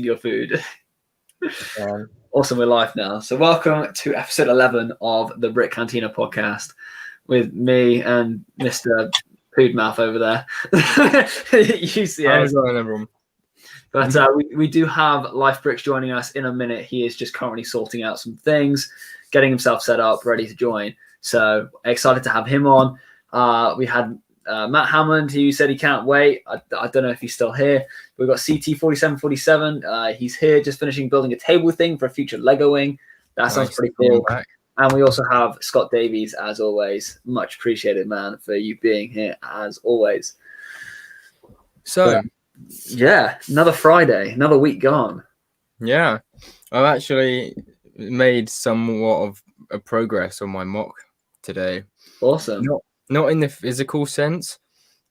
your food. Awesome, we're live now. So welcome to episode 11 of the Brick Cantina podcast with me and Mr. Food Mouth over there. UCS. Everyone. But we do have LIFEBrickS joining us in a minute. He is just currently sorting out some things, getting himself set up, ready to join. So excited to have him on. We had Matt Hammond, who said he can't wait. I don't know if he's still here. We've got CT4747. He's here just finishing building a table thing for a future Legoing. That sounds pretty cool. And we also have Scott Davies, as always. Much appreciated, man, for you being here, as always. So, yeah, another Friday, another week gone. Yeah, I've actually made somewhat of a progress on my mock today. Awesome. Not in the physical sense,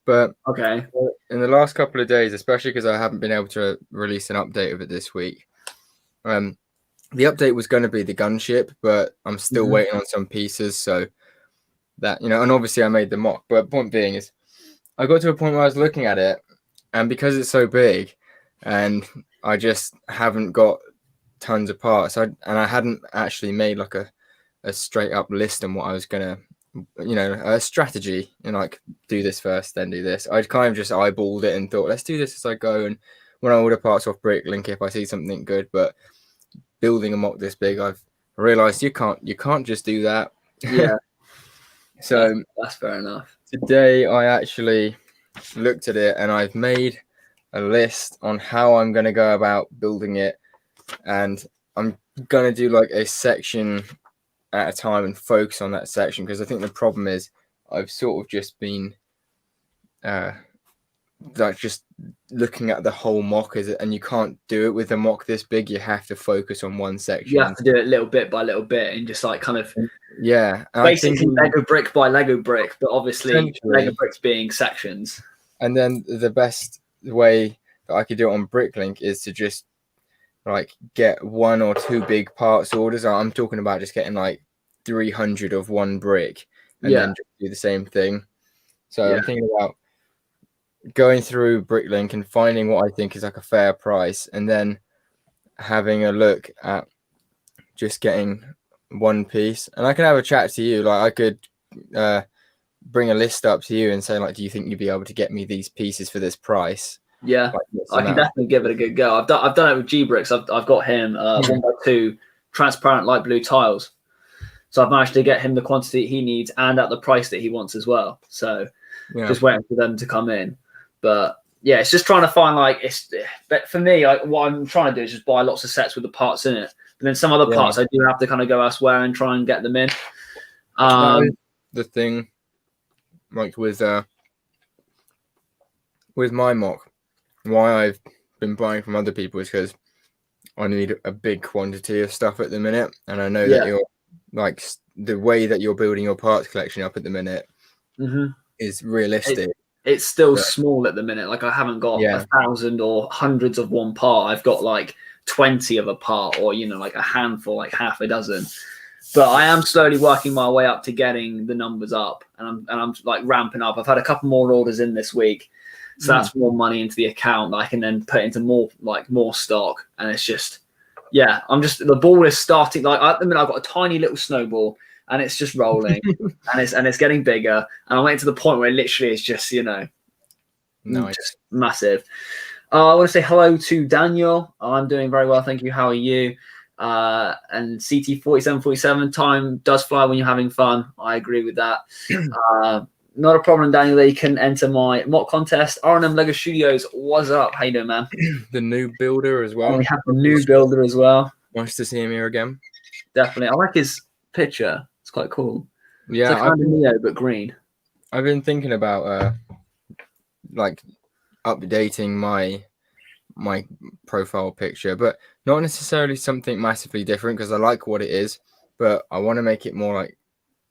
but okay. In the last couple of days, especially because I haven't been able to release an update of it this week. The update was going to be the gunship, but I'm still waiting on some pieces. So that, and obviously I made the mock. But point being is, I got to a point where I was looking at it, and because it's so big, and I just haven't got tons of parts, and I hadn't actually made like a straight up list on what I was gonna. A strategy and like do this first, then do this. I'd kind of just eyeballed it and thought, let's do this as I go. And when I order parts off Bricklink, if I see something good, but building a mock this big, I've realized you can't just do that. Yeah. So that's fair enough. Today I actually looked at it and I've made a list on how I'm going to go about building it, and I'm going to do like a section at a time and focus on that section, because I think the problem is I've sort of just been like just looking at the whole mock and you can't do it with a mock this big. You have to focus on one section. You have to do it little bit by little bit and just like kind of basically Lego brick by Lego brick, but obviously Lego bricks being sections. And then the best way that I could do it on Bricklink is to just like get one or two big parts orders. I'm talking about just getting like 300 of one brick and then just do the same thing. So I'm thinking about going through Bricklink and finding what I think is like a fair price, and then having a look at just getting one piece. And I can have a chat to you. Like I could bring a list up to you and say, like, do you think you'd be able to get me these pieces for this price? Yeah, I can definitely give it a good go. I've done it with G-Bricks. I've got him 1x2 transparent light blue tiles. So I've managed to get him the quantity he needs and at the price that he wants as well. So just waiting for them to come in. But yeah, it's just trying to find but for me, what I'm trying to do is just buy lots of sets with the parts in it. But then some other parts I do have to kind of go elsewhere and try and get them in. The thing, like with my mock, why I've been buying from other people is because I need a big quantity of stuff at the minute, and I know that you're like the way that you're building your parts collection up at the minute is realistic. It's still small at the minute. Like I haven't got 1,000 or hundreds of one part. I've got like 20 of a part, or like a handful, like half a dozen. But I am slowly working my way up to getting the numbers up, and I'm like ramping up. I've had a couple more orders in this week. So that's more money into the account that I can then put into more stock. And it's just, the ball is starting. Like at the minute, I've got a tiny little snowball and it's just rolling and it's getting bigger. And I'm getting to the point where it literally is just, just massive. I want to say hello to Daniel. I'm doing very well. Thank you. How are you? And CT4747, time does fly when you're having fun. I agree with that. Not a problem, Daniel. You can enter my mock contest. R&M Lego Studios, what's up? How you doing, man? The new builder as well. And we have the new builder as well. Nice to see him here again. Definitely. I like his picture. It's quite cool. Yeah. It's like kind of Neo, but green. I've been thinking about like updating my profile picture, but not necessarily something massively different, because I like what it is, but I want to make it more like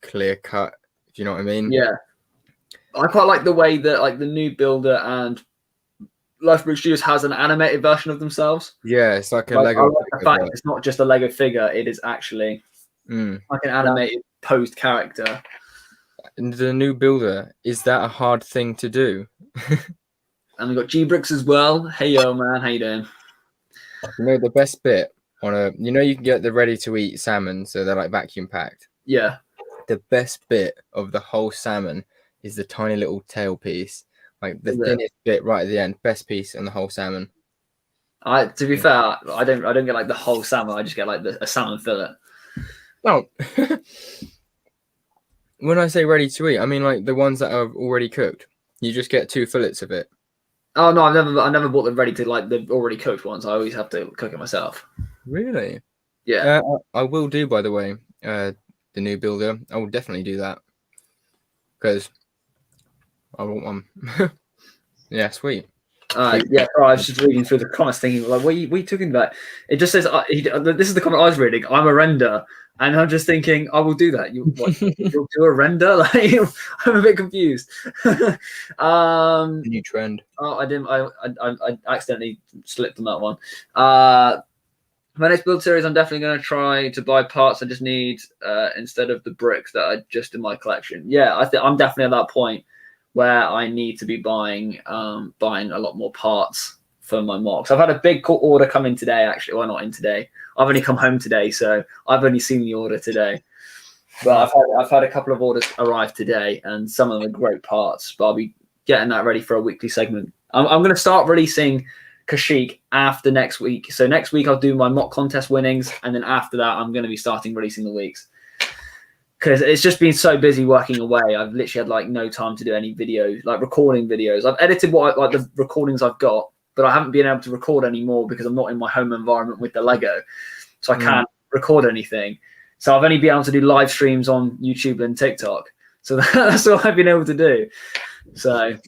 clear cut, if you know what I mean. Yeah. I quite like the way that like the new builder and LIFEBrickS Studios has an animated version of themselves. Yeah, it's like a Lego. I like the fact it's not just a Lego figure; it is actually like an animated posed character. And the new builder, is that a hard thing to do? And we've got G-Bricks as well. Hey yo, man, how you doing? You know the best bit on a, you can get the ready to eat salmon, so they're like vacuum packed. Yeah. The best bit of the whole salmon is the tiny little tail piece, like the thinnest bit right at the end. Best piece on the whole salmon. To be fair, I don't get like the whole salmon. I just get like a salmon fillet. Oh, when I say ready to eat, I mean like the ones that are already cooked. You just get 2 fillets of it. Oh no, I never bought them ready to like the already cooked ones. I always have to cook it myself. Really? Yeah. I will do, by the way. The new builder, I will definitely do that because I want one. Yeah, sweet. Yeah, I was just reading through the comments, thinking like, what are you talking about? It just says this is the comment I was reading. I'm a render, and I'm just thinking, I will do that. You'll do a render? Like, I'm a bit confused. New trend. Oh, I didn't. I accidentally slipped on that one. My next build series, I'm definitely going to try to buy parts I just need instead of the bricks that are just in my collection. Yeah, I'm definitely at that point where I need to be buying a lot more parts for my mocks. I've had a big order come in today, actually. Well, not in today. I've only come home today, so I've only seen the order today. But I've had a couple of orders arrive today, and some of them are great parts. But I'll be getting that ready for a weekly segment. I'm going to start releasing Kashyyyk after next week. So next week I'll do my mock contest winnings, and then after that I'm going to be starting releasing the weeks. Because it's just been so busy working away. I've literally had like no time to do any videos, like recording videos. I've edited like the recordings I've got, but I haven't been able to record anymore because I'm not in my home environment with the Lego. So I can't record anything. So I've only been able to do live streams on YouTube and TikTok. So that's all I've been able to do. So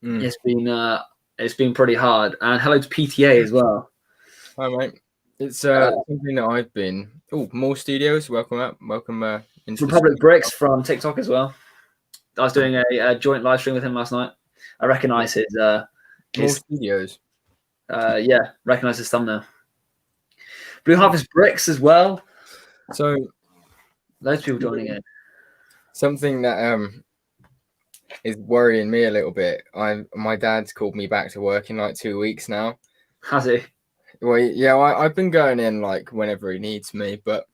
it's been pretty hard. And hello to PTA as well. Hi, mate. It's something that I've been. Oh, more studios. Welcome up. Welcome into LIFEBrickS from TikTok as well. I was doing a joint live stream with him last night. I recognize his more studios. Yeah, recognize his thumbnail. Blue Harvest Bricks as well. So those people joining in. Something that is worrying me a little bit. My dad's called me back to work in like 2 weeks now. Has he? Well, yeah, I've been going in like whenever he needs me, but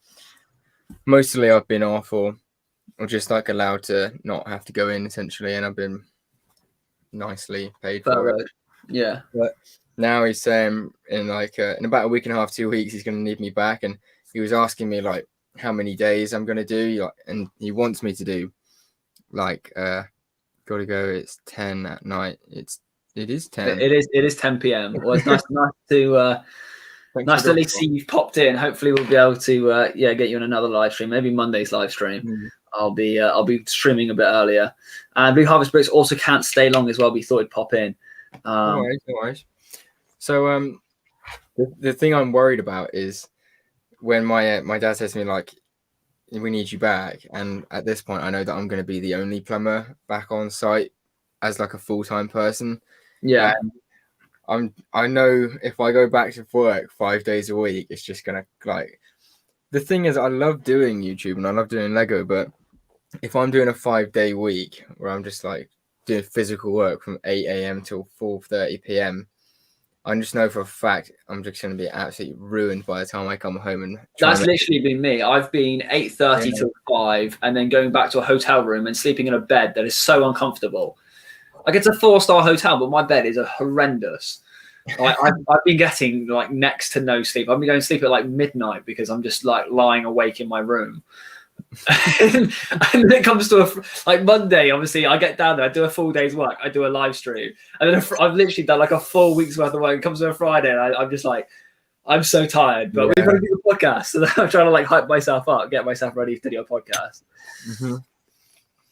mostly I've been off or just like allowed to not have to go in essentially, and I've been nicely paid for it. Yeah. But now he's saying in like in about a week and a half, 2 weeks, he's going to need me back, and he was asking me like how many days I'm going to do, and he wants me to do like gotta go. It's 10 at night. It is 10. It is 10 p.m. Well, it's nice to at least see you've popped in. Hopefully we'll be able to get you in another live stream. Maybe Monday's live stream. I'll be streaming a bit earlier. And Blue Harvest Bricks also can't stay long as well. We thought it'd pop in. No worries. So the thing I'm worried about is when my dad says to me like, we need you back, and at this point I know that I'm going to be the only plumber back on site as like a full-time person. Yeah. I know if I go back to work 5 days a week, it's just gonna like. The thing is, I love doing YouTube and I love doing Lego, but if I'm doing a 5-day week where I'm just like doing physical work from 8 a.m. till 4:30 p.m., I just know for a fact I'm just going to be absolutely ruined by the time I come home. And that's literally been me. I've been 8:30 till 5, and then going back to a hotel room and sleeping in a bed that is so uncomfortable. Like, it's a 4-star hotel, but my bed is horrendous. I've been getting like next to no sleep. I've been going to sleep at like midnight because I'm just like lying awake in my room. And then it comes to like Monday, obviously I get down there, I do a full day's work, I do a live stream, and then I've literally done like a 4 weeks worth of work. It comes to a Friday, and I'm just like, I'm so tired, but we've got to do a podcast. So I'm trying to like hype myself up, get myself ready to do a podcast.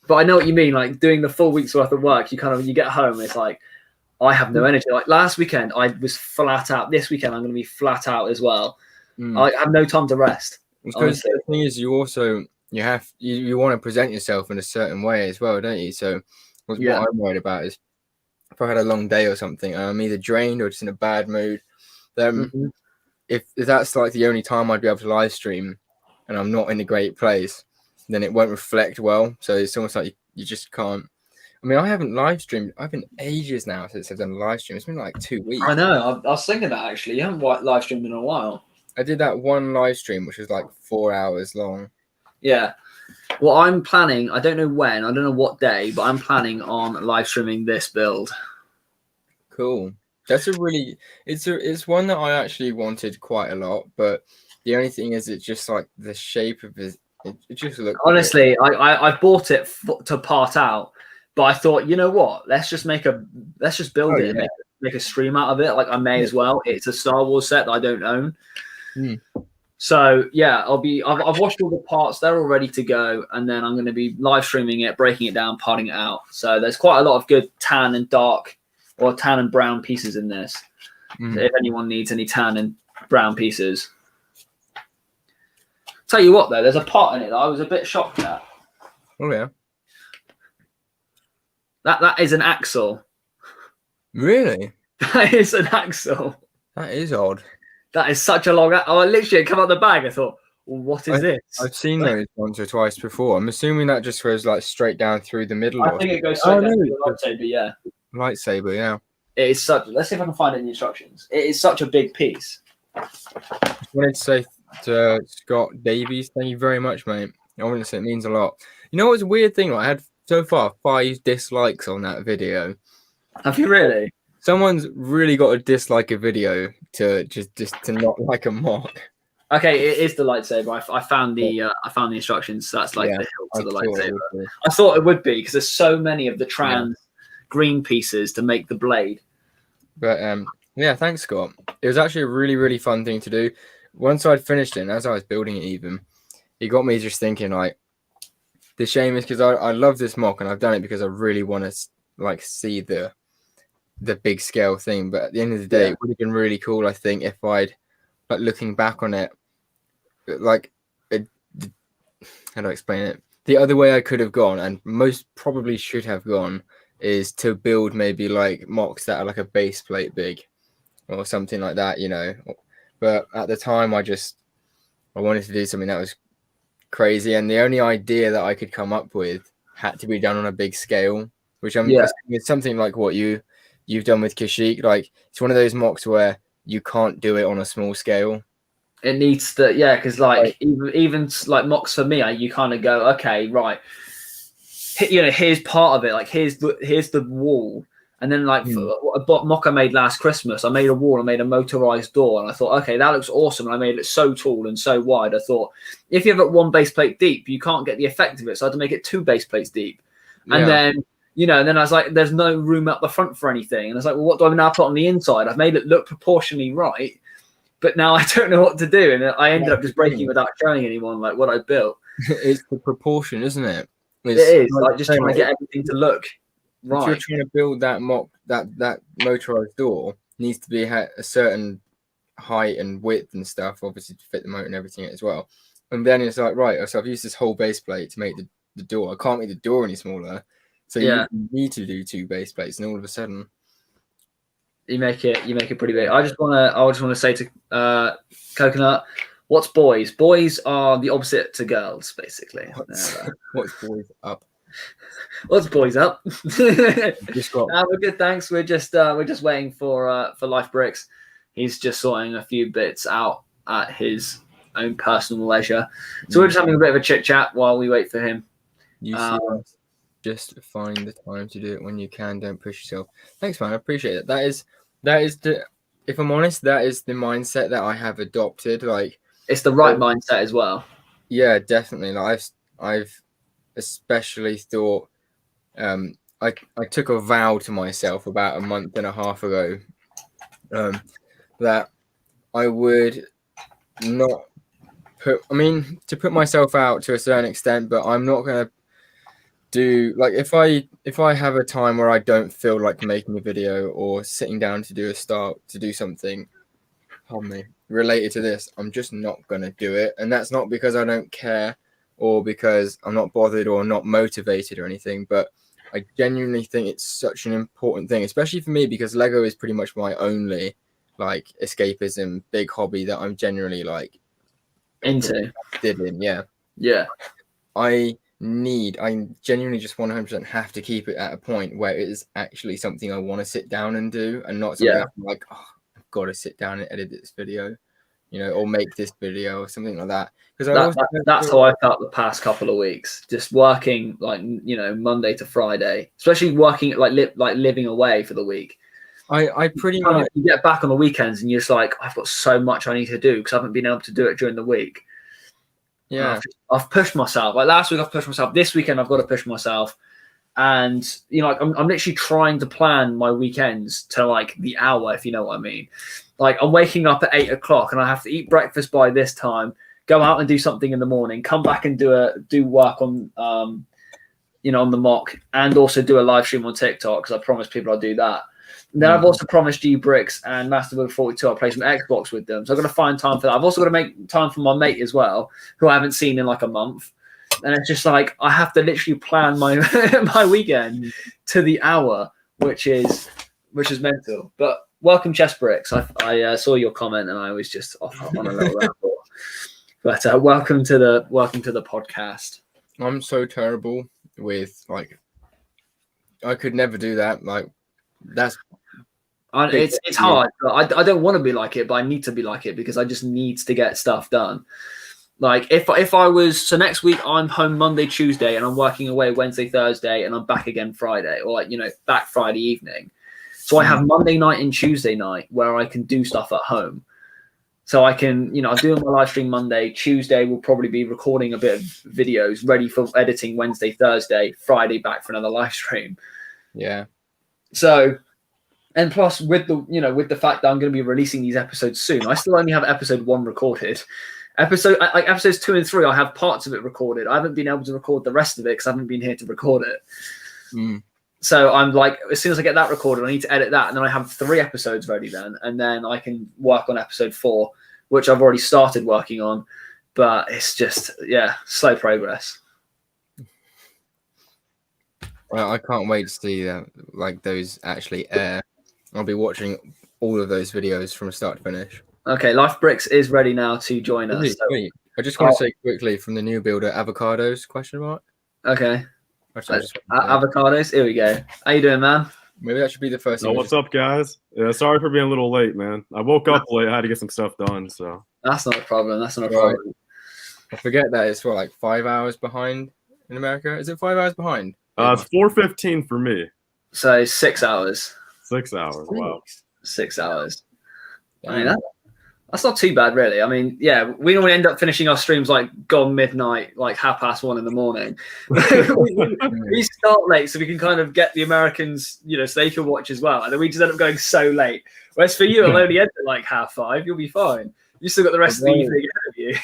But I know what you mean, like doing the 4 weeks worth of work, you get home, it's like I have no energy. Like last weekend I was flat out. This weekend I'm going to be flat out as well. I have no time to rest. Because the thing is, you also you want to present yourself in a certain way as well, don't you? So what I'm worried about is if I had a long day or something and I'm either drained or just in a bad mood, then if that's like the only time I'd be able to live stream and I'm not in a great place, then it won't reflect well. So it's almost like you just can't. I mean, I haven't live streamed. I've been ages now since I've done a live stream. It's been like 2 weeks. I know. I was thinking that actually. You haven't live streamed in a while. I did that one live stream, which was like 4 hours long. Yeah. Well, I'm planning. I don't know when. I don't know what day, but I'm planning on live streaming this build. Cool. That's a really. It's one that I actually wanted quite a lot, but the only thing is, it's just like the shape of it. It just looks. Honestly, I bought it to part out, but I thought, you know what? Let's just build it and make a stream out of it. Like I may as well. It's a Star Wars set that I don't own. So yeah, I've watched all the parts. They're all ready to go, and then I'm going to be live streaming it, breaking it down, parting it out. So there's quite a lot of good tan and dark or tan and brown pieces in this. So if anyone needs any tan and brown pieces. Tell you what, though, there's a part in it that I was a bit shocked at. Oh yeah. That is an axle. Really? That is an axle. That is odd. That is such a long. Oh, literally, it came out the bag. I thought, well, what is this? I've seen those once or twice before. I'm assuming that just goes like straight down through the middle. I think it goes straight down through the lightsaber. Yeah. Lightsaber, yeah. It is such. Let's see if I can find it in the instructions. It is such a big piece. I just wanted to say to Scott Davies, thank you very much, mate. I want to say it means a lot. You know what's a weird thing? I had so far 5 dislikes on that video. Have you really? Someone's really got to dislike a video to just to not like a mock. Okay, it is the lightsaber. I found the instructions. So that's like the hilt to the lightsaber. I thought it would be because there's so many of the trans green pieces to make the blade. But yeah, thanks, Scott. It was actually a really, really fun thing to do. Once I'd finished it, and as I was building it even, it got me just thinking, like, the shame is because I love this mock, and I've done it because I really want to, like, see the big scale thing. But at the end of the day, it would have been really cool, I think, if I'd, like, looking back on it, like, how do I explain it? The other way I could have gone, and most probably should have gone, is to build maybe, like, mocks that are, like, a base plate big, or something like that, you know. But at the time, I wanted to do something that was crazy, and the only idea that I could come up with had to be done on a big scale, which it's something like what you've done with Kashyyyk. Like, it's one of those mocks where you can't do it on a small scale. It needs to, because like even like mocks for me, you kind of go, okay, right, you know, here's part of it, like here's the wall. And then, like, a mock I made last Christmas, I made a wall, I made a motorized door, and I thought, okay, that looks awesome. And I made it so tall and so wide. I thought, if you have it 1 base plate deep, you can't get the effect of it. So I had to make it 2 base plates deep. And then, you know, and then I was like, there's no room up the front for anything. And I was like, well, what do I now put on the inside? I've made it look proportionally right, but now I don't know what to do. And I ended up just breaking without showing anyone, like, what I built. It's the proportion, isn't it? It is. Like, just trying to get everything to look right. If you're trying to build that mock, that motorized door needs to be a certain height and width and stuff, obviously to fit the motor and everything as well. And then it's like, right, so I've used this whole base plate to make the door. I can't make the door any smaller, so you need to do 2 base plates, and all of a sudden, you make it pretty big. I just want to say to Coconut, what's boys? Boys are the opposite to girls, basically. What's boys up? What's boys up? We're good, thanks. We're just waiting for LIFEBrickS. He's just sorting a few bits out at his own personal leisure. So we're just having a bit of a chit chat while we wait for him. You see, just find the time to do it when you can. Don't push yourself. Thanks, man. I appreciate it. That is the. If I'm honest, that is the mindset that I have adopted. Like, it's the right mindset as well. Yeah, definitely. Like, I've especially thought. I took a vow to myself about a month and a half ago that I would not put myself out to a certain extent, but I'm not going to do, like, if I have a time where I don't feel like making a video or sitting down to do something related to this, I'm just not going to do it. And that's not because I don't care or because I'm not bothered or not motivated or anything, but I genuinely think it's such an important thing, especially for me, because Lego is pretty much my only, like, escapism, big hobby that I'm generally, like, into. Yeah. Yeah. I I genuinely just 100% have to keep it at a point where it is actually something I want to sit down and do, and not something I'm like, oh, I've got to sit down and edit this video, or make this video or something like that. Because that's how I felt the past couple of weeks, just working like Monday to Friday, especially working like living away for the week. I pretty much you get back on the weekends and you're just like, I've got so much I need to do because I haven't been able to do it during the week. Yeah, I've pushed myself. Like last week, I've pushed myself. This weekend, I've got to push myself. And I'm literally trying to plan my weekends to like the hour, if you know what I mean. Like I'm waking up at 8 o'clock and I have to eat breakfast by this time. Go out and do something in the morning. Come back and do work on on the mock, and also do a live stream on TikTok because I promised people I'll do that. And then I've also promised LIFEBrickS and Masterbuilder 42 I'll play some Xbox with them. So I've got to find time for that. I've also got to make time for my mate as well, who I haven't seen in like a month. And it's just like I have to literally plan my my weekend to the hour, which is mental. But welcome, Chessbricks. I saw your comment and I was just off on a little ramble. But welcome to the podcast. I'm so terrible with like I could never do that. Like it's hard. But I don't want to be like it, but I need to be like it because I just need to get stuff done. Like if I was, so next week I'm home Monday, Tuesday, and I'm working away Wednesday, Thursday, and I'm back again Friday, or back Friday evening. So I have Monday night and Tuesday night where I can do stuff at home. So I can, I'm doing my live stream Monday. Tuesday we'll probably be recording a bit of videos ready for editing Wednesday, Thursday, Friday back for another live stream. Yeah. So, and plus with the fact that I'm going to be releasing these episodes soon, I still only have episode 1 recorded. Episodes 2 and 3, I have parts of it recorded. I haven't been able to record the rest of it because I haven't been here to record it. So I'm like, as soon as I get that recorded, I need to edit that, and then I have 3 episodes ready then, and then I can work on episode 4, which I've already started working on, but it's just slow progress. Well, I can't wait to see those actually air. I'll be watching all of those videos from start to finish. Okay, LIFEBrickS is ready now to join us. Wait. I just want to say quickly from the new builder, avocados, question mark. Okay. Avocados, here we go. How you doing, man? Maybe that should be the first thing. What's up, guys? Yeah, sorry for being a little late, man. I woke up late. I had to get some stuff done, so. That's not a problem. I forget that it's 5 hours behind in America. Is it 5 hours behind? It's 4:15 for me. So 6 hours. 6 hours. Wow. 6 hours. I mean, that's not too bad, really. I mean, yeah, we normally end up finishing our streams gone midnight, 1:30 in the morning. we start late so we can kind of get the Americans, so they can watch as well. And then we just end up going so late. Whereas for you, I'll only end at 5:30. You'll be fine. You still got the rest of the evening ahead of you.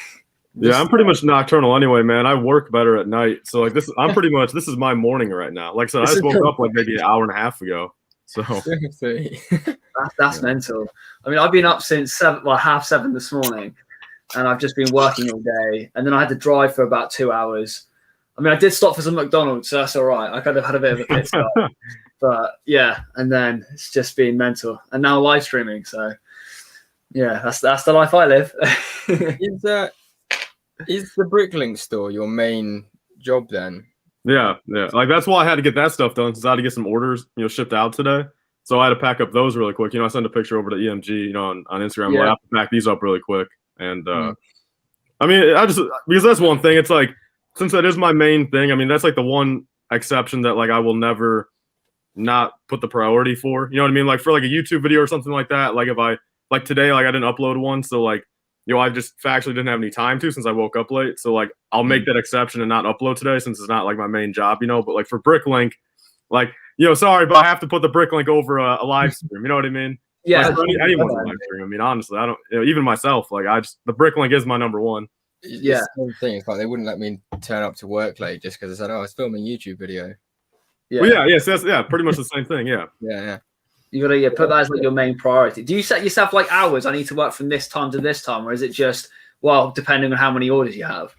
Yeah, I'm pretty much nocturnal anyway, man. I work better at night. So this is my morning right now. Like I said, I just woke up maybe an hour and a half ago. So that's mental. I mean, I've been up since 7:30 this morning, and I've just been working all day. And then I had to drive for about 2 hours. I mean, I did stop for some McDonald's, so that's all right. I kind of had a bit of a pit stop, but yeah. And then it's just been mental. And now live streaming, so yeah, that's the life I live. Is the Bricklink store your main job then? Yeah. That's why I had to get that stuff done, since I had to get some orders, shipped out today. So I had to pack up those really quick. I sent a picture over to EMG, on Instagram. Yeah. I have to pack these up really quick. And I mean, because that's one thing. It's since that is my main thing. I mean, that's the one exception that I will never not put the priority for. You know what I mean? For a YouTube video or something like that. If I today, I didn't upload one, so I just factually didn't have any time to, since I woke up late. So I'll make that exception and not upload today, since it's not my main job, But for Bricklink, sorry, but I have to put the Bricklink over a live stream. You know what I mean? Yeah. Anyone's live stream. I mean, honestly, I don't. Even myself, the Bricklink is my number one. Yeah. It's the same thing. It's they wouldn't let me turn up to work late just because I said, I was filming a YouTube video. Yeah. Well, yes, that's pretty much the same thing. Yeah. Yeah. You gotta put that as your main priority. Do you set yourself hours? I need to work from this time to this time, or is it just depending on how many orders you have?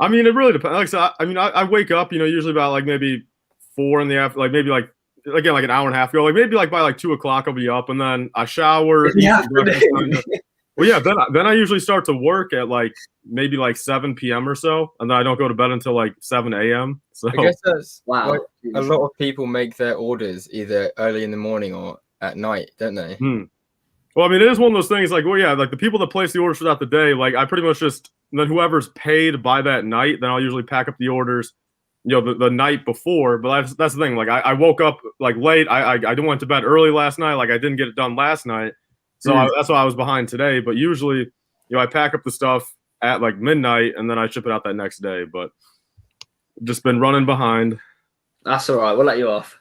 I mean, it really depends. I mean, I wake up, usually about maybe 4 in the afternoon, maybe again an hour and a half ago, maybe by 2 o'clock I'll be up, and then I shower. Well, yeah. Then I usually start to work at like maybe like 7 p.m. or so, and then I don't go to bed until like 7 a.m. So I guess that's wow. Like, a lot of people make their orders either early in the morning or at night, don't they? Well, I mean, it is one of those things. Like, well, yeah, like the people that place the orders throughout the day, like I pretty much just then whoever's paid by that night, then I'll usually pack up the orders, the night before. But that's the thing. Like I woke up like late. I went to bed early last night. Like I didn't get it done last night. So that's why I was behind today. But usually, I pack up the stuff at like midnight and then I ship it out that next day. But just been running behind. That's all right. We'll let you off.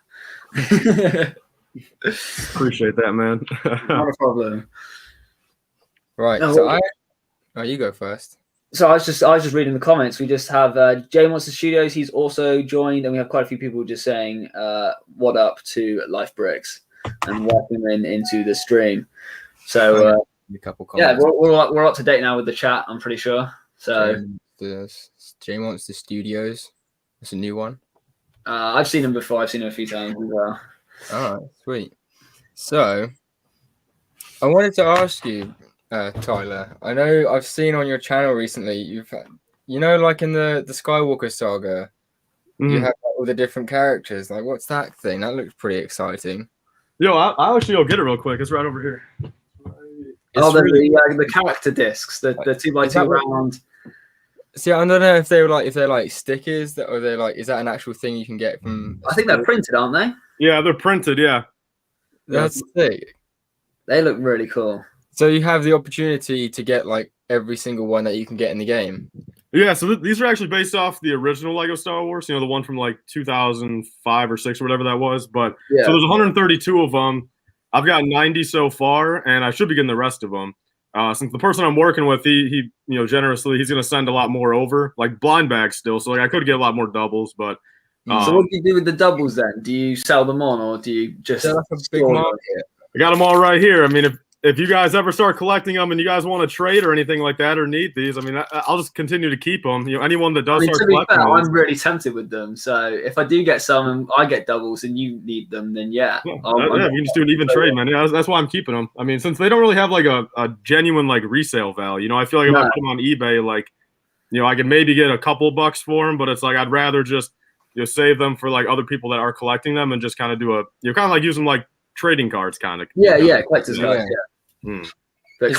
Appreciate that, man. Not a problem. Right. No, So you go first. So I was just reading the comments. We just have Jay Monster Studios. He's also joined, and we have quite a few people just saying what up to LIFEBrickS and welcome into the stream. So a couple comments. yeah, we're up to date now with the chat. I'm pretty sure. So Jay Monster Studios. That's a new one. I've seen him before. I've seen him a few times as well. All right, sweet. So I wanted to ask you, Tyler. I know I've seen on your channel recently. You've like in the Skywalker saga, you have all the different characters. Like, what's that thing? That looks pretty exciting. Yo, I'll actually go get it real quick. It's right over here. The character discs, the 2x2 round. See, I don't know if they're like stickers or they're like, is that an actual thing you can get from? I think they're printed, aren't they? Yeah, they're printed. Yeah, that's sick. They look really cool. So you have the opportunity to get like every single one that you can get in the game. Yeah, so these are actually based off the original Lego Star Wars. The one from like 2005 or 6 or whatever that was. But so there's 132 of them. I've got 90 so far, and I should be getting the rest of them. Since the person I'm working with, he generously, he's going to send a lot more over, like blind bags still. So like I could get a lot more doubles, but. So what do you do with the doubles then? Do you sell them on, or do you just? Like a big market. I got them all right here. I mean, if you guys ever start collecting them and you guys want to trade or anything like that or need these, I mean, I'll just continue to keep them. Anyone that does start collecting them. I'm really tempted with them. So if I do get some and I get doubles and you need them, then yeah. You can just do an even trade, man. Yeah, that's why I'm keeping them. I mean, since they don't really have like a genuine like resale value, I feel like if I put them on eBay, like, I could maybe get a couple bucks for them, but it's like I'd rather just save them for like other people that are collecting them and just kind of do kind of like use them like trading cards, kind of. Yeah, collector's cards. Yeah. But is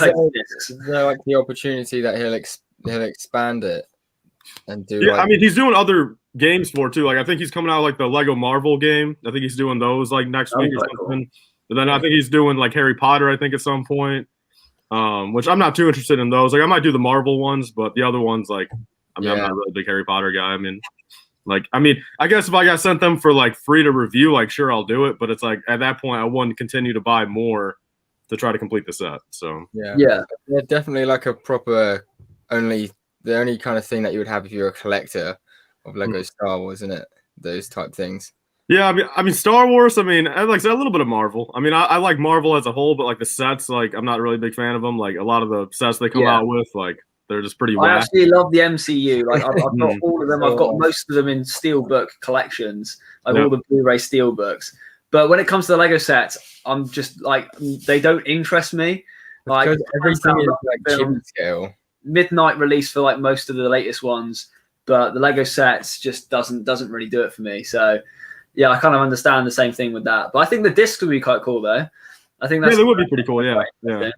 there like the opportunity that he'll expand it and do? Yeah, I mean, he's doing other games for it too. Like I think he's coming out like the Lego Marvel game. I think he's doing those like next week or something. Cool. And then I think he's doing like Harry Potter. I think at some point, which I'm not too interested in those. Like I might do the Marvel ones, but the other ones, like I'm not a really big Harry Potter guy. I mean, I guess if I got sent them for like free to review, like sure I'll do it. But it's like at that point I wouldn't continue to buy more to try to complete the set. So yeah, they're definitely like a proper the only kind of thing that you would have if you're a collector of Lego Star Wars, isn't it? Those type things. Yeah, I mean Star Wars. I mean, like I said, a little bit of Marvel. I mean, I like Marvel as a whole, but like the sets, like I'm not really a big fan of them. Like a lot of the sets they come out with, like they're just pretty. I actually love the MCU. Like I've got all of them. I've got most of them in steelbook collections, like all the Blu-ray steelbooks. But when it comes to the Lego sets, I'm just like they don't interest me. Like everything is like chibi scale. Midnight release for like most of the latest ones, but the Lego sets just doesn't really do it for me. So yeah, I kind of understand the same thing with that. But I think the discs would be quite cool though. I think they would be pretty cool. Yeah.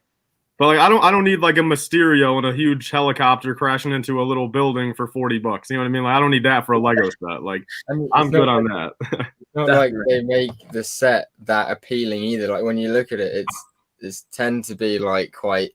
But like I don't need like a Mysterio and a huge helicopter crashing into a little building for $40. You know what I mean? Like I don't need that for a Lego set. Like I'm good on that. It's not like they make the set that appealing either. Like when you look at it, it's tend to be like quite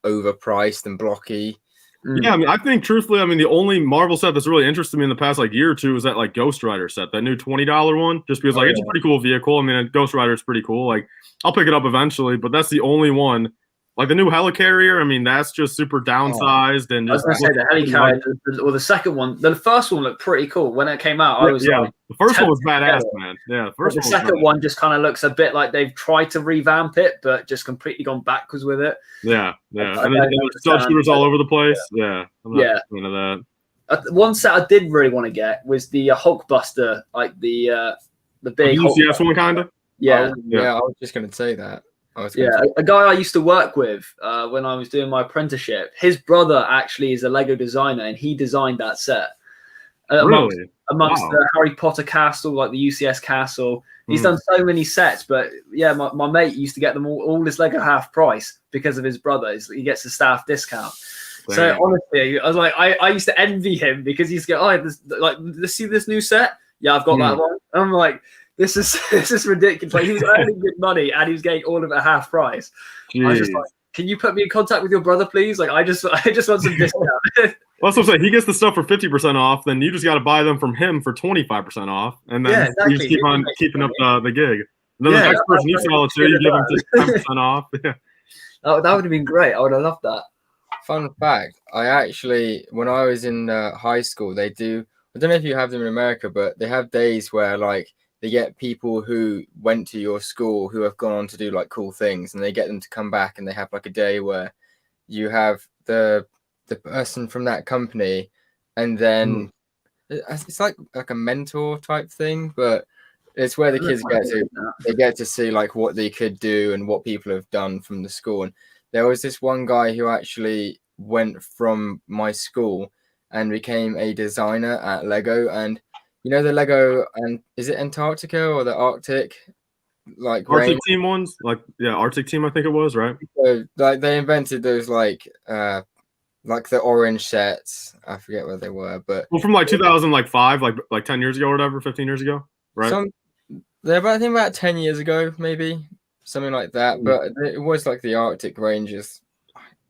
overpriced and blocky. Yeah, I mean, I think truthfully, I mean, the only Marvel set that's really interested me in the past like year or two is that like Ghost Rider set, that new $20 one, just because like it's a pretty cool vehicle. I mean, Ghost Rider is pretty cool. Like I'll pick it up eventually, but that's the only one. Like the new helicarrier, I mean, that's just super downsized and just. I was going to say the helicarrier, or the second one. The first one looked pretty cool when it came out. I was like, the first one was badass, man. Yeah, the second one just kind of looks a bit like they've tried to revamp it, but just completely gone backwards with it. Yeah. And then shooters all over the place. Yeah, I'm not a fan of that. One set I did really want to get was the Hulkbuster, like the big UCS one, kind of. Yeah, I was just going to say that. A guy I used to work with when I was doing my apprenticeship, his brother actually is a Lego designer, and he designed that set. Amongst the Harry Potter castle, like the UCS castle. He's done so many sets, but yeah, my mate used to get them all this Lego half price because of his brother. He gets a staff discount. Damn. So honestly, I was like, I used to envy him because he's go, let's see this new set. Yeah, I've got that one. And I'm like, this is ridiculous. Like, he was earning good money and he was getting all of it at half price. Jeez. I was just like, can you put me in contact with your brother, please? Like, I just want some discount. Well, that's what I'm saying. He gets the stuff for 50% off, then you just got to buy them from him for 25% off, and then you just keep on keeping up the gig. And then the next person you sell it to, you give them just 10% off. Yeah. That would have been great. I would have loved that. Fun fact, I actually, when I was in high school, they do, I don't know if you have them in America, but they have days where like they get people who went to your school who have gone on to do like cool things, and they get them to come back, and they have like a day where you have the person from that company, and then it's like a mentor type thing, but it's where the kids get to see like what they could do and what people have done from the school. And there was this one guy who actually went from my school and became a designer at Lego. And you know the Lego, and is it Antarctica or the Arctic? Like Arctic team ones, Arctic team, I think it was, right? So like they invented those like the orange sets. I forget where they were, but from like 2005, like 10 years ago or whatever, 15 years ago, right? I think about 10 years ago, maybe something like that. But it was like the Arctic ranges.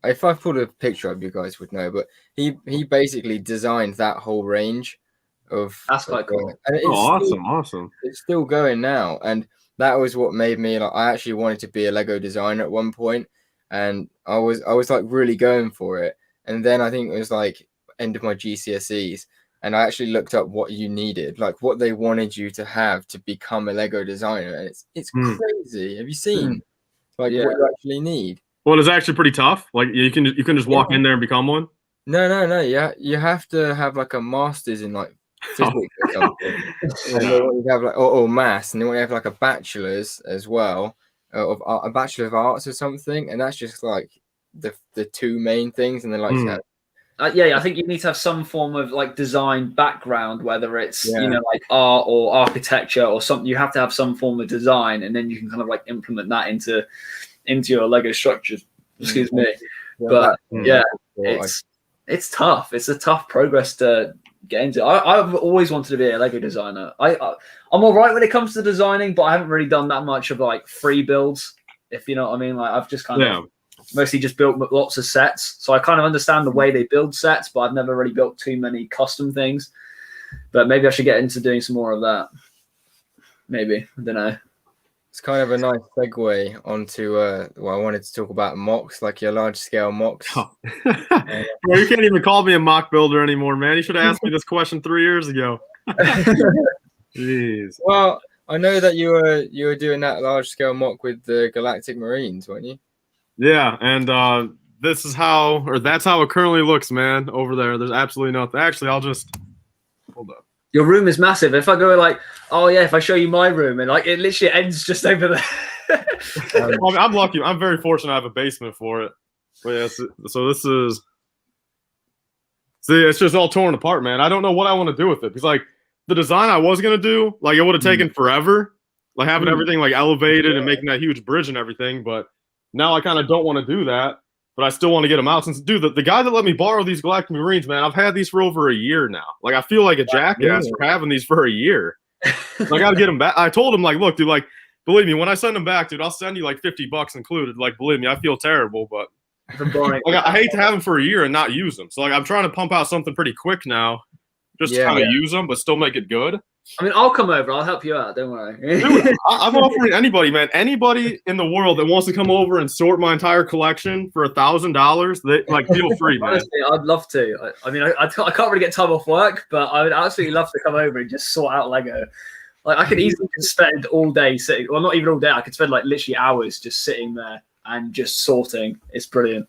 If I put a picture up, you guys would know. But he basically designed that whole range of. That's quite cool. And awesome. It's still going now, and that was what made me like. I actually wanted to be a Lego designer at one point, and I was like really going for it. And then I think it was like end of my GCSEs, and I actually looked up what you needed, like what they wanted you to have to become a Lego designer, and it's crazy. Have you seen what you actually need? Well, it's actually pretty tough. Like you can just walk in there and become one. No. Yeah, you have to have like a master's in like physics or something. And they want you to have like or maths, and they want you to have like a bachelor's as well, of a bachelor of arts or something, and that's just like the two main things. And then like I think you need to have some form of like design background, whether it's like art or architecture or something. You have to have some form of design, and then you can kind of like implement that into your Lego structures. Excuse me, but it's tough. It's a tough progress to get into. I've always wanted to be a Lego designer. I'm all right when it comes to designing, but I haven't really done that much of like free builds, if you know what I mean. Like I've just kind of mostly just built lots of sets, so I kind of understand the way they build sets, but I've never really built too many custom things. But maybe I should get into doing some more of that. Maybe, I don't know. It's kind of a nice segue onto I wanted to talk about mocks, like your large scale mocks. Bro, you can't even call me a mock builder anymore, man. You should have asked me this question 3 years ago. Jeez. Well, I know that you were doing that large scale mock with the Galactic Marines, weren't you? Yeah, and that's how it currently looks, man, over there. There's absolutely nothing. Actually, I'll just hold up. Your room is massive. If I go like, if I show you my room, and like it literally ends just over there. I'm lucky. I'm very fortunate I have a basement for it. But yeah, so this is. See, it's just all torn apart, man. I don't know what I want to do with it, because like the design I was gonna do, like it would have taken forever, like having everything like elevated and making that huge bridge and everything, but. Now I kind of don't want to do that, but I still want to get them out. Since, dude, the guy that let me borrow these Galactic Marines, man, I've had these for over a year now. Like, I feel like a jackass for having these for a year. I got to get them back. I told him, like, look, dude, like, believe me, when I send them back, dude, I'll send you like $50 included. Like, believe me, I feel terrible, but like, I hate to have them for a year and not use them. So, like, I'm trying to pump out something pretty quick now, just to kind of use them, but still make it good. I mean, I'll come over. I'll help you out. Don't worry. Dude, I'm offering anybody, man. Anybody in the world that wants to come over and sort my entire collection for $1,000, they like feel free, man. Honestly, I'd love to. I mean, I can't really get time off work, but I would absolutely love to come over and just sort out Lego. Like, I could easily spend all day sitting. Well, not even all day. I could spend like literally hours just sitting there and just sorting. It's brilliant.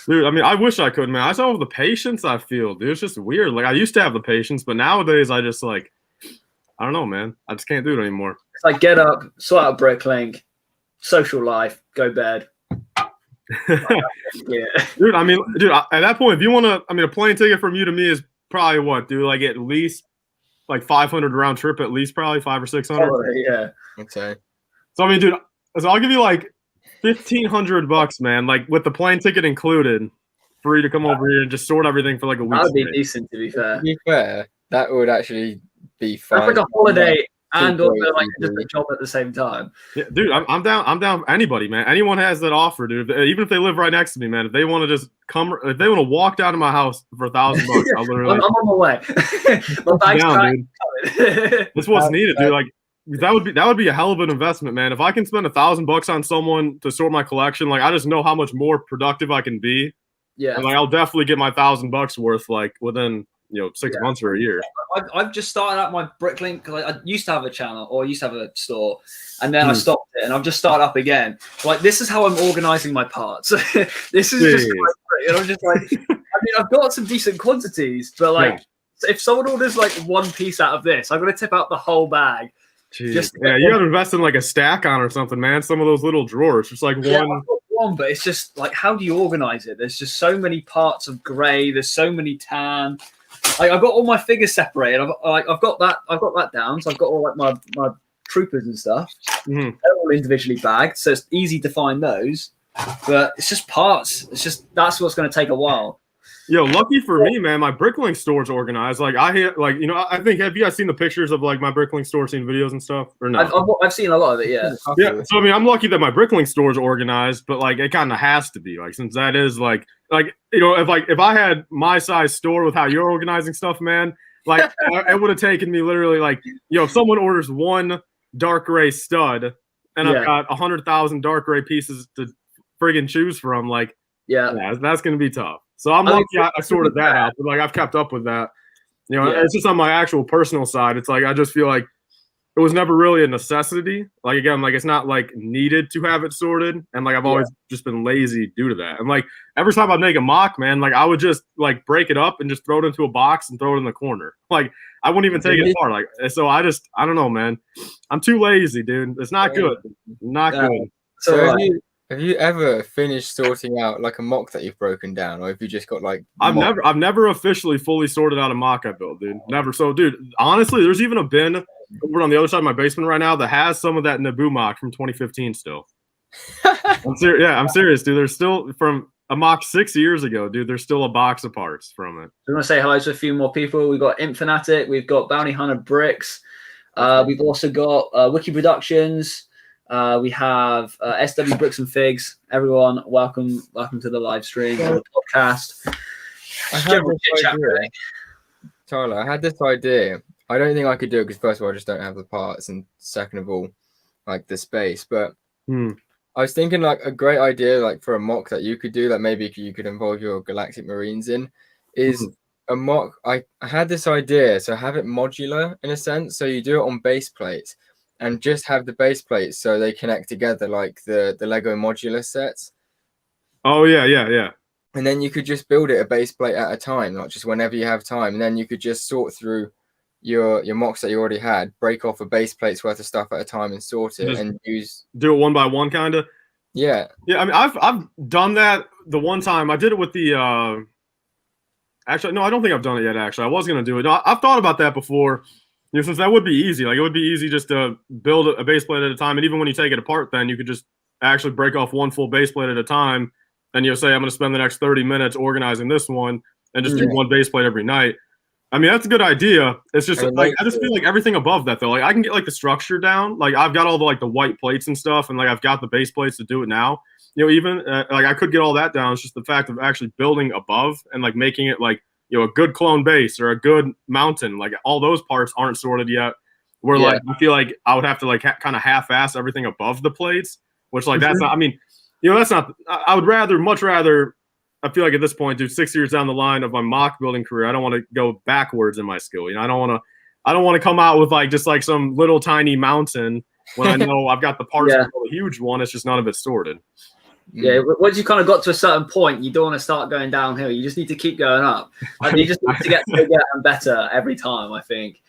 Dude, I mean, I wish I could, man. I don't have the patience, I feel, dude. It's just weird. Like, I used to have the patience, but nowadays I just like. I don't know, man. I just can't do it anymore. It's like get up, sort out bricklink, social life, go bed. Yeah. Dude, I mean, dude, at that point, if you want to, I mean, a plane ticket from you to me is probably what, dude, like at least like 500 round trip, at least probably 500 or 600. Yeah. Okay. So I mean, dude, so I'll give you like $1,500, man, like with the plane ticket included, for you to come over here and just sort everything for like a week. That would be decent, to be fair. To be fair, that would actually be fine. That's like a holiday and also like just a job at the same time. Yeah, dude, I'm down. I'm down. Anybody, man. Anyone has that offer, dude. Even if they live right next to me, man. If they want to just come, if they want to walk down to my house for $1,000, I'll literally. I'm on my way. My bag's down, dude. That's what's needed, dude. Like that would be a hell of an investment, man. If I can spend $1,000 on someone to sort my collection, like I just know how much more productive I can be. Yeah. And like I'll definitely get my $1,000 worth like within 6 months or a year. I've just started out my Bricklink because I used to have a channel or I used to have a store, and then I stopped it, and I've just started up again. Like this is how I'm organizing my parts. This is just and I'm just like, I mean, I've got some decent quantities, but like if someone orders like one piece out of this, I'm gonna tip out the whole bag. Just you gotta invest in like a stack on or something, man. Some of those little drawers, just like one, but it's just like, how do you organize it? There's just so many parts of gray. There's so many tan. Like I've got all my figures separated. I've got that down. So I've got all like my troopers and stuff. They're all individually bagged, so it's easy to find those. But it's just parts. It's just that's what's going to take a while. Yo, lucky for me, man, my Bricklink store's organized. Like I think, have you guys seen the pictures of like my Bricklink store, seen videos and stuff, or no? I've seen a lot of it. Yeah. Yeah. So I mean, I'm lucky that my Bricklink store's organized, but like it kind of has to be, like, since that is like if I had my size store with how you're organizing stuff, man, like it would have taken me literally like, if someone orders one dark gray stud and I've got 100,000 dark gray pieces to friggin' choose from, like, that's gonna be tough. So I'm lucky I sorted that out, but like I've kept up with that. It's just on my actual personal side. It's like I just feel like it was never really a necessity. Like again, like it's not like needed to have it sorted, and like I've always just been lazy due to that. And like every time I make a mock, man, like I would just like break it up and just throw it into a box and throw it in the corner. Like I wouldn't even take it apart. Like so, I don't know, man. I'm too lazy, dude. It's not good. Not good. So have you ever finished sorting out like a mock that you've broken down, or have you just got like? I've never officially fully sorted out a mock I built, dude. Never. So, dude, honestly, there's even a bin over on the other side of my basement right now that has some of that Naboo mock from 2015 still. I'm serious, dude. There's still from a mock 6 years ago, dude. There's still a box of parts from it. I want to say hello to a few more people. We've got Imp Fanatic, we've got Bounty Hunter Bricks, we've also got Wiki Productions. We have SW Bricks and Figs. Everyone, welcome to the live stream and the podcast. Tyler, I had this idea. I don't think I could do it because first of all, I just don't have the parts, and second of all, like the space. But I was thinking like a great idea, like for a mock that you could do, that maybe you could involve your Galactic Marines in, is a mock. I had this idea, so have it modular in a sense. So you do it on base plates. And just have the base plates so they connect together like the Lego modular sets. Oh, yeah. And then you could just build it a base plate at a time, not just whenever you have time. And then you could just sort through your mocks that you already had, break off a base plate's worth of stuff at a time and sort it and do it one by one, kind of. Yeah. Yeah, I mean, I've done that the one time. I did it with the actually, no, I don't think I've done it yet, actually. I was going to do it. No, I've thought about that before. Since that would be easy, like it would be easy just to build a base plate at a time, and even when you take it apart, then you could just actually break off one full base plate at a time, and say I'm going to spend the next 30 minutes organizing this one, and just do one base plate every night. I mean, that's a good idea. It's just like I just feel like everything above that though, like I can get like the structure down, like I've got all the like the white plates and stuff, and like I've got the base plates to do it now. Even like I could get all that down. It's just the fact of actually building above and like making it like. A good clone base or a good mountain, like all those parts aren't sorted yet. Where like I feel like I would have to like kind of half-ass everything above the plates, which like that's not. I mean, that's not. I would much rather. I feel like at this point, dude, 6 years down the line of my mock building career, I don't want to go backwards in my skill. I don't want to come out with like just like some little tiny mountain when I know I've got the parts for a huge one. It's just none of it sorted. Yeah, once you kind of got to a certain point, you don't want to start going downhill. You just need to keep going up. Like, you just need to get bigger and better every time, I think.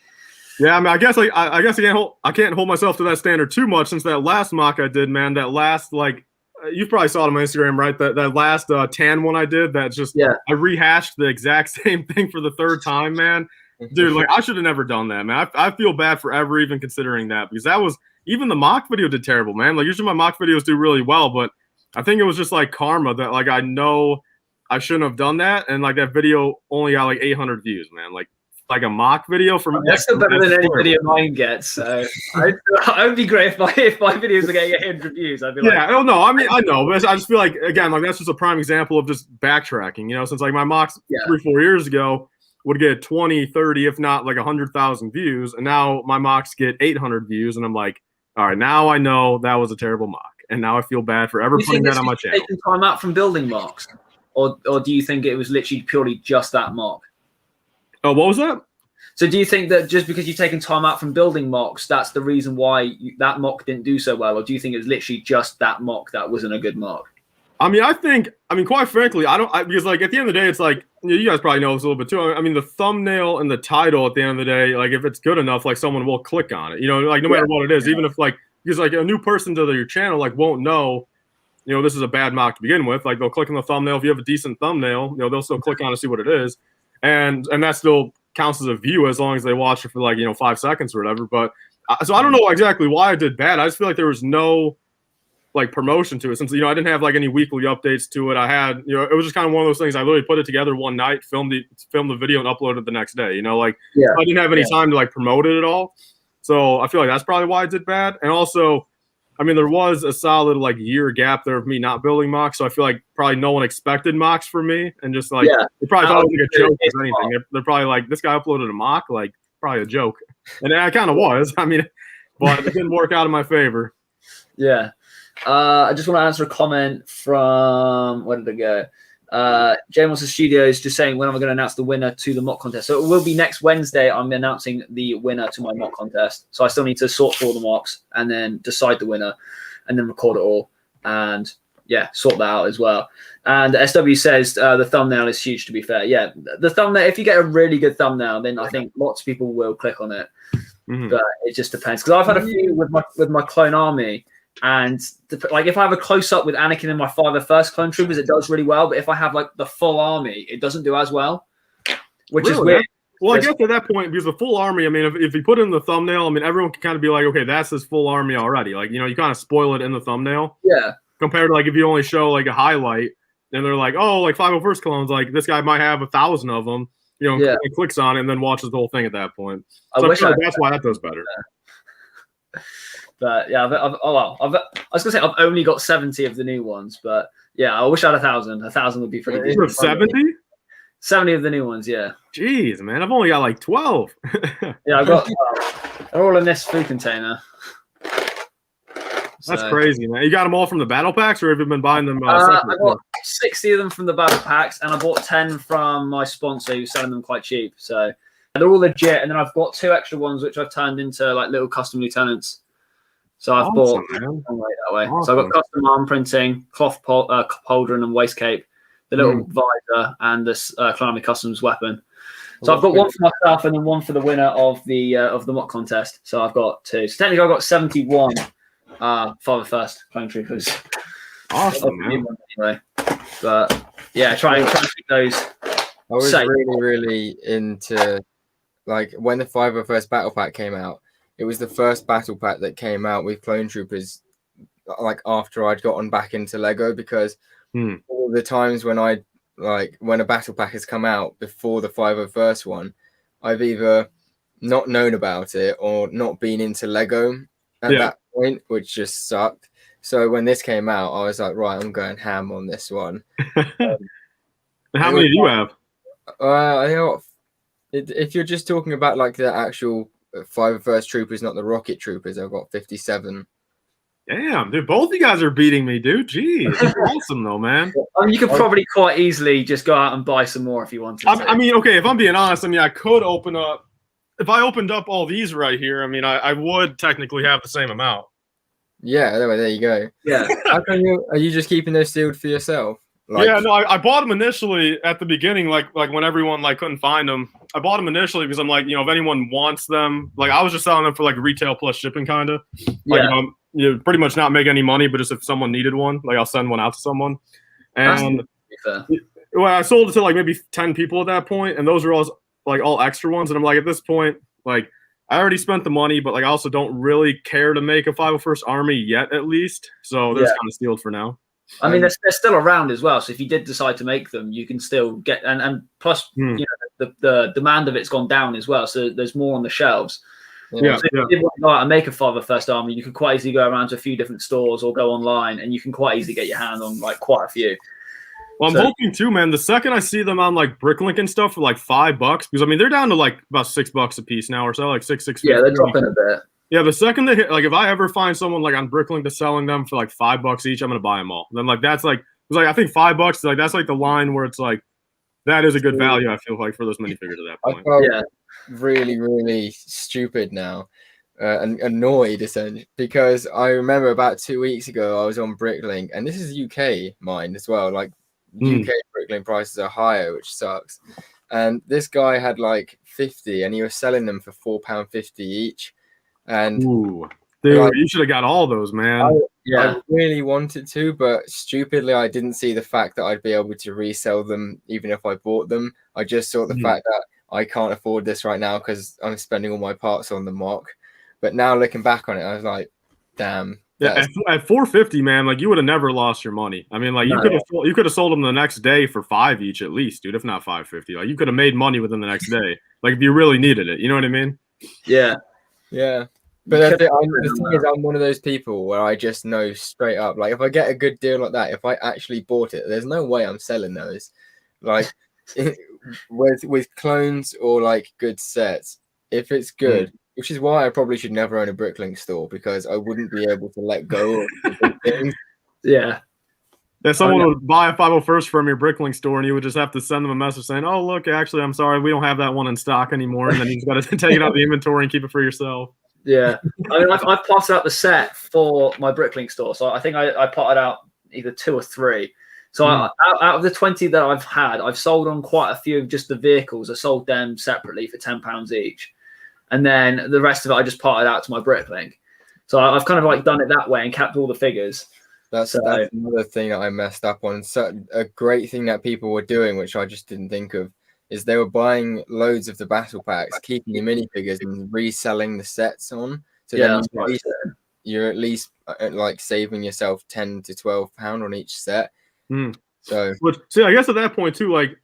Yeah, I mean, I guess I can't hold myself to that standard too much since that last mock I did, man. That last you probably saw it on my Instagram, right? That last tan one I did. That just I rehashed the exact same thing for the third time, man. Dude, like I should have never done that, man. I feel bad for ever even considering that because that was even the mock video did terrible, man. Like usually my mock videos do really well, but I think it was just like karma that like I know I shouldn't have done that, and like that video only got like 800 views, man. Like a mock video from that's still better than any video mine gets. So I would be great if my videos are getting 800 views. I'd be like, yeah, I don't know. I mean, I know, but I just feel like again, like that's just a prime example of just backtracking. You know, since like my mocks 3-4 years ago would get 20, 30, if not like 100,000 views, and now my mocks get 800 views, and I'm like, all right, now I know that was a terrible mock, and now I feel bad for ever putting that on my channel. Taking time out from building mocks, or do you think it was literally purely just that mock? Oh, what was that? So do you think that just because you've taken time out from building mocks, that's the reason why that mock didn't do so well? Or do you think it was literally just that mock that wasn't a good mock? I mean, quite frankly, because like at the end of the day, it's like, you guys probably know this a little bit too. I mean, the thumbnail and the title at the end of the day, like if it's good enough, like someone will click on it, you know, like no matter what it is, even if like, because like a new person to your channel, like won't know, you know, this is a bad mock to begin with. Like they'll click on the thumbnail. If you have a decent thumbnail, you know, they'll still click on to see what it is. And that still counts as a view as long as they watch it for like, you know, 5 seconds or whatever. But so I don't know exactly why I did bad. I just feel like there was no like promotion to it since, you know, I didn't have like any weekly updates to it. I had, you know, it was just kind of one of those things. I literally put it together one night, filmed the video and uploaded it the next day, you know, like I didn't have any time to like promote it at all. So I feel like that's probably why I did bad. And also, I mean, there was a solid like year gap there of me not building mocks. So I feel like probably no one expected mocks from me. And just like, they probably thought it was like a joke or anything. They're probably like, this guy uploaded a mock, like probably a joke. And I kind of was, I mean, but it didn't work out in my favor. Yeah. I just want to answer a comment from, where did it go? Jay Monster Studios just saying, when am I going to announce the winner to the mock contest? So it will be next Wednesday. I'm announcing the winner to my mock contest. So I still need to sort through all the mocks and then decide the winner and then record it all and sort that out as well. And SW says the thumbnail is huge, to be fair. Yeah, the thumbnail, if you get a really good thumbnail, then I think lots of people will click on it. But it just depends. Because I've had a few with my clone army. And like if I have a close up with Anakin and my 501st clone troopers, it does really well. But if I have like the full army, it doesn't do as well, which is weird. Well, I guess at that point, because the full army, I mean, if you put it in the thumbnail, I mean, everyone can kind of be like, okay, that's his full army already. Like, you know, you kind of spoil it in the thumbnail. Yeah. Compared to like if you only show like a highlight and they're like, oh, like 501st clones, like this guy might have 1,000 of them. You know, and clicks on it and then watches the whole thing at that point. So I feel like that's why that does better. But yeah, I was gonna say I've only got 70 of the new ones, but yeah, I wish I had 1,000. 1,000 would be pretty good. 70? 70 of the new ones, yeah. Jeez, man, I've only got like 12. Yeah, I've got. They're all in this food container. That's crazy, man. You got them all from the battle packs, or have you been buying them? I got 60 of them from the battle packs, and I bought 10 from my sponsor who's selling them quite cheap. So they're all legit, and then I've got 2 extra ones which I've turned into like little custom lieutenants. So I've bought that way. Awesome. So I've got custom arm printing, cloth pauldron and waist cape, the little visor, and this Clone Army Customs weapon. So I've got one for myself and then one for the winner of the mock contest. So I've got 2. So technically I've got 71 501st clone troopers. Awesome, man. Anyway. But yeah, try and keep those. I was really into like when the 501st battle pack came out. It was the first battle pack that came out with clone troopers, like after I'd gotten back into Lego, because all the times when when a battle pack has come out before the 501st one, I've either not known about it or not been into Lego at that point, which just sucked. So when this came out, I was like, right, I'm going ham on this one. How many do you have? I got, if you're just talking about like the actual 501st troopers, not the rocket troopers, I've got 57. Damn, dude, both of you guys are beating me, dude. Jeez, that's awesome though, man. I mean, you could probably quite easily just go out and buy some more if you wanted to. I mean, okay, if I'm being honest, I mean, I could open up. If I opened up all these right here, I mean, I would technically have the same amount. Yeah, there you go. Yeah. Are you just keeping those sealed for yourself? Like, yeah, no, I bought them initially at the beginning, like when everyone like couldn't find them. I bought them initially because I'm like, if anyone wants them, like I was just selling them for like retail plus shipping, kind of. Like, pretty much not make any money, but just if someone needed one, like I'll send one out to someone. And well, I sold it to like maybe 10 people at that point, and those are all extra ones. And I'm like, at this point, like I already spent the money, but like I also don't really care to make a 501st Army yet, at least. So they're kind of sealed for now. I mean, they're still around as well. So if you did decide to make them, you can still get and plus, the demand of it's gone down as well. So there's more on the shelves. Yeah. So if you did want to go out and make a 501st Army, you could quite easily go around to a few different stores or go online, and you can quite easily get your hand on like quite a few. Well, I'm hoping too, man. The second I see them on like Bricklink and stuff for like $5, because I mean they're down to like about $6 a piece now or so, like $6.50. Yeah, they're dropping a bit. Yeah, the second they hit, like if I ever find someone like on Bricklink that's selling them for like $5 each, I'm gonna buy them all. And then like that's like it's like I think $5, like that's like the line where it's like that is a good value. I feel like for those minifigures at that point. I felt really, really stupid now and annoyed essentially because I remember about 2 weeks ago I was on Bricklink, and this is UK mine as well. Like UK Bricklink prices are higher, which sucks. And this guy had like 50, and he was selling them for £4.50 each. And dude, you should have got all those, man. I really wanted to, but stupidly I didn't see the fact that I'd be able to resell them even if I bought them. I just saw the fact that I can't afford this right now because I'm spending all my parts on the mock. But now looking back on it, I was like, damn. Yeah, at $4.50, man, like you would have never lost your money. I mean, like you could have sold them the next day for $5 each at least, dude, if not $5.50. Like you could have made money within the next day, like if you really needed it. You know what I mean? Yeah. Yeah. But the thing is, I'm one of those people where I just know straight up, like if I get a good deal like that, if I actually bought it, there's no way I'm selling those. Like with clones or like good sets, if it's good, which is why I probably should never own a Bricklink store, because I wouldn't be able to let go of the things. Yeah. Yeah, someone would buy a 501st from your Bricklink store, and you would just have to send them a message saying, "Oh, look, actually, I'm sorry, we don't have that one in stock anymore," and then you just got to take it out of the inventory and keep it for yourself. Yeah, I mean, I've potted out the set for my Bricklink store, so I think I potted out either 2 or 3. So out of the 20 that I've had, I've sold on quite a few of just the vehicles. I sold them separately for £10 each, and then the rest of it I just potted out to my Bricklink. So I've kind of like done it that way and kept all the figures. That's another thing that I messed up on. So a great thing that people were doing, which I just didn't think of, is they were buying loads of the battle packs, keeping the minifigures and reselling the sets on. So then you're at least like saving yourself £10 to £12 on each set. So see, I guess at that point too, like,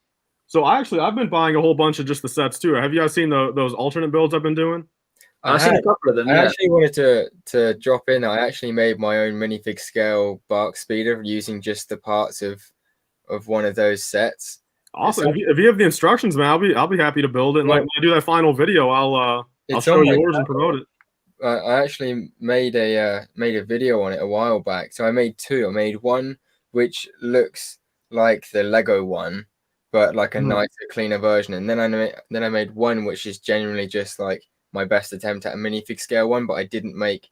so I've been buying a whole bunch of just the sets too. Have you guys seen those alternate builds I've been doing? I've seen a couple of them. I actually wanted to drop in. I actually made my own minifig scale bark speeder using just the parts of one of those sets. Awesome. If you have the instructions, man, I'll be happy to build it. And like when I do that final video, I'll show yours and promote it. I actually made a video on it a while back. So I made 2. I made one which looks like the Lego one, but like a nicer, cleaner version. And then I made one which is genuinely just like my best attempt at a minifig scale one, but I didn't make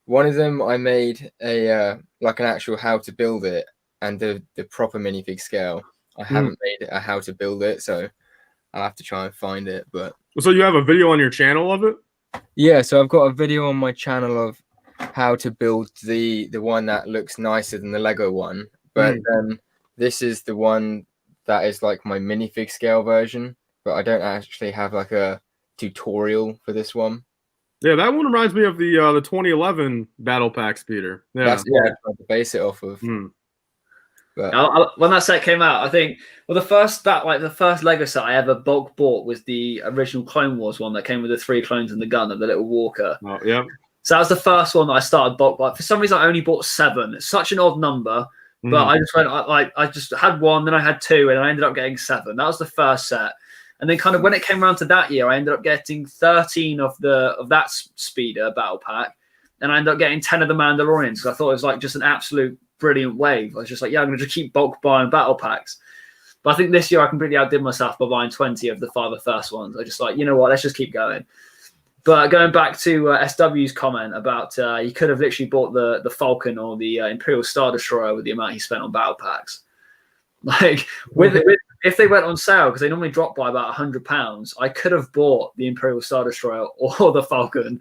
one of them. I made a like an actual how to build it and the proper minifig scale. I haven't made a how to build it, so I'll have to try and find it. But so you have a video on your channel of it? Yeah, so I've got a video on my channel of how to build the one that looks nicer than the Lego one. But this is the one that is like my minifig scale version, but I don't actually have like a tutorial for this one. Yeah, that one reminds me of the 2011 Battle Pack speeder. Yeah, that's what I tried to base it off of. But when that set came out, I think the first Lego set I ever bulk bought was the original Clone Wars one that came with the 3 clones and the gun and the little walker. Oh, yeah. So that was the first one that I started bulk buying. For some reason, I only bought 7. It's such an odd number, but I just went I just had 1, then I had 2, and I ended up getting 7. That was the first set. And then kind of when it came around to that year, I ended up getting 13 of that speeder battle pack, and I ended up getting 10 of the Mandalorians because I thought it was like just an absolute brilliant wave. I was just like, yeah, I'm going to just keep bulk buying battle packs. But I think this year I completely outdid myself by buying 20 of the 501st ones. I just like, you know what, let's just keep going. But going back to SW's comment about he could have literally bought the Falcon or the Imperial Star Destroyer with the amount he spent on battle packs. Like if they went on sale, because they normally drop by about £100, I could have bought the Imperial Star Destroyer or the Falcon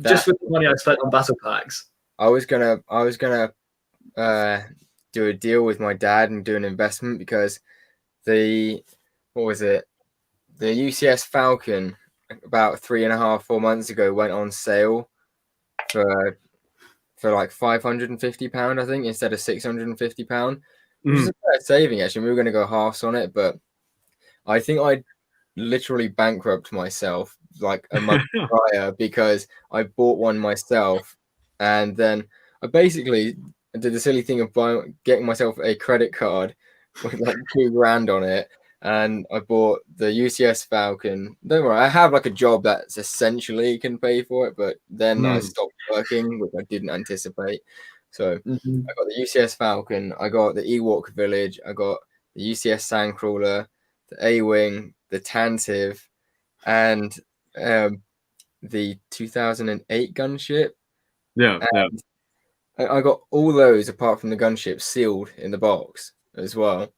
just with the money I spent on battle packs. I was gonna do a deal with my dad and do an investment, because the UCS Falcon about 3.5-4 months ago went on sale for like £550, I think, instead of £650, which is a fair saving actually. We were going to go halves on it, but I think I literally bankrupt myself like a month prior, because I bought one myself, and then I basically did the silly thing of getting myself a credit card with like $2,000 on it, and I bought the UCS Falcon. Don't worry, I have like a job that's essentially can pay for it, but then I stopped working, which I didn't anticipate. So I got the UCS Falcon, I got the Ewok Village, I got the UCS Sandcrawler, the A-Wing, the Tantive, and the 2008 gunship. Yeah. I got all those apart from the gunship sealed in the box as well.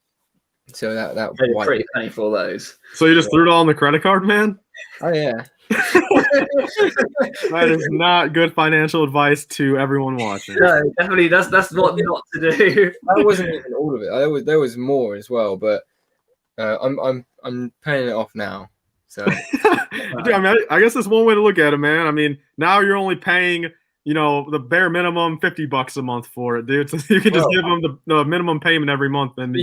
So that pretty penny for those. So you just threw it all on the credit card, man? Oh yeah. That is not good financial advice to everyone watching. No, definitely that's what not to do. That wasn't even all of it. There was more as well, but I'm paying it off now. So Dude, I mean, I guess that's one way to look at it, man. I mean, now you're only paying, the bare minimum $50 a month for it, dude. So you can just give them the minimum payment every month. And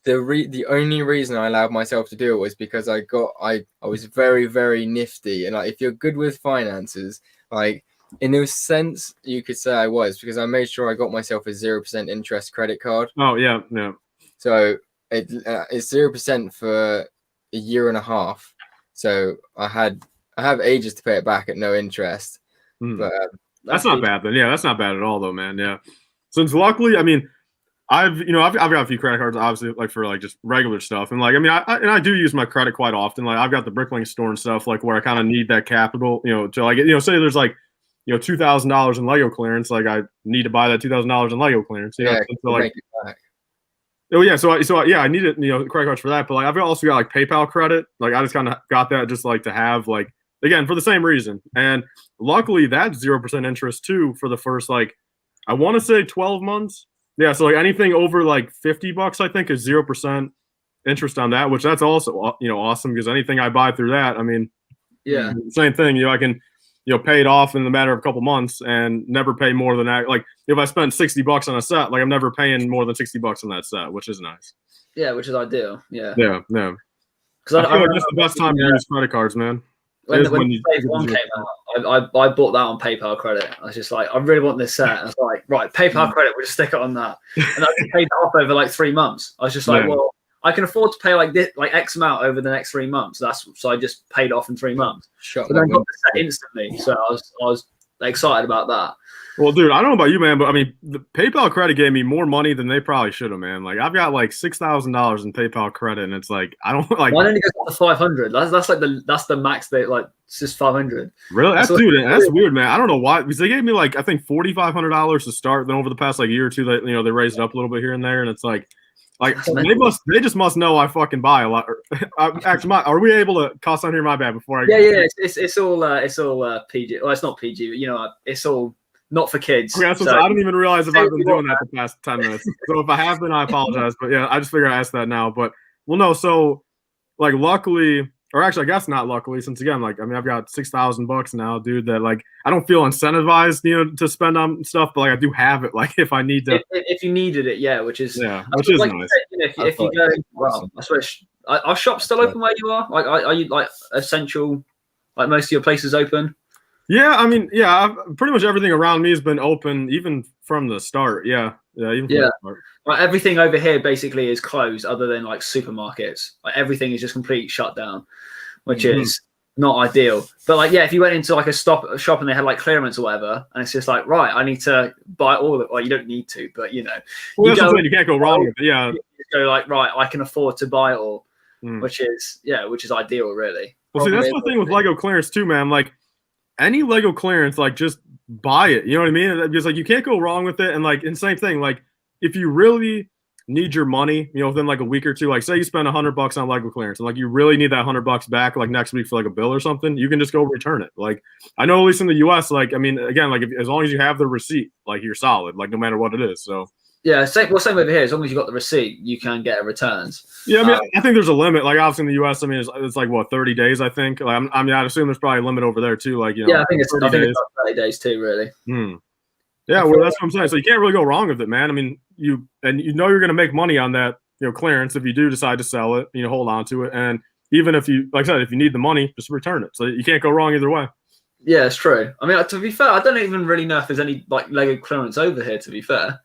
the only reason I allowed myself to do it was because I was very, very nifty, and like, if you're good with finances, like in a sense, you could say I was, because I made sure I got myself a 0% interest credit card. Oh yeah. So it's 0% for a year and a half. So I have ages to pay it back at no interest. But that's not bad then. Yeah, that's not bad at all though, man. Yeah. Since luckily, I mean, I've got a few credit cards, obviously, like for like just regular stuff, and like I do use my credit quite often. Like I've got the Bricklink store and stuff, like where I kind of need that capital, to like say there's like $2,000 in Lego clearance, like I need to buy that $2,000 in Lego clearance. So like, make it back. Oh yeah, so yeah, I needed credit cards for that, but like I've also got like PayPal credit. Like I just kind of got that just like to have, like, again, for the same reason. And luckily that's 0% interest too for the first, like, I want to say 12 months. Yeah, so like anything over like $50, I think, is 0% interest on that, which that's also awesome, because anything I buy through that, I mean, same thing. I can pay it off in the matter of a couple months and never pay more than that. Like if I spend $60 on a set, like I'm never paying more than $60 on that set, which is nice. Yeah, which is ideal. Yeah. Yeah. Because I feel like that's the best time to use credit cards, man. When Phase 1 came out, I bought that on PayPal credit. I was just like, I really want this set. And I was like, right, PayPal credit, we'll just stick it on that. And I paid it off over like 3 months. I was just like, well, I can afford to pay like this, like X amount over the next 3 months. So I just paid it off in 3 months. But then I got the set instantly. So I was excited about that. Well, dude, I don't know about you, man, but I mean, the PayPal credit gave me more money than they probably should have, man. Like, I've got like $6,000 in PayPal credit, and it's like, I don't like. Mine only goes up to 500. That's like that's the max. They like, it's just 500. Really? That's weird, man. I don't know why, because they gave me like I think $4,500 to start. Then over the past like year or two, they raised it up a little bit here and there, and it's like they just must know I fucking buy a lot. Actually, are we able to cuss on here? My bad. Before I it's all PG. Well, it's not PG, but it's all. Not for kids. Okay, so I didn't even realize if I've been doing that the past 10 minutes. So if I have been, I apologize. But yeah, I just figured I'd ask that now. But no, so like luckily, or actually I guess not luckily, since again, like, I mean, I've got $6,000 now, dude, that like I don't feel incentivized, to spend on stuff, but like I do have it, like if I need to. If you needed it, yeah, which is like, nice. If you go, well, I suppose are shops still open where you are? Like, are you like essential? Like most of your places open? Yeah, I mean, pretty much everything around me has been open, even from the start. Even from the start. Like everything over here basically is closed, other than like supermarkets. Like everything is just complete shutdown, which is not ideal. But like, if you went into like a shop and they had like clearance or whatever, and it's just like, right, I need to buy all of it. Well, you don't need to, but well, you can't go wrong with it. Yeah, you go like, right, I can afford to buy it all, which is ideal, really. Well, see, that's the thing with Lego clearance too, man. Like, any Lego clearance, like, just buy it. You know what I mean? Because like you can't go wrong with it. And like, and same thing, like if you really need your money, within like a week or two, like say you spend $100 on Lego clearance and like you really need that $100 back like next week for like a bill or something, you can just go return it. Like I know at least in the US, like, I mean, again, like as long as you have the receipt, like you're solid, like no matter what it is. So yeah, same over here. As long as you got the receipt, you can get returns. Yeah, I mean, I think there's a limit. Like obviously in the US, I mean, it's like what 30 days, I think. Like I mean, I'd assume there's probably a limit over there too. Like yeah, I think it's about 30 days too, really. Yeah, well, that's what I'm saying. So you can't really go wrong with it, man. I mean, you're going to make money on that, clearance if you do decide to sell it, hold on to it. And even if you, like I said, if you need the money, just return it. So you can't go wrong either way. Yeah, it's true. I mean, to be fair, I don't even really know if there's any like Lego clearance over here, to be fair.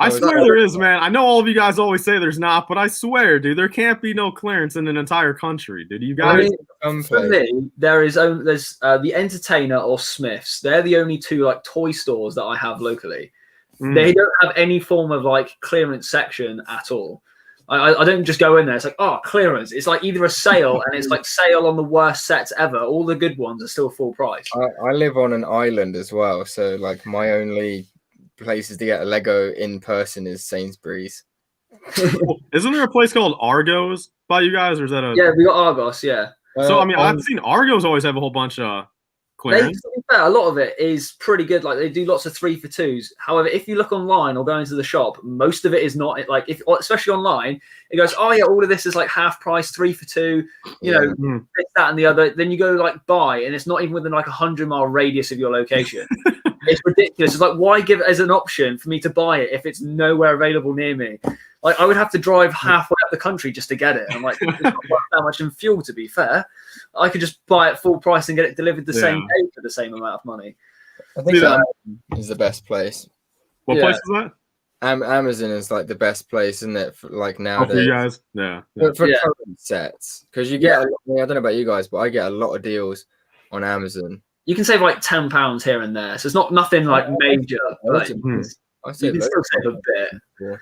I swear there is, man. I know all of you guys always say there's not, but I swear, dude, there can't be no clearance in an entire country, dude. You guys. For me, there's the Entertainer or Smiths. They're the only two like toy stores that I have locally. They don't have any form of like clearance section at all. I don't just go in there. It's like, oh, clearance. It's like either a sale and it's like sale on the worst sets ever. All the good ones are still full price. I live on an island as well, so like my only places to get a Lego in person is Sainsbury's. Isn't there a place called Argos by you guys, or is that a? Yeah, we got Argos. Yeah. So I mean, I've seen Argos always have a whole bunch of clearance. To be fair, a lot of it is pretty good. Like they do lots of 3 for 2s. However, if you look online or go into the shop, most of it is not like especially online, it goes, oh yeah, all of this is like half price, 3 for 2. You know, this, that, and the other. Then you go like buy, and it's not even within like 100-mile radius of your location. It's ridiculous. It's like, why give it as an option for me to buy it if it's nowhere available near me? Like, I would have to drive halfway up the country just to get it. I'm like, it's not worth that much in fuel, to be fair. I could just buy it full price and get it delivered the same day for the same amount of money. I think Amazon is the best place. What place is that? Amazon is like the best place, isn't it? For, like nowadays. For you guys, yeah. For current sets, because you get. I don't know about you guys, but I get a lot of deals on Amazon. You can save like £10 here and there, so it's nothing like major. Like, you can still save a bit. Yeah.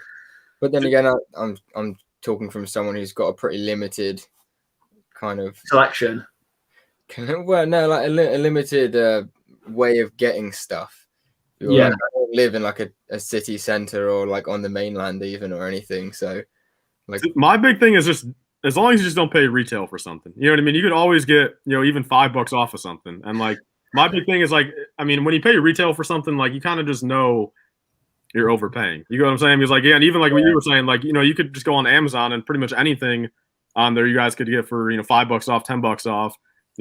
But then again, I'm talking from someone who's got a pretty limited kind of selection. Well, no, like a limited way of getting stuff. Yeah, like, I don't live in like a city center or like on the mainland even or anything. So, like, my big thing is just as long as you just don't pay retail for something. You know what I mean? You could always get even $5 off of something, and like. My big thing is like, I mean, when you pay retail for something, like you kind of just know you're overpaying. You know what I'm saying? Because like, and even like what you were saying, like, you could just go on Amazon and pretty much anything on there you guys could get for, $5 off, $10 off.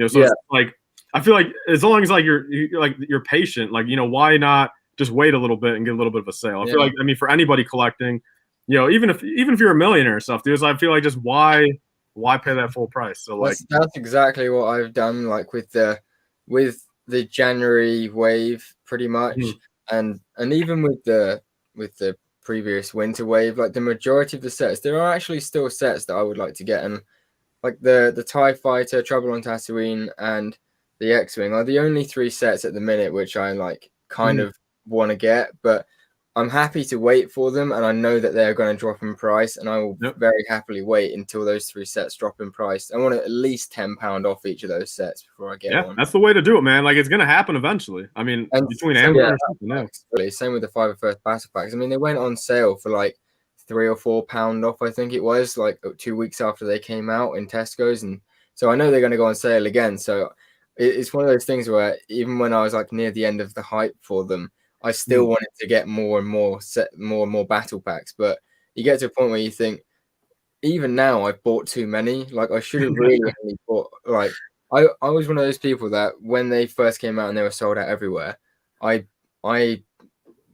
So it's like, I feel like as long as like you're patient, like, why not just wait a little bit and get a little bit of a sale? I feel like, I mean, for anybody collecting, even if you're a millionaire and stuff, dude, I feel like just why pay that full price? So like, that's exactly what I've done, like with the January wave pretty much, and even with the previous winter wave, like the majority of the sets, there are actually still sets that I would like to get, and like the TIE Fighter, Trouble on Tatooine, and the X-Wing are the only 3 sets at the minute which I like kind of want to get, but I'm happy to wait for them, and I know that they're going to drop in price, and I will very happily wait until those 3 sets drop in price. I want at least £10 off each of those sets before I get one. Yeah, that's the way to do it, man. Like, it's going to happen eventually. I mean, between Amazon and something. Same with the 5 First Battle Packs. I mean, they went on sale for like £3 or £4 off, I think it was, like 2 weeks after they came out in Tesco's. And so I know they're going to go on sale again. So it's one of those things where even when I was like near the end of the hype for them, I still wanted to get more and more battle packs, but you get to a point where you think, even now I've bought too many. Like I should have really only bought. Like I was one of those people that when they first came out and they were sold out everywhere, I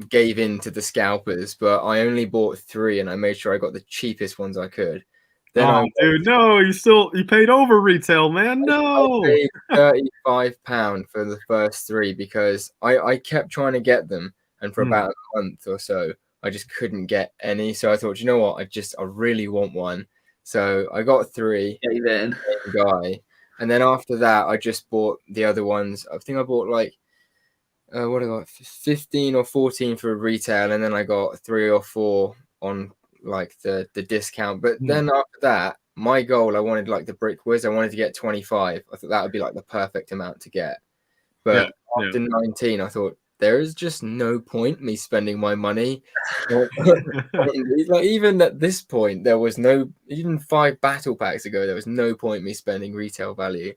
gave in to the scalpers, but I only bought 3 and I made sure I got the cheapest ones I could. Then dude, no, you paid over retail, man. No, I paid £35 for the first 3 because I kept trying to get them, and for about a month or so, I just couldn't get any. So I thought, you know what, I really want one. So I got 3. Guy, and then after that, I just bought the other ones. I think I bought like what I got 15 or 14 for retail, and then I got 3 or 4 on like the discount. But then after that, my goal, I wanted like the Brick Whiz, I wanted to get 25. I thought that would be like the perfect amount to get. But after 19, I thought there is just no point me spending my money. Like even at this point, there was no, even 5 battle packs ago, there was no point me spending retail value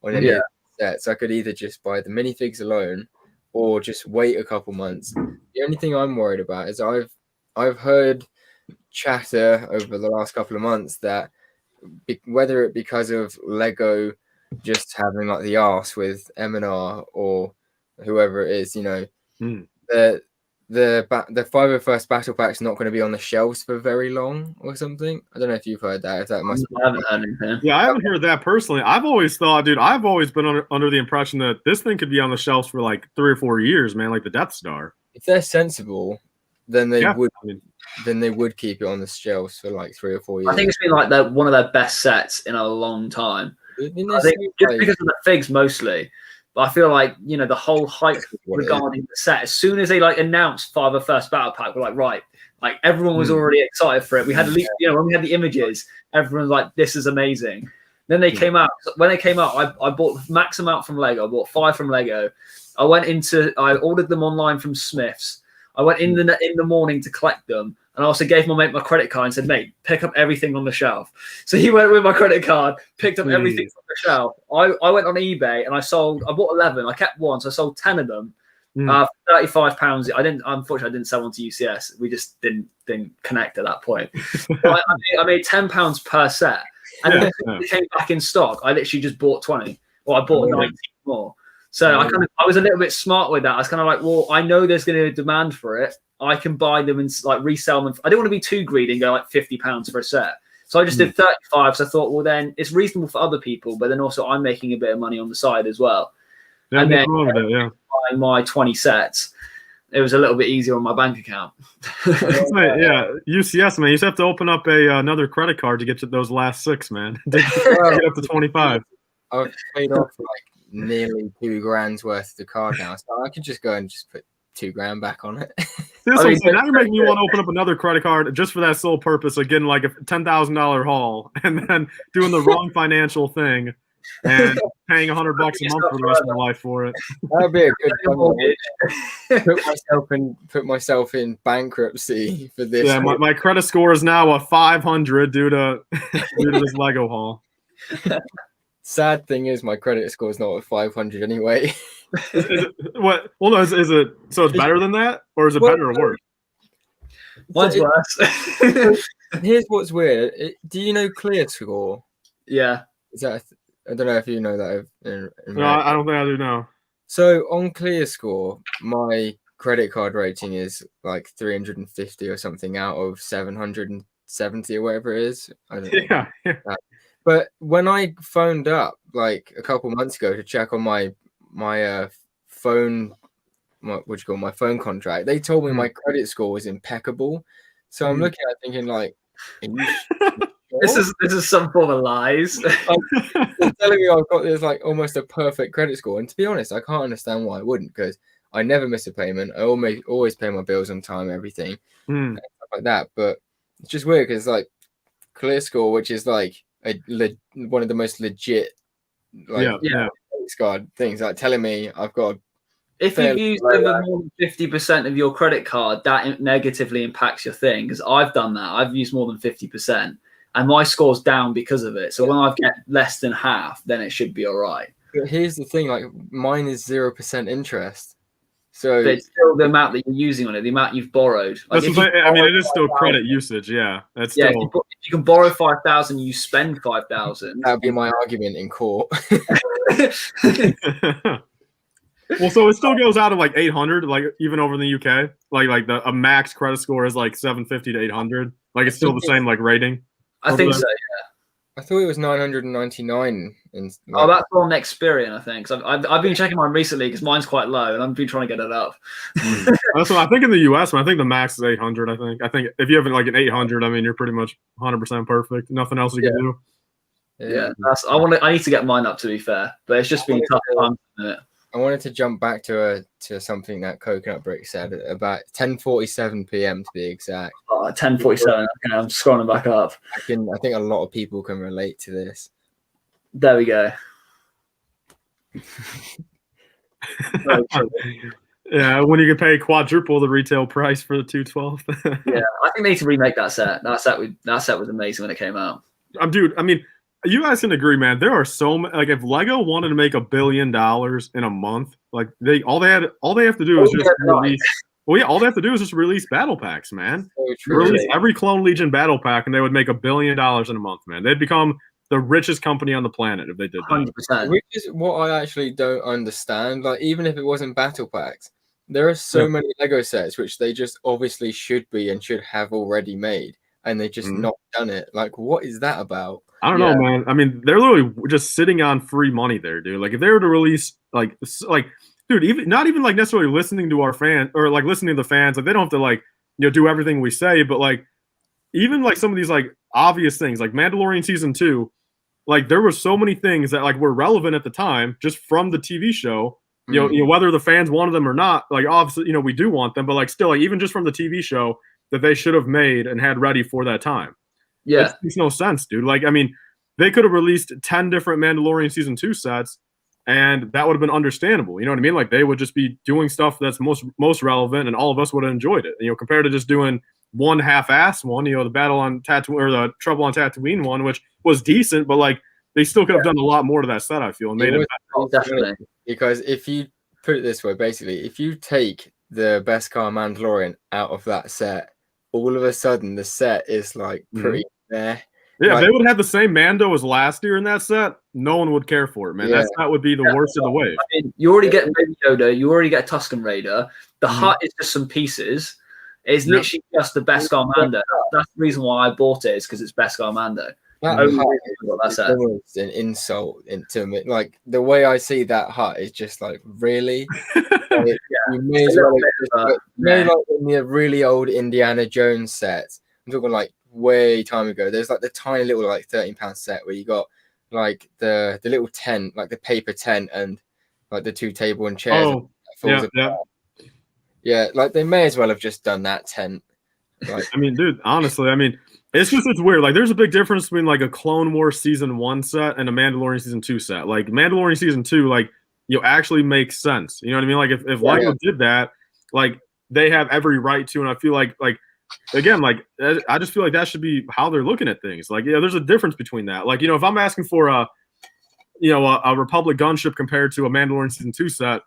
on any of the sets. I could either just buy the minifigs alone or just wait a couple months. The only thing I'm worried about is I've heard chatter over the last couple of months that whether it because of Lego just having like the arse with M&R or whoever it is, you know, the 501st battle pack's not going to be on the shelves for very long or something. I don't know if you've heard that. If that must I haven't heard anything. Yeah, I haven't heard that personally. I've always thought, dude, I've always been under the impression that this thing could be on the shelves for like 3 or 4 years, man, like the Death Star. If they're sensible, then they would. Then they would keep it on the shelves for like 3 or 4 years. I think it's been like one of their best sets in a long time. I think just because of the figs mostly, but I feel like, you know, the whole hype regarding the set, as soon as they like announced 501st Battle Pack, we're like, right, like everyone was already excited for it. We had at least, you know, when we had the images, everyone was like, this is amazing. Then they came out. When they came out, I bought the max amount from Lego. I bought 5 from Lego. I ordered them online from Smith's. I went in the morning to collect them, and I also gave my mate my credit card and said, mate, pick up everything on the shelf. So he went with my credit card, picked up everything from the shelf. I went on eBay and I bought 11. I kept 1, so I sold 10 of them. For £35. Unfortunately, I didn't sell one to UCS. We just didn't connect at that point. I made £10 per set. And then when it came back in stock, I literally just bought 20. Or I bought 19 more. So I was a little bit smart with that. I was kind of like, well, I know there's going to be a demand for it. I can buy them and like resell them. I didn't want to be too greedy and go like £50 for a set. So I just did 35. So I thought, well, then it's reasonable for other people, but then also I'm making a bit of money on the side as well. Yeah, and then buying my 20 sets, it was a little bit easier on my bank account. Yeah, UCS, man, you just have to open up another credit card to get to those last 6, man. Get up to 25. I've paid off like nearly $2,000 worth of the card now, so I could just go and just put $2,000 back on it. Now you're making me want to open up another credit card just for that sole purpose of getting like a $10,000 haul and then doing the wrong financial thing and paying $100 a month for the rest of my life for it. That'd be a good one. Put myself in bankruptcy for this. Yeah, my credit score is now a 500 due to this Lego haul. Sad thing is, my credit score is not at 500 anyway. Is it so it's better than that, or is it better or worse? Mine's worse. Here's what's weird. Do you know Clear Score? Yeah. Is that? I don't know if you know that. No, I don't think I do know. So on Clear Score, my credit card rating is like 350 or something out of 770 or whatever it is. I don't know. Yeah. But when I phoned up like a couple months ago to check on my phone, my phone contract, they told me my credit score was impeccable. So I'm looking at it thinking like, this is some form of lies. They're telling me I've got this like almost a perfect credit score, and to be honest, I can't understand why I wouldn't, because I never miss a payment. I always pay my bills on time, everything and stuff like that. But it's just weird because like Clear Score, which is like one of the most legit card things, like telling me I've got. If you've used over more than 50% of your credit card, that negatively impacts your thing. Because I've done that. I've used more than 50%, and my score's down because of it. So when I get less than half, then it should be all right. But here's the thing: like mine is 0% interest. So but it's still the amount that you're using on it, the amount you've borrowed. Like it is still credit usage. Yeah, that's still. If you can borrow 5,000, you spend 5,000. That would be my argument in court. Well, so it still goes out of like 800, like even over in the UK, like a max credit score is like 750 to 800. Like it's still the same like rating. I think so. Yeah. I thought it was 999. Oh, that's on Experian, I think. So I've been checking mine recently because mine's quite low, and I've been trying to get it up. That's what I think in the US. I think the max is 800. I think if you have like an 800, I mean you're pretty much 100% perfect. Nothing else you can do. Yeah, I need to get mine up, to be fair, but it's just been tough times, isn't it? I wanted to jump back to something that Coconut Brick said about 10:47 p.m. to be exact. 10:47. Okay, I'm scrolling back up. I think a lot of people can relate to this. There we go. Yeah, when you can pay quadruple the retail price for the 212. Yeah, I think they need to remake that set. That set was amazing when it came out. Dude, I mean, you guys can agree, man. There are so many. Like, if Lego wanted to make $1 billion in a month, like all they have to do is just release. Well, yeah, all they have to do is just release battle packs, man. So release every Clone Legion battle pack, and they would make $1 billion in a month, man. They'd become the richest company on the planet if they did that. 100%. Which is what I actually don't understand. Like, even if it wasn't battle packs, there are so many Lego sets which they just obviously should be and should have already made, and they just not done it. Like, what is that about? I don't know, man. I mean, they're literally just sitting on free money there, dude. Like, if they were to release, like, dude, even not even like necessarily listening to our fans or like listening to the fans, like they don't have to like do everything we say, but like even like some of these like obvious things, like Mandalorian season 2, like there were so many things that like were relevant at the time just from the TV show. You know, whether the fans wanted them or not, like obviously, we do want them, but like still, like even just from the TV show that they should have made and had ready for that time. Yeah, it makes no sense, dude. Like, I mean, they could have released 10 different Mandalorian season 2 sets, and that would have been understandable. You know what I mean? Like, they would just be doing stuff that's most relevant, and all of us would have enjoyed it. Compared to just doing one half-ass one. The battle on Tatooine or the Trouble on Tatooine one, which was decent, but like they still could have done a lot more to that set. I feel and made it better. Definitely. Because if you put it this way, basically, if you take the Beskar Mandalorian out of that set, all of a sudden the set is like pretty there. Yeah, like, if they would have the same Mando as last year in that set, no one would care for it, man. Yeah. That would be the worst of the wave. I mean, you already get Baby Yoda, you already get Tusken Raider. The hut is just some pieces. It's literally just the Beskar Mando. That's the reason why I bought it, is because it's Beskar Mando. That's an insult to me. Like, the way I see that hut is just like, really? Like, you may as well like in the really old Indiana Jones sets. I'm talking like way time ago. There's like the tiny little like £13 set where you got like the little tent, like the paper tent, and like the 2 table and chairs. Yeah, like they may as well have just done that tent. Like, I mean, dude, honestly, I mean, it's weird. Like, there's a big difference between like a Clone Wars season 1 set and a Mandalorian season 2 set. Like, Mandalorian season 2, like, actually makes sense. You know what I mean? Like, if Lego did that, like, they have every right to, and I feel like again, like, I just feel like that should be how they're looking at things. Like, there's a difference between that. Like, if I'm asking for a Republic gunship compared to a Mandalorian season 2 set,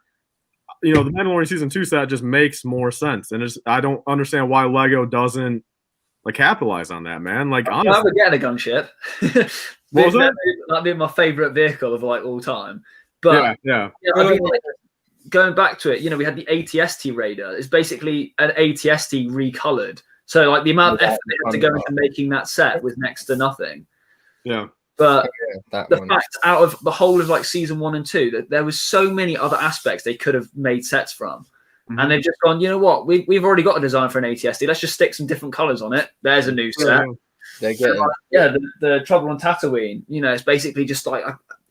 the Mandalorian season 2 set just makes more sense, and I don't understand why Lego doesn't like capitalize on that, man. Like, honestly, I would get a gunship. What was that? That'd be my favorite vehicle of like all time. But yeah. I mean, like, going back to it, we had the ATST Raider. It's basically an ATST recolored. So like the amount of effort they had to go into making that set was next to nothing. Yeah. But the fact out of the whole of like season 1 and 2 that there was so many other aspects they could have made sets from, and they've just gone, you know what, we've already got a design for an ATSD. Let's just stick some different colors on it. There's a new set. The Trouble on Tatooine. It's basically just like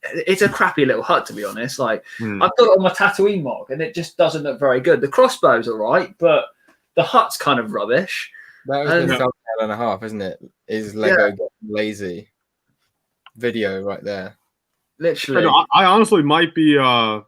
it's a crappy little hut, to be honest. Like I've got it on my Tatooine mock, and it just doesn't look very good. The crossbow's all right, but the hut's kind of rubbish. That was the thumbnail and a half, isn't it? Is Lego getting lazy? Video right there. Literally. I honestly might be I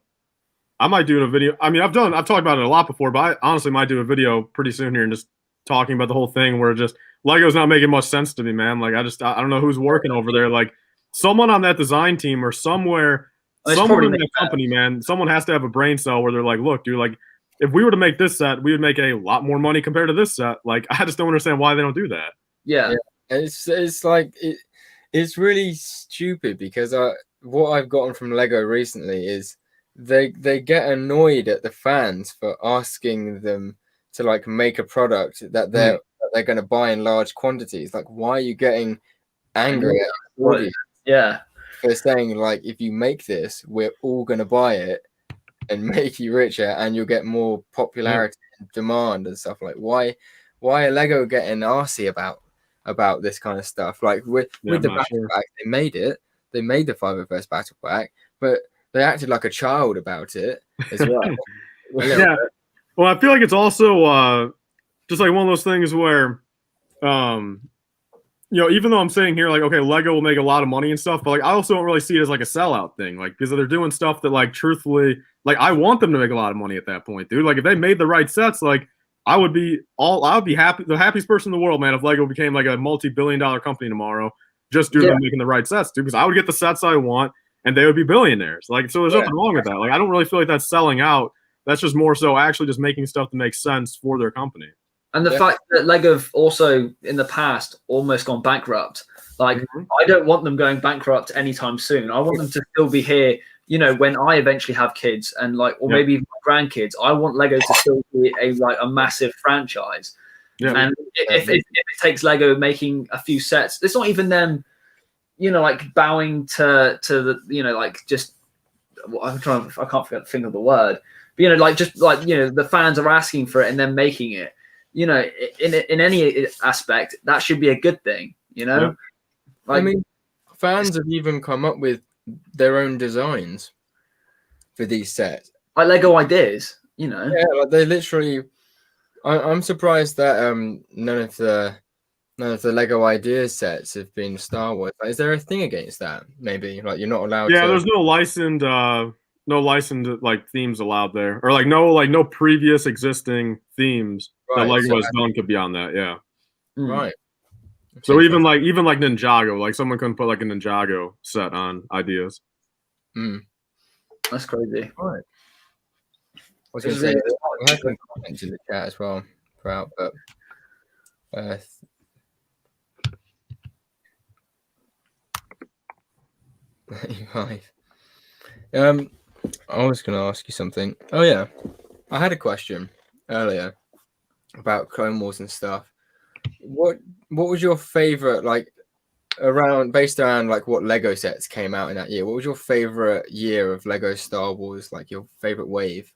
might do a video. I mean, I've talked about it a lot before, but I honestly might do a video pretty soon here and just talking about the whole thing where just Lego's not making much sense to me, man. Like, I don't know who's working over there. Like, someone on that design team or somewhere in that company, man, someone has to have a brain cell where they're like, look, dude, like, if we were to make this set, we would make a lot more money compared to this set. Like, I just don't understand why they don't do that. Yeah. It's like it's really stupid because what I've gotten from Lego recently is they get annoyed at the fans for asking them to like make a product that they're going to buy in large quantities. Like, why are you getting angry at the audience? Yeah, for saying like, if you make this, we're all going to buy it and make you richer, and you'll get more popularity and demand and stuff. Like, why are Lego getting arsy about this kind of stuff? Like with the battle pack, they made the 501st battle pack, but they acted like a child about it as well. Yeah. Well, I feel like it's also just like one of those things where, even though I'm saying here, like, okay, Lego will make a lot of money and stuff, but like, I also don't really see it as like a sellout thing, like, because they're doing stuff that, like, truthfully, like I want them to make a lot of money at that point, dude. Like if they made the right sets, like I would be happy, the happiest person in the world, man, if Lego became like a multi-billion-dollar company tomorrow, just due to them making the right sets, dude. Because I would get the sets I want, and they would be billionaires. Like, so there's nothing wrong with that. Like, I don't really feel like that's selling out. That's just more so actually just making stuff that makes sense for their company. And the fact that Lego have also in the past almost gone bankrupt. Like, I don't want them going bankrupt anytime soon. I want them to still be here. You know, when I eventually have kids and like, or maybe even my grandkids, I want Lego to still be a massive franchise. Yeah. And if it takes Lego making a few sets, it's not even them, you know, like bowing to the, you know, like just, I can't think of the word, but, you know, like just like, you know, the fans are asking for it and then making it, you know, in any aspect, that should be a good thing, you know? Yeah. Like, I mean, fans have even come up with their own designs for these sets. Like Lego ideas, you know? Yeah, like they literally, I'm surprised that none of the Lego ideas sets have been Star Wars. Like, is there a thing against that? Maybe like you're not allowed. Yeah, there's no licensed like themes allowed there, or like no previous existing themes that Lego has done could be on that. Yeah, right. So even like Ninjago, like someone couldn't put like a Ninjago set on ideas. That's crazy. All right. I was going to say, we have some comments in the chat as well throughout, but I was going to ask you something. Oh yeah, I had a question earlier about Clone Wars and stuff. What was your favorite, like, based around like what Lego sets came out in that year? What was your favorite year of Lego Star Wars? Like your favorite wave?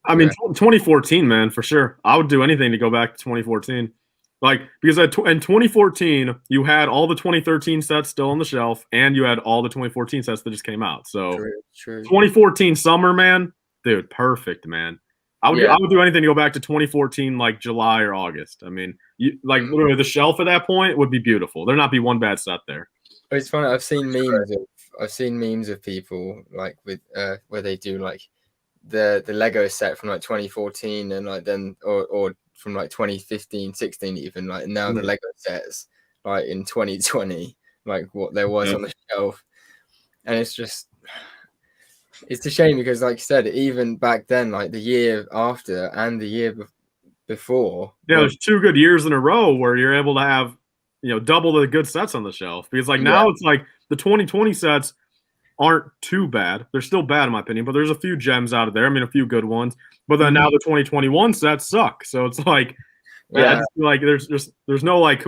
I mean, 2014, man, for sure. I would do anything to go back to 2014. Like, because in 2014, you had all the 2013 sets still on the shelf, and you had all the 2014 sets that just came out. So, true. 2014 summer, man, dude, perfect, man. I would do anything to go back to 2014, like July or August. I mean, literally the shelf at that point would be beautiful. There'd not be one bad set there. It's funny. I've seen memes of people like with where they do like the Lego set from like 2014 and like then or from like 2015, 16 even, like now the Lego sets like in 2020, like what there was on the shelf, and it's a shame because, like you said, even back then, like the year after and the year before. Yeah, there's 2 good years in a row where you're able to have, you know, double the good sets on the shelf. Because like now it's like the 2020 sets aren't too bad. They're still bad in my opinion, but there's a few gems out of there. I mean, a few good ones. But then now the 2021 sets suck. So it's like, like there's no like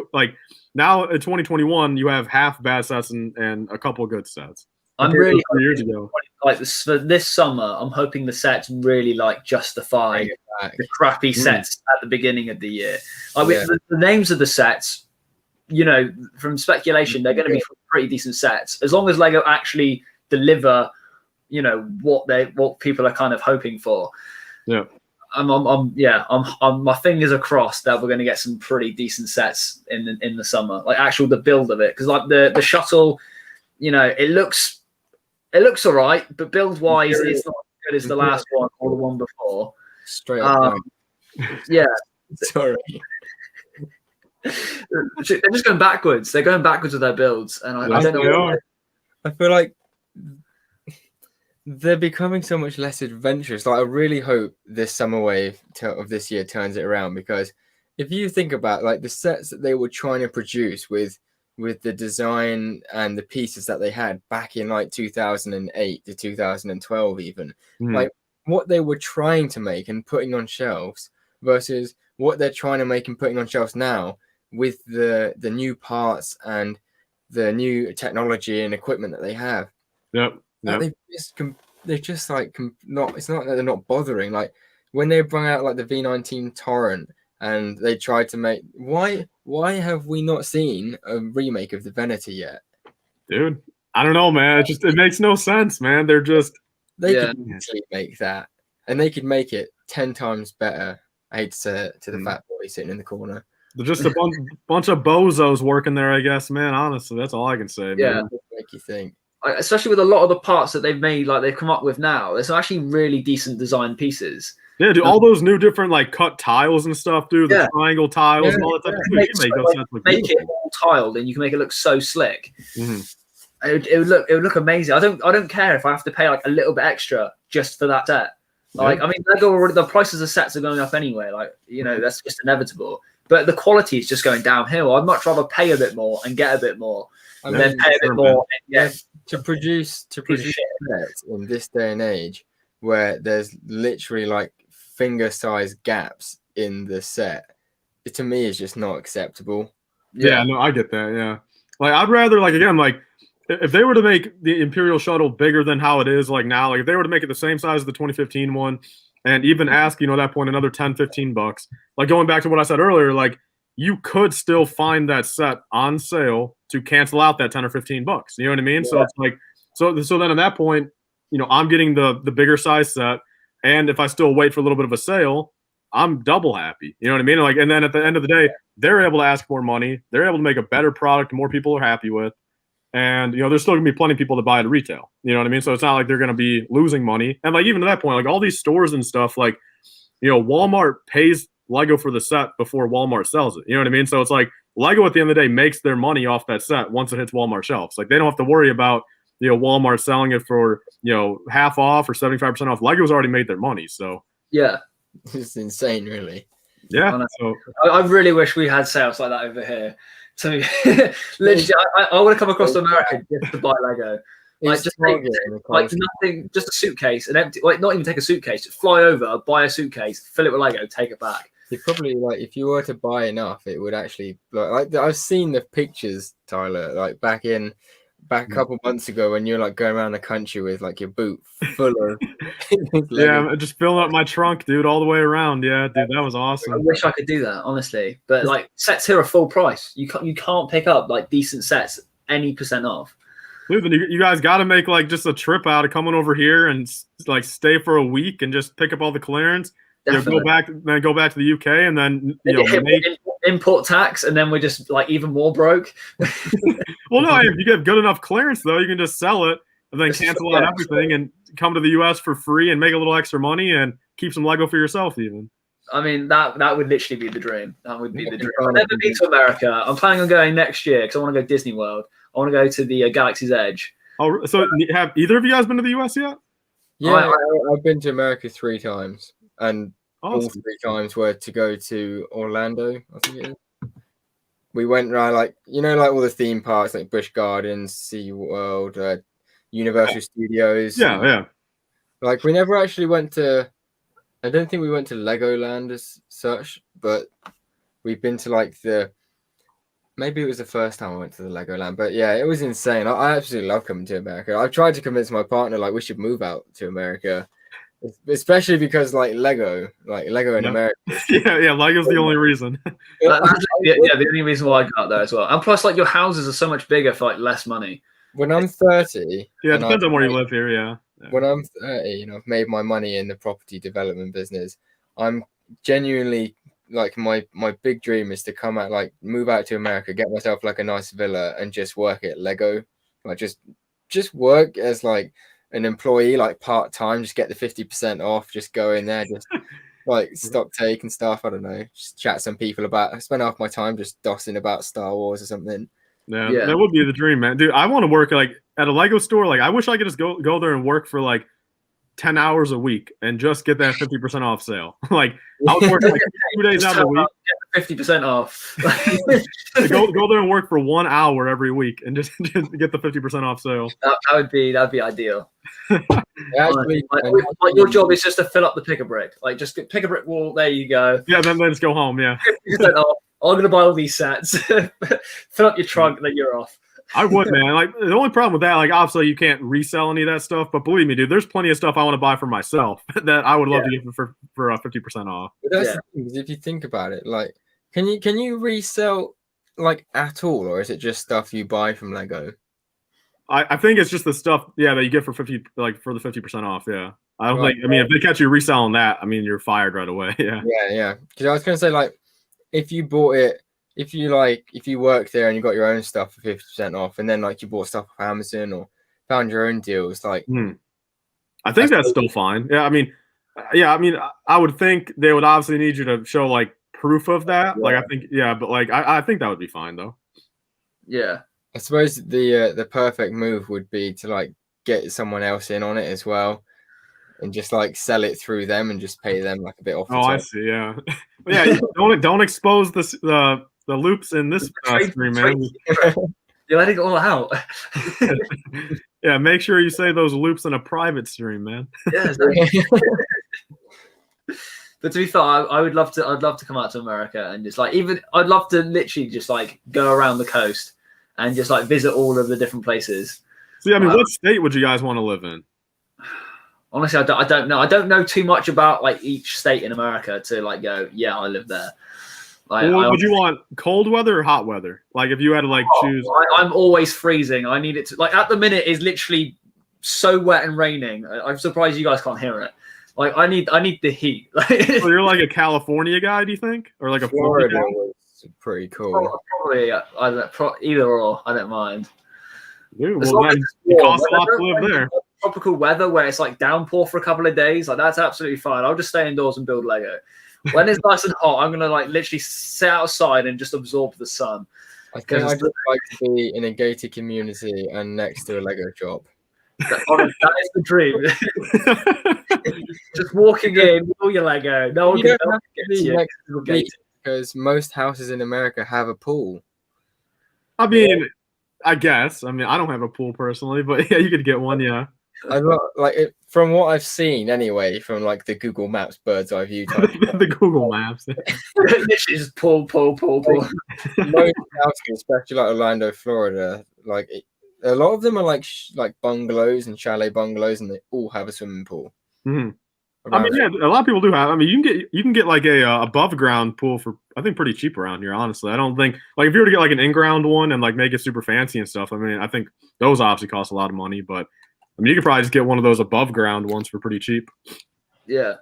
now in 2021 you have half bad sets and a couple good sets. I'm really years ago. Like this summer, I'm hoping the sets really like justify the crappy sets at the beginning of the year. Like the names of the sets, you know, from speculation, they're going to be pretty decent sets as long as Lego actually deliver, you know, what people are kind of hoping for. Yeah. My fingers are crossed that we're going to get some pretty decent sets in the summer, like the build of it, because like the shuttle, you know, it looks all right, but build wise, it's not as good as the last one or the one before. Straight up. Yeah. Sorry. They're just going backwards. They're going backwards with their builds, and I don't know. I feel like they're becoming so much less adventurous. Like I really hope this summer wave of this year turns it around, because if you think about like the sets that they were trying to produce with the design and the pieces that they had back in like 2008 to 2012 even, like what they were trying to make and putting on shelves versus what they're trying to make and putting on shelves now with the new parts and the new technology and equipment that they have. They're just like not. It's not that they're not bothering. Like when they brought out like the V19 Torrent and they tried to make why have we not seen a remake of the Venator yet? Dude, I don't know, man. It makes no sense, man. They could easily make that, and they could make it 10 times better. I hate to say it to the fat boy sitting in the corner. They're just a bunch of bozos working there, I guess, man. Honestly, that's all I can say. Yeah, man. Make you think. especially with a lot of the parts that they've made, like they've come up with now, there's actually really decent design pieces. Yeah, dude, all those new different like cut tiles and stuff, dude. The triangle tiles and all that stuff. You make it all tiled, and you can make it look so slick. It would look amazing. I don't care if I have to pay like a little bit extra just for that set. Like, I mean, Lego already, the prices of sets are going up anyway. Like, you know, that's just inevitable. But the quality is just going downhill. I'd much rather pay a bit more and get a bit more, and then pay a bit more. To produce sets in this day and age, where there's literally like finger-sized gaps in the set, it, to me, is just not acceptable. Yeah, no, I get that. Yeah, like I'd rather, like, again, like if they were to make the Imperial Shuttle bigger than how it is like now, like if they were to make it the same size as the 2015 one, and even ask, you know, at that point another $10-15, like going back to what I said earlier, like you could still find that set on sale to cancel out that $10 or $15. You know what I mean? Yeah. So it's like, so then at that point, you know, I'm getting the bigger size set, and if I still wait for a little bit of a sale, I'm double happy. You know what I mean? Like, and then at the end of the day, they're able to ask more money. They're able to make a better product more people are happy with. And, you know, there's still going to be plenty of people to buy it at retail. You know what I mean? So it's not like they're going to be losing money. And, like, even to that point, like, all these stores and stuff, like, you know, Walmart pays Lego for the set before Walmart sells it. You know what I mean? So it's like Lego at the end of the day makes their money off that set once it hits Walmart shelves. Like, they don't have to worry about, you know, Walmart selling it for, you know, half off or 75% off. Lego's already made their money. So, yeah. It's insane, really. Yeah. So I really wish we had sales like that over here. So literally, I want to come across to America just to buy Lego. Like, just take, like nothing, just a suitcase, an empty, like not even take a suitcase, just fly over, buy a suitcase, fill it with Lego, take it back. You probably, like, if you were to buy enough, it would actually, like I've seen the pictures, Tyler, like back a couple months ago when you're like going around the country with like your boot full of yeah, just filling up my trunk, dude, all the way around. Yeah, dude, that was awesome. I wish I could do that, honestly, but like sets here are full price. You can't pick up like decent sets any % off. Dude, then you guys got to make like just a trip out of coming over here and like stay for a week and just pick up all the clearance. You know, go back to the UK, and then import tax, and then we're just like even more broke. Well, no, if you get good enough clearance though, you can just sell it and then cancel out everything and come to the US for free and make a little extra money and keep some Lego for yourself even. I mean, that would literally be the dream. That would be the dream. I've never been to America. I'm planning on going next year because I want to go Disney World. I want to go to the Galaxy's Edge. Oh, so have either of you guys been to the US yet? Yeah, I've been to America 3 times. And all 3 times were to go to Orlando, I think it is. We went around, like, you know, like all the theme parks, like Busch Gardens, SeaWorld, Universal Studios. Yeah. Like, we never actually went to, I don't think we went to Legoland as such, but we've been to, like, maybe it was the first time I went to the Legoland. But, yeah, it was insane. I absolutely love coming to America. I've tried to convince my partner, like, we should move out to America. Especially because Lego in America. Yeah, Lego's the only reason. The only reason why I got there as well. And plus, like, your houses are so much bigger for like less money. When I'm 30, yeah, it depends on where you live here. Yeah. When I'm 30, you know, I've made my money in the property development business. I'm genuinely, like, my big dream is to move out to America, get myself like a nice villa, and just work at Lego, like just work as like an employee, like part-time, just get the 50% off, just go in there, just like stock take and stuff. I don't know, just chat some people about, spend half my time just dossing about Star Wars or something. Yeah, that would be the dream, man. Dude, I want to work like at a Lego store. Like, I wish I could just go there and work for like 10 hours a week and just get that 50% off sale. Like, I would work like 2 days out of the week. Get the 50% off. go there and work for 1 hour every week and just get the 50% off sale. That'd be ideal. Actually, like your job is just to fill up the pick-a-brick. Like, just pick a brick wall. There you go. Yeah, then just go home. Yeah. 50% off. I'm gonna buy all these sets. Fill up your trunk, then you're off. I would, man. Like, the only problem with that, like, obviously you can't resell any of that stuff, but believe me, dude, there's plenty of stuff I want to buy for myself that I would love to get for 50% off. But that's the thing, if you think about it, like, can you resell like at all, or is it just stuff you buy from Lego? I think it's just the stuff, that you get for the 50% off. Yeah, I don't think. I mean, if they catch you reselling that, I mean, you're fired right away. Yeah. Yeah. Because I was gonna say, like, if you bought it. If you worked there and you got your own stuff for 50% off, and then like you bought stuff off Amazon or found your own deals. Like, I think that's still fine. Yeah, I mean, I would think they would obviously need you to show like proof of that. Yeah. Like, I think, but like, I think that would be fine though. Yeah. I suppose the perfect move would be to like get someone else in on it as well, and just like sell it through them and just pay them like a bit off the top. I see. Yeah, yeah. Don't expose the loops in this stream, man. You're letting it all out. Yeah, make sure you say those loops in a private stream, man. Yeah. But to be fair, I'd love to come out to America and just like I'd love to literally just like go around the coast and just like visit all of the different places. See, I mean, what state would you guys want to live in? Honestly, I don't know. I don't know too much about like each state in America to like go, yeah, I live there. Like, would you want cold weather or hot weather? Like if you had to like choose. I'm always freezing. I need it to like at the minute is literally so wet and raining. I'm surprised you guys can't hear it. Like I need the heat. So you're like a California guy, do you think, or like a Florida guy? Was pretty cool. Probably either or. I don't mind. Dude, well, then it costs a lot to live there. Tropical weather where it's like downpour for a couple of days, like that's absolutely fine. I'll just stay indoors and build Lego. When it's nice and hot, I'm gonna like literally sit outside and just absorb the sun. I think I'd just like to be in a gated community and next to a Lego shop. That is the dream. Just walking in with all your Lego. No one can get to you next to the gate. Because most houses in America have a pool. I mean, I guess. I mean, I don't have a pool personally, but yeah, you could get one. Yeah. From what I've seen anyway, from like the Google Maps bird's eye view type. The Google Maps. Literally just pull. Most houses, especially like Orlando, Florida, like a lot of them are like bungalows and chalet bungalows, and they all have a swimming pool. I mean, yeah, a lot of people do have. I mean, you can get like a above ground pool for I think pretty cheap around here. Honestly, I don't think like if you were to get like an in ground one and like make it super fancy and stuff. I mean, I think those obviously cost a lot of money, but I mean, you could probably just get one of those above ground ones for pretty cheap. Yeah.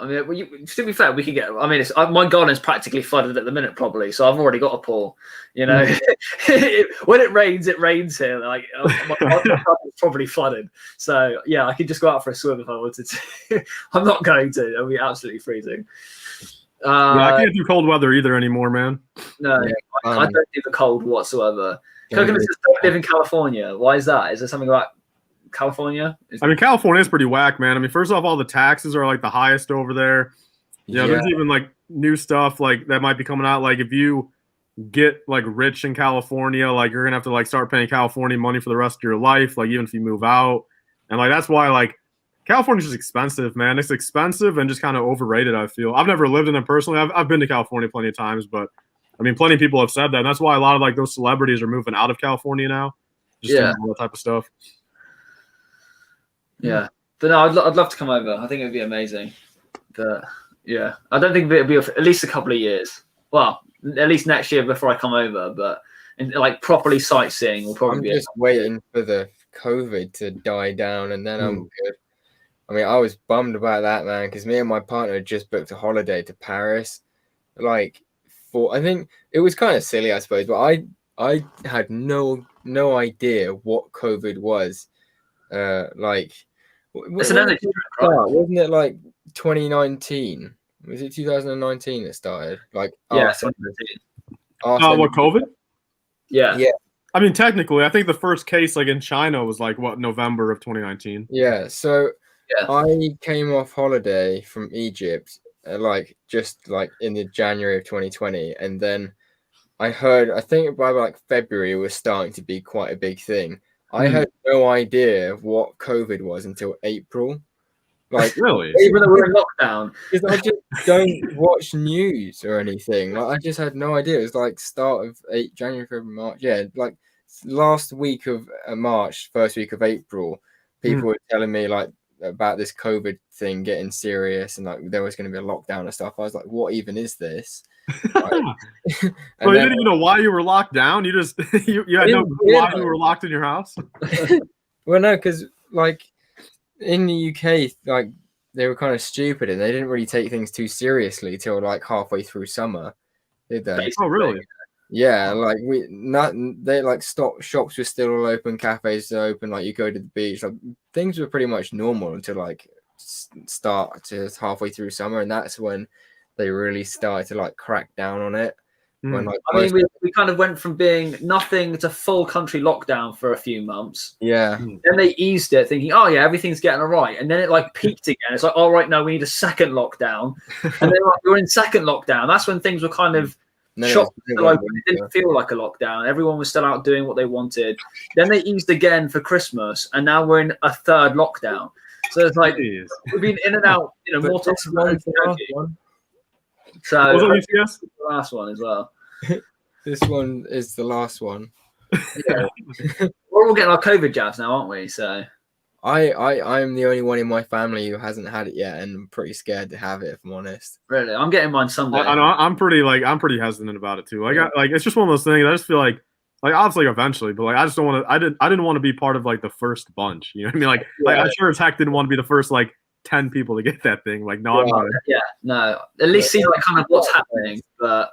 I mean, to be fair, we can get. I mean, my garden's practically flooded at the minute, probably. So I've already got a pool. You know, when it rains here. Like my garden's probably flooded. So yeah, I could just go out for a swim if I wanted to. I'm not going to. It'll be absolutely freezing. I can't do cold weather either anymore, man. No, I don't do the cold whatsoever. Coconut says don't live in California. Why is that? Is there something about California? I mean, California is pretty whack, man. I mean, first off, all the taxes are like the highest over there. There's even like new stuff like that might be coming out. Like if you get like rich in California, like you're gonna have to like start paying California money for the rest of your life, like even if you move out. And like that's why like California's just expensive, man. It's expensive and just kind of overrated, I feel. I've never lived in it personally. I've been to California plenty of times, but I mean, plenty of people have said that. And that's why a lot of like those celebrities are moving out of California now. Just all that type of stuff. Yeah. But no, I'd love to come over. I think it would be amazing. But yeah, I don't think it'll be at least a couple of years. Well, at least next year before I come over. But like properly sightseeing will probably be. I'm just waiting for the COVID to die down and then I'm good. I mean, I was bummed about that, man, because me and my partner had just booked a holiday to Paris. Like, I think it was kind of silly, I suppose, but I had no idea what COVID was. Like, it's an energy drink, right? Wasn't it like 2019? Was it 2019 it started? Like, yeah, 2019. What COVID? Yeah. I mean, technically, I think the first case like in China was like November of 2019. Yeah. So I came off holiday from Egypt. Just in the January of 2020, and then I think by like February it was starting to be quite a big thing. I had no idea what COVID was until April. Like really, even though we're in lockdown, because I just don't watch news or anything. Like I just had no idea. It was like start of January, February, March. Yeah, like last week of March, first week of April, people were telling me like about this COVID thing getting serious and like there was going to be a lockdown and stuff. I was like, what even is this? Well, you didn't even know why you were locked down. You just you had no clue why you were locked in your house. Well, no, because like in the UK, like they were kind of stupid and they didn't really take things too seriously till like halfway through summer, did they? Oh, really? Yeah, like they like shops were still all open, cafes are open, like you go to the beach, like things were pretty much normal until like start to halfway through summer, and that's when they really started to like crack down on it. When like I mean, we kind of went from being nothing to full country lockdown for a few months. Yeah. Then they eased it, thinking, oh yeah, everything's getting all right, and then it like peaked again. It's like, all right, no, we need a second lockdown, and then like, we're in second lockdown. That's when things were kind of. Shops still open. It didn't feel like a lockdown. Everyone was still out doing what they wanted. Then they eased again for Christmas, and now we're in a third lockdown. So it's like we've been in and out, more times. So the last one as well. This one is the last one. Yeah. We're all getting our COVID jabs now, aren't we? So I'm the only one in my family who hasn't had it yet, and I'm pretty scared to have it, if I'm honest. Really, I'm getting mine Sunday. I know I'm pretty hesitant about it too. Like it's just one of those things. I just feel like obviously eventually, but like I just don't want to. I didn't want to be part of like the first bunch. You know what I mean? Like I sure as heck didn't want to be the first like 10 people to get that thing. Like no, I'm not. Yeah, no. At least see like kind of what's happening, but.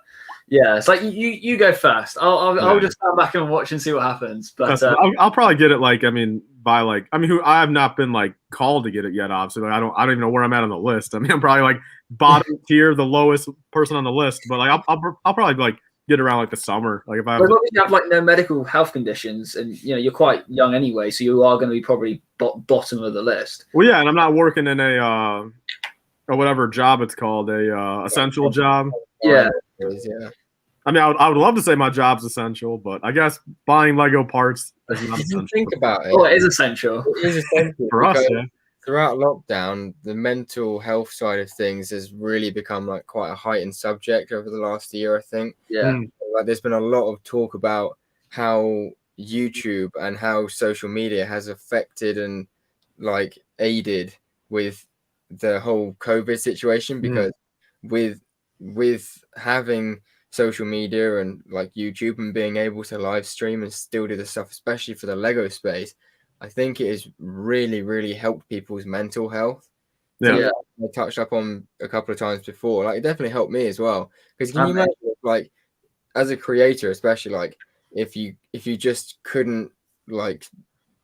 Yeah, it's like you go first. I'll just stand back and watch and see what happens. But I'll probably get it. I have not been like called to get it yet. Obviously, like, I don't even know where I'm at on the list. I mean, I'm probably like bottom tier, the lowest person on the list. But like I'll probably like get around like the summer. Like if I have like no medical health conditions, and you're quite young anyway, so you are going to be probably bottom of the list. Well, yeah, and I'm not working in a or whatever job it's called, a essential job. Yeah. I mean, I would love to say my job's essential, but I guess buying Lego parts is not essential. Think about it. Oh, it is essential. It is essential for us. Yeah. Throughout lockdown, the mental health side of things has really become like quite a heightened subject over the last year, I think. Yeah. Like there's been a lot of talk about how YouTube and how social media has affected and like aided with the whole COVID situation, because with having social media and like YouTube and being able to live stream and still do the stuff, especially for the Lego space, I think it has really, really helped people's mental health. Yeah. I touched up on a couple of times before. Like it definitely helped me as well. Because can you imagine, like, as a creator, especially like if you just couldn't make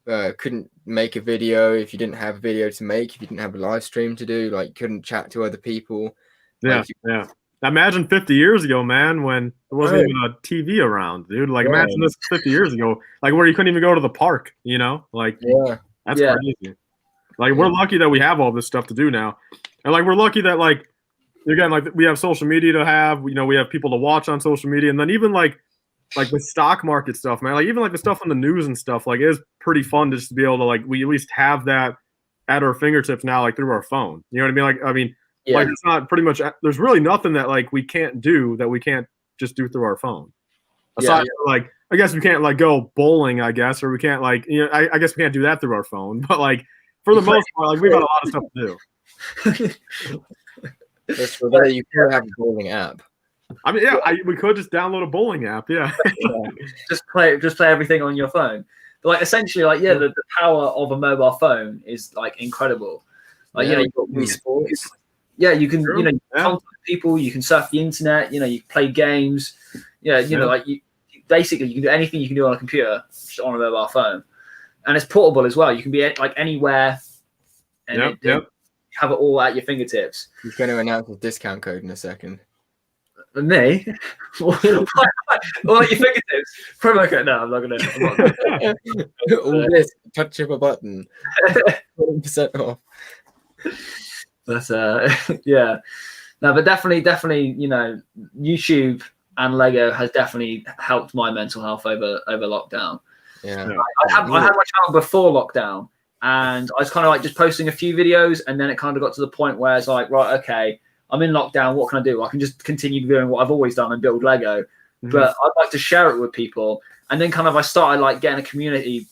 a video, if you didn't have a video to make, if you didn't have a live stream to do, like couldn't chat to other people. Yeah, yeah. Imagine 50 years ago, man, when there wasn't even a TV around, dude. Like, imagine this 50 years ago, like where you couldn't even go to the park, Like, that's crazy. Like, we're lucky that we have all this stuff to do now. And, like, we're lucky that, like, again, like, we have social media to have, we have people to watch on social media. And then even, like the stock market stuff, man, like, even, like, the stuff on the news and stuff, like, it is pretty fun just to be able to, like, we at least have that at our fingertips now, like, through our phone. You know what I mean? Like, I mean, like it's not pretty much. There's really nothing that like we can't do that we can't just do through our phone. Aside from, like, I guess we can't like go bowling, I guess, or we can't like I guess we can't do that through our phone. But like for the most part, like we've got a lot of stuff to do. That's for that. You could have a bowling app. I mean, we could just download a bowling app. Yeah, just play everything on your phone. But like essentially, like the power of a mobile phone is like incredible. Like you've got Wii Sports. Yeah, you can contact people, you can surf the internet, you play games. Like basically you can do anything you can do on a computer just on a mobile phone, and it's portable as well. You can be like anywhere, and have it all at your fingertips. He's going to announce a discount code in a second. Me? What at your fingertips? Promo code? No, I'm not gonna. All this, touch of a button, 20% off. But no, but definitely, YouTube and Lego has definitely helped my mental health over lockdown. Yeah, I had my channel before lockdown, and I was kind of like just posting a few videos, and then it kind of got to the point where it's like, right, okay, I'm in lockdown. What can I do? I can just continue doing what I've always done and build Lego, but I'd like to share it with people. And then kind of I started like getting a community,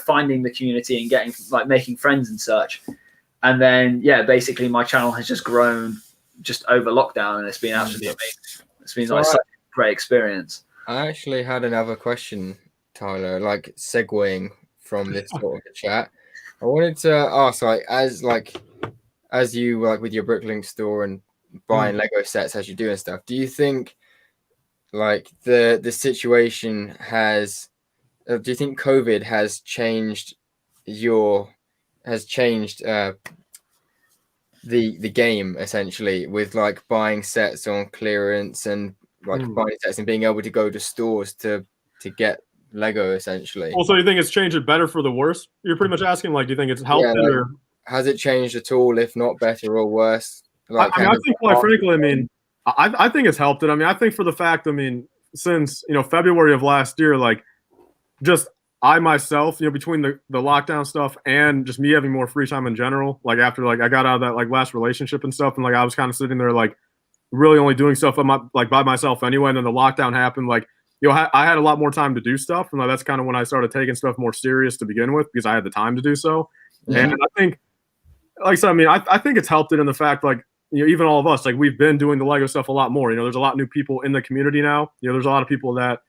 finding the community and getting like making friends and such. And then, basically my channel has just grown just over lockdown, and it's been absolutely amazing. It's been such a great experience. I actually had another question, Tyler, like segueing from this sort of chat. I wanted to ask, like, as you like with your Bricklink store and buying Lego sets as you do and stuff, do you think like the situation has. Do you think COVID has changed the game essentially with like buying sets on clearance and like buying sets and being able to go to stores to get Lego essentially? Well, so you think it's changed it better for the worse? You're pretty much asking, like, do you think it's helped it, or has it changed at all? If not better or worse? Like, I think, quite frankly, I mean, I think it's helped it. I mean, I think for the fact, I mean, since February of last year, like, just I myself, between the lockdown stuff and just me having more free time in general, like after like I got out of that like last relationship and stuff, and like I was kind of sitting there like really only doing stuff by myself anyway, and then the lockdown happened, like I had a lot more time to do stuff, and like that's kind of when I started taking stuff more serious to begin with because I had the time to do so. Yeah. And I think, like I said, I mean, I think it's helped it in the fact like even all of us, like we've been doing the Lego stuff a lot more. There's a lot of new people in the community now. There's a lot of people that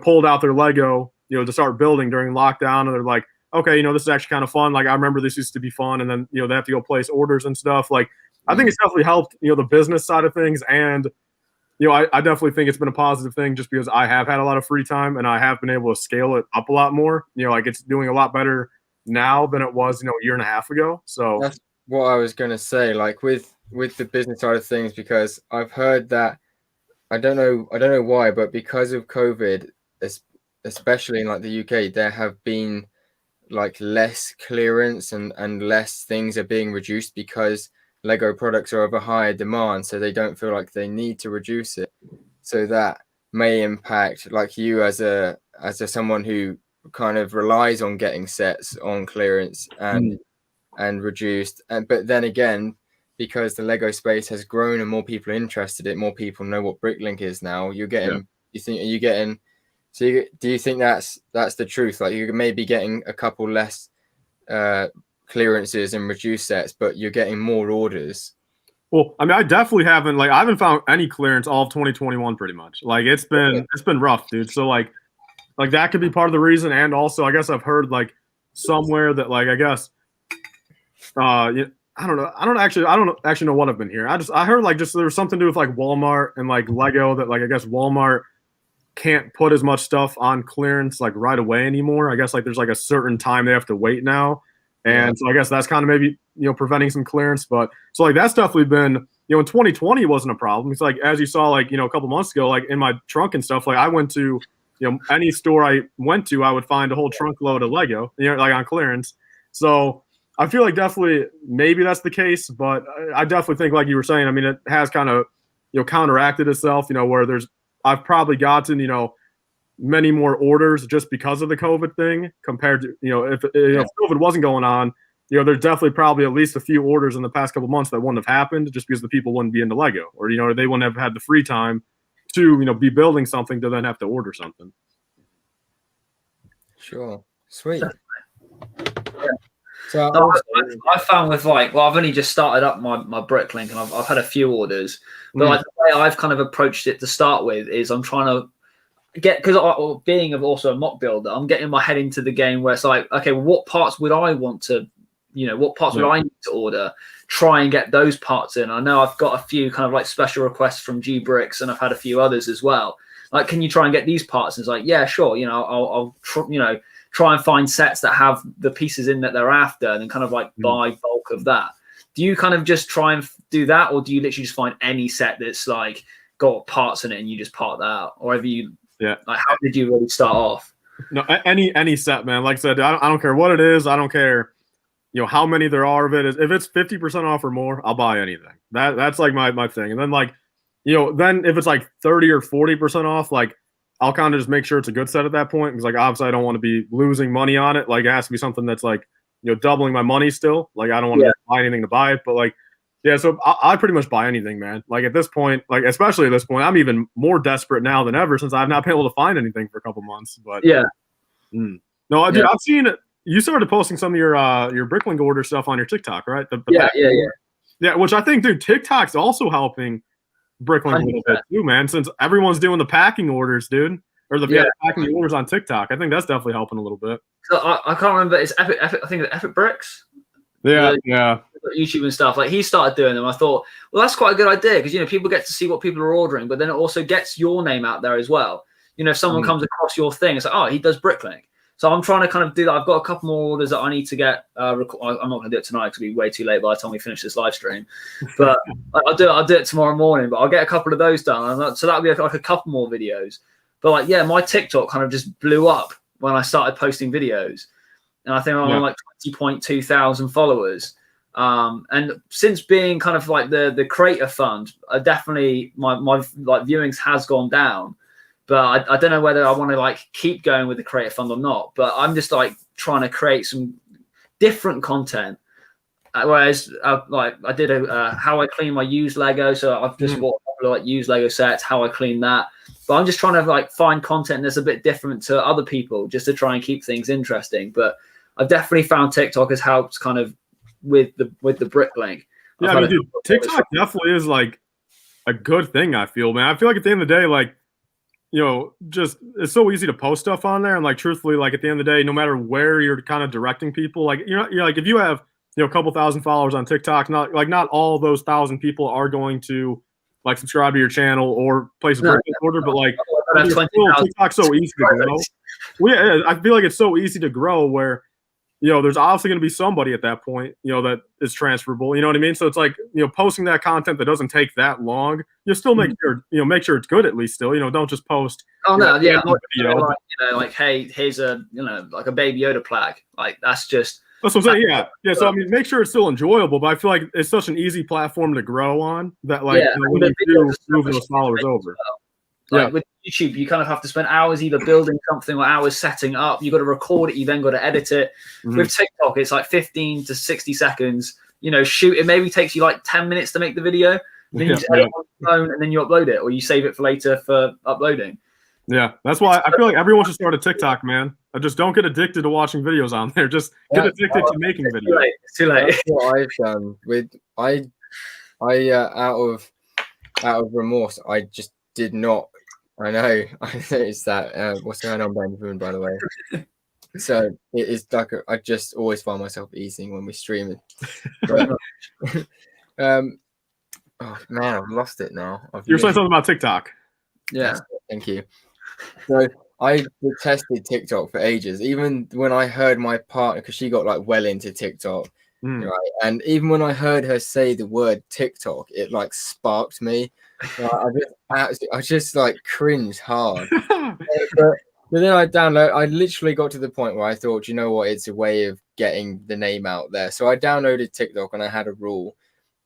pulled out their Lego to start building during lockdown, and they're like, okay, this is actually kind of fun. Like I remember this used to be fun, and then they have to go place orders and stuff. Like I think it's definitely helped the business side of things, and I definitely think it's been a positive thing just because I have had a lot of free time and I have been able to scale it up a lot more. Like it's doing a lot better now than it was a year and a half ago. So that's what I was going to say, like with the business side of things, because I've heard that I don't know why, but because of COVID, especially in like the UK, there have been like less clearance and less things are being reduced because Lego products are of a higher demand, so they don't feel like they need to reduce it. So that may impact like you as a someone who kind of relies on getting sets on clearance and reduced. But then again, because the Lego space has grown and more people are interested in it, more people know what Bricklink is now. You're getting So do you think that's the truth? Like you may be getting a couple less clearances and reduced sets, but you're getting more orders. Well, I mean, I definitely haven't I haven't found any clearance all of 2021 pretty much. Like it's been rough, dude. So like that could be part of the reason, and also I guess I've heard like somewhere that like I guess I don't know. I don't actually know what I've been hearing. I heard like just there was something to do with like Walmart and like Lego that like I guess Walmart can't put as much stuff on clearance like right away anymore. I guess like there's like a certain time they have to wait now. And so I guess that's kind of maybe, preventing some clearance. But so like that stuff we've been, in 2020 wasn't a problem. It's like, as you saw, like, a couple months ago, like in my trunk and stuff, like I went to, any store I went to, I would find a whole trunk load of Lego, like on clearance. So I feel like definitely maybe that's the case, but I definitely think like you were saying, I mean, it has kind of, counteracted itself, where I've probably gotten, many more orders just because of the COVID thing compared to, if COVID wasn't going on, there's definitely probably at least a few orders in the past couple months that wouldn't have happened just because the people wouldn't be into Lego, or, they wouldn't have had the free time to, be building something to then have to order something. Sure. Sweet. Yeah. So I found with I've only just started up my Bricklink and I've had a few orders, but like the way I've kind of approached it to start with is I'm trying to get, because being also a mock builder, I'm getting my head into the game where it's like, okay, well, what parts would I want to, what parts would I need to order? Try and get those parts in. I know I've got a few kind of like special requests from LIFEBrickS, and I've had a few others as well. Like, can you try and get these parts? And it's like, yeah, sure. I'll try and find sets that have the pieces in that they're after, and then kind of like buy bulk of that. Do you kind of just try and do that, or do you literally just find any set that's like got parts in it and you just part that out, or have you? Yeah. Like, how did you really start off? No, any set, man. Like I said, I don't care what it is. I don't care, how many there are of it. If it's 50% off or more, I'll buy anything. That's like my thing. And then like, then if it's like 30 or 40% off, like I'll kind of just make sure it's a good set at that point, because like obviously I don't want to be losing money on it. Like it has to be something that's like, doubling my money still. Like I don't want to buy anything to buy it, but like, yeah, so I pretty much buy anything, man. Like at this point, like especially at this point, I'm even more desperate now than ever since I've not been able to find anything for a couple months. But no, dude, I've seen it. You started posting some of your Bricklink order stuff on your TikTok, right? Yeah. Which I think, dude, TikTok's also helping Bricklink a little bit too, man. Since everyone's doing the packing orders, dude, or the packing orders on TikTok, I think that's definitely helping a little bit. So I can't remember. It's Epic. I think it's LIFEBrickS. Yeah. YouTube and stuff, like he started doing them. I thought, well, that's quite a good idea because, you know, people get to see what people are ordering, but then it also gets your name out there as well. You know, if someone comes across your thing, it's like, oh, he does Bricklink. So I'm trying to kind of do that. I've got a couple more orders that I need to get. I'm not going to do it tonight because it'll be way too late by the time we finish this live stream. But I'll do it tomorrow morning. But I'll get a couple of those done. So that'll be like a couple more videos. But like, yeah, my TikTok kind of just blew up when I started posting videos. And I think I'm on like 20.2 thousand followers. And since being kind of like the creator fund, definitely my like viewings has gone down. But I don't know whether I want to like keep going with the creator fund or not. But I'm just like trying to create some different content. Whereas like I did how I clean my used Lego. So I've just bought a couple of like used Lego sets, how I clean that. But I'm just trying to like find content that's a bit different to other people just to try and keep things interesting. But I've definitely found TikTok has helped kind of with the Bricklink. Yeah, I mean, dude, TikTok definitely is like a good thing, I feel, man. I feel like at the end of the day, like, you know, just it's so easy to post stuff on there. And like, truthfully, like at the end of the day, no matter where you're kind of directing people, like, you're like, if you have, you know, a couple thousand followers on TikTok, not all those 1,000 people are going to like subscribe to your channel or place a Bricklink order, but like TikTok's so easy to grow. Well, yeah, I feel like it's so easy to grow where, you know, there's obviously going to be somebody at that point, you know, that is transferable. You know what I mean? So it's like, you know, posting that content that doesn't take that long, you still make sure, you know, make sure it's good at least still, you know, don't just post. Oh, no, yeah. Like, hey, here's a, you know, like a Baby Yoda plaque. Like, that's what I'm saying. Yeah. So, I mean, make sure it's still enjoyable, but I feel like it's such an easy platform to grow on that, like, you know, when you do move those followers over. Like with YouTube, you kind of have to spend hours either building something or hours setting up. You got to record it. You then got to edit it. With TikTok, it's like 15 to 60 seconds. You know, shoot. It maybe takes you like 10 minutes to make the video. Then you just edit it on your phone and then you upload it, or you save it for later for uploading. Yeah, that's why I feel like everyone should start a TikTok, man. I just don't get addicted to watching videos on there. Just get addicted to making videos. It's too late. That's what I've done with out of remorse. I just did not. I know. I noticed that. What's going on, Benjamin, by the way? So it is like I just always find myself eating when we stream it. But, oh man, I've lost it now. You're saying something about TikTok. Yeah. Thank you. So I detested TikTok for ages. Even when I heard my partner, because she got like well into TikTok, right? And even when I heard her say the word TikTok, it like sparked me. I just like cringed hard. But then I literally got to the point where I thought, you know what, it's a way of getting the name out there. So I downloaded TikTok and I had a rule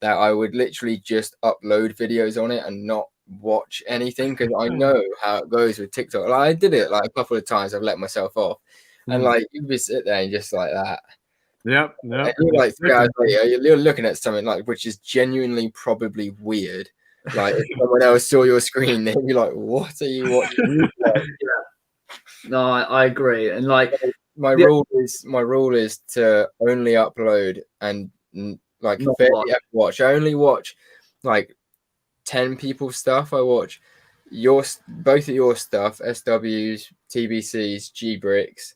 that I would literally just upload videos on it and not watch anything, because I know how it goes with TikTok. Like, I did it like a couple of times. I've let myself off, and like you just sit there and just like that. Yep. You're like 3 hours later, you're looking at something like which is genuinely probably weird. Like if someone else saw your screen, they'd be like, "What are you watching?" No, I agree. And like my rule is to only upload and like barely ever watch. I only watch like 10 people's stuff. I watch both of your stuff, SWs, TBCs, GBricks,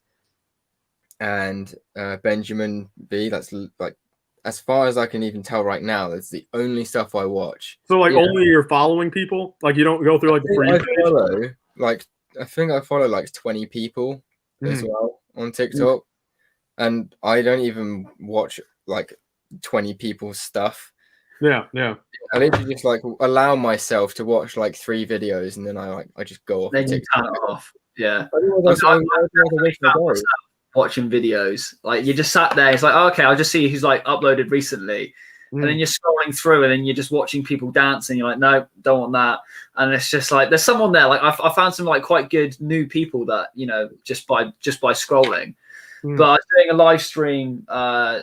and Benjamin B. That's like as far as I can even tell right now. That's the only stuff I watch. So like only you're following people. Like you don't go through like the free page. I think I follow like 20 people as well on TikTok, and I don't even watch like 20 people's stuff. Yeah. I literally just like allow myself to watch like 3 videos, and then I just go off. Then you turn it off. Yeah. I'm watching videos, like you just sat there. It's like, oh, okay, I'll just see who's like uploaded recently, and then you're scrolling through, and then you're just watching people dancing. You're like, no, don't want that. And it's just like there's someone there. Like I found some like quite good new people that, you know, just by scrolling. But I was doing a live stream I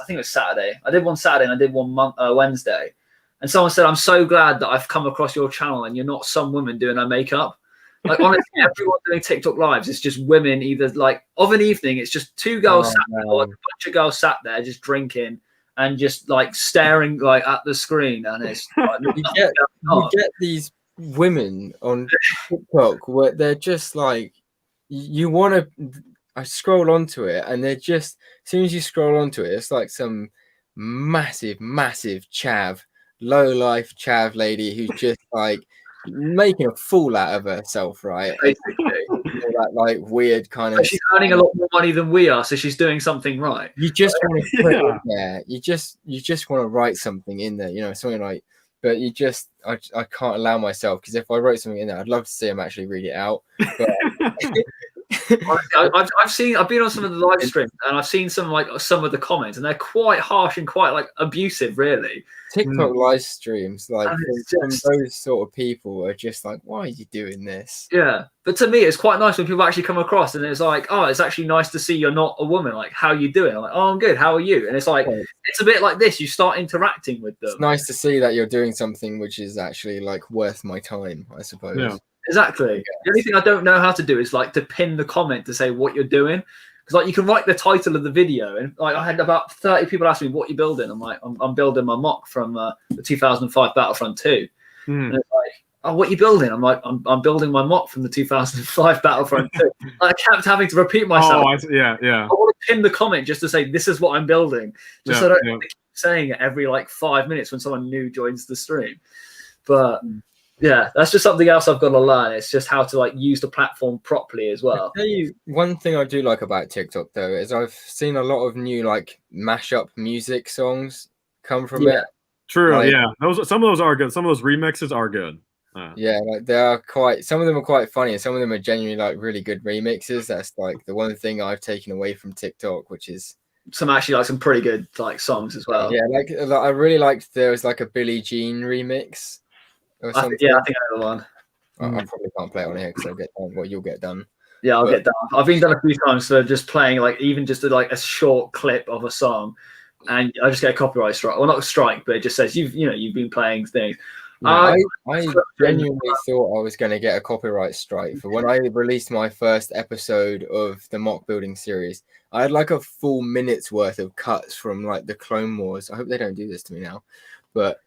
think it was Saturday. I did one Saturday and I did one Wednesday. And someone said, I'm so glad that I've come across your channel and you're not some woman doing her makeup. Like, honestly, everyone doing TikTok lives, it's just women either like of an evening, it's just 2 girls sat there, or like a bunch of girls sat there just drinking and just like staring like at the screen. And it's like, you get these women on TikTok where they're just like, you want to, I scroll onto it and they're just, as soon as you scroll onto it, it's like some massive chav, low life chav lady who's just like making a fool out of herself, right? Basically. All that like weird kind of. But she's earning a lot more money than we are, so she's doing something right. You just want to put it in there. You just want to write something in there, you know, something like. But you just, I can't allow myself, because if I wrote something in there, I'd love to see him actually read it out. But I've been on some of the live streams, and I've seen some of the comments, and they're quite harsh and quite like abusive, really. TikTok live streams, like from those sort of people, are just like, why are you doing this? Yeah, but to me, it's quite nice when people actually come across, and it's like, oh, it's actually nice to see you're not a woman. Like, how you doing? I'm like, oh, I'm good. How are you? And it's like, it's a bit like this. You start interacting with them. It's nice to see that you're doing something which is actually like worth my time, I suppose. Yeah. Exactly. Yeah. The only thing I don't know how to do is like to pin the comment to say what you're doing. Because like you can write the title of the video, and like I had about 30 people ask me, what you're building. I'm like, I'm building my mock from the 2005 Battlefront 2. And it's like, oh, what are you building? I'm like, I'm building my mock from the 2005 Battlefront 2. I kept having to repeat myself. Oh, yeah. I want to pin the comment just to say this is what I'm building, just so I don't have to keep saying it every like 5 minutes when someone new joins the stream. But yeah, that's just something else I've got to learn. It's just how to like use the platform properly as well. I'll tell you, one thing I do like about TikTok though is I've seen a lot of new like mashup music songs come from it. True, like, yeah. Some of those are good. Some of those remixes are good. Yeah, like they are quite. Some of them are quite funny, and some of them are genuinely like really good remixes. That's like the one thing I've taken away from TikTok, which is some pretty good like songs as well. Yeah, like I really liked there was like a Billie Jean remix. Or something. I think I know the one. I probably can't play it on here because I'll get done. Well, you'll get done. Yeah, I'll get done. I've been done a few times for just playing like even just a short clip of a song, and I just get a copyright strike. Well, not a strike, but it just says you've been playing things. Yeah, I genuinely thought I was going to get a copyright strike for when I released my first episode of the mock building series. I had like a full minute's worth of cuts from like the Clone Wars. I hope they don't do this to me now, but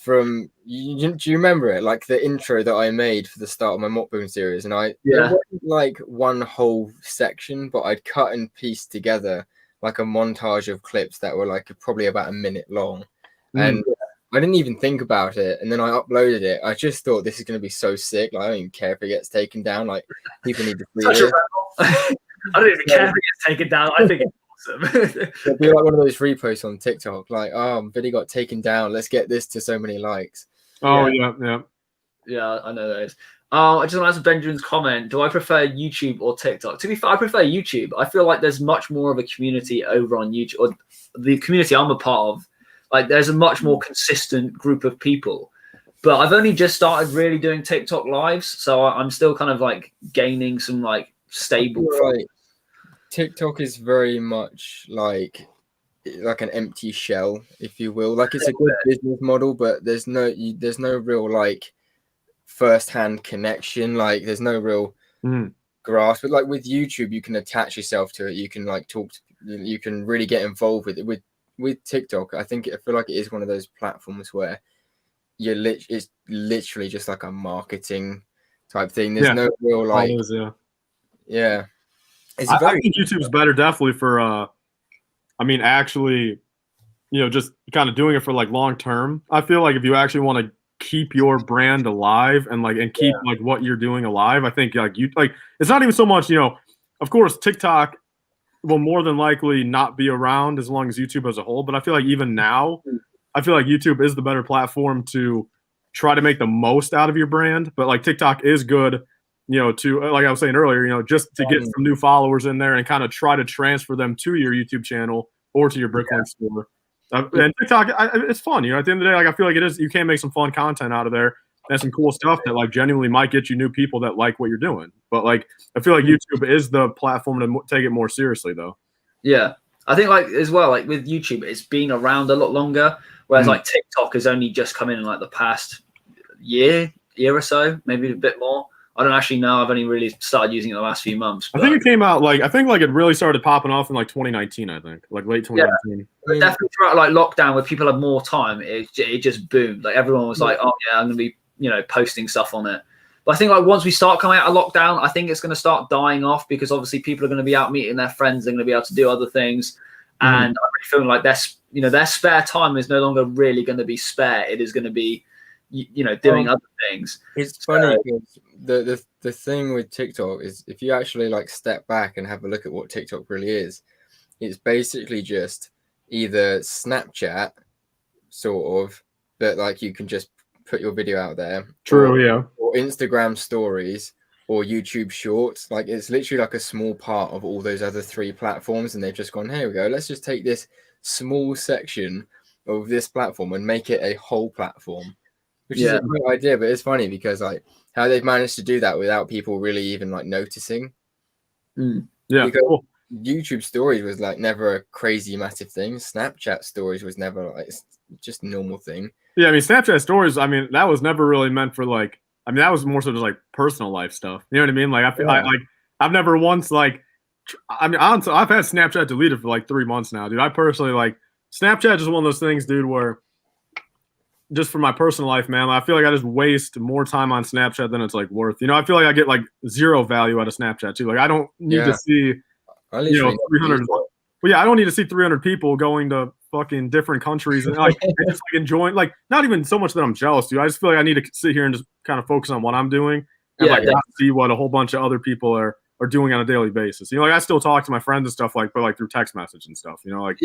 do you remember it, like the intro that I made for the start of my mock building series? And it wasn't like one whole section, but I'd cut and pieced together like a montage of clips that were like probably about a minute long, and I didn't even think about it, and then I uploaded it. I just thought this is going to be so sick. Like, I don't even care if it gets taken down. Like, people need to see it. I don't even care if it gets taken down. I think it's awesome. It'd be like one of those reposts on TikTok, like, oh, video got taken down. Let's get this to so many likes. Oh, yeah. Yeah, I know those. I just want to answer Benjamin's comment. Do I prefer YouTube or TikTok? To be fair, I prefer YouTube. I feel like there's much more of a community over on YouTube, or the community I'm a part of. Like, there's a much more consistent group of people. But I've only just started really doing TikTok lives, so I'm still kind of like gaining some like stable. Right. TikTok is very much like an empty shell, if you will. Like, it's a good business model, but there's no real like first-hand connection. Like, there's no real grasp. But like with YouTube, you can attach yourself to it. You can like you can really get involved with it. With TikTok, I feel like it is one of those platforms where it's literally just like a marketing type thing. There's no real like I think YouTube's better definitely for actually, just kind of doing it for like long term. I feel like if you actually want to keep your brand alive and keep like what you're doing alive, I think it's not even so much, of course TikTok will more than likely not be around as long as YouTube as a whole. But I feel like even now, I feel like YouTube is the better platform to try to make the most out of your brand. But like TikTok is good, to, like I was saying earlier, just to get some new followers in there and kind of try to transfer them to your YouTube channel or to your Bricklink store. And TikTok, it's fun. At the end of the day, like I feel like it is. You can make some fun content out of there. And some cool stuff that like genuinely might get you new people that like what you're doing. But like, I feel like YouTube is the platform to take it more seriously though. Yeah. I think like as well, like with YouTube, it's been around a lot longer. Whereas like TikTok has only just come in like the past year or so, maybe a bit more. I don't actually know. I've only really started using it the last few months. I think it came out it really started popping off in like 2019, I think, like late 2019. Yeah. But definitely throughout like lockdown where people had more time, it just boomed. Like everyone was like, oh yeah, I'm going to be, posting stuff on it. But I think like once we start coming out of lockdown, I think it's going to start dying off because obviously people are going to be out meeting their friends. They're going to be able to do other things. and I'm really feeling like their spare time is no longer really going to be spare. It is going to be, doing other things. It's funny because the thing with TikTok is if you actually like step back and have a look at what TikTok really is, it's basically just either Snapchat sort of, but like you can just put your video out there. Or Instagram stories or YouTube shorts. Like it's literally like a small part of all those other 3 platforms, and they've just gone, here we go, let's just take this small section of this platform and make it a whole platform, which is a great idea. But it's funny because like how they've managed to do that without people really even like noticing. Because YouTube stories was like never a crazy massive thing. Snapchat stories was never like just a normal thing. Yeah, I mean Snapchat stories, I mean that was never really meant for like, I mean that was more so just like personal life stuff. You know what I mean? Like I feel like I've never once like, I mean I've had Snapchat deleted for like 3 months now, dude. I personally like Snapchat is one of those things, dude, where just for my personal life, man, I feel like I just waste more time on Snapchat than it's like worth. You know, I feel like I get like 0 value out of Snapchat too. Like I don't need to see 300. Well, yeah, I don't need to see 300 people going to fucking different countries and like just like enjoying. Like not even so much that I'm jealous, dude. I just feel like I need to sit here and just kind of focus on what I'm doing and like not see what a whole bunch of other people are doing on a daily basis. You know, like I still talk to my friends and stuff like, but like through text message and stuff. You know, like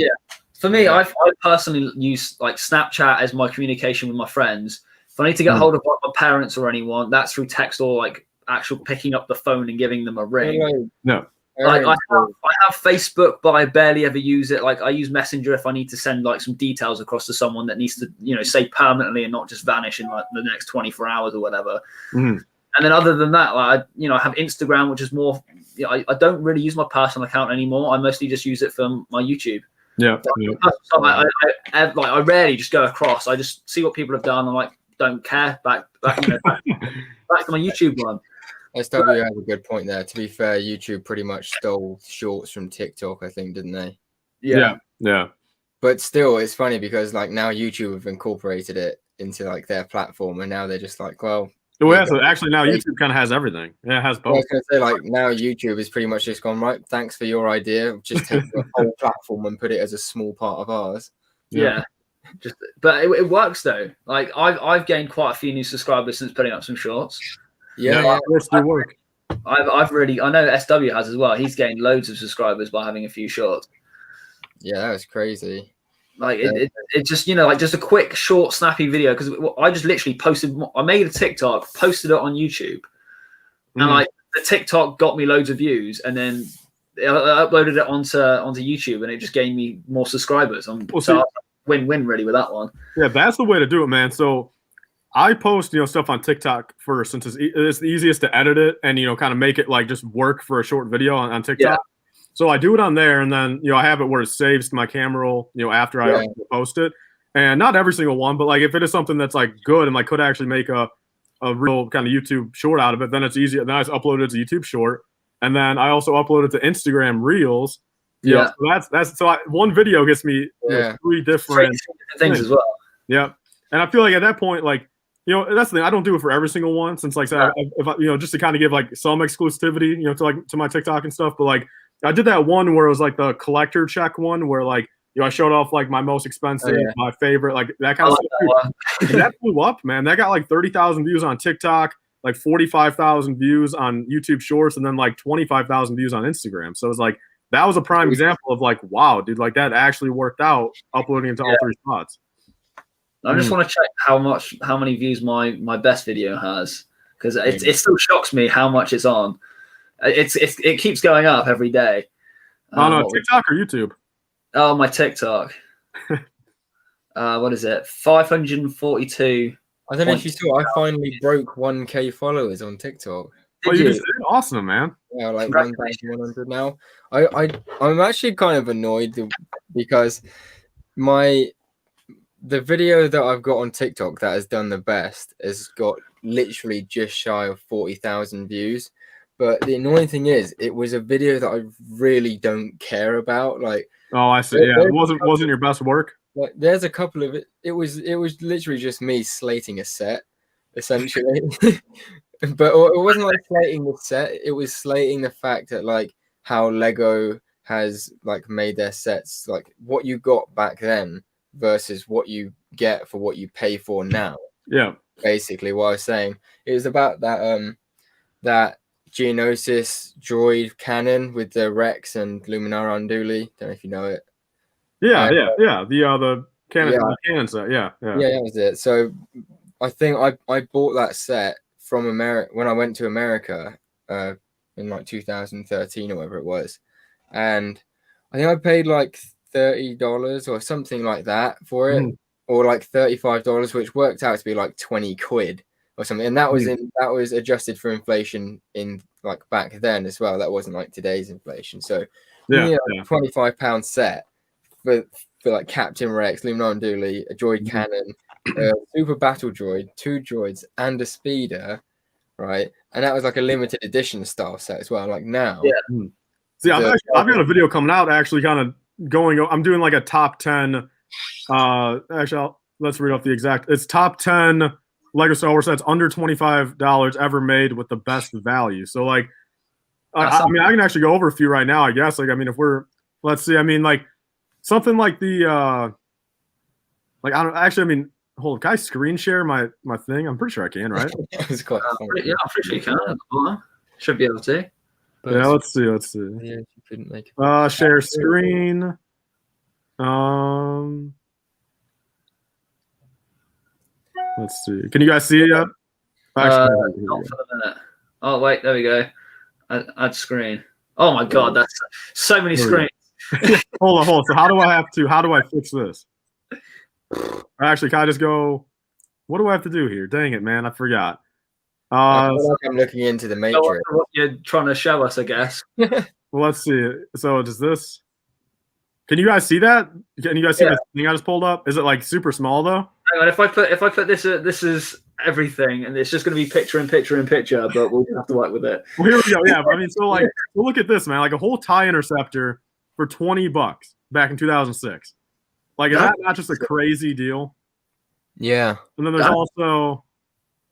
for me, I personally use like Snapchat as my communication with my friends. If I need to get hold of like, my parents or anyone, that's through text or like actual picking up the phone and giving them a ring. No. Like I have Facebook, but I barely ever use it. Like I use Messenger if I need to send like some details across to someone that needs to, stay permanently and not just vanish in like the next 24 hours or whatever. And then other than that, like I have Instagram, which is more. I don't really use my personal account anymore. I mostly just use it for my YouTube. I rarely just go across. I just see what people have done. I'm like, don't care. Back to my YouTube one. SW has a good point there. To be fair, YouTube pretty much stole shorts from TikTok, I think, didn't they? Yeah. But still, it's funny because like now YouTube have incorporated it into like their platform, and now they're just like, well. So actually now YouTube kind of has everything. Yeah, it has both. I was going to say like now YouTube is pretty much just gone, right, thanks for your idea. Just take the whole platform and put it as a small part of ours. But it works though. Like I've gained quite a few new subscribers since putting up some shorts. Work. I know SW has as well. He's gained loads of subscribers by having a few shorts. Yeah, that was crazy. Like it just like just a quick short snappy video, because I just literally I made a TikTok, posted it on YouTube, and like the TikTok got me loads of views, and then I uploaded it onto YouTube, and it just gave me more subscribers. So win-win really with that one. Yeah, that's the way to do it, man. So I post stuff on TikTok first, since it's the easiest to edit it and kind of make it like just work for a short video on TikTok. So I do it on there, and then I have it where it saves to my camera roll after I post it. And not every single one, but like if it is something that's like good and like could actually make a real kind of YouTube short out of it, then it's easier. Then I just upload it to YouTube short, and then I also upload it to Instagram Reels. So that's one video gets me 3 different things as well. Yeah, and I feel like at that point, like that's the thing. I don't do it for every single one, since like if I, just to kind of give like some exclusivity, to my TikTok and stuff. But like I did that one where it was like the collector check one, where like I showed off like my most expensive, my favorite, like that kind of stuff. And that blew up, man. That got like 30,000 views on TikTok, like 45,000 views on YouTube Shorts, and then like 25,000 views on Instagram. So it was like that was a prime example of like, wow, dude, like that actually worked out, uploading into all 3 spots. I just want to check how many views my best video has, because it still shocks me how much it's on. It keeps going up every day. No, TikTok or YouTube? Oh, my TikTok. What is it? 542. I don't know if you saw. I finally broke 1K followers on TikTok. You just did? Awesome, man. Yeah, like 1,100 now. I'm actually kind of annoyed because the video that I've got on TikTok that has done the best has got literally just shy of 40,000 views. But the annoying thing is, it was a video that I really don't care about. Like, oh, I see. Yeah, it wasn't your best work. Like, there's a couple of it. It was literally just me slating a set, essentially. But it wasn't like slating the set. It was slating the fact that like how has like made their sets like what you got back then versus what you get for what you pay for now. Yeah. Basically, what I was saying, it was about that that Geonosis droid cannon with the Rex and Luminara Unduli. Don't know if you know it. Yeah. The cannon set. Yeah. Yeah, that was it. So I think I bought that set from America when I went to America in like 2013 or whatever it was, and I think I paid like $30 or something like that for it, or like $35, which worked out to be like 20 quid or something. And that was that was adjusted for inflation in like back then as well. That wasn't like today's inflation. So like £25 set for like Captain Rex, Luminara Unduli, a droid cannon, super battle droid, 2 droids, and a speeder, right? And that was like a limited edition style set as well. Like now, See, I've got a video coming out actually, kind of going. I'm doing like a top 10. Let's read off the exact. It's top 10 Lego Star Wars sets under $25 ever made with the best value. So like, I mean, I can actually go over a few right now. I guess. Like, I mean, if we're, let's see. I mean, like something like the, like I don't actually. I mean, hold on, can I screen share my thing? I'm pretty sure I can, right? It's quite fun. Yeah, I'm pretty sure you can. Should be able to. But yeah, let's see. Yeah, you couldn't make it. Share screen. Let's see. Can you guys see it yet? Not for the minute. Oh wait, there we go. Add screen. Oh my god, that's so many screens. Hold on. So how do I fix this? Actually, can I just go? What do I have to do here? Dang it, man, I forgot. I feel like I'm looking into the matrix. What you're trying to show us, I guess. Well, let's see. So does this? Can you guys see that? Can you guys see this thing I just pulled up? Is it like super small though? Hang on, if I put this, this is everything, and it's just going to be picture in picture in picture, but we'll have to work with it. Well, here we go. Yeah, I mean, so like, well, look at this, man. Like a whole TIE interceptor for $20 back in 2006. Like, is that not just a crazy deal? Yeah. And then there's also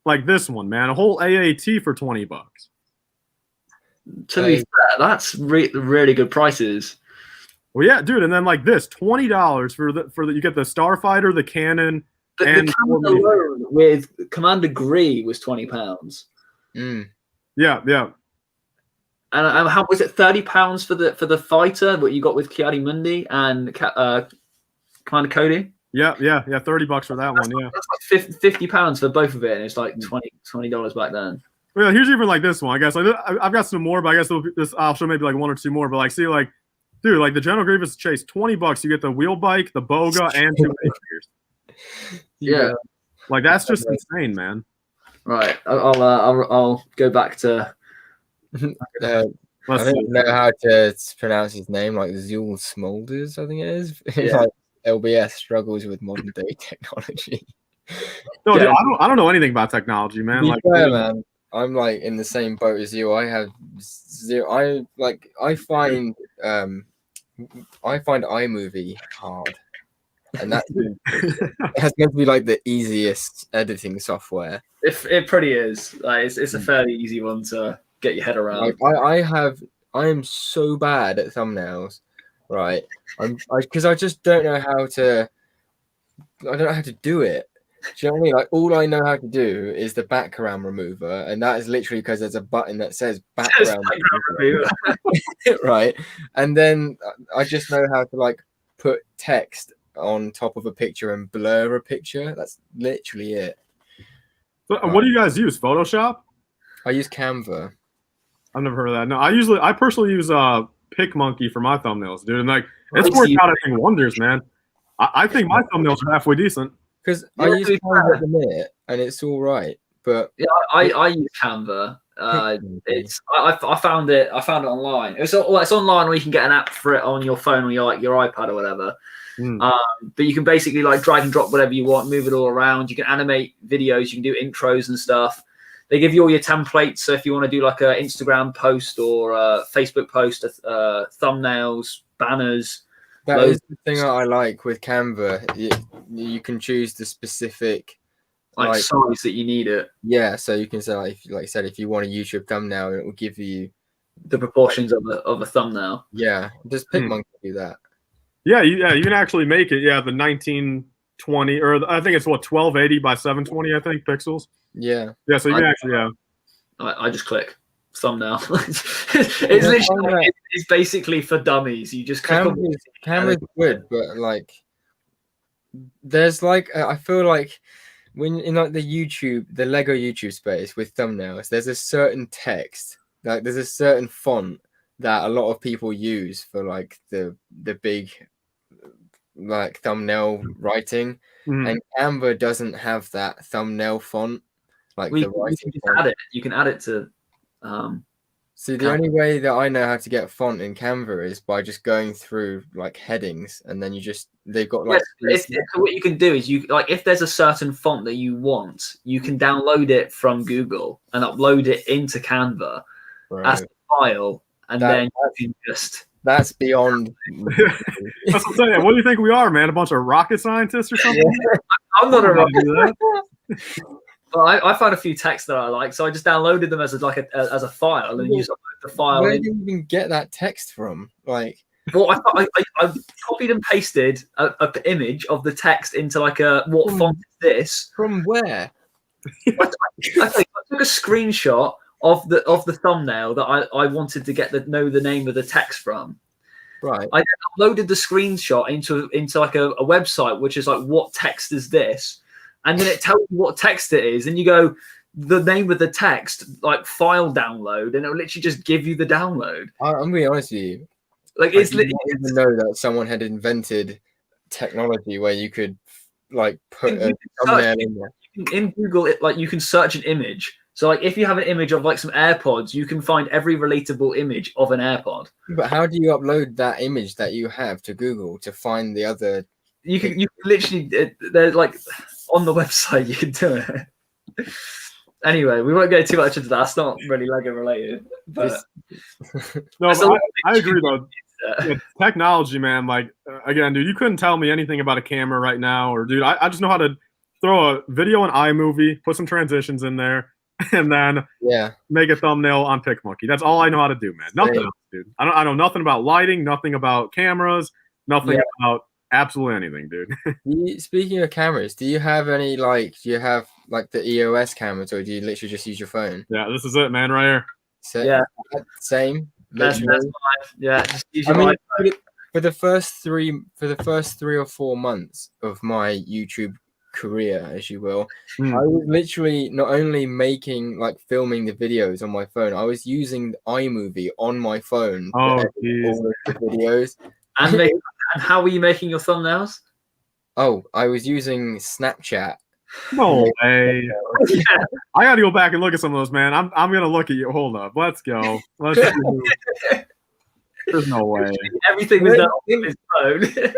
like this one, man, a whole AAT for $20. To be fair, that's really good prices. Well, yeah, dude, and then like this, $20 for the you get the Starfighter, the cannon, and the cannon alone with Commander Gree was £20. Yeah. And how was it? £30 for the fighter? What you got with Kiadi Mundi and Commander Cody? Yeah, $30 for that one. Yeah, that's like £50 for both of it, and it's like $20 back then. Well, here's even like this one. I guess like I've got some more, but I guess I'll show maybe like 1 or 2 more. But like, see, like, dude, like the General Grievous Chase, $20. You get the wheel bike, the Boga, and 2 figures. Yeah, like that's just insane, man. Right, I'll go back to. I don't know how to pronounce his name, like Zul Smolders, I think it is. Yeah. Like LBS struggles with modern day technology. No, dude, I don't know anything about technology, man. Be like, fair, man, I'm like in the same boat as you. I have zero. I find iMovie hard, and that has meant to be like the easiest editing software. It pretty is. Like it's a fairly easy one to get your head around. Like, I am so bad at thumbnails, right? Because I just don't know how to. I don't know how to do it. Do you know what I mean? Like all I know how to do is the background remover, and that is literally because there's a button that says background remover. Right? And then I just know how to like put text on top of a picture and blur a picture. That's literally it. So, what do you guys use? Photoshop? I use Canva. I've never heard of that. No, I personally use PicMonkey for my thumbnails, dude. And like it's worked out, I think, wonders, man. I think my thumbnails are halfway decent. Because I use Canva at the minute, and it's all right. But yeah, I use Canva. I found it online. It's online, or you can get an app for it on your phone or your iPad or whatever. But you can basically like drag and drop whatever you want, move it all around. You can animate videos, you can do intros and stuff. They give you all your templates. So if you want to do like an Instagram post or a Facebook post, thumbnails, banners. That is the thing that I like with Canva. You can choose the specific size that you need it. Yeah, so you can say like you said, if you want a YouTube thumbnail, it will give you the proportions of a thumbnail. Yeah, does PicMonkey do that? Yeah, you can actually make it. Yeah, the 1920 or I think it's 1280 by 720. I think pixels. Yeah. Yeah, so you can actually I just click thumbnail. It's literally it's basically for dummies. You just click on camera's good, but like there's like I feel like when in like the Lego YouTube space with thumbnails, there's a certain text, like there's a certain font that a lot of people use for like the big like thumbnail writing, and Canva doesn't have that thumbnail font. Like the writing font. You can add it to. See, the only way that I know how to get font in Canva is by just going through like headings, and then they've got like. What you can do is if there's a certain font that you want, you can download it from Google and upload it into Canva as a file, and then you can just. That's beyond. That's what I'm saying. What do you think we are, man? A bunch of rocket scientists or something? Yeah. I'm not a rocket scientist. But I found a few texts that I like, so I just downloaded them as a file and used the file. Where do you even get that text from? Like, well, I copied and pasted an image of the text into like what font is this? From where? I took a screenshot of the thumbnail that I wanted to know the name of the text from. Right. I uploaded the screenshot into like a website which is like, what text is this? And then it tells you what text it is, and you go the name of the text, like file download, and it'll literally just give you the download. I'm being honest with you. Like it's literally. I didn't even know that someone had invented technology where you could like put a thumbnail in there. In Google, you can search an image. So like if you have an image of like some AirPods, you can find every relatable image of an AirPod. But how do you upload that image that you have to Google to find the other? You can literally they're like on the website. You can do it. Anyway, we won't go too much into that. That's not really Lego related. But no, I agree though. Yeah, technology, man. Like again, dude, you couldn't tell me anything about a camera right now, or dude, I just know how to throw a video in iMovie, put some transitions in there, and then make a thumbnail on PicMonkey. That's all I know how to do, man. Nothing else, dude. I know nothing about lighting, nothing about cameras, nothing about absolutely anything, dude. Speaking of cameras, do you have any do you have like the EOS cameras, or do you literally just use your phone? Yeah, this is it, man, right here. Same. That's fine. Yeah, just use your phone. For the first 3 or 4 months of my YouTube career, as you will, I was literally not only filming the videos on my phone, I was using iMovie on my phone for all of the videos. And how were you making your thumbnails? Oh, I was using Snapchat. No way. I gotta go back and look at some of those, man. I'm gonna look at you. Hold up. Let's go. There's no way. Everything was done on his phone.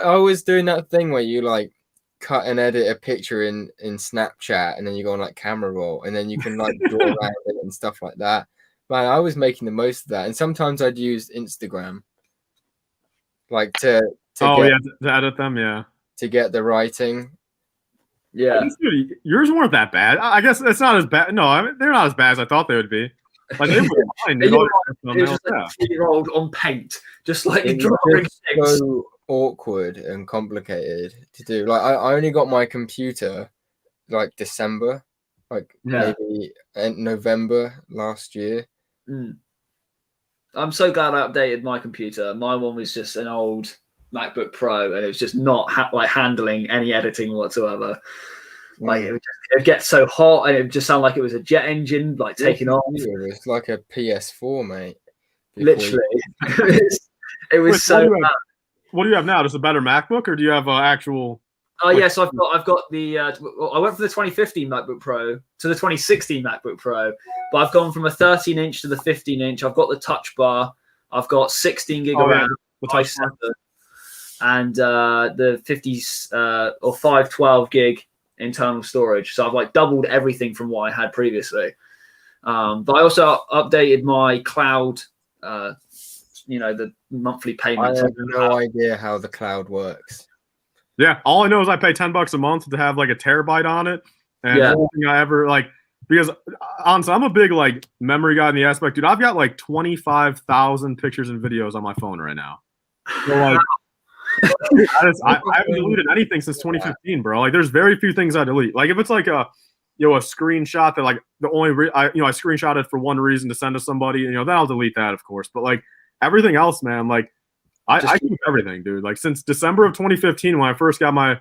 I was doing that thing where you like cut and edit a picture in Snapchat, and then you go on like camera roll, and then you can like draw around it and stuff like that. Man, I was making the most of that, and sometimes I'd use Instagram, like to edit them, to get the writing. Yeah, dude, yours weren't that bad. I guess it's not as bad. No, I mean, they're not as bad as I thought they would be. Like they were fine. It was just like 3-year-old on paint, just like drawing things. So awkward and complicated to do. Like I only got my computer like December, maybe November last year. I'm so glad I updated my computer. My one was just an old MacBook Pro, and it was just not handling any editing whatsoever. Like it would get so hot, and it would just sound like it was a jet engine taking off. It's like a PS4, mate. Literally, it was so bad. What do you have now? Just a better MacBook, or do you have actual? Oh yes, I've got the. I went from the 2015 MacBook Pro to the 2016 MacBook Pro, but I've gone from a 13-inch to the 15-inch. I've got the Touch Bar. I've got 16 gig of RAM, and the 50 or 512 gig internal storage. So I've doubled everything from what I had previously. But I also updated my cloud. The monthly payment. I have no idea how the cloud works. Yeah, all I know is I pay $10 a month to have a terabyte on it, and everything I ever because honestly, I'm a big like memory guy in the aspect, dude. I've got like 25,000 pictures and videos on my phone right now. So like, I haven't deleted anything since 2015, bro. Like, there's very few things I delete. Like, if it's like a screenshot that like the only I screenshot it for one reason to send to somebody, then I'll delete that, of course. But like everything else, man, like I keep everything, dude. Like since December of 2015, when I first got my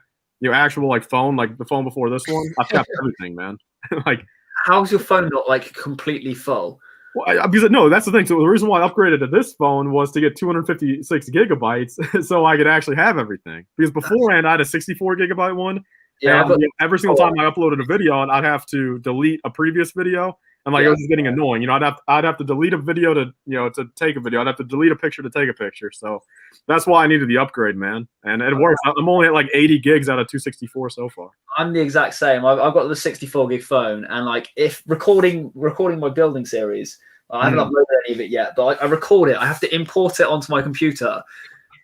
actual like phone, like the phone before this one, I've kept everything, man. Like, how's your phone not like completely full? Well, because no, that's the thing. So the reason why I upgraded to this phone was to get 256 gigabytes, so I could actually have everything. Because beforehand, I had a 64 gigabyte one. Yeah, and every single time I uploaded a video, I'd have to delete a previous video, and like it was just getting annoying. I'd have to delete a video to to take a video. I'd have to delete a picture to take a picture. So that's why I needed the upgrade, man. And it works. I'm only at like 80 gigs out of 264 so far. I'm the exact same. I've got the 64 gig phone, and like if recording my building series, I haven't uploaded any of it yet, but I record it. I have to import it onto my computer,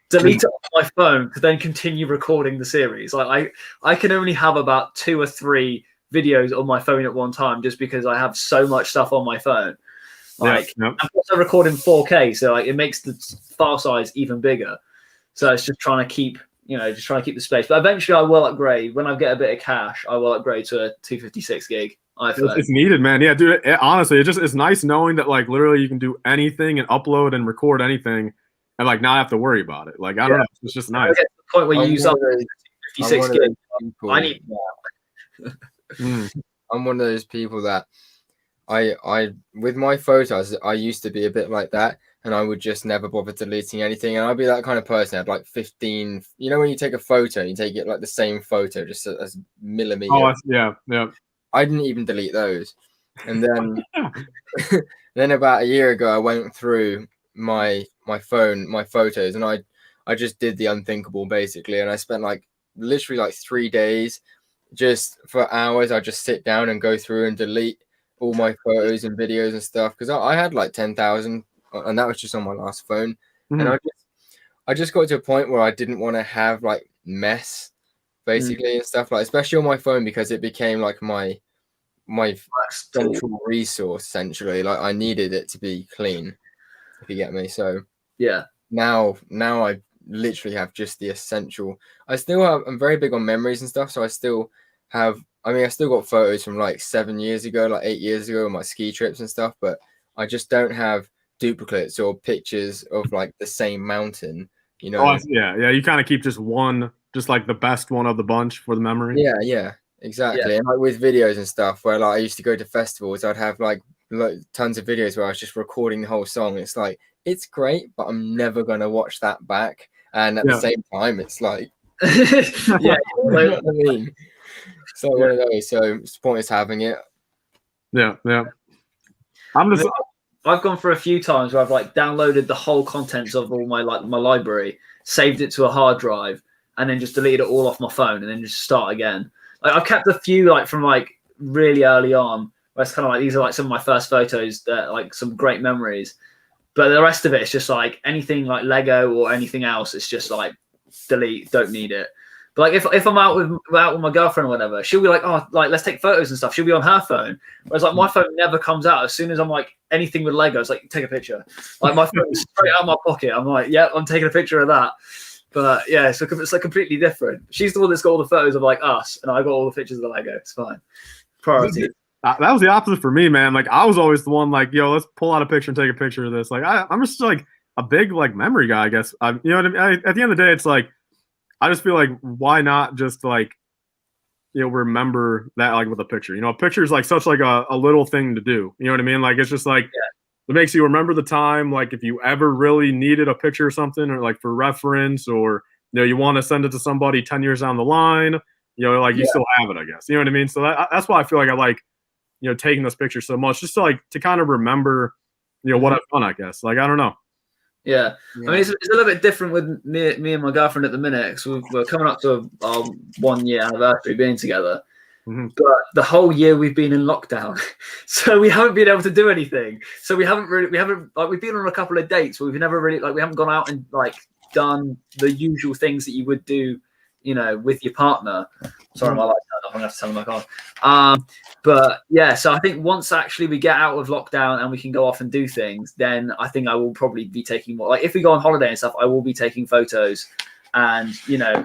delete it on my phone, to then continue recording the series. Like I can only have about 2 or 3 videos on my phone at one time, just because I have so much stuff on my phone. Like I'm also recording 4K, so like it makes the file size even bigger. So it's just trying to keep the space. But eventually I will upgrade. When I get a bit of cash, I will upgrade to a 256 gig iPhone. It's needed, man. Yeah, dude. Honestly, it's nice knowing that like literally you can do anything and upload and record anything, and like not have to worry about it. Like I don't know, it's just nice. Get to the point where you use up 56 gig. I need more. I'm one of those people that I with my photos, I used to be a bit like that, and I would just never bother deleting anything. And I'd be that kind of person. I'd like 15. You know, when you take a photo, you take it like the same photo, just as millimeter. Oh, yeah. I didn't even delete those. And then then about a year ago, I went through my phone, my photos, and I just did the unthinkable basically. And I spent like literally like 3 days, just for hours. I just sit down and go through and delete all my photos and videos and stuff, because I had like 10,000, and that was just on my last phone. And I just got to a point where I didn't want to have like mess basically and stuff, like especially on my phone, because it became like my central resource essentially. Like I needed it to be clean, if you get me. So yeah, now I literally have just the essential. I'm very big on memories and stuff, so I still got photos from like 7 years ago, like 8 years ago on my ski trips and stuff, but I just don't have duplicates or pictures of like the same mountain, yeah, you kind of keep just one, just like the best one of the bunch for the memory. Yeah, exactly. And like with videos and stuff, where like I used to go to festivals, I'd have like tons of videos where I was just recording the whole song. It's like, it's great, but I'm never gonna watch that back. And at the same time, it's like yeah, you know what I mean? So one of those. So it's the point is having it. Yeah. I've gone for a few times where I've like downloaded the whole contents of all my library, saved it to a hard drive, and then just deleted it all off my phone, and then just start again. Like I've kept a few like from like really early on, where it's kind of like these are like some of my first photos that like some great memories. But the rest of it is just like anything like Lego or anything else. It's just like delete, don't need it. But like if I'm out with my girlfriend or whatever, she'll be like, oh, like let's take photos and stuff. She'll be on her phone. Whereas like my phone never comes out. As soon as I'm like anything with Lego, it's like take a picture. Like my phone's straight out of my pocket. I'm like, yeah, I'm taking a picture of that. But yeah, so it's like completely different. She's the one that's got all the photos of like us, and I got all the pictures of the Lego. It's fine. Priority. That was the opposite for me, man. Like I was always the one like, yo, let's pull out a picture and take a picture of this. Like I'm just like a big like memory guy, I guess. You know what I mean? At the end of the day, it's like I just feel like why not just like remember that like with a picture. A picture is like such like a little thing to do. You know what I mean? Like it's just like it makes you remember the time. Like if you ever really needed a picture or something, or like for reference, or you want to send it to somebody 10 years down the line. You still have it, I guess. You know what I mean? So that's why I feel like I like taking this picture so much, just to kind of remember what I've done, I guess. Like I don't know. Yeah. I mean, it's a little bit different with me and my girlfriend at the minute, because we're coming up to our 1 year anniversary being together. But the whole year we've been in lockdown, so we haven't been able to do anything. So we've been on a couple of dates, but we've never really we haven't gone out and like done the usual things that you would do, with your partner. Sorry, my light turned I'm gonna have to turn them back on. But yeah, so I think once actually we get out of lockdown and we can go off and do things, then I think I will probably be taking more. Like if we go on holiday and stuff, I will be taking photos, and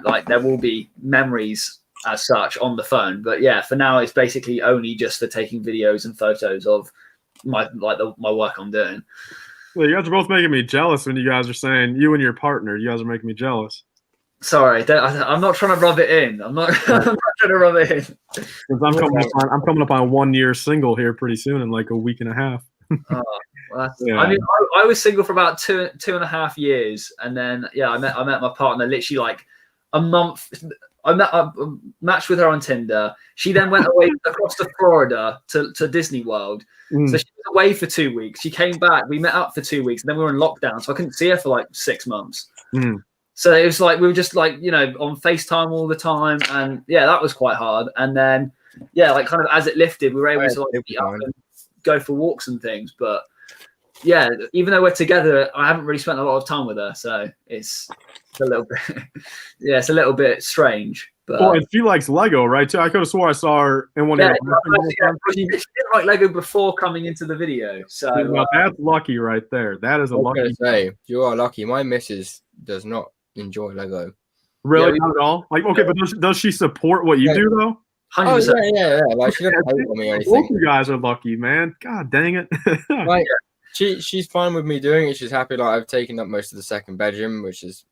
like there will be memories as such on the phone. But yeah, for now it's basically only just for taking videos and photos of my work I'm doing. Well, you guys are both making me jealous when you guys are saying you and your partner. You guys are making me jealous. Sorry, I'm not trying to rub it in. I'm not trying to rub it in. I'm coming up on 1 year single here pretty soon in like a week and a half. Well, I mean, I was single for about 2.5 years, and then I met my partner literally like a month. I matched with her on Tinder. She then went away across to Florida to Disney World. So she was away for 2 weeks. She came back. We met up for 2 weeks, and then we were in lockdown, so I couldn't see her for like 6 months. So it was like we were just like on FaceTime all the time, and that was quite hard. And then like kind of as it lifted, we were able to like meet up and go for walks and things. But yeah, even though we're together, I haven't really spent a lot of time with her, so it's a little bit it's a little bit strange. But and she likes Lego, right? Too. I could have swore I saw her in one of your. She didn't like Lego before coming into the video, so that's lucky right there. That is a lucky. You are lucky. My missus does not enjoy Lego. Really, not at all. Like, okay, but does she support what you do though? 100%. Yeah. Like she doesn't hate on me or anything. Both you guys are lucky, man. God dang it. Like she's fine with me doing it. She's happy. Like I've taken up most of the second bedroom, which is,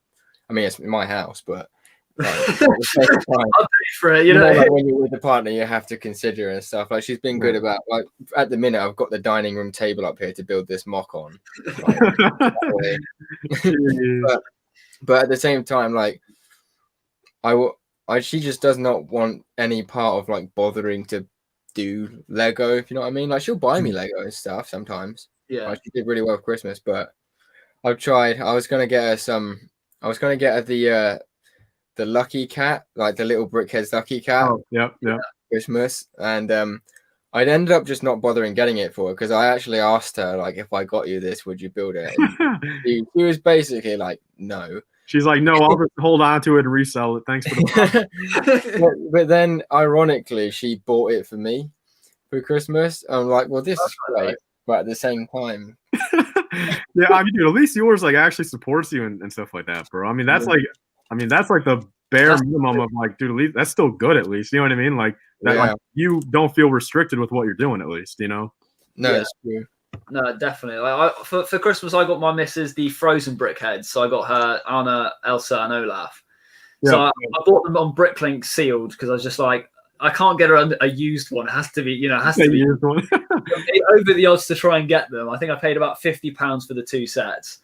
I mean, it's my house, but like, I'll pay for it. Like, when you're with the partner, you have to consider and stuff. Like she's been good about. Like at the minute, I've got the dining room table up here to build this mock on. But at the same time, like she just does not want any part of like bothering to do Lego, if you know what I mean. Like she'll buy me Lego and stuff sometimes. Yeah, like, she did really well for Christmas, but I've tried. I was gonna get her the Lucky Cat, like the little Brickhead's Lucky Cat. Oh, yep. Christmas, and I'd ended up just not bothering getting it for her because I actually asked her like, if I got you this, would you build it? she was basically like, no. She's like, no, I'll just hold on to it and resell it. Thanks for the but then, ironically, she bought it for me for Christmas. I'm like, well, this is great, but at the same time, yeah, I mean, dude, at least yours like actually supports you and stuff like that, bro. I mean, that's like the bare minimum of like, dude, at least that's still good. At least, you know what I mean? Like that, like you don't feel restricted with what you're doing. At least, No, it's true. No, definitely. Like for Christmas, I got my missus the frozen Brickheads. So I got her Anna, Elsa, and Olaf. Yeah. So I bought them on Bricklink sealed because I was just like, I can't get her a used one. It has to be, it has to be used one. over the odds to try and get them. I think I paid about £50 for the 2 sets,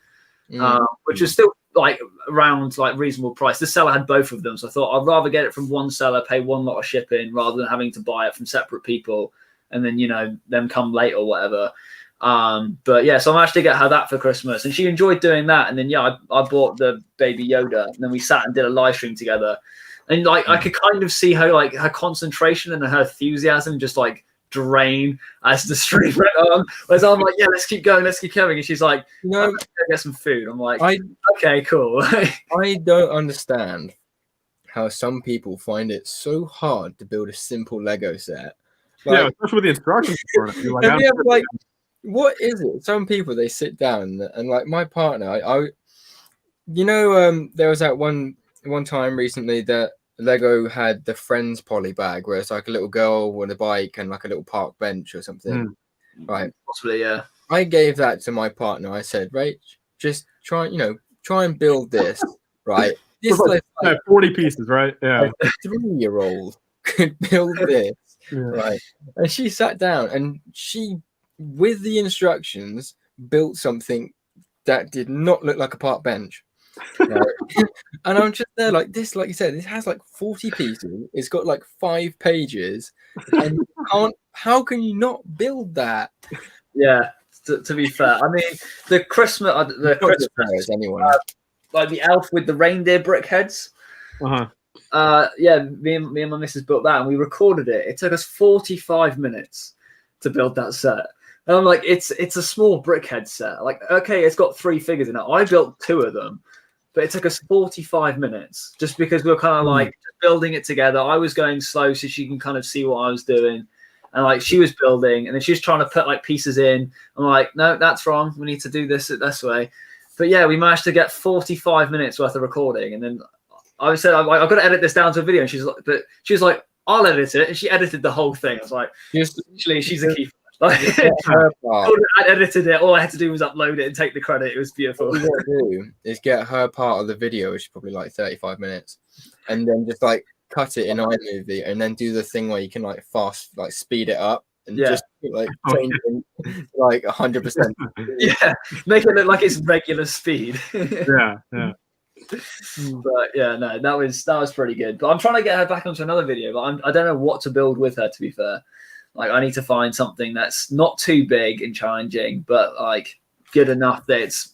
which is still like around like reasonable price. The seller had both of them, so I thought I'd rather get it from one seller, pay one lot of shipping, rather than having to buy it from separate people and then them come late or whatever. But yeah, so I managed to get her that for Christmas, and she enjoyed doing that. And then I bought the baby Yoda, and then we sat and did a live stream together. And like I could kind of see her concentration and her enthusiasm just like drain as the stream went on. Whereas I'm like, yeah, let's keep going. And she's like, I'm gonna get some food. I'm like, okay, cool. I don't understand how some people find it so hard to build a simple Lego set. Like, yeah, especially with the instructions. Like, what is it? Some people, they sit down and like my partner, there was that one time recently that Lego had the Friends poly bag where it's like a little girl with a bike and like a little park bench or something. Right. Possibly, yeah. I gave that to my partner. I said, Rach, just try and build this, right? This like 40 pieces, right? Yeah. A 3-year-old could build this, right? And she sat down and she, with the instructions, built something that did not look like a park bench. Right? And I'm just there like this, like you said, this has like 40 pieces. It's got like 5 pages, and how can you not build that? Yeah, to be fair, I mean the Christmas anyone like the elf with the reindeer brickheads. Yeah, me and my missus built that, and we recorded it. It took us 45 minutes to build that set. And I'm like, it's a small brickhead set. Like, okay, it's got 3 figures in it. I built 2 of them. but it took us 45 minutes just because we were kind of like building it together. I was going slow so she can kind of see what I was doing. And like she was building and then she was trying to put like pieces in. I'm like, no, that's wrong. We need to do this way. But yeah, we managed to get 45 minutes worth of recording. And then I said, I've got to edit this down to a video. And she was like, I'll edit it. And she edited the whole thing. I was like, actually, she's a key. Like, I edited it. All I had to do was upload it and take the credit. It was beautiful. What you got to do is get her part of the video, which is probably like 35 minutes, and then just like cut it in iMovie, and then do the thing where you can like speed it up and just like change it, like 100%. Yeah, make it look like it's regular speed. Yeah. But yeah, no, that was pretty good. But I'm trying to get her back onto another video, but I don't know what to build with her, to be fair. Like I need to find something that's not too big and challenging, but like good enough that it's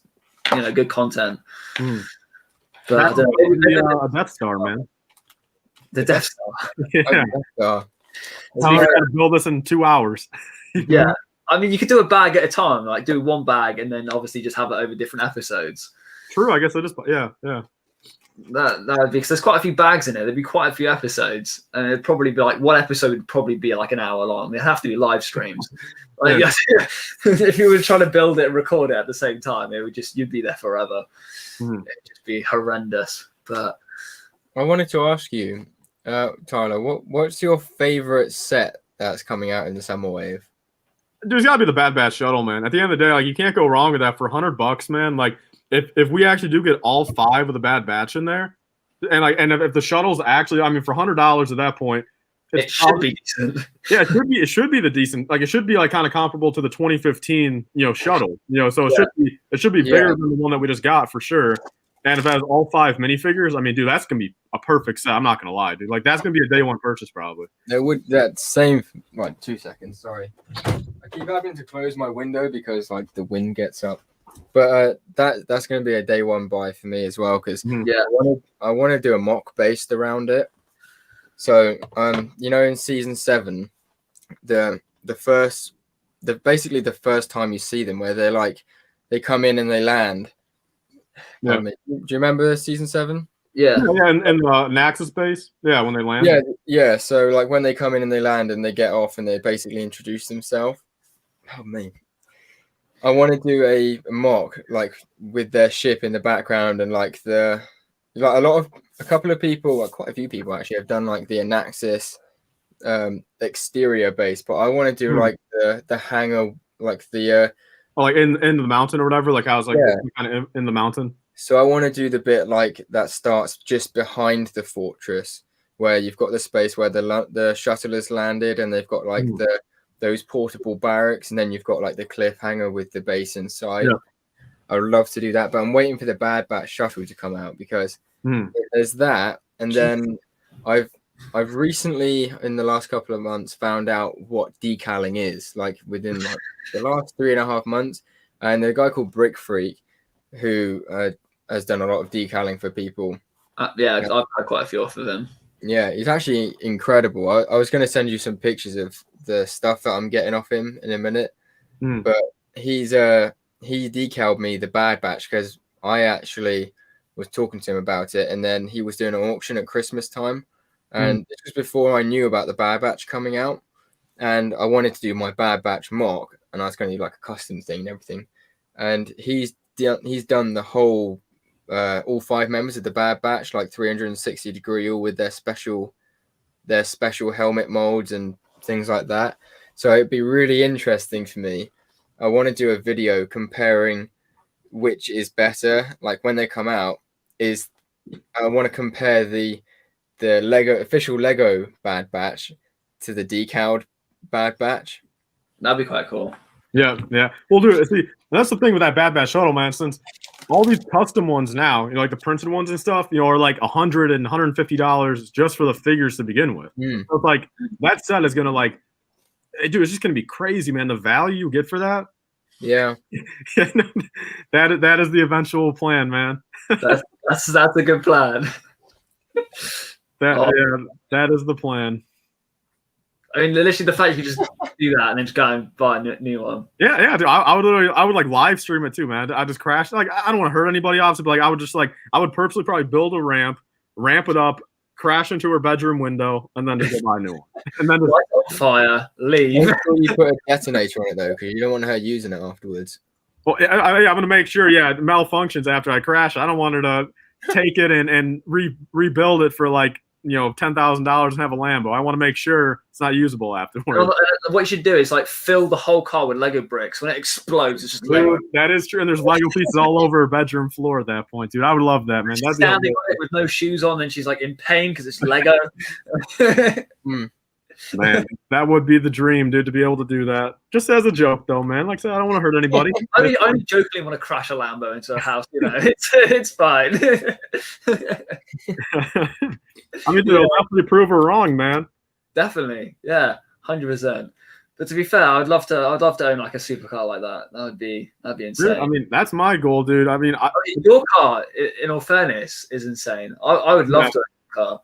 good content. But I don't know. A Death Star, man. The Death Star. Yeah. Death Star. How are to build this in 2 hours? Yeah. I mean, you could do a bag at a time, like do one bag and then obviously just have it over different episodes. True. I guess I just yeah. That would be because there's quite a few bags in it. There'd be quite a few episodes, and it'd probably be like one episode would probably be like an hour long. They'd have to be live streams. Like, if you were trying to build it and record it at the same time, it would you'd be there forever. It'd just be horrendous. But I wanted to ask you, Tyler, what's your favorite set that's coming out in the summer wave? There's got to be the Bad Batch shuttle, man. At the end of the day, like you can't go wrong with that for $100, man. Like if we actually do get all 5 of the Bad Batch in there, and if the shuttle's actually, I mean, for $100 at that point, it should be decent. Yeah, it should be the decent. Like it should be like kind of comparable to the 2015, shuttle. So it should be bigger than the one that we just got for sure. And if it has all 5 minifigures, I mean, dude, that's gonna be a perfect set. I'm not gonna lie, dude. Like that's gonna be a day one purchase probably. That same. Right, 2 seconds. Sorry, I keep having to close my window because like the wind gets up. But that's gonna be a day one buy for me as well because I want to do a mock based around it. So in season 7, basically the first time you see them where they come in and they land. Yeah. Do you remember season 7? Yeah, and Naxos base. Yeah, when they land. Yeah. So like when they come in and they land and they get off and they basically introduce themselves. Oh man, I want to do a mock like with their ship in the background and like a couple of people, like quite a few people actually have done like the Anaxis exterior base, but I want to do like the hangar, like the like in the mountain or whatever. Like I was like kind of in the mountain. So I want to do the bit like that starts just behind the fortress, where you've got the space where the shuttle has landed, and they've got like those portable barracks, and then you've got like the cliffhanger with the base inside. Yeah. I would love to do that, but I'm waiting for the Bad Batch shuttle to come out because there's that, and then I've recently in the last couple of months found out what decaling is, like within like the last 3.5 months, and there's a guy called Brick Freak who has done a lot of decaling for people. I've had quite a few off of him. Yeah, he's actually incredible. I was going to send you some pictures of the stuff that I'm getting off him in a minute, but he decaled me the Bad Batch because I actually was talking to him about it, and then he was doing an auction at Christmas time, and this was before I knew about the Bad Batch coming out, and I wanted to do my Bad Batch mock, and I was going to do like a custom thing and everything, and he's done the whole all 5 members of the Bad Batch like 360 degree, all with their special helmet molds and things like that. So it'd be really interesting for me. I want to do a video comparing which is better, like when they come out. I want to compare the official Lego Bad Batch to the decaled Bad Batch. That'd be quite cool. Yeah. We'll do it. See, that's the thing with that Bad Batch shuttle, man. Since all these custom ones now, like the printed ones and stuff, are like $100 and $150 just for the figures to begin with. So it's like that set is gonna dude, it's just gonna be crazy, man. The value you get for that. Yeah. that is the eventual plan, man. That's a good plan. That is the plan. I mean, literally the fact you could just do that and then just go and buy a new one. Yeah, dude. I would like live stream it too, man. I just crashed. Like, I don't want to hurt anybody, obviously, but like I would purposely probably build a ramp it up, crash into her bedroom window, and then just go buy a new one. And then just on fire, leave. You put a detonator on it though, because you don't want her using it afterwards. Well, I'm going to make sure, it malfunctions after I crash. I don't want her to take it and rebuild it for like, $10,000 and have a Lambo. I want to make sure it's not usable afterwards. What you should do is like fill the whole car with Lego bricks. When it explodes, it's just Lego. That is true, and there's Lego pieces all over her bedroom floor at that point, dude. I would love that, man. She's standing on it with no shoes on, and she's like in pain because it's Lego. Man, that would be the dream, dude, to be able to do that. Just as a joke, though, man. Like I said, I don't want to hurt anybody. I only jokingly want to crash a Lambo into a house. It's fine. I mean, they'll definitely prove her wrong, man. Definitely, yeah, 100%. But to be fair, I'd love to own like a supercar like that. That'd be insane. I mean, that's my goal, dude. I mean, your car, in all fairness, is insane. I would love to own a car.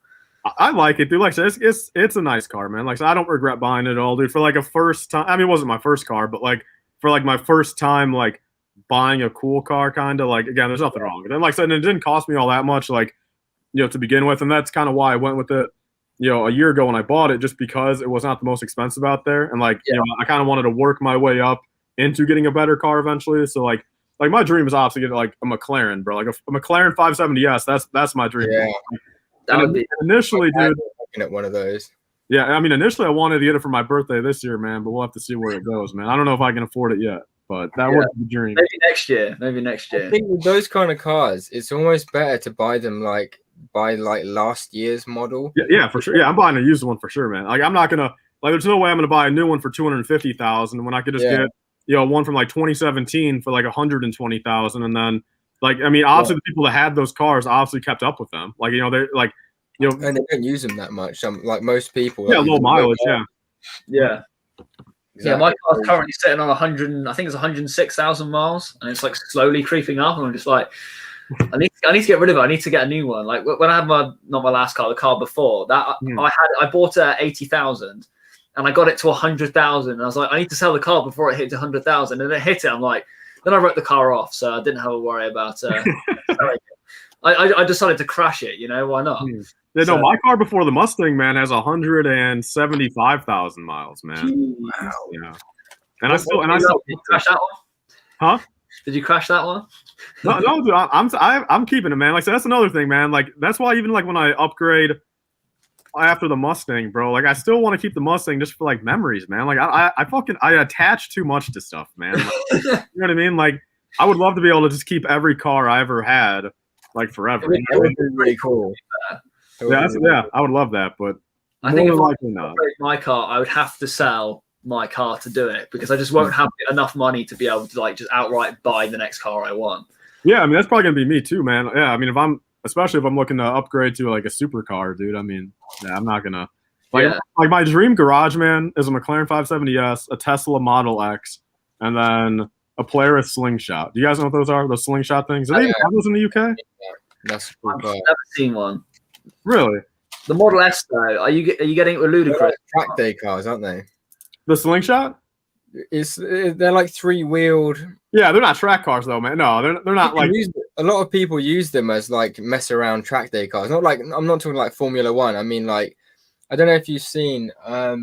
I like it, dude. Like I said, it's a nice car, man. Like I said, I don't regret buying it at all, dude. For like a first time, I mean, it wasn't my first car, but like for like my first time, like buying a cool car, kind of like, again, there's nothing wrong with it. And like I said, it didn't cost me all that much, like, to begin with, and that's kind of why I went with it, a year ago when I bought it, just because it was not the most expensive out there, and like, I kind of wanted to work my way up into getting a better car eventually. So like my dream is obviously get like a McLaren, bro, like a McLaren 570S. That's my dream. Yeah. That would be initially, dude. Looking at one of those. Yeah, I mean, initially I wanted to get it for my birthday this year, man, but we'll have to see where it goes, man. I don't know if I can afford it yet, but that was the dream. Maybe next year. I think with those kind of cars, it's almost better to buy them like last year's model. Yeah, for sure. Yeah, I'm buying a used one for sure, man. Like I'm not gonna there's no way I'm gonna buy a new one for $250,000 when I could just get one from like 2017 for like $120,000, and then. Like, I mean, obviously the people that had those cars obviously kept up with them. Like, they're like, and they don't use them that much. Like most people. Yeah, low mileage. Yeah. Exactly. Yeah, my car's currently sitting on 100. I think it's 106,000 miles, and it's like slowly creeping up. And I'm just like, I need to get rid of it. I need to get a new one. Like when I had not my last car, the car before that, I bought it at 80,000, and I got it to 100,000. And I was like, I need to sell the car before it hit 100,000, and it hit it. I'm like. Then I wrote the car off, so I didn't have to worry about. I decided to crash it. Why not? Yeah, no, my car before the Mustang, man, has 175,000 miles, man. Wow. Yeah. And I still crash that one. Huh? Did you crash that one? No, dude, I'm keeping it, man. Like, so that's another thing, man. Like, that's why even like when I upgrade after the Mustang, bro, like I still want to keep the Mustang just for like memories, man. Like I attach too much to stuff, man. Like, you know what I mean? Like I would love to be able to just keep every car I ever had like forever. That would be really cool. Yeah, I would love that, but I think if I upgrade my car, I would have to sell my car to do it because I just won't have enough money to be able to like just outright buy the next car I want. Yeah, I mean that's probably gonna be me too, man. Yeah, I mean especially if I'm looking to upgrade to like a supercar, dude. I mean, I'm not gonna like my dream garage, man, is a McLaren 570S, a Tesla Model X, and then a Polaris Slingshot. Do you guys know what those are? Those Slingshot things? Do they even have those in the UK? Yeah. That's cool. I've never seen one. Really? The Model S though, are you getting it with ludicrous? Track day cars, aren't they? The Slingshot? They're like 3-wheeled. Yeah, they're not track cars though, man. No, they're not like. A lot of people use them as like mess around track day cars. Not like I'm not talking like Formula One. I mean like I don't know if you've seen what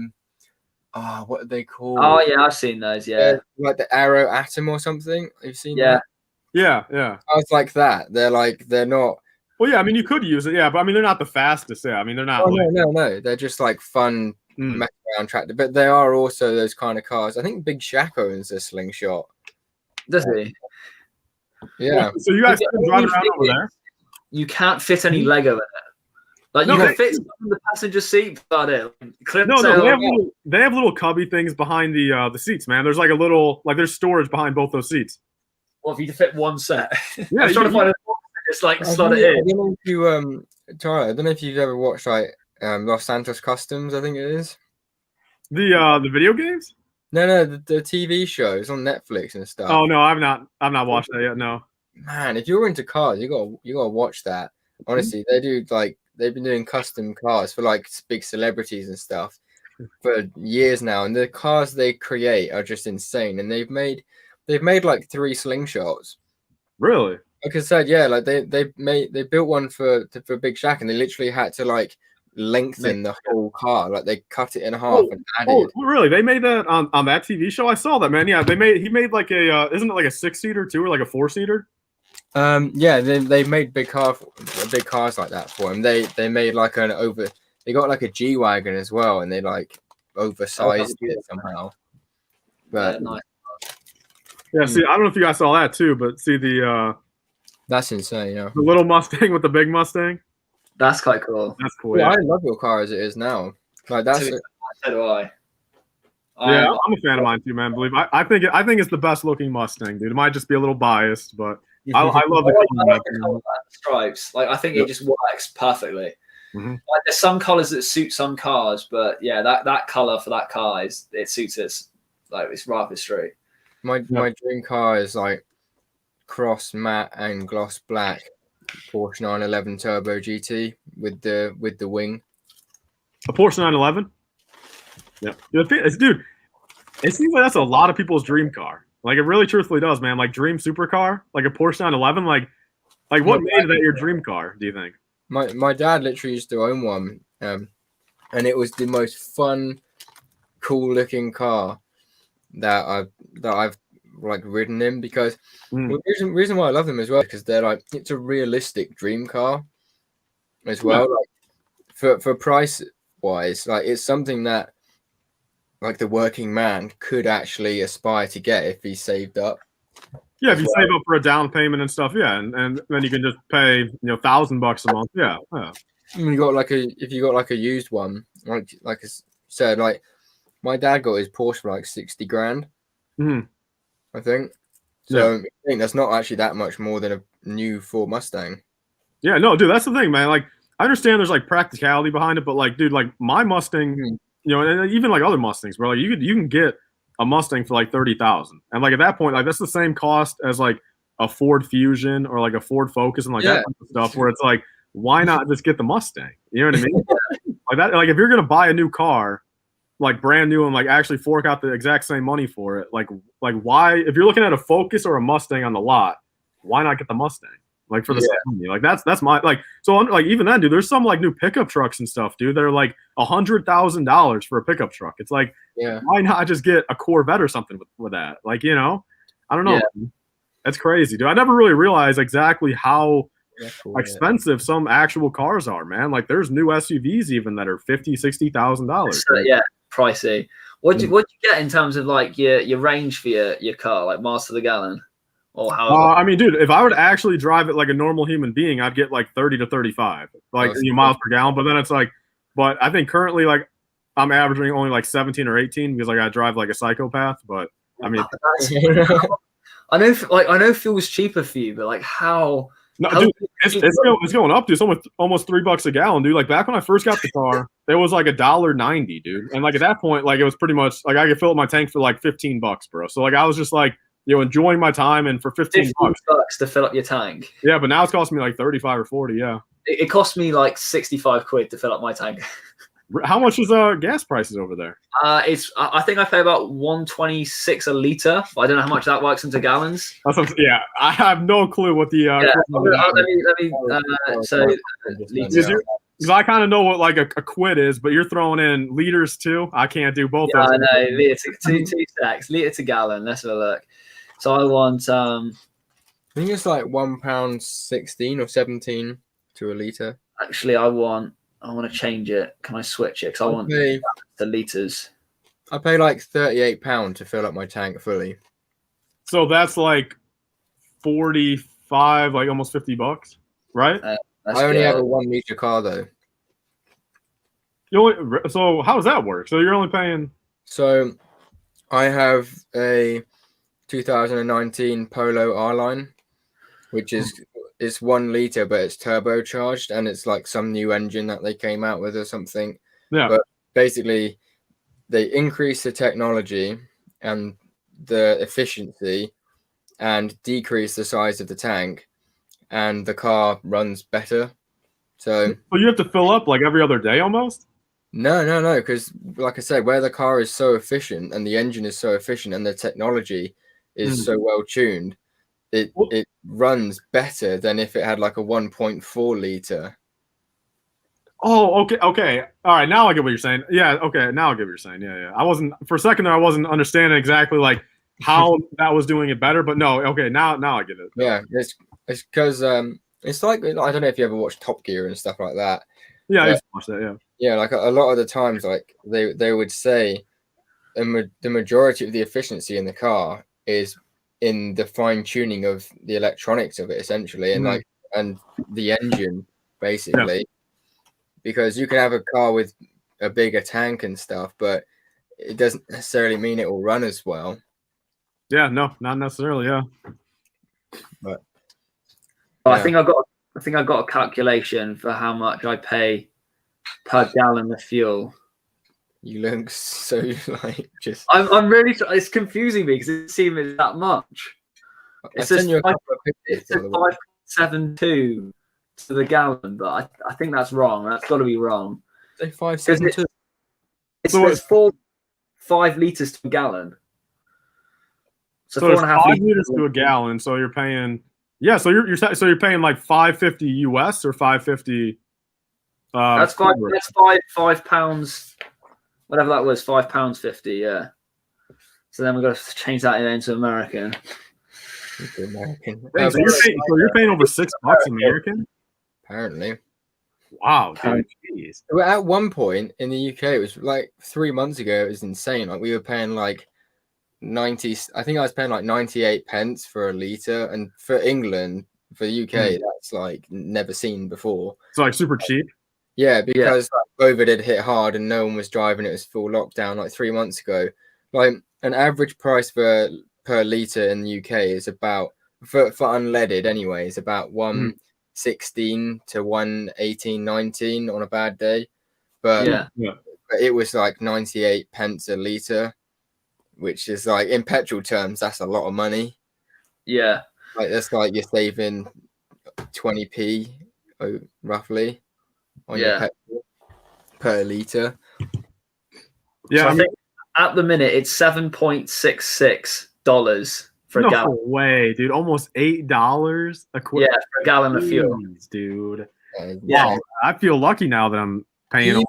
are they called? Oh yeah, I've seen those. Yeah, like the Aero Atom or something. You've seen? Yeah. That? Yeah. Cars like that. They're not. Well, yeah. I mean, you could use it. Yeah, but I mean, they're not the fastest. Yeah, I mean, they're not. Oh, no. They're just like fun. Mess around track, but they are also those kind of cars. I think Big Shaq owns a Slingshot. Does he? Yeah. So you guys can drive around over there. You can't fit any Lego in it. Like you can fit in the passenger seat, but they have little cubby things behind the seats, man. There's like a little there's storage behind both those seats. Well, if you fit one set, yeah, I'm trying to find it's like slot it in. I don't know if you Tyler, I don't know if you've ever watched like Los Santos Customs, I think it is. The video games? No, the TV show. It's on Netflix and stuff. Oh no, I've not watched that yet. No. Man, if you're into cars, you gotta watch that. Honestly, they do like they've been doing custom cars for like big celebrities and stuff. for years now, and the cars they create are just insane. And they've made like 3 slingshots. Really? Like I said, yeah, like they built one for Big Shaq, and they literally had to like lengthen the whole car. Like they cut it in half and added. Oh, really? They made that on that TV show? I saw that, man. Yeah, he made like a isn't it like a 6-seater too, or like a 4-seater? Yeah, they made big cars like that for him. They made like they got like a G-Wagon as well, and they like oversized it somehow. But nice. Yeah, see, I don't know if you guys saw that too, but see that's insane, yeah. The little Mustang with the big Mustang. That's quite cool. That's cool. Yeah, I love your car as it is now. Like that's so do I. Yeah, I'm a fan of mine too, man. Believe I think it's the best looking Mustang, dude. It might just be a little biased, but I love the color stripes. Like I think it just works perfectly. Mm-hmm. Like there's some colors that suit some cars, but yeah, that color for that car it suits it. Like it's right up the street. My dream car is like cross matte and gloss black Porsche 911 Turbo GT with the wing. A Porsche 911. Yeah, dude. It seems like that's a lot of people's dream car. Like it really, truthfully does, man. Like dream supercar, like a Porsche 911. Like what made that your dream car? Do you think? My dad literally used to own one, and it was the most fun, cool looking car that I've like ridden in, because the reason why I love them as well, because they're like, it's a realistic dream car as well. Yeah. Like for price wise, like it's something that like the working man could actually aspire to get if he saved up. Yeah, if you save up for a down payment and stuff, yeah, and then you can just pay $1,000 a month. Yeah. If you got like a used one, like I said, like my dad got his Porsche for like 60 grand. I think. So I think that's not actually that much more than a new Ford Mustang. Yeah, no, dude, that's the thing, man. Like I understand there's like practicality behind it, but like, dude, like my Mustang, and even like other Mustangs, bro, like you can get a Mustang for like 30,000, and like at that point, like that's the same cost as like a Ford Fusion or like a Ford Focus and like that type of stuff. Where it's like, why not just get the Mustang? You know what I mean? Like that. Like if you're gonna buy a new car, like brand new, and like actually fork out the exact same money for it, like why? If you're looking at a Focus or a Mustang on the lot, why not get the Mustang? Like for the same money. Like that's my like. So like even then, dude, there's some like new pickup trucks and stuff, dude. They're like $100,000 for a pickup truck. It's like, why not just get a Corvette or something with that? Like, I don't know. Yeah. That's crazy, dude. I never really realized exactly how expensive some actual cars are, man. Like there's new SUVs even that are $50,000-$60,000. Yeah, pricey. What do you get in terms of like your range for your car, like miles to the gallon? Or how? I mean, dude, if I were to actually drive it like a normal human being, I'd get like 30 to 35, like miles per gallon. But then it's like, but I think currently like I'm averaging only like 17 or 18 because like I drive like a psychopath. But I mean, I know fuel's cheaper for you, but like how? No, dude, it's going up, dude. It's almost $3 a gallon, dude. Like back when I first got the car, it was like $1.90, dude. And like at that point, like it was pretty much like I could fill up my tank for like $15, bro. So like I was just like, enjoying my time, and for $15 to fill up your tank. Yeah, but now it's costing me like 35 or 40. Yeah, it cost me like 65 quid to fill up my tank. How much is gas prices over there? I think I pay about 126 a liter. I don't know how much that works into gallons. Yeah, I have no clue what the. Because I kind of know what like a quid is, but you're throwing in liters too. I can't do both. Yeah, I know. Liter to two stacks, liter to gallon. Let's have a look. So I want. I think it's like £1.16 or 17 to a liter. Actually, I want to change it. Can I switch it? Because I want the liters. I pay like £38 to fill up my tank fully. So that's like 45, like almost $50, right? I only have a 1 liter car though. So how does that work? So you're only paying. So I have a 2019 Polo R-Line, which is it's 1 liter, but it's turbocharged, and it's like some new engine that they came out with or something. Yeah. But basically, they increase the technology and the efficiency, and decrease the size of the tank, and the car runs better. So you have to fill up like every other day almost. No, because like I said, where the car is so efficient and the engine is so efficient and the technology is so well tuned, it runs better than if it had like a 1.4 liter. Oh, okay. All right, now I get what you're saying. Yeah, okay, now I get what you're saying. Yeah. I wasn't for a second there. I wasn't understanding exactly like how that was doing it better, but no, okay, now I get it. Yeah, it's because it's like I don't know if you ever watched Top Gear and stuff like that. Yeah, I used to watch that. Yeah. Yeah, like a lot of the times, like they would say, the majority of the efficiency in the car is in the fine tuning of the electronics of it, essentially, and and the engine, basically. Yeah. Because you can have a car with a bigger tank and stuff, but it doesn't necessarily mean it will run as well. Yeah, no, not necessarily. Yeah. But I think I got a calculation for how much I pay per gallon of fuel. You look so like just. I'm really. It's confusing me because it seems that much. It says 5.72 to the gallon, but I think that's wrong. That's got to be wrong. Say 5.72. It says 5 liters to a gallon. So 4.5 liters to a gallon. So you're paying. Yeah, so you're paying like $5.50 US or $5.50. That's five pounds, whatever that was, £5.50. Yeah. So then we've got to change that into American. American. So you're paying over $6 American. Apparently. Wow, dude. Jeez. At one point in the UK, it was like 3 months ago. It was insane. Like we were paying like 90. I think I was paying like 98 pence for a liter, and for England, for the UK, that's like never seen before. It's like super cheap. Yeah, because COVID had hit hard and no one was driving. It was full lockdown like 3 months ago. Like an average price per liter in the UK is about for unleaded anyway. Is about 116 to 118-19 on a bad day, but it was like 98 pence a liter, which is like in petrol terms, that's a lot of money. Yeah, like that's like you're saving 20p roughly on your petrol per liter. Yeah, so I think at the minute it's $7.66 for a gallon. No way, dude! Almost $8 a quart. Yeah, for a gallon of fuel, dude. Yeah, wow, I feel lucky now that I'm paying.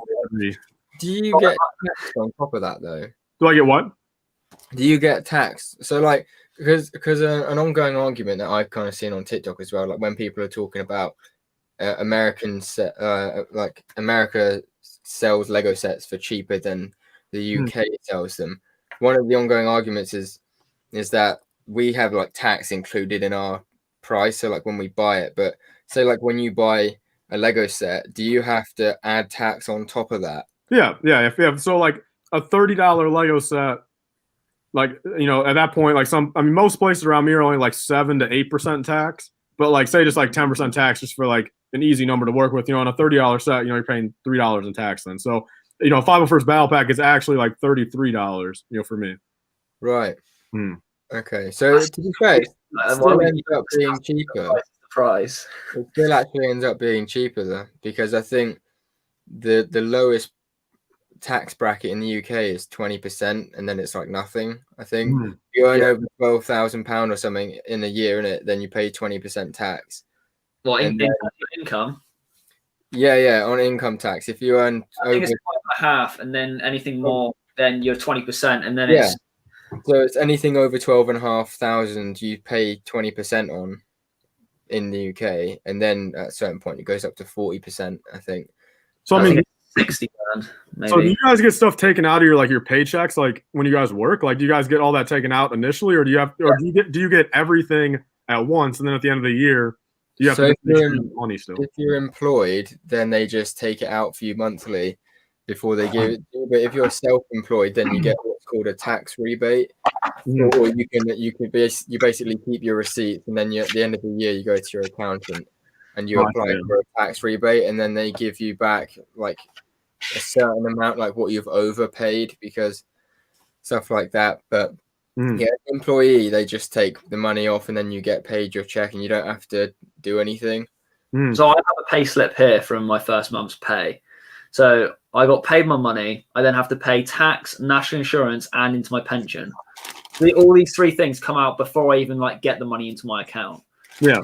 Do you get tax on top of that though? Do I get what? Do you get taxed? So like because an ongoing argument that I've kind of seen on TikTok as well, like when people are talking about like America sells Lego sets for cheaper than the UK sells them. One of the ongoing arguments is that we have like tax included in our price, so like when we buy it. But say like when you buy a Lego set, do you have to add tax on top of that? Yeah. So like a $30 Lego set, like at that point, like most places around me are only like 7 to 8% tax. But like say just like 10% tax just for like an easy number to work with, on a $30 set, you're paying $3 in tax then. So, 501st Battle Pack is actually like $33, for me. Right. Okay. So to be fair, it still ends up being cheaper. Price. It still actually ends up being cheaper though, because I think the lowest tax bracket in the UK is 20%, and then it's like nothing. I think if you earn over £12,000 or something in a year, then you pay 20% tax. What income? Yeah, on income tax. If you earn I think it's 5.5, and then anything more, then you're 20%, and then it's so it's anything over 12,500 you pay 20% on in the UK, and then at a certain point it goes up to 40%, I think. So I mean, 60 grand, maybe. So do you guys get stuff taken out of your paychecks, like when you guys work? Like, do you guys get all that taken out initially, or do you get everything at once, and then at the end of the year you have to pay money still? If you're employed, then they just take it out for you monthly before they give it to you. But if you're self-employed, then you get what's called a tax rebate, or you basically keep your receipts, and then at the end of the year you go to your accountant and you apply for a tax rebate, and then they give you back like a certain amount, like what you've overpaid, because stuff like that. But employee, they just take the money off, and then you get paid your check, and you don't have to do anything. So I have a pay slip here from my first month's pay. So I got paid my money. I then have to pay tax, national insurance, and into my pension. All these three things come out before I even like get the money into my account. Yeah.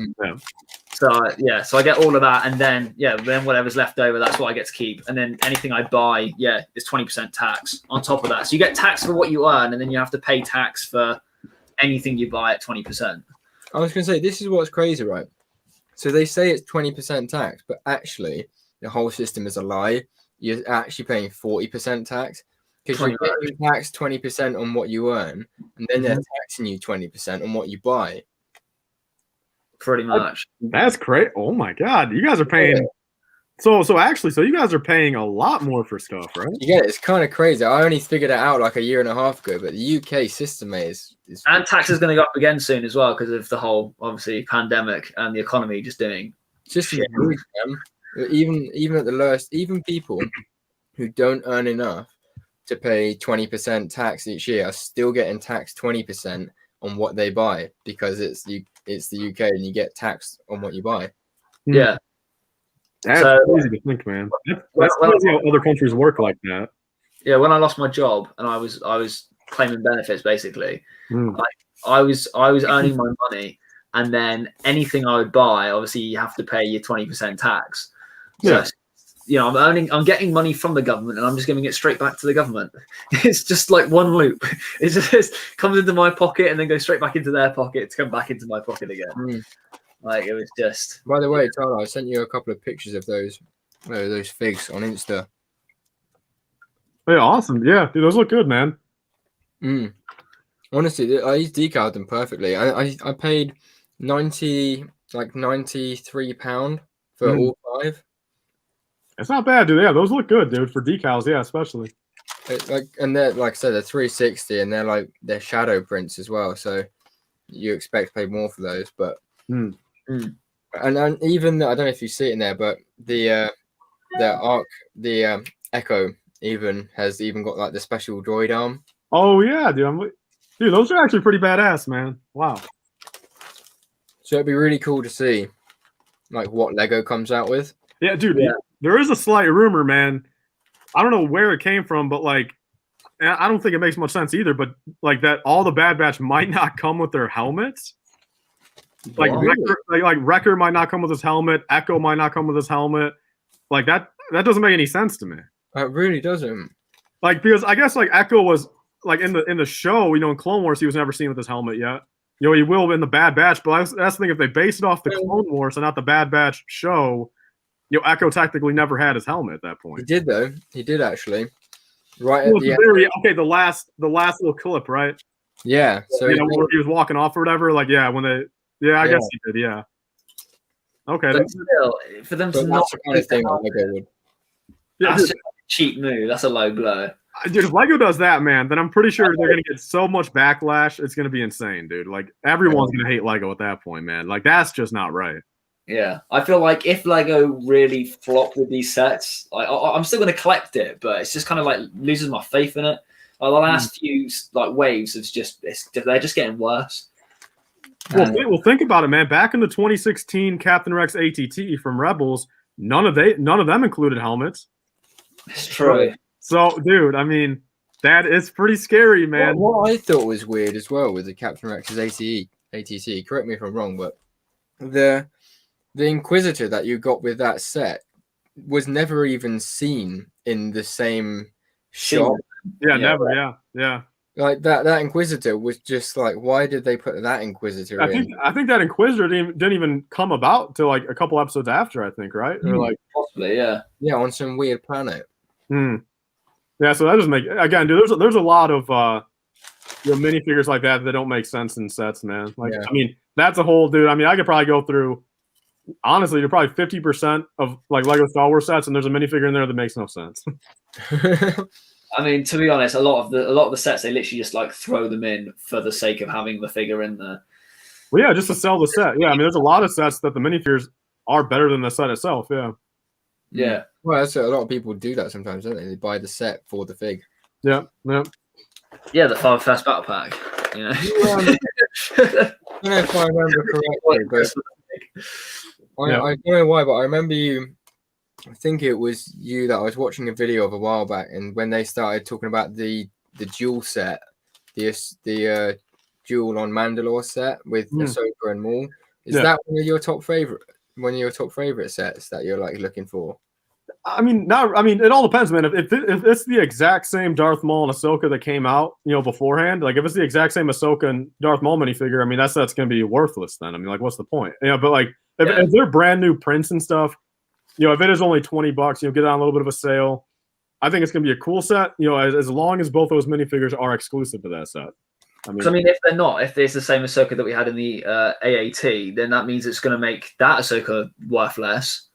So I get all of that, and then then whatever's left over, that's what I get to keep. And then anything I buy, is 20% tax on top of that. So you get taxed for what you earn, and then you have to pay tax for anything you buy at 20%. I was going to say, this is what's crazy, right? So they say it's 20% tax, but actually the whole system is a lie. You're actually paying 40% tax because you're getting taxed 20% on what you earn, and then they're taxing you 20% on what you buy. Pretty much. That's great. Oh my God, you guys are paying. So you guys are paying a lot more for stuff, right? Yeah, it's kind of crazy. I only figured it out like a year and a half ago, but the UK system, mate, is and tax is going to go up again soon as well because of the whole obviously pandemic and the economy just doing shit. Even at the lowest, even people who don't earn enough to pay 20% tax each year are still getting taxed 20% on what they buy because it's the UK and you get taxed on what you buy. Yeah. That's crazy to think, man. That's crazy how other countries work like that. Yeah, when I lost my job and I was claiming benefits basically, I was earning my money, and then anything I would buy, obviously you have to pay your 20% tax. So, I'm getting money from the government, and I'm just giving it straight back to the government. It's just like one loop. It just comes into my pocket and then goes straight back into their pocket to come back into my pocket again. Like it was just. By the way, Tyler, I sent you a couple of pictures of those figs on Insta. Yeah, awesome. Yeah, dude, those look good, man. Honestly, I decaled them perfectly. I paid £93 for all 5. It's not bad, dude. Yeah, those look good, dude, for decals. Yeah, especially. And they're like I said, they're 360, and they're shadow prints as well. So you expect to pay more for those, but. And even I don't know if you see it in there, but the Echo even has got like the special droid arm. Oh yeah, dude. Dude, those are actually pretty badass, man. Wow. So it'd be really cool to see like what Lego comes out with. Yeah, dude. Yeah. There is a slight rumor, man. I don't know where it came from, but like, I don't think it makes much sense either. But like that, all the Bad Batch might not come with their helmets. Like Wrecker might not come with his helmet. Echo might not come with his helmet. Like that doesn't make any sense to me. It really doesn't. Like because I guess like Echo was like in the show, in Clone Wars, he was never seen with his helmet yet. He will in the Bad Batch, but that's the thing. If they base it off the Clone Wars and not the Bad Batch show, Echo technically never had his helmet at that point. He did though. He did actually. Right at the end. Okay, the last little clip, right? Yeah. So where he was walking off or whatever. Like when they. Yeah, I guess he did. Yeah. Okay. But still, for them to not the kind of thing Lego would. That's just a cheap move. That's a low blow. Dude, if Lego does that, man, then I'm pretty sure they're gonna get so much backlash. It's gonna be insane, dude. Like everyone's gonna hate Lego at that point, man. Like that's just not right. Yeah, I feel like if Lego really flopped with these sets, I'm still gonna collect it, but it's just kind of like loses my faith in it. Like the last few waves, they're just getting worse. Well, think about it, man. Back in the 2016 Captain Rex ATT from Rebels, none of them included helmets. It's true. So, dude, I mean, that is pretty scary, man. What I thought was weird as well with the Captain Rex's ATT. Correct me if I'm wrong, but the Inquisitor that you got with that set was never even seen in the same shot. Yeah, never. Yeah. Like that Inquisitor was just like, why did they put that Inquisitor in? I think that Inquisitor didn't even come about till like a couple episodes after, I think, right? Or like possibly, yeah. Yeah, on some weird planet. Yeah, so that doesn't make again, dude. There's a lot of minifigures like that don't make sense in sets, man. Like, I mean, that's a whole dude. I mean, I could probably go through. Honestly, you're probably 50% of like Lego Star Wars sets, and there's a minifigure in there that makes no sense. I mean, to be honest, a lot of the sets, they literally just like throw them in for the sake of having the figure in there. Well, yeah, just to sell the set. Yeah, I mean, there's a lot of sets that the minifigures are better than the set itself. Yeah. Yeah. Well, that's a lot of people do that sometimes, don't they? They buy the set for the fig. Yeah. Yeah, the first battle pack. I don't know if I remember correctly, but I don't know why, but I remember you I think it was you that I was watching a video of a while back, and when they started talking about the duel set, the duel on Mandalore set with Ahsoka and Maul, is that one of your top favorite sets that you're like looking for? I mean, it all depends, man. If it's the exact same Darth Maul and Ahsoka that came out, beforehand, like if it's the exact same Ahsoka and Darth Maul minifigure, I mean, that's going to be worthless then. I mean, like, what's the point? But like, if they're brand new prints and stuff, if it is only $20, get it on a little bit of a sale. I think it's going to be a cool set, as long as both those minifigures are exclusive to that set. I mean, if they're not, if it's the same Ahsoka that we had in the AAT, then that means it's going to make that Ahsoka worth less.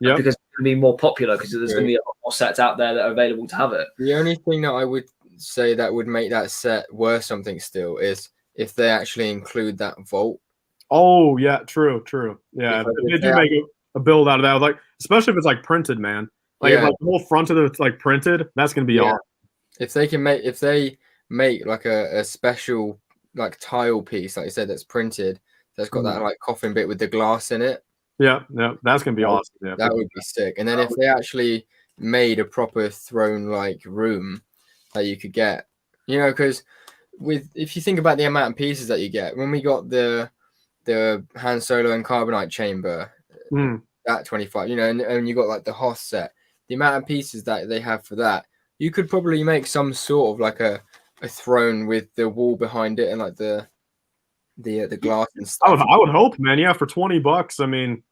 Yeah, because it's going to be more popular because there's going to be a lot more sets out there that are available to have it. The only thing that I would say that would make that set worth something still is if they actually include that vault. Oh yeah, true. Yeah, if they do make a build out of that, like especially if it's like printed, man. Like if like the whole front of it's like printed, that's going to be awesome. If they make like a special like tile piece, like you said, that's printed, that's got that like coffin bit with the glass in it. Yeah, that's gonna be awesome. Yeah, that would be sick. And then if they actually made a proper throne-like room that you could get, because if you think about the amount of pieces that you get, when we got the Han Solo and Carbonite chamber, that 25, and you got like the Hoth set, the amount of pieces that they have for that, you could probably make some sort of like a throne with the wall behind it and like the glass and stuff. I would hope, man. Yeah, for $20, I mean.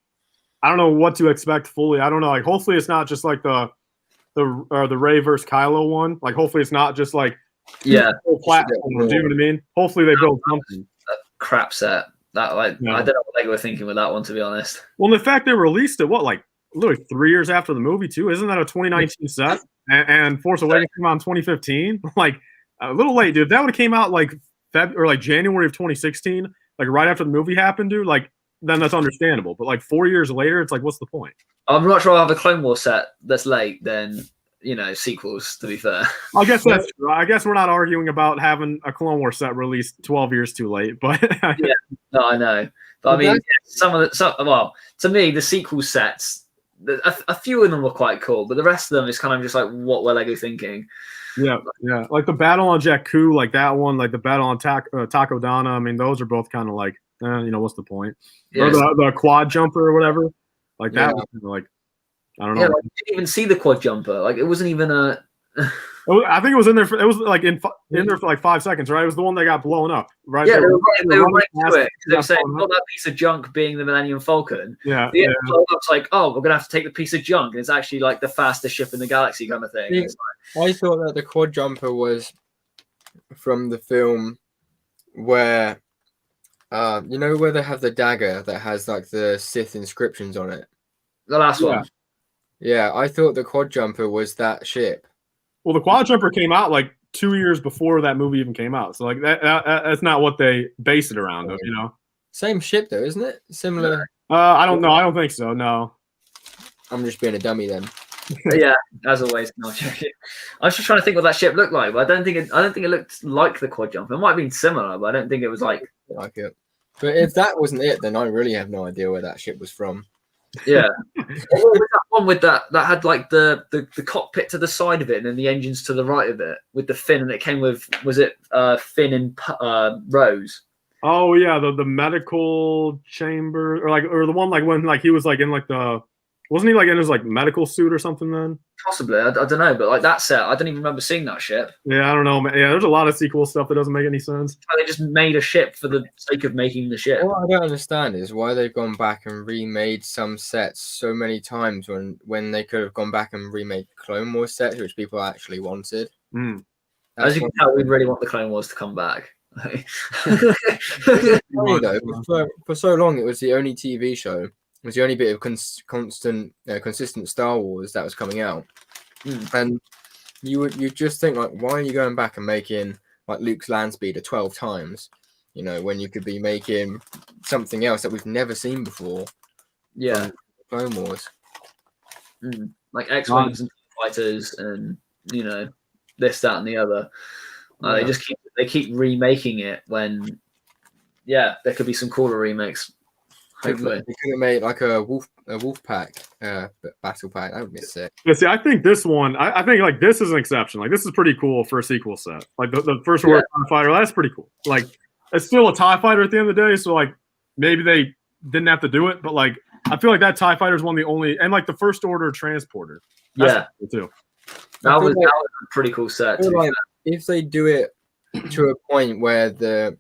I don't know what to expect fully. I don't know. Like, hopefully, it's not just like the Rey versus Kylo one. Like, hopefully, it's not just like full platform. Do you know what I mean? Hopefully, they build something. Crap set. That I don't know what they were thinking with that one, to be honest. Well, the fact they released it, literally 3 years after the movie too? Isn't that a 2019 set? And Force Awakens came out in 2015. Like, a little late, dude. If that would have came out like January of 2016, like right after the movie happened, dude. Like. Then that's understandable. But like 4 years later, it's like, what's the point? I'm not sure I'll have a Clone Wars set that's late than, sequels, to be fair. I guess that's true. I guess we're not arguing about having a Clone Wars set released 12 years too late. But yeah, no, I know. But I mean, to me, the sequel sets, a few of them were quite cool, but the rest of them is kind of just like, what were Lego thinking? Yeah. Like the battle on Jakku, like that one, like the battle on Takodana. I mean, those are both kind of like, what's the point? Yes. Or the quad jumper or whatever. Like that was kind of like, I don't know. Yeah, like, you didn't even see the quad jumper. Like it wasn't even a. I think it was in there. It was like in there for like 5 seconds, right? It was the one that got blown up, right? Yeah, they were right to it. They were saying, "Not that piece of junk being the Millennium Falcon." Yeah, the blow up's like, "Oh, we're gonna have to take the piece of junk," and it's actually like the fastest ship in the galaxy, kind of thing. Yeah, I thought that the quad jumper was from the film where. Where they have the dagger that has like the Sith inscriptions on it? The last one. Yeah, I thought the quad jumper was that ship. Well, the quad jumper came out like 2 years before that movie even came out. So like that's not what they base it around, Same ship though, isn't it? Similar. I don't know. I don't think so. No. I'm just being a dummy then. Yeah, as always. No, I was just trying to think what that ship looked like, but I don't think it looked like the quad jumper. It might have been similar, but I don't think it was like it. But if that wasn't it, then I really have no idea where that ship was from. Yeah, that one with that had like the cockpit to the side of it, and then the engines to the right of it with the fin, and it came with Finn and Rose. Oh yeah, the medical chamber, or the one like when like he was like in like the. Wasn't he like in his like medical suit or something then? Possibly, I don't know, but like that set, I don't even remember seeing that ship. Yeah, I don't know, man. Yeah, there's a lot of sequel stuff that doesn't make any sense. They just made a ship for the sake of making the ship. What I don't understand is why they've gone back and remade some sets so many times when they could have gone back and remade Clone Wars sets, which people actually wanted. As you can tell, we really want the Clone Wars to come back. For so long, it was the only TV show. It was the only bit of consistent Star Wars that was coming out, and you just think like, why are you going back and making like Luke's land speeder 12 times? When you could be making something else that we've never seen before. Yeah, Clone Wars, like X-wings and fighters, and this, that, and the other. They keep remaking it when, there could be some cooler remakes. Hopefully, they could have made like a wolf wolf pack battle pack. That would be sick. Yeah, see, I think this one, I think like this is an exception. Like this is pretty cool for a sequel set. Like the first Order TIE Fighter, that's pretty cool. Like it's still a TIE Fighter at the end of the day, so like maybe they didn't have to do it, but like I feel like that TIE Fighter is one of the only, and like the First Order transporter. That's cool too. That was a pretty cool set. Like if they do it to a point where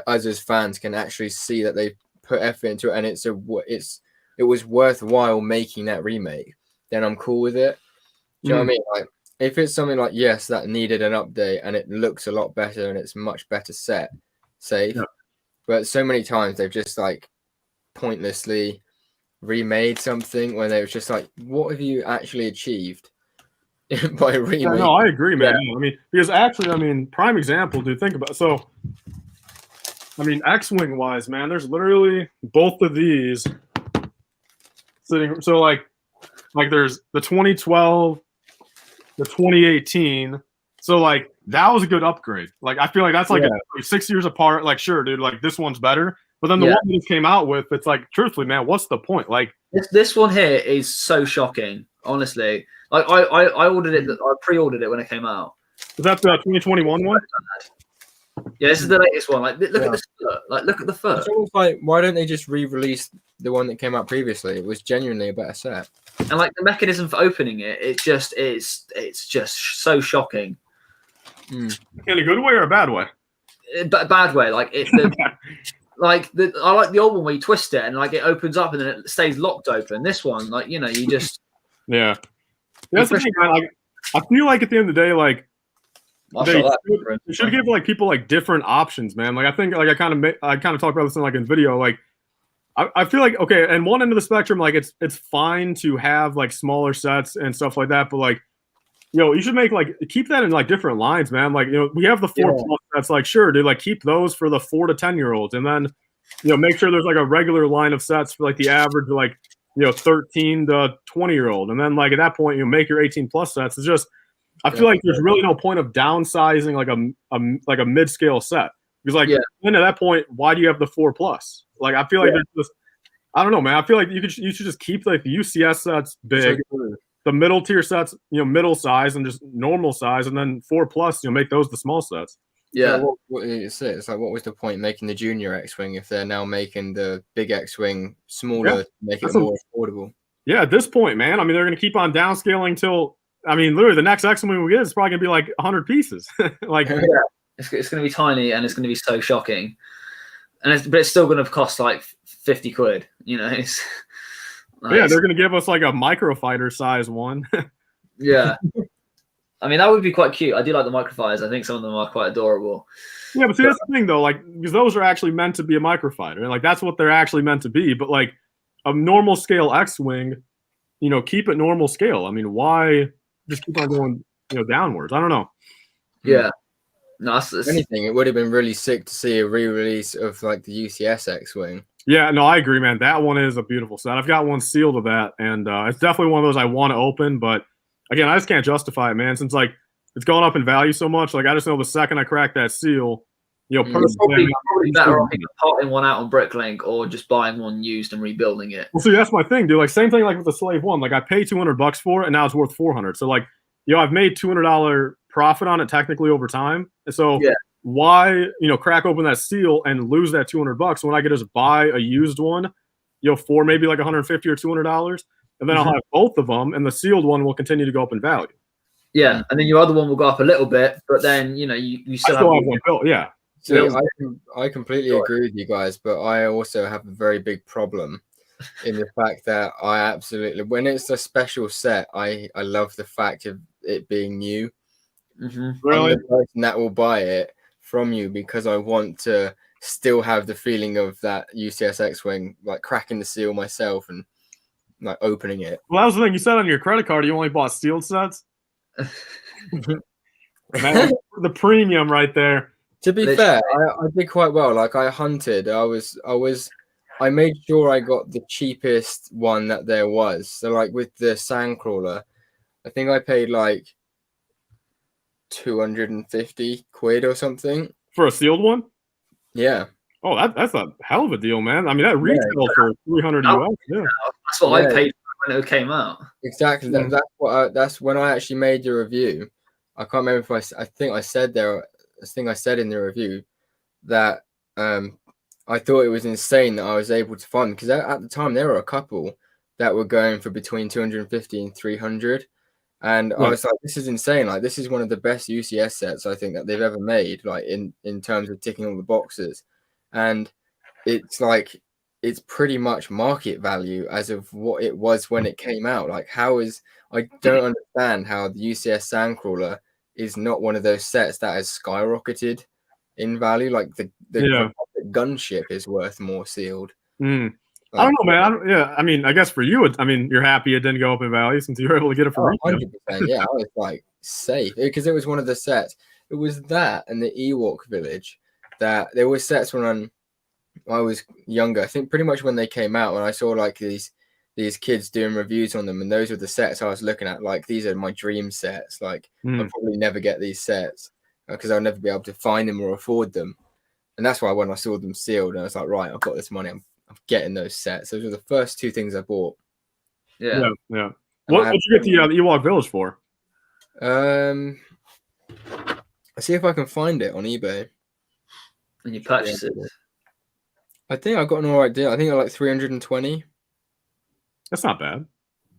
us as fans can actually see that they put effort into it and it was worthwhile making that remake, then I'm cool with it. Do you know what I mean? Like if it's something like that needed an update and it looks a lot better and it's much better safe. Yeah. But so many times they've just like pointlessly remade something when they were just like, what have you actually achieved by remake? Yeah, no, I agree, man. Yeah. I mean, because actually, I mean, prime example, dude, think about it. So I mean, X-Wing wise, man, there's literally both of these sitting. So like there's the 2012, the 2018. So like that was a good upgrade. Like I feel like that's like 6 years apart. Like sure, dude, like this one's better. But then the one that came out with, it's like truthfully, man, what's the point? Like this one here is so shocking, honestly. Like I ordered it, I pre-ordered it when it came out. Is that the 2021 one? Yeah, this is the latest one. Like, look at the foot. Like, look at the foot. It's almost like, why don't they just re-release the one that came out previously? It was genuinely a better set. And like the mechanism for opening it, it's just so shocking. In a good way or a bad way? Bad way. Like it. I like the old one where you twist it and like it opens up and then it stays locked open. This one, like you just. Yeah. That's the thing, man. Like, I feel like at the end of the day, like. They should give like people like different options, man. Like I think like I kind of talked about this in video. Like I feel like okay, and one end of the spectrum, like it's fine to have like smaller sets and stuff like that, but like you should make like keep that in like different lines, man. Like we have the 4+ sets, like sure, dude, like keep those for the 4 to 10-year-olds, and then make sure there's like a regular line of sets for like the average like 13 to 20-year-old, and then like at that point make your 18+ sets. It's just I feel like there's really no point of downsizing like a mid-scale set because like then at that point, why do you have the 4+? Like I feel like there's just I don't know, man. I feel like you should just keep like the UCS sets big, the middle tier sets middle size and just normal size, and then 4+, make those the small sets. Yeah, it's like what was the point making the junior X-wing if they're now making the big X-wing smaller to make it more affordable? Yeah, at this point, man. I mean, they're gonna keep on downscaling till. I mean, literally, the next X-Wing we get is probably going to be like 100 pieces. Like, it's going to be tiny and it's going to be so shocking. But it's still going to cost like 50 quid, It's, like, they're going to give us like a microfighter size one. Yeah. I mean, that would be quite cute. I do like the microfighters. I think some of them are quite adorable. Yeah, but see, that's the thing, though. Like, because those are actually meant to be a microfighter. And, like, that's what they're actually meant to be. But, like, a normal scale X-Wing, keep it normal scale. I mean, why just keep on going, downwards? I don't know. Yeah. No, if anything, it would have been really sick to see a re-release of like the UCS X-Wing. Yeah, no, I agree, man. That one is a beautiful set. I've got one sealed of that, and it's definitely one of those I want to open. But again, I just can't justify it, man. Since like it's gone up in value so much, like I just know the second I crack that seal, probably better off potting one out on Bricklink or just buying one used and rebuilding it. Well, see, that's my thing, dude. Like same thing like with the Slave One. Like I paid $200 for it, and now it's worth $400. So like, I've made $200 profit on it technically over time. And so why, crack open that seal and lose that $200 when I could just buy a used one, for maybe like $150 or $200, and then I'll have both of them, and the sealed one will continue to go up in value. Yeah, and then your other one will go up a little bit, but then you still have one built. Yeah. See, I completely agree with you guys, but I also have a very big problem in the fact that I absolutely, when it's a special set, I love the fact of it being new. Mm-hmm. Really? I'm the person that will buy it from you because I want to still have the feeling of that UCS X-Wing, like cracking the seal myself and like opening it. Well, that was the thing. You said on your credit card you only bought sealed sets. Man, the premium right there. To be fair, I did quite well. Like I hunted. I made sure I got the cheapest one that there was. So like with the Sandcrawler, I think I paid like 250 quid or something for a sealed one. Yeah. Oh, that's a hell of a deal, man. I mean, that retailed for 300 US. Yeah, that's what I paid for when it came out. Exactly. That's when I actually made the review. I can't remember if I think I said there. I think I said in the review that I thought it was insane that I was able to find, because at the time there were a couple that were going for between 250 and 300, and I was like, this is insane. Like, this is one of the best UCS sets I think that they've ever made, like in terms of ticking all the boxes. And it's like, it's pretty much market value as of what it was when it came out. Like, I don't understand how the UCS Sandcrawler is not one of those sets that has skyrocketed in value. Like the gunship is worth more sealed. Like, I don't know, man. I mean, I guess for you, you're happy it didn't go up in value since you were able to get it for retail. 100%. Yeah, I was like safe, because it was one of the sets. It was that and the Ewok Village that there were sets when I was younger. I think pretty much when they came out, when I saw like these kids doing reviews on them, and those were the sets I was looking at. Like, these are my dream sets. Like, I'll probably never get these sets because I'll never be able to find them or afford them. And that's why when I saw them sealed, I was like, right, I've got this money. I'm getting those sets. Those were the first two things I bought. Yeah. What did you get the Ewok Village for? I'll see if I can find it on eBay. And you purchase it. I think I got an alright deal. I think I like 320. That's not bad.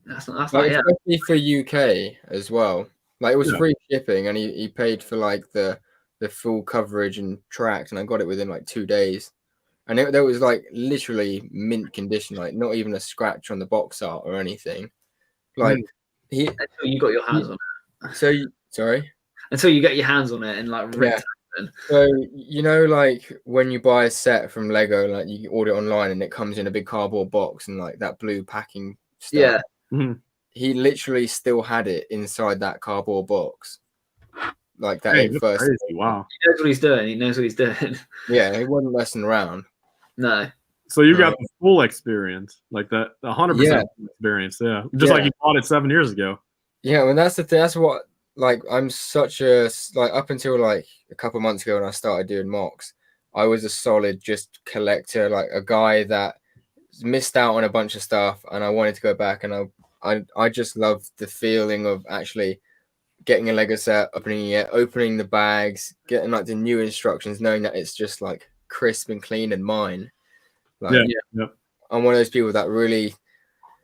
That's especially for UK as well. Like, it was free shipping, and he paid for like the full coverage and tracks, and I got it within like 2 days. And there was like literally mint condition, like not even a scratch on the box art or anything. Like, until you got your hands on it. Sorry? Until you get your hands on it and like So, you know, like when you buy a set from Lego, like you order it online and it comes in a big cardboard box and like that blue packing stuff. Yeah. He literally still had it inside that cardboard box. Like that. First. Crazy. Wow. He knows what he's doing. He knows what he's doing. Yeah, he wasn't messing around. No. So you got the full experience, like that 100% experience. Yeah. Just like you bought it 7 years ago. Yeah, well, that's the thing. That's what, like, I'm such a, like, up until like a couple months ago when I started doing mocks, I was a solid just collector, like a guy that missed out on a bunch of stuff, and I wanted to go back, and I just loved the feeling of actually getting a Lego set, opening the bags, getting like the new instructions, knowing that it's just like crisp and clean and mine. Like, I'm one of those people that really,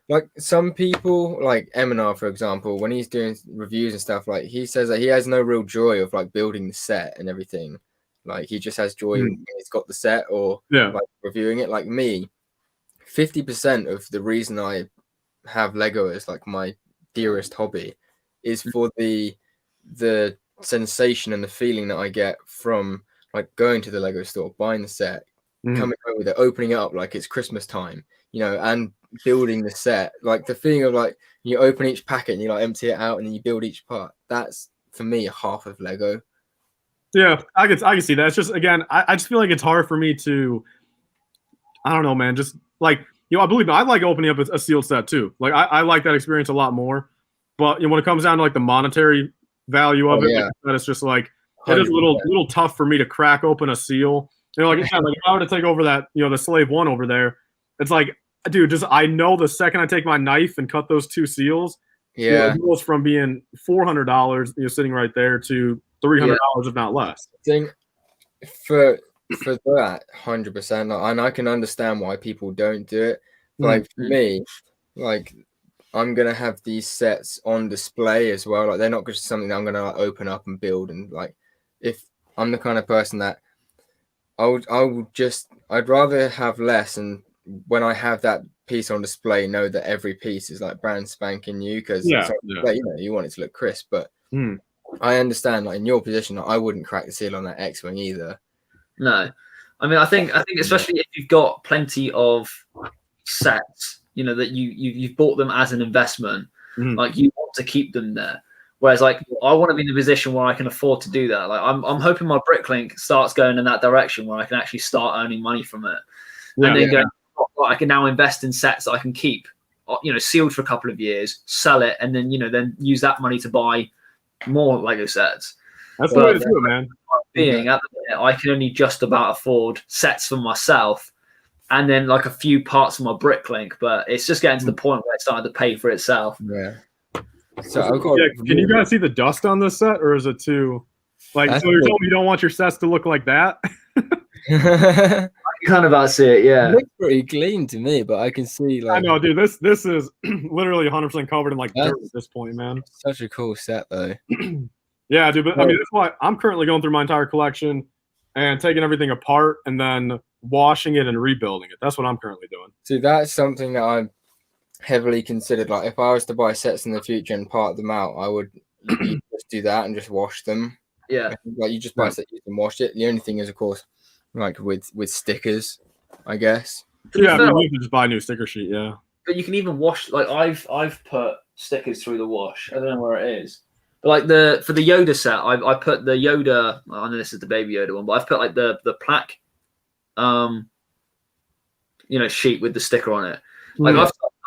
like, some people, like Eminar, for example, when he's doing reviews and stuff, like, he says that he has no real joy of like building the set and everything. Like, he just has joy when he's got the set or like reviewing it. Like me, 50% of the reason I have Lego as like my dearest hobby is for the sensation and the feeling that I get from like going to the Lego store, buying the set, coming home with it, opening it up like it's Christmas time, you know, and building the set. Like the feeling of like you open each packet and you like empty it out and then you build each part. That's for me half of Lego. Yeah, I can see that. It's just, again, I just feel like it's hard for me to, I don't know, man. Just like, you know, I believe me, I like opening up a sealed set too. Like I like that experience a lot more. But you know, when it comes down to like the monetary value of it, like, it's just like 100%. It is a little tough for me to crack open a seal. You know, like if I were to take over that, you know, the Slave 1 over there, it's like, dude, just I know the second I take my knife and cut those two seals, you know, it goes from being $400, you know, sitting right there to $300, if not less. I think for that 100%, and I can understand why people don't do it. Like for me, like I'm gonna have these sets on display as well. Like they're not just something that I'm gonna like open up and build. And like, if I'm the kind of person that I'd rather have less, and when I have that piece on display, know that every piece is like brand spanking new, because you know, you want it to look crisp. But I understand, like in your position, I wouldn't crack the seal on that X-Wing either. No, I mean, I think especially if you've got plenty of sets, you know, that you've bought them as an investment, like you want to keep them there. Whereas, like, I want to be in a position where I can afford to do that. Like, I'm hoping my Bricklink starts going in that direction where I can actually start earning money from it, and then I can now invest in sets that I can keep, you know, sealed for a couple of years, sell it, and then, you know, then use that money to buy more Lego sets. That's the way to do it, man. being, at the minute, I can only just about afford sets for myself, and then like a few parts for my BrickLink. But it's just getting to the point where it's starting to pay for itself. Yeah. So I've got. Yeah, can you guys see the dust on this set, or is it too? Like, so you're telling me you don't want your sets to look like that? I can kind of about see it, yeah. It looks pretty clean to me, but I can see like. I know, dude. This is literally 100% covered in like dirt at this point, man. Such a cool set, though. Yeah, dude. But I mean, that's why I'm currently going through my entire collection and taking everything apart and then washing it and rebuilding it. That's what I'm currently doing. See, that's something that I'm heavily considered. Like, if I was to buy sets in the future and part them out, I would just do that and just wash them. Yeah. Like, you just buy a set, you can wash it. The only thing is, of course, like with stickers, I guess. Yeah, I mean, you can just buy a new sticker sheet. Yeah. But you can even wash. Like I've put stickers through the wash. I don't know where it is. But like for the Yoda set, I put the Yoda. I know this is the Baby Yoda one, but I've put like the plaque, sheet with the sticker on it. Like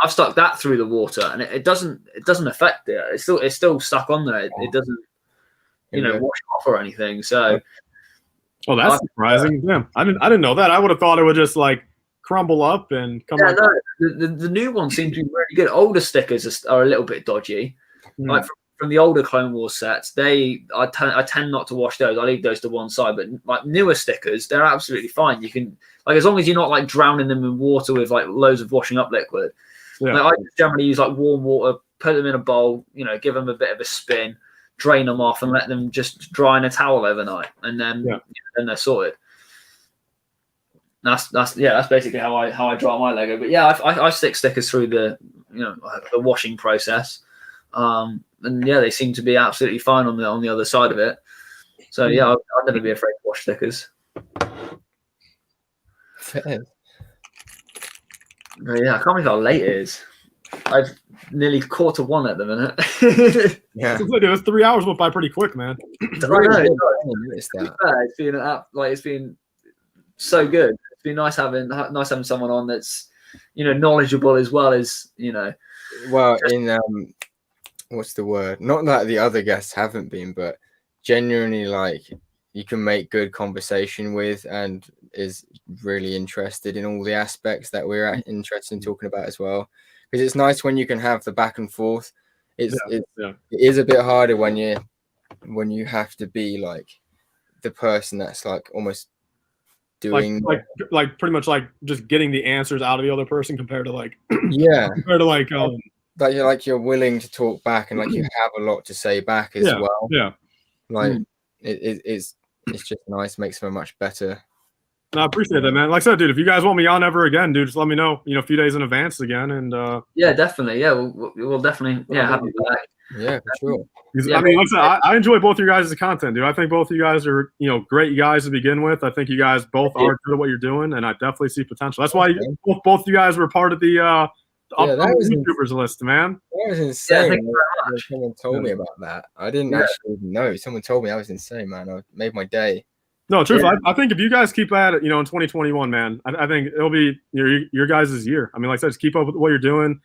I've stuck that through the water, and it doesn't affect it. It's still stuck on there. It doesn't wash off or anything. So. Oh, that's surprising. Yeah, I didn't know that. I would have thought it would just like crumble up and come. Yeah, no, the new one seems to be really good. Older stickers are a little bit dodgy. Like from the older Clone Wars sets, I tend not to wash those. I leave those to one side. But like newer stickers, they're absolutely fine. You can as long as you're not like drowning them in water with like loads of washing up liquid. Yeah. Like, I generally use like warm water, put them in a bowl, give them a bit of a spin, drain them off, and let them just dry in a towel overnight, and then then they're sorted. That's basically how I dry my Lego. But yeah, I stick stickers through the the washing process, and yeah, they seem to be absolutely fine on the other side of it. So yeah, I'd never be afraid to wash stickers. Fair. But yeah, I can't believe how late it is. I've nearly 1:45 at the minute. Yeah, it's 3 hours went by pretty quick, man. It's been so good. It's been nice having someone on that's knowledgeable as well as Well, what's the word? Not that the other guests haven't been, but genuinely like you can make good conversation with and is really interested in all the aspects that we're interested in talking about as well. Because it's nice when you can have the back and forth. It is a bit harder when you have to be like the person that's like almost doing like pretty much like just getting the answers out of the other person compared to like compared to like that you're willing to talk back and like you have a lot to say back as well. Yeah, like it's just nice, makes them much better. No, I appreciate that, man. Like I said, dude, if you guys want me on ever again, dude, just let me know, a few days in advance again. And yeah, definitely. Yeah, we'll definitely have you back. Yeah, for sure. I mean, like I said, I enjoy both your guys' content, dude. I think both of you guys are, great guys to begin with. I think you guys both are good at what you're doing, and I definitely see potential. That's why both you guys were part of the YouTubers list, man. That was insane. Someone told me about that. I didn't actually even know. Someone told me. I was insane, man. I made my day. No, truth. I think if you guys keep at it, in 2021, man, I think it'll be your guys' year. I mean, like I said, just keep up with what you're doing.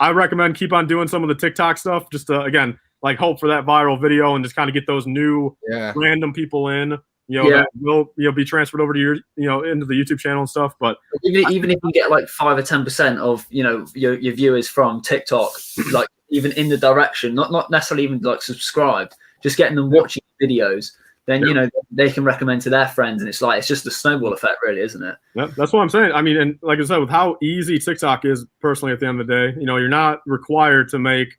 I recommend keep on doing some of the TikTok stuff, just to, again, like hope for that viral video and just kind of get those new random people in, that will be transferred over to your, into the YouTube channel and stuff. But even if you get like 5 or 10% of, your viewers from TikTok, like even in the direction, not necessarily even like subscribed, just getting them watching videos. Then they can recommend to their friends, and it's just a snowball effect, really, isn't it? Yeah, that's what I'm saying. I mean, and like I said, with how easy TikTok is, personally, at the end of the day, you're not required to make,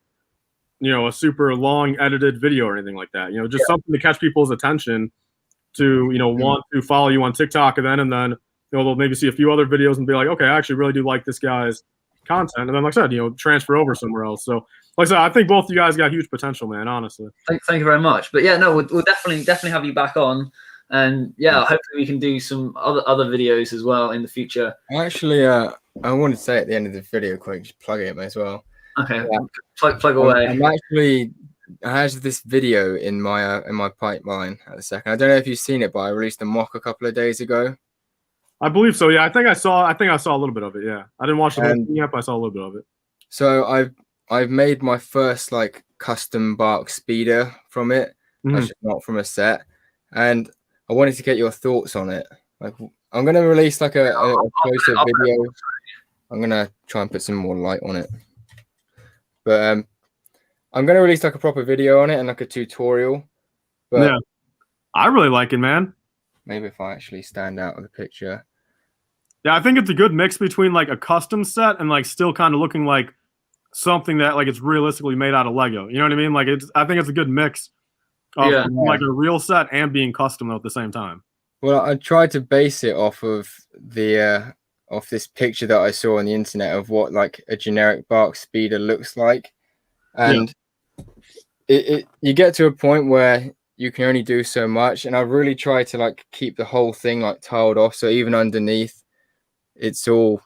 a super long edited video or anything like that. Just something to catch people's attention to, want to follow you on TikTok, and then they'll maybe see a few other videos and be like, okay, I actually really do like this guy's content, and then like I said, transfer over somewhere else. So. Like I said, I think both of you guys got huge potential, man, honestly. Thank you very much. But yeah, no, we'll definitely have you back on. And yeah, hopefully we can do some other videos as well in the future. Actually, I wanted to say at the end of the video, quick, just plug it as well. Okay, plug away. I have this video in my pipeline at the second. I don't know if you've seen it, but I released a mock a couple of days ago. I believe so. Yeah, I think I saw a little bit of it. Yeah, I didn't watch the whole thing yet, but I saw a little bit of it. So I've made my first like custom bark speeder from it. That's just not from a set. and I wanted to get your thoughts on it. Like, I'm gonna release like a closer video. I'm gonna try and put some more light on it, but I'm gonna release like a proper video on it and like a tutorial. But yeah, I really like it, man. Maybe if I actually stand out of the picture. Yeah, I think it's a good mix between like a custom set and like still kind of looking like something that like it's realistically made out of Lego. You know what I mean? Like I think it's a good mix of like a real set and being custom though at the same time. Well, I tried to base it off of the off this picture that I saw on the internet of what like a generic bark speeder looks like, and you get to a point where you can only do so much, and I really try to like keep the whole thing like tiled off, so even underneath it's all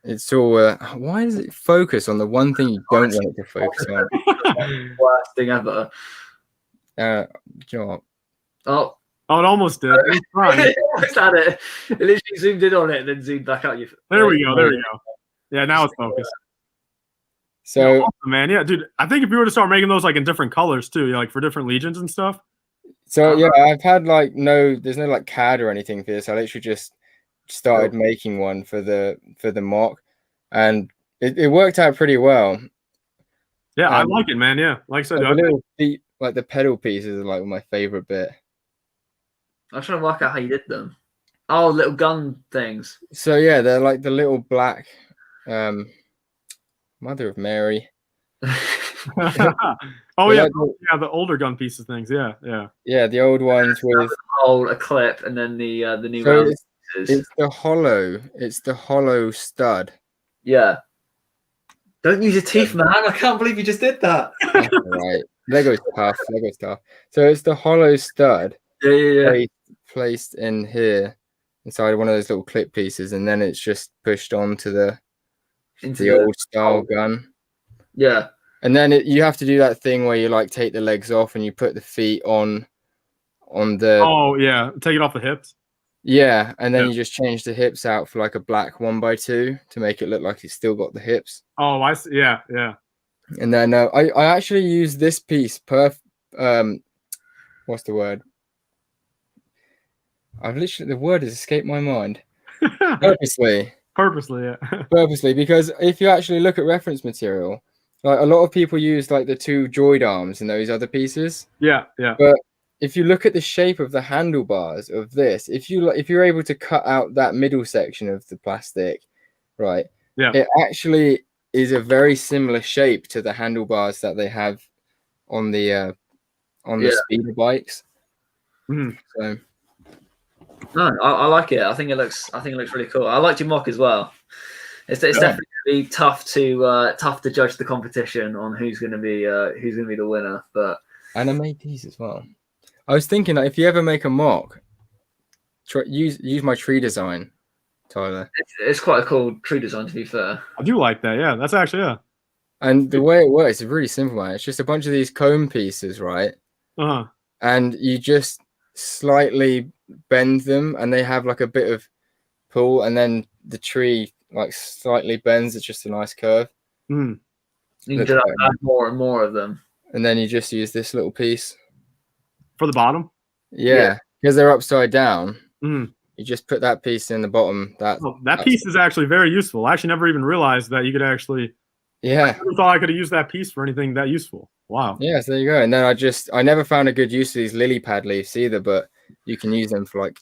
it's all why does it focus on the one thing you don't want it to focus on? Worst thing ever. You know what? Oh, it almost did. It was fine. It almost had it. It literally zoomed in on it and then zoomed back out. There we go. Yeah, now it's focused. So, yeah, awesome, man, yeah, dude. I think if you were to start making those like in different colors too, like for different legions and stuff. So yeah, I've had like there's no like CAD or anything for this. I literally just started making one for the mock, and it worked out pretty well. Yeah, I like it, man. Yeah, like I said, the little feet, like the pedal pieces are like my favorite bit. I'm trying to work out how you did them. Oh, little gun things. So yeah, they're like the little black Mother of Mary. Oh yeah, like the older gun pieces things. Yeah, the old ones with a clip and then the new round pieces. It's the hollow stud. Yeah. Don't use your teeth, man. I can't believe you just did that. That's right. Lego's tough. So it's the hollow stud. Yeah. Placed in here inside one of those little clip pieces, and then it's just pushed onto the old style gun. Yeah. And then you have to do that thing where you like take the legs off and you put the feet on the. Oh yeah, take it off the hips. Yeah, and then you just change the hips out for like a black 1x2 to make it look like it's still got the hips. Oh, I see. Yeah. And then I actually use this piece what's the word? The word has escaped my mind. Purposely, yeah. Purposely, because if you actually look at reference material, like a lot of people use like the two droid arms and those other pieces. Yeah. But if you look at the shape of the handlebars of this, if you're able to cut out that middle section of the plastic, right? Yeah. It actually is a very similar shape to the handlebars that they have on the speeder bikes. Mm-hmm. So. No, I like it. I think it looks really cool. I liked your mock as well. It's definitely gonna be tough to judge the competition on who's gonna be the winner. But and I made these as well. I was thinking that if you ever make a mock, use my tree design, Tyler. It's quite a cool tree design, to be fair. I do like that. Yeah, that's actually And the way it works is really simple, man. It's just a bunch of these cone pieces, right? And you just slightly bend them, and they have like a bit of pull, and then the tree like slightly bends. It's just a nice curve. You can just add more and more of them, and then you just use this little piece for the bottom. Yeah, because they're upside down. You just put that piece in the bottom. That piece is actually very useful. I actually never even realized that you could actually. Yeah, I never thought I could have used that piece for anything that useful. Wow. Yeah, so there you go. And then I never found a good use for these lily pad leaves either, but you can use them for like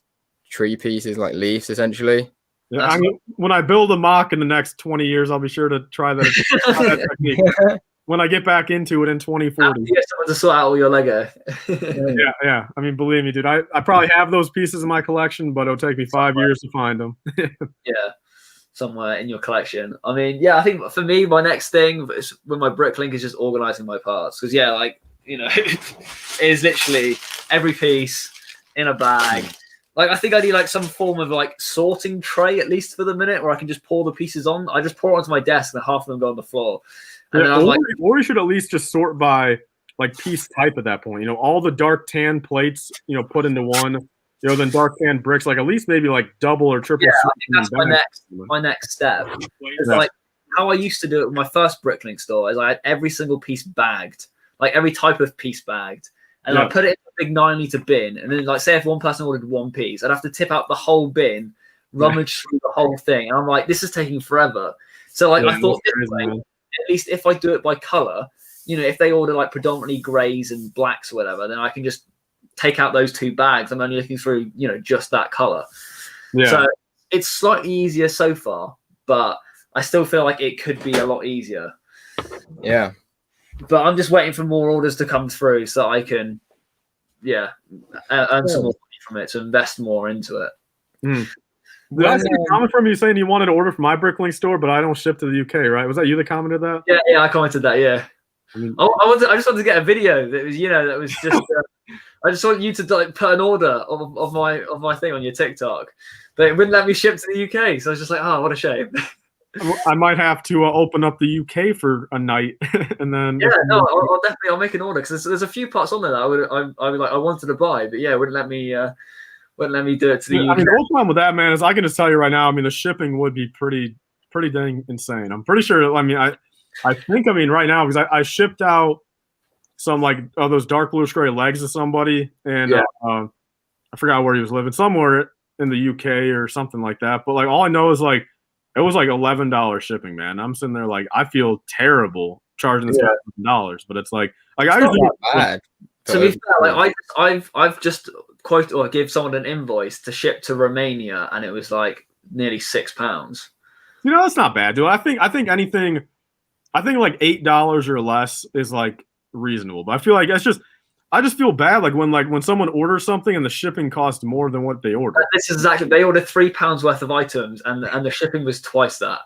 tree pieces, like leaves essentially. Yeah, I mean, when I build a mock in the next 20 years, I'll be sure to try that technique. When I get back into it in 2040. You get someone to sort out all your Lego. Yeah. I mean, believe me, dude, I probably have those pieces in my collection, but it'll take me 5 years to find them. Yeah, somewhere in your collection. I mean, yeah, I think for me, my next thing with my Bricklink is just organizing my parts. Because, yeah, like, you know, it's literally every piece in a bag. Like, I think I need like some form of like sorting tray, at least for the minute, where I can just pour the pieces on. I just pour it onto my desk and half of them go on the floor. And then or you should at least just sort by like piece type at that point. You know, all the dark tan plates, you know, put into one. You know, then dark tan bricks, like at least maybe like double or triple. Yeah, I think that's my next step. It's like how I used to do it with my first Bricklink store. Is I had every single piece bagged, like every type of piece bagged, and I put it in a big 9-liter bin, and then like say if one person ordered one piece, I'd have to tip out the whole bin, rummage through the whole thing, and I'm like, this is taking forever. So like I thought, this way, at least if I do it by color, if they order like predominantly grays and blacks or whatever, then I can just take out those 2 bags. I'm only looking through just that color. So it's slightly easier so far, but I still feel like it could be a lot easier. Yeah. But I'm just waiting for more orders to come through so I can, earn some more money from it, to invest more into it. Did I see a comment from you saying you wanted to order from my Bricklink store, but I don't ship to the UK, right? Was that you that commented that? Yeah, I commented that, yeah. I just wanted to get a video that was, that was just, I just want you to like put an order of my thing on your TikTok, but it wouldn't let me ship to the UK. So I was just like, oh, what a shame. I might have to open up the UK for a night, and then I'll make an order, because there's a few parts on there that I wanted to buy, but it wouldn't let me do it to the UK. I mean, the whole problem with that, man, is I can just tell you right now. I mean, the shipping would be pretty dang insane. I'm pretty sure. I mean, I think right now, because I shipped out some like those dark bluish gray legs to somebody, and I forgot where he was living, somewhere in the UK or something like that. But like all I know is like it was like $11 shipping, man. I'm sitting there like I feel terrible charging this $11, but it's like I usually bad. To be fair, like I've just quoted or give someone an invoice to ship to Romania, and it was like nearly £6. That's not bad, dude. I think anything, like $8 or less is like reasonable. But I feel like I just feel bad like when someone orders something and the shipping costs more than what they ordered. This is exactly, they ordered £3 worth of items, and the shipping was twice that.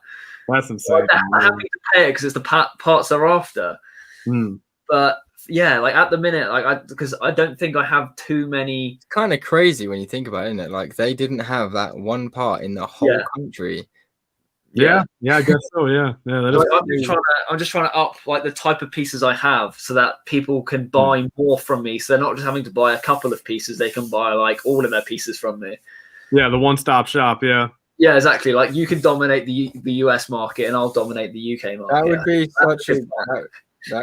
That's insane. I'm having to pay it because it's the parts they're after. But like at the minute, like because I don't think I have too many. It's kind of crazy when you think about it, isn't it? Like they didn't have that one part in the whole country. Yeah, I guess so. Yeah. That is I'm just trying to up like the type of pieces I have, so that people can buy more from me. So they're not just having to buy a couple of pieces; they can buy like all of their pieces from me. Yeah, the one-stop shop. Yeah. Yeah, exactly. Like you can dominate the US market, and I'll dominate the UK market. That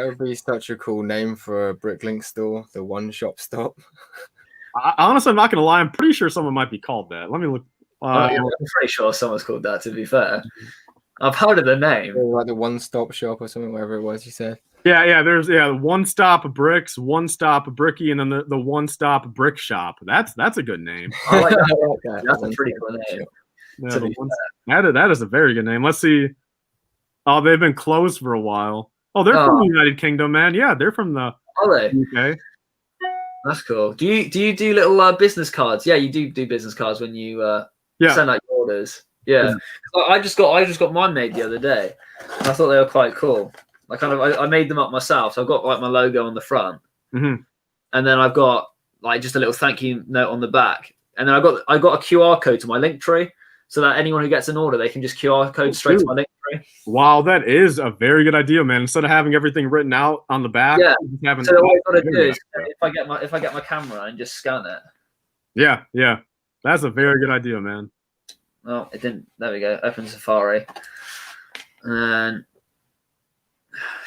would be such a cool name for a Bricklink store, the one shop stop. Honestly, I'm not gonna lie. I'm pretty sure someone might be called that. Let me look. I'm pretty sure someone's called that, to be fair. I've heard of the name. Like the one-stop shop or something, whatever it was you said. Yeah, there's one-stop bricks, one-stop bricky, and then the one-stop brick shop. That's a good name. I like that. That's a pretty cool name. That is a very good name. Let's see. Oh, they've been closed for a while. Oh, they're from the United Kingdom, man. Yeah, they're from the UK. That's cool. Do you do little business cards? Yeah, you do business cards when you send out your orders. Yeah, I just got mine made the other day, and I thought they were quite cool. I made them up myself. So I've got like my logo on the front, and then I've got like just a little thank you note on the back, and then I got a QR code to my link tree, so that anyone who gets an order, they can just QR code straight to my link tree. Wow, that is a very good idea, man. Instead of having everything written out on the back, so what I gotta do is if I get my camera and just scan it. Yeah, that's a very good idea, man. Oh, it didn't. There we go. Open Safari, and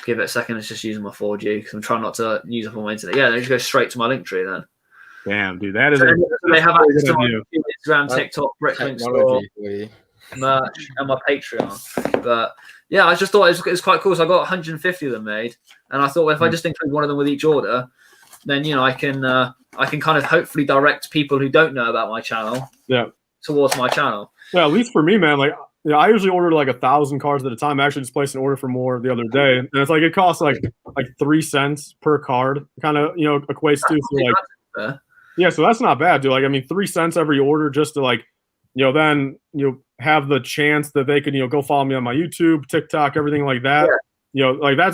give it a second. It's just using my 4G because I'm trying not to use up all my internet. Yeah, they just go straight to my link tree then. Damn, dude, that is. They have access to my Instagram, TikTok, Bricklink store, merch, and my Patreon. But yeah, I just thought it was quite cool. So I got 150 of them made, and I thought if I just include one of them with each order, then I can kind of hopefully direct people who don't know about my channel, towards my channel. Yeah, at least for me, man. Like, I usually order like 1,000 cards at a time. I actually just placed an order for more the other day, and it's like it costs like 3 cents per card. Kind of equates to so that's not bad, dude. Like, I mean, 3 cents every order just to then have the chance that they can go follow me on my YouTube, TikTok, everything like that.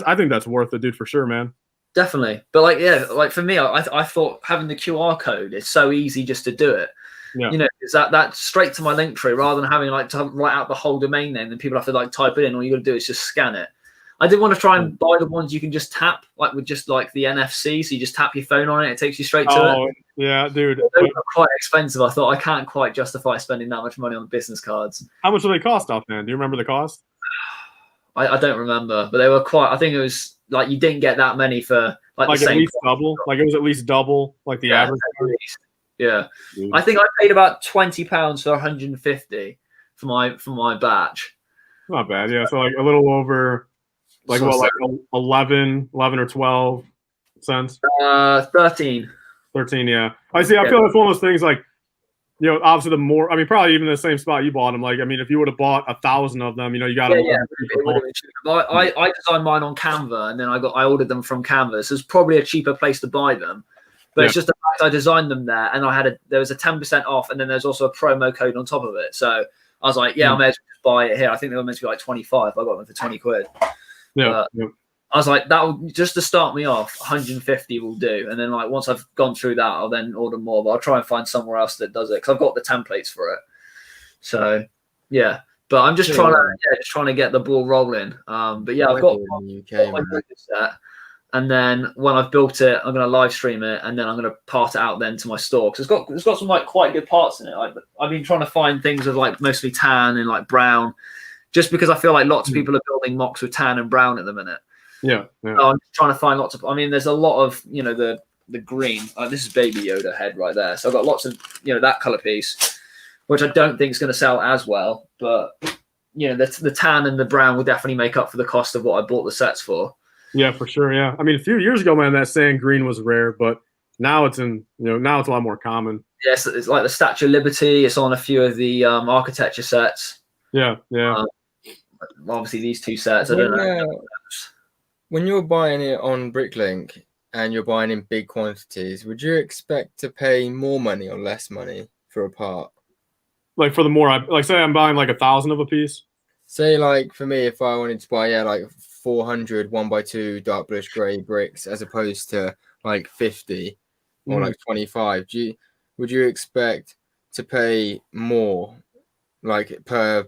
I think that's worth it, dude, for sure, man. Definitely. But like for me, I thought having the QR code is so easy just to do it. Is that straight to my link tree rather than having to write out the whole domain name and people have to type it in. All you got to do is just scan it. I did want to try and buy the ones you can just tap, with just the NFC, so you just tap your phone on it, it takes you straight to it. Yeah, dude. Those are quite expensive. I thought I can't quite justify spending that much money on business cards. How much do they cost offhand? Do you remember the cost? I don't remember, but they were quite. I think it was you didn't get that many for like the at same least double. Like it was at least double like the average. At least. Yeah, Dude. I think I paid about £20 for 150 for my batch. Not bad, yeah. So like a little over, like So what, it's like 11 or 12 cents? 13. 13, yeah. I see. I feel that's one of those things. Like, you know, obviously the more, I mean, probably even the same spot you bought them. Like, I mean, if you would have bought 1,000 of them, you know, you got them. Yeah, it would have been cheaper. I designed mine on Canva, and then I ordered them from Canva. So it's probably a cheaper place to buy them. But it's just the fact I designed them there, and there was a 10% off, and then there's also a promo code on top of it. So I was like, I may as well just buy it here. I think they were meant to be like 25. I got them for 20 quid. Yeah. I was like, just to start me off, 150 will do. And then like once I've gone through that, I'll then order more. But I'll try and find somewhere else that does it because I've got the templates for it. So yeah, but I'm just trying to get the ball rolling. But yeah, I've got my set. And then when I've built it, I'm going to live stream it, and then I'm going to part it out then to my store because it's got some like quite good parts in it. Like I've been trying to find things with like mostly tan and like brown, just because I feel like lots of people are building mocks with tan and brown at the minute. Yeah. So I'm trying to find lots of. I mean, there's a lot of the green. This is Baby Yoda head right there. So I've got lots of that color piece, which I don't think is going to sell as well. But the tan and the brown will definitely make up for the cost of what I bought the sets for. Yeah, for sure. Yeah, I mean, a few years ago, man, that sand green was rare, but now it's now it's a lot more common. Yes, it's like the Statue of Liberty. It's on a few of the architecture sets. Yeah. Obviously, these two sets. I don't know. When you're buying it on Bricklink and you're buying in big quantities, would you expect to pay more money or less money for a part? Like for the more, like say I'm buying like 1,000 of a piece. Say like for me, if I wanted to buy like 400 1x2 dark bluish grey bricks as opposed to like 50 or like 25, would you expect to pay more like per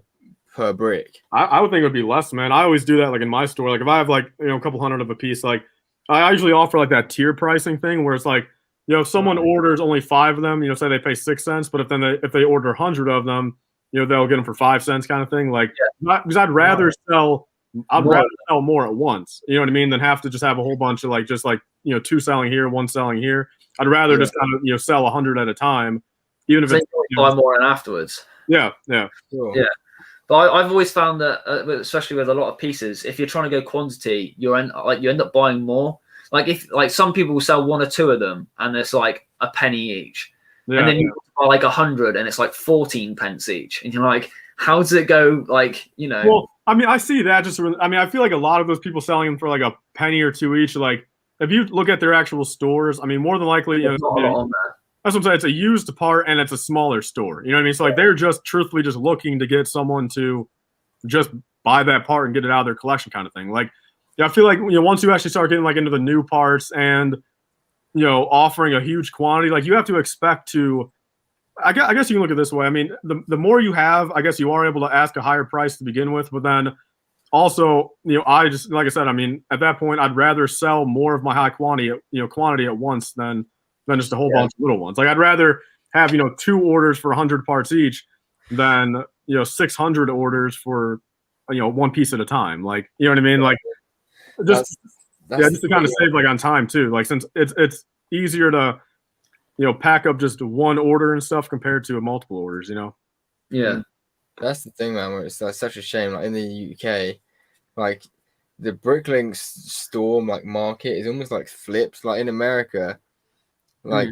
brick? I would think it would be less, man. I always do that like in my store. Like if I have like a couple hundred of a piece, like I usually offer like that tier pricing thing where it's like if someone orders only 5 of them, say they pay 6 cents, but if they order 100 of them, they'll get them for 5 cents kind of thing. Like because I'd rather sell more at once, you know what I mean, than have to just have a whole bunch of like 2 selling here, 1 selling here. I'd rather just kind of sell 100 at a time, even if it's buy more and afterwards. Yeah. Cool. Yeah. But I've always found that, especially with a lot of pieces, if you're trying to go quantity, you end up buying more. Like if some people will sell 1 or 2 of them, and it's like a penny each, and then you buy like 100, and it's like 14 pence each, and you're like, how does it go? Like Well, I mean, I see that. I feel like a lot of those people selling them for like a penny or 2 each. Like if you look at their actual stores, I mean, more than likely, not a lot on there. That's what I'm saying. It's a used part and it's a smaller store. You know what I mean? So like they're just truthfully just looking to get someone to just buy that part and get it out of their collection kind of thing. Like, I feel like once you actually start getting like into the new parts and offering a huge quantity, like you have to expect to. I guess you can look at it this way. I mean, the more you have, I guess you are able to ask a higher price to begin with. But then also, I just like I said, I mean, at that point, I'd rather sell more of my high quantity at once than just a whole bunch of little ones. Like I'd rather have 2 orders for 100 parts each than 600 orders for 1 piece at a time. Like you know what I mean? Like just to kind of save like on time too. Like since it's easier to pack up just 1 order and stuff compared to multiple orders. Yeah, that's the thing, man. Where it's like such a shame. Like in the UK, like the Bricklink store like market is almost like flipped. Like in America. Like,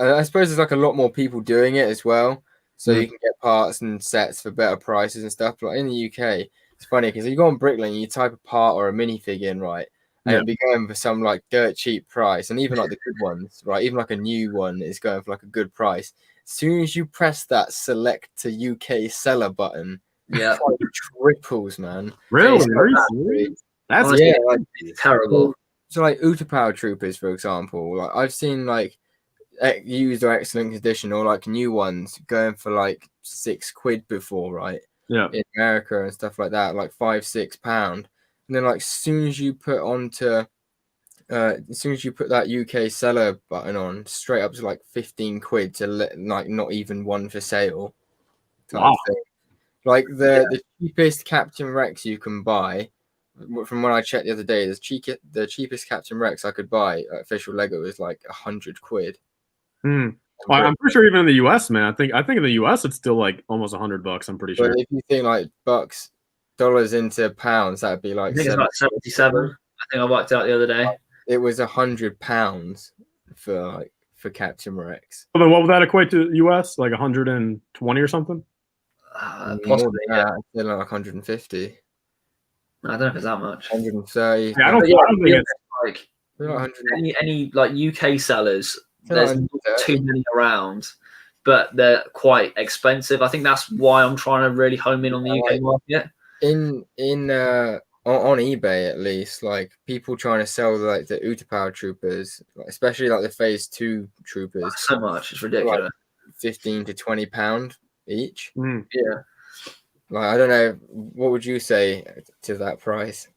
I suppose there's like a lot more people doing it as well, so you can get parts and sets for better prices and stuff. But in the UK, it's funny because you go on Bricklink, you type a part or a minifig in, right, and it'll be going for some like dirt cheap price, and even like the good ones, right, even like a new one is going for like a good price. As soon as you press that select to UK seller button, it triples, man. Really? That's like, terrible. So like Utapau Troopers, for example, like I've seen like used or excellent condition or like new ones going for like £6 before, right? Yeah. In America and stuff like that, like £5-6, and then like as soon as you put that UK seller button on, straight up to like £15 to like not even one for sale. Type thing. Like the cheapest Captain Rex you can buy from when I checked the other day, the cheapest Captain Rex I could buy at official Lego was like 100 quid. Well, I'm pretty sure even in the US, man. I think in the US it's still like almost $100. I'm pretty sure. But if you think like dollars into pounds, that'd be like I think it's like 77. I think I worked out the other day. It was £100 for Captain Rex. Well, then what would that equate to US? Like 120 or something? Possibly, yeah. Like 150. I don't know if it's that much. 130. Yeah, I don't think it's like any like UK sellers. There's not too many around, but they're quite expensive. I think that's why I'm trying to really home in on the UK market. On eBay at least, like people trying to sell like the Utapau troopers, especially like the Phase 2 troopers. So much, it's ridiculous. Like £15 to £20 each. Yeah. Like I don't know, what would you say to that price?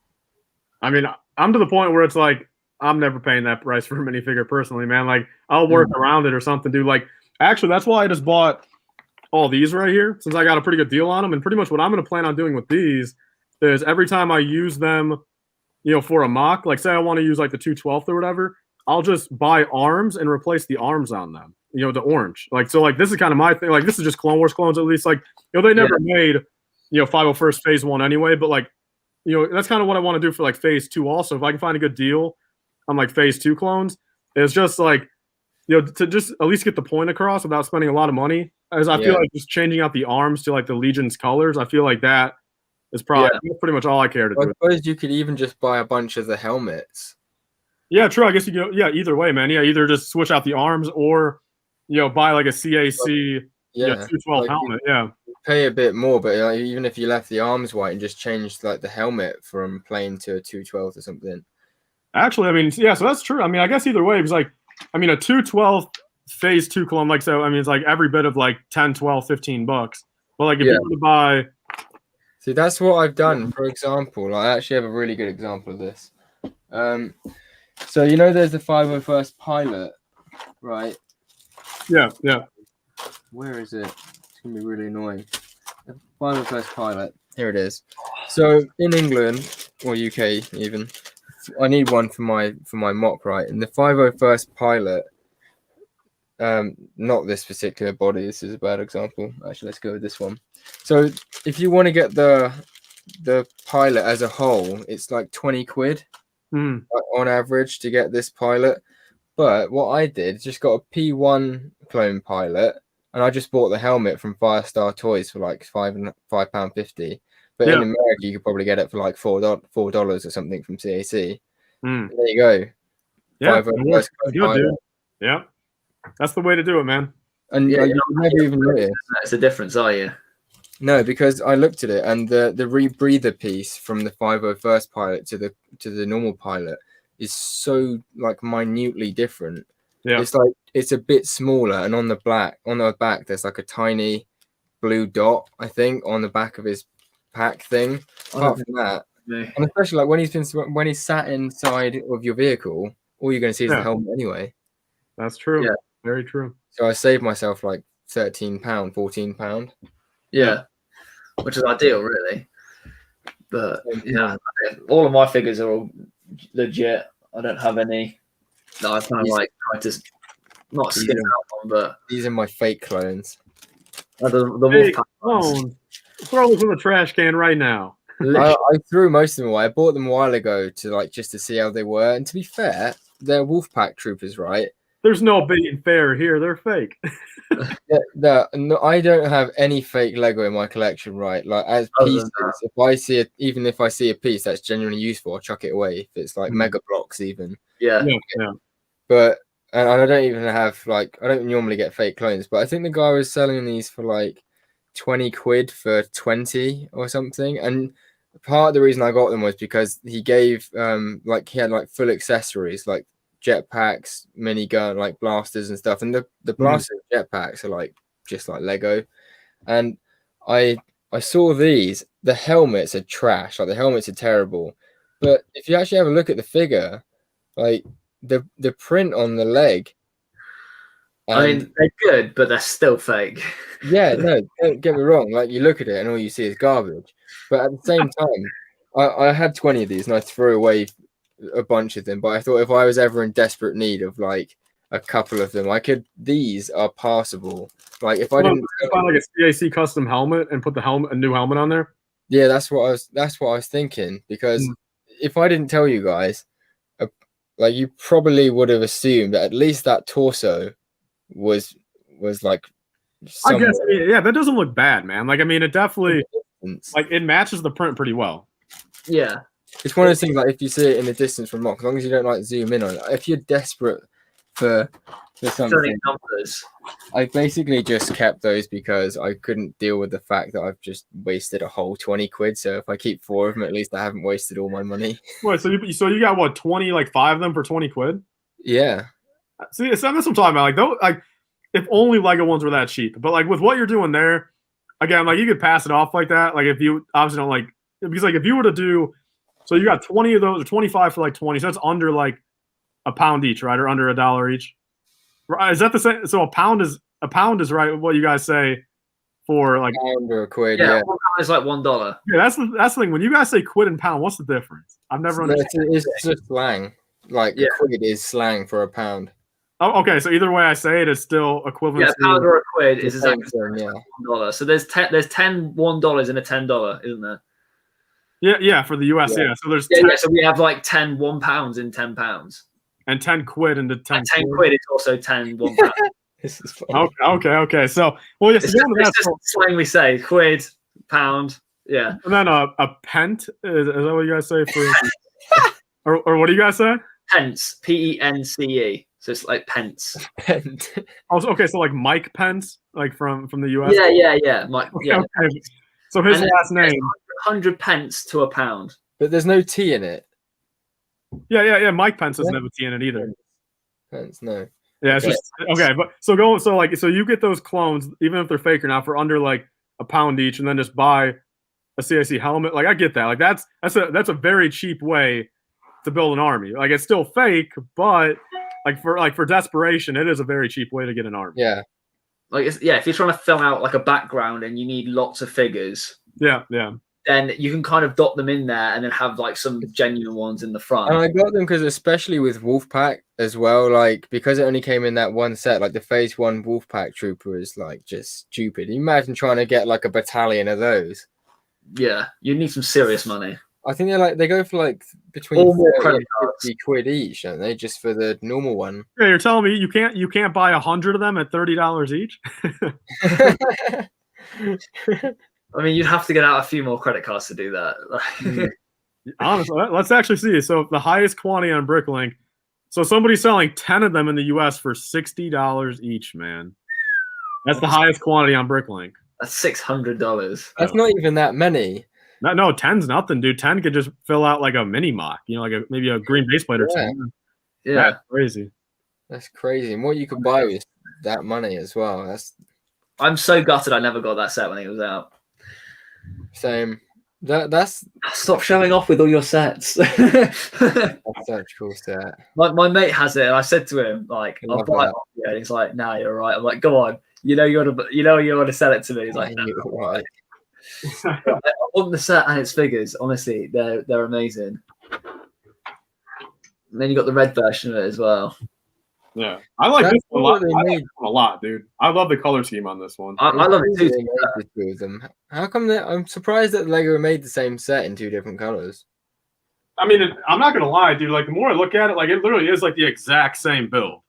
I mean, I'm to the point where it's like I'm never paying that price for a minifigure personally, man. Like I'll work around it or something, dude. Like actually, that's why I just bought all these right here, since I got a pretty good deal on them. And pretty much what I'm going to plan on doing with these is every time I use them, you know, for a mock, like say I want to use like the 212th or whatever, I'll just buy arms and replace the arms on them, you know, the orange. Like, so like this is kind of my thing. Like this is just Clone Wars clones, at least. Like, you know, they never made, you know, 501st Phase 1 anyway, but like, you know, that's kind of what I want to do for like Phase 2 also. If I can find a good deal on like Phase 2 clones, it's just like, you know, to just at least get the point across without spending a lot of money. As I feel like just changing out the arms to like the Legion's colors, I feel like that is probably pretty much all I care to do. I suppose you could even just buy a bunch of the helmets. Yeah, true. I guess you could. Yeah, either way, man. Yeah, either just switch out the arms or, you know, buy like a CAC 212 helmet. Yeah, pay a bit more, but like, even if you left the arms white and just changed like the helmet from plain to a 212 or something. Actually, I mean, yeah, so that's true. I mean, I guess either way, because like, I mean, a 212 Phase 2 clone, like, so I mean, it's like every bit of like 10, 12, $15. But like, if you were to buy. See, that's what I've done. For example, I actually have a really good example of this. So you know, there's the 501st pilot, right? Yeah. Where is it? It's gonna be really annoying. The 501st pilot. Here it is. So in England or UK even, I need one for my mock, right? And the 501st pilot. Not this particular body. This is a bad example. Actually, let's go with this one. So if you want to get the pilot as a whole, it's like 20 quid on average to get this pilot. But what I did, just got a P1 clone pilot, and I just bought the helmet from Firestar Toys for like £5.50. But in America, you could probably get it for like $4 or something from CAC. There you go. Yeah, good, dude. Yeah. That's the way to do it, man. And you never even notice. It's a difference, are you? No, because I looked at it, and the rebreather piece from the 501st pilot to the normal pilot is so like minutely different. Yeah, it's like it's a bit smaller, and on the back there's like a tiny blue dot, I think, on the back of his pack thing. Apart from that, and especially like when he's sat inside of your vehicle, all you're going to see is the helmet anyway. That's true. Yeah. Very true. So I saved myself like £13, £14. Yeah, which is ideal, really. But yeah, all of my figures are all legit. I don't have any that I kind of like try to not skin out on, but these are my fake clones. The fake clones. Throw them in the trash can right now. I threw most of them away. I bought them a while ago just to see how they were, and to be fair, they're Wolfpack troopers, right? There's no being fair here. They're fake. No, I don't have any fake Lego in my collection, right? Like as pieces, even if I see a piece that's genuinely useful, I'll chuck it away. If it's like mega blocks, even. Yeah. But and I don't even have I don't normally get fake clones, but I think the guy was selling these for like 20 quid for 20 or something. And part of the reason I got them was because he gave he had like full accessories like jetpacks, minigun, like blasters and stuff, and the blasters and jetpacks are like just like Lego. And I saw these. The helmets are trash. Like the helmets are terrible. But if you actually have a look at the figure, like the print on the leg. I mean, they're good, but they're still fake. Yeah, no, don't get me wrong. Like you look at it and all you see is garbage. But at the same time, I had 20 of these and I threw away a bunch of them, but I thought if I was ever in desperate need of like a couple of them, these are passable. Like if I didn't buy like a CAC custom helmet and put a new helmet on there. Yeah, that's what I was thinking, because if I didn't tell you guys, like you probably would have assumed that at least that torso was like I guess, yeah, that doesn't look bad, man. Like, I mean, it definitely, like, it matches the print pretty well. Yeah. It's one of those things, like, if you see it in the distance from Mock, as long as you don't, like, zoom in on it. If you're desperate for something, I basically just kept those because I couldn't deal with the fact that I've just wasted a whole 20 quid. So if I keep 4 of them, at least I haven't wasted all my money. Wait, so you got, what, 20, like, 5 of them for 20 quid? Yeah. See, that's what I'm talking about. Like, though, like, if only Lego ones were that cheap. But like with what you're doing there, again, like you could pass it off like that. Like if you obviously don't like, because like if you were to do, so you got 20 of those or 25 for like 20, so that's under like a pound each, right? Or under $1 each. Is that the same? So a pound is right. What you guys say for like pound or a quid? Yeah, yeah. £1 is like $1. Yeah, that's the thing. When you guys say quid and pound, what's the difference? I've never understood. It's just slang. Like a quid is slang for a pound. Oh, okay. So either way I say it, it's still equivalent. Yeah, a pound or a quid is exactly $1. So there's 10 $1 and a $10, isn't there? Yeah, for the US. Yeah. So there's so we have like 10 £1 in £10. And 10 quid into 10. And 10 quid is also 10 £1. This is funny. Okay. So yes, it's just slang we say, quid, pound. Yeah. And then a pence, is that what you guys say for or what do you guys say? Pence, PENCE. So it's like pence. Pence. Also, okay, so like Mike Pence, like from the US. Yeah. Mike. Yeah. Okay. So his last name. 100 pence to a pound. But there's no T in it. Yeah. Mike Pence doesn't have a T in it either. Pence, no. Yeah, it's just okay. But so you get those clones, even if they're fake or not, for under like a pound each, and then just buy a CIC helmet. Like I get that. Like that's a very cheap way to build an army. Like it's still fake, but for desperation, it is a very cheap way to get an army. Yeah. Like if you're trying to fill out like a background and you need lots of figures. Yeah. Then you can kind of dot them in there and then have like some genuine ones in the front. And I got them because especially with Wolfpack as well, like because it only came in that one set, like the phase 1 Wolfpack trooper is like just stupid. Imagine trying to get like a battalion of those. Yeah, you need some serious money. I think they go for like between 30 and 50 quid each, don't they? Just for the normal one. Yeah, you're telling me you can't buy 100 of them at $30 each? I mean, you'd have to get out a few more credit cards to do that. Honestly, let's actually see. So the highest quantity on Bricklink. So somebody's selling 10 of them in the US for $60 each, man. That's the highest quantity on Bricklink. That's $600. That's not even that many. No, 10's nothing, dude. 10 could just fill out like a mini mock, like maybe a green base plate or something. Yeah. That's crazy. That's crazy. And what you could buy with that money as well. I'm so gutted I never got that set when it was out. Same. That's stop showing off with all your sets. That's such a cool set. My mate has it, and I said to him, like, I'll buy it off you. And he's like, "Nah, you're right." I'm like, "Go on, you want to sell it to me." He's like, "No, right." I want the set and its figures. Honestly, they're amazing. And then you got the red version of it as well. Yeah, I like this one a lot. A lot, dude. I love the color scheme on this one. I love it too. Them. How come I'm surprised that Lego made the same set in 2 different colors. I mean, I'm not gonna lie, dude. Like the more I look at it, like it literally is like the exact same build.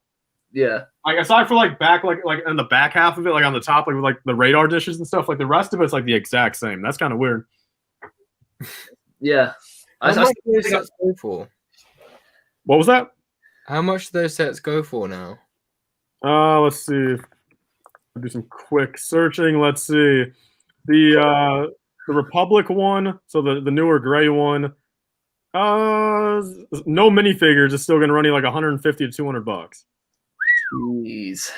Yeah. Like aside for like back, like in the back half of it, like on the top, like with like the radar dishes and stuff, like the rest of it's like the exact same. That's kind of weird. Yeah. How much do those sets go for? What was that? How much do those sets go for now? Let's see. I'll do some quick searching. Let's see. The Republic one, so the newer gray one. No minifigures is still gonna run you like $150 to $200. Jeez.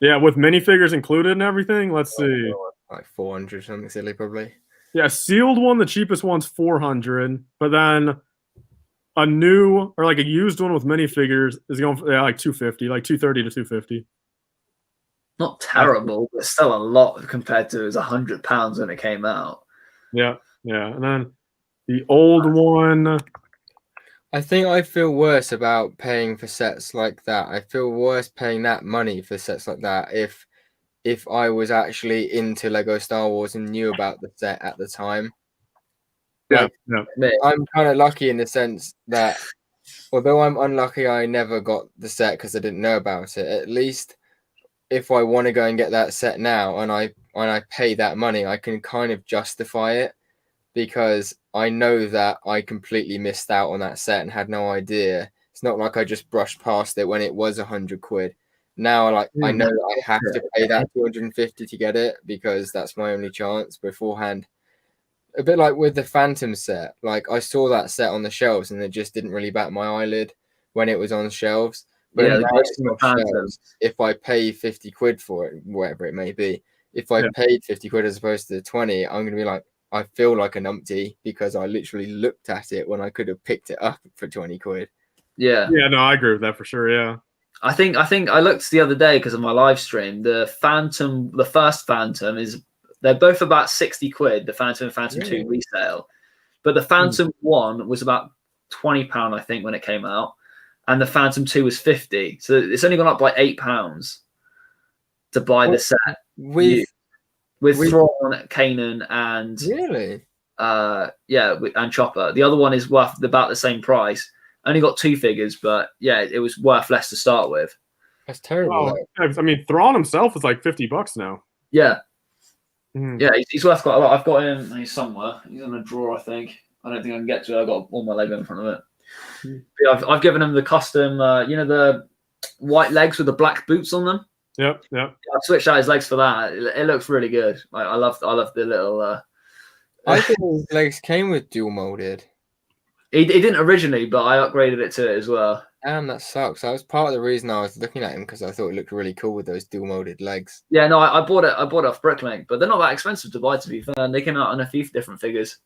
Yeah, with minifigures included and everything. Let's see. Like 400, something silly, probably. Yeah, sealed one, the cheapest one's 400, but then a new or like a used one with minifigures is going for like 250, like 230 to 250. Not terrible, but still a lot compared to it was £100 when it came out. Yeah. And then The old one. I think I feel worse about paying for sets like that. I feel worse paying that money for sets like that if I was actually into Lego Star Wars and knew about the set at the time. Like, I'm kind of lucky in the sense that although I'm unlucky I never got the set because I didn't know about it, at least if I want to go and get that set now and I pay that money, I can kind of justify it because I know that I completely missed out on that set and had no idea. It's not like I just brushed past it when it was £100. Now, I know that I have to pay that 250 to get it because that's my only chance. Beforehand, a bit like with the Phantom set, like I saw that set on the shelves and it just didn't really bat my eyelid when it was on the shelves. But now it's off shelves, if I pay 50 quid for it, whatever it may be, if I paid 50 quid as opposed to 20, I'm going to be like, I feel like an numpty because I literally looked at it when I could have picked it up for 20 quid. Yeah. Yeah, no, I agree with that for sure. Yeah. I think I looked the other day because of my live stream. The first Phantom they're both about 60 quid, the Phantom and Phantom 2 resale. But the Phantom 1 was about £20, I think, when it came out. And the Phantom 2 was 50. So it's only gone up by £8 to buy the set. With Thrawn, Kanan, and and Chopper. The other one is worth about the same price. Only got 2 figures, but yeah, it was worth less to start with. That's terrible. I mean, Thrawn himself is like $50 now. Yeah, yeah, he's worth quite a lot. I've got him. He's somewhere. He's in a drawer, I think. I don't think I can get to it. I've got all my Lego in front of it. Yeah, I've given him the custom. The white legs with the black boots on them. Yep. I've switched out his legs for that. It looks really good. I love the little. I think his legs came with dual molded. He didn't originally, but I upgraded it to it as well. Damn, that sucks. That was part of the reason I was looking at him because I thought it looked really cool with those dual molded legs. Yeah, no, I bought it. I bought it off Bricklink, but they're not that expensive to buy. To be fair, and they came out on a few different figures,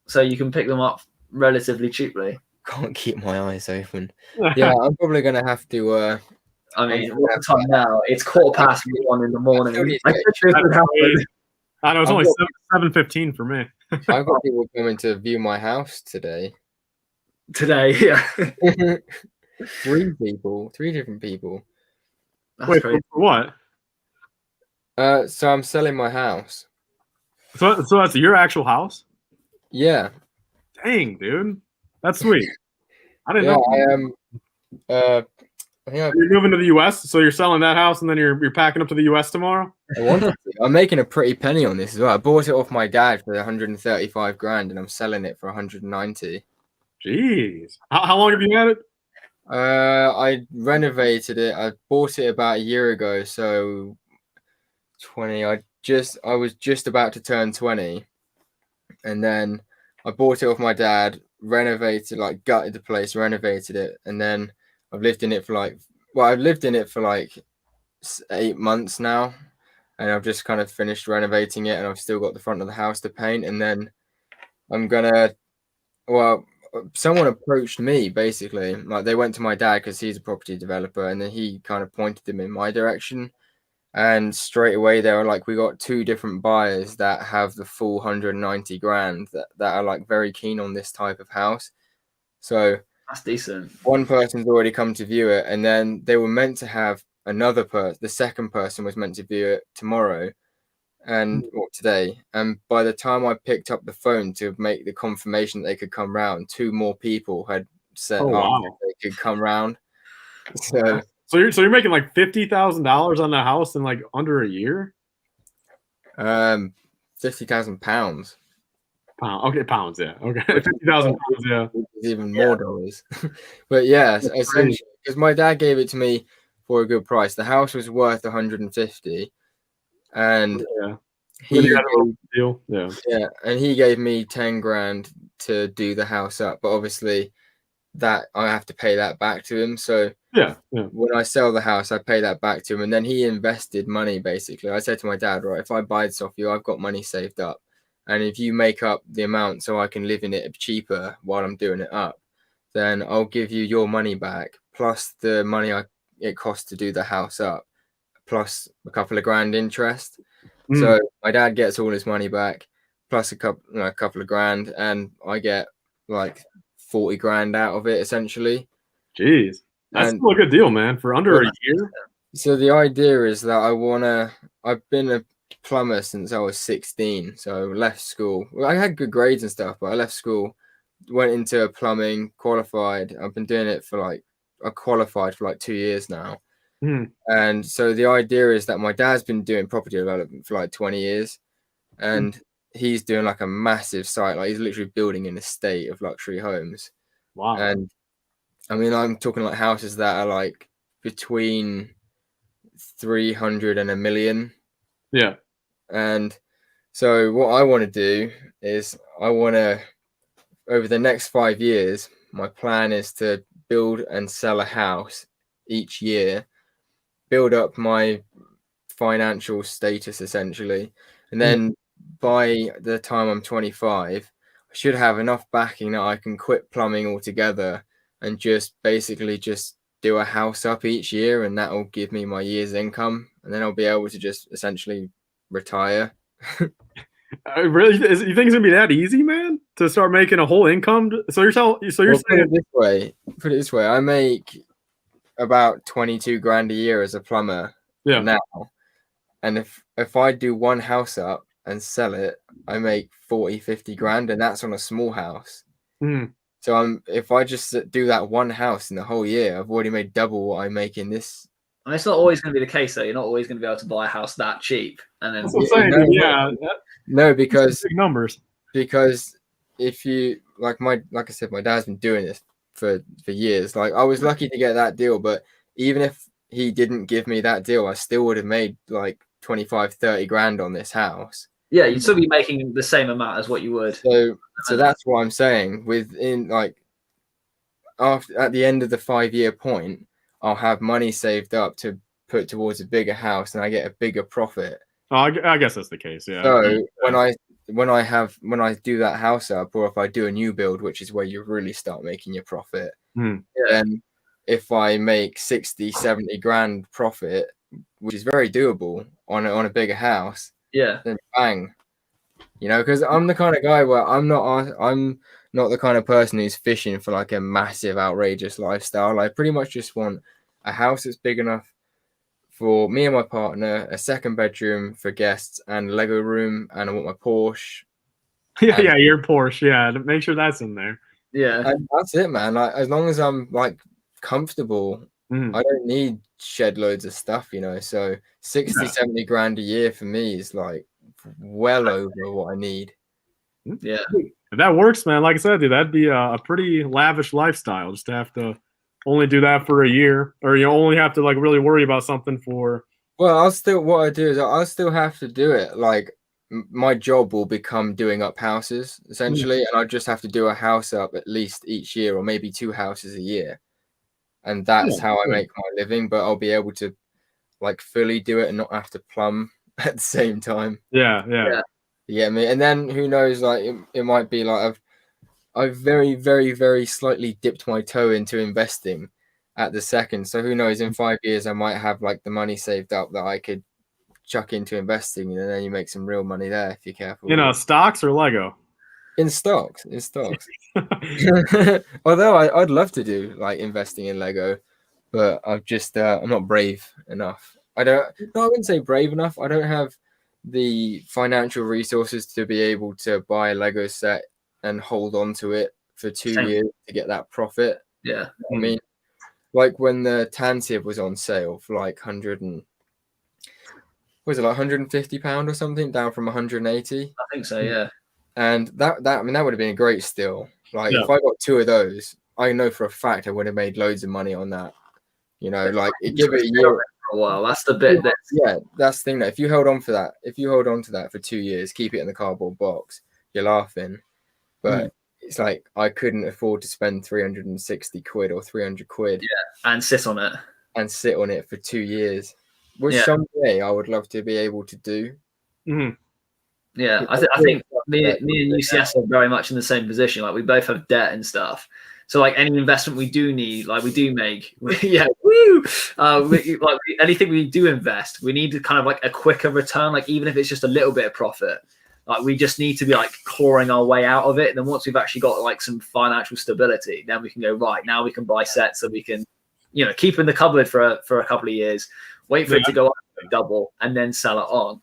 so you can pick them up relatively cheaply. Can't keep my eyes open. Yeah, I'm probably gonna have to. I mean, what's the time now? It's 1:15 in the morning. I know it's only 7:15 for me. I've got people coming to view my house today. Yeah. 3 different people. That's Wait, crazy. for what? So I'm selling my house. So that's your actual house? Yeah. Dang, dude, that's sweet. I didn't know. I am. You're moving to the U.S., so you're selling that house, and then you're packing up to the U.S. tomorrow. I'm making a pretty penny on this as well. I bought it off my dad for 135 grand, and I'm selling it for 190. Jeez, how long have you had it? I renovated it. I bought it about a year ago, so 20. I was just about to turn 20, and then I bought it off my dad, renovated, gutted the place, renovated it, and then I've lived in it for I've lived in it for 8 months now, and I've just kind of finished renovating it, and I've still got the front of the house to paint, and then I'm gonna, someone approached me basically, they went to my dad because he's a property developer, and then he kind of pointed them in my direction, and straight away they were like, we got 2 different buyers that have the full 190 grand that are very keen on this type of house. So that's decent. One person's already come to view it, and then they were meant to have another person. The second person was meant to view it tomorrow, or today. And by the time I picked up the phone to make the confirmation that they could come round, 2 more people had said they could come round. So you're making $50,000 on the house in under a year. £50,000. Okay, pounds, yeah. Okay, 50,000 pounds, yeah. Even more dollars. But yeah, essentially, because my dad gave it to me for a good price. The house was worth 150, and he gave me 10 grand to do the house up. But obviously, that I have to pay that back to him. So when I sell the house, I pay that back to him, and then he invested money. Basically, I said to my dad, right, if I buy this off you, I've got money saved up. And if you make up the amount so I can live in it cheaper while I'm doing it up, then I'll give you your money back, plus the money it costs to do the house up, plus a couple of grand interest. So my dad gets all his money back. plus a couple of grand, and I get like 40 grand out of it essentially. Jeez, that's still a good deal, man, for under a year. So the idea is that I've been a plumber since I was 16, so I left school. Well, I had good grades and stuff, but I left school, went into plumbing, qualified. I've been doing it I qualified for like 2 years now. And so the idea is that my dad's been doing property development for like 20 years, and he's doing like a massive site. Like he's literally building an estate of luxury homes. Wow. And I mean, I'm talking like houses that are like between 300 and $1 million. Yeah. And so what I want to do is over the next 5 years, my plan is to build and sell a house each year, build up my financial status essentially. And then by the time I'm 25, I should have enough backing that I can quit plumbing altogether and just basically just do a house up each year, and that will give me my year's income, and then I'll be able to just essentially retire. Really? You think it's gonna be that easy, man, to start making a whole income? So you're saying put it this way, I make about 22 grand a year as a plumber now, and if I do one house up and sell it, I make 40-50 grand, and that's on a small house. So if I just do that one house in the whole year, I've already made double what I make in this. And it's not always going to be the case, though. You're not always going to be able to buy a house that cheap. And then that's what I'm saying. No, because big numbers. Because if you like I said, my dad's been doing this for years. Like I was lucky to get that deal, but even if he didn't give me that deal, I still would have made like 25-30 grand on this house. Yeah, you'd still be making the same amount as what you would. So that's what I'm saying. At the end of the 5-year point, I'll have money saved up to put towards a bigger house, and I get a bigger profit. Oh, I guess that's the case. Yeah. So when I do that house up, or if I do a new build, which is where you really start making your profit, then if I make 60-70 grand profit, which is very doable on a bigger house, then bang, because I'm the kind of guy where I'm not the kind of person who's fishing for like a massive, outrageous lifestyle. I pretty much just want a house that's big enough for me and my partner, a second bedroom for guests, and a Lego room, and I want my Porsche. Yeah, your Porsche. Yeah, make sure that's in there. Yeah, and that's it, man. Like as long as I'm like comfortable, I don't need shed loads of stuff, So 60-70 grand a year for me is like well over what I need. Yeah, if that works, man. Like I said, dude, that'd be a pretty lavish lifestyle. Just to have to only do that for a year, or you only have to like really worry about something for. Well, what I do is I'll still have to do it. Like my job will become doing up houses essentially, and I just have to do a house up at least each year, or maybe 2 houses a year, and that's how I make my living. But I'll be able to like fully do it and not have to plumb at the same time. Yeah. You get me? And then who knows? Like it might be like I've very, very, very slightly dipped my toe into investing at the second. So who knows? In 5 years, I might have like the money saved up that I could chuck into investing, and then you make some real money there if you're careful. Stocks or Lego? In stocks. Although I'd love to do like investing in Lego, but I'm not brave enough. I wouldn't say brave enough. I don't have the financial resources to be able to buy a Lego set and hold on to it for 2 years to get that profit. Yeah. I mean, like when the Tantive was on sale for like £150 or something, down from 180. I think so, yeah. And that would have been a great steal. Like if I got 2 of those, I know for a fact I would have made loads of money on that. Like give it a year. Well, that's the bit that's the thing. That if you hold on to that for 2 years, keep it in the cardboard box, you're laughing. But it's like I couldn't afford to spend 360 quid or 300 quid. Yeah, and sit on it for 2 years, which someday I would love to be able to do. Yeah, I think me and UCS are very much in the same position. Like we both have debt and stuff. So like any investment we do need, like we do make, anything we do invest, we need to kind of like a quicker return. Like even if it's just a little bit of profit, Like we just need to be like clawing our way out of it. And then once we've actually got like some financial stability, then we can go, right, now we can buy sets so we can, you know, keep in the cupboard for a couple of years, wait for it to go up double, and then sell it on.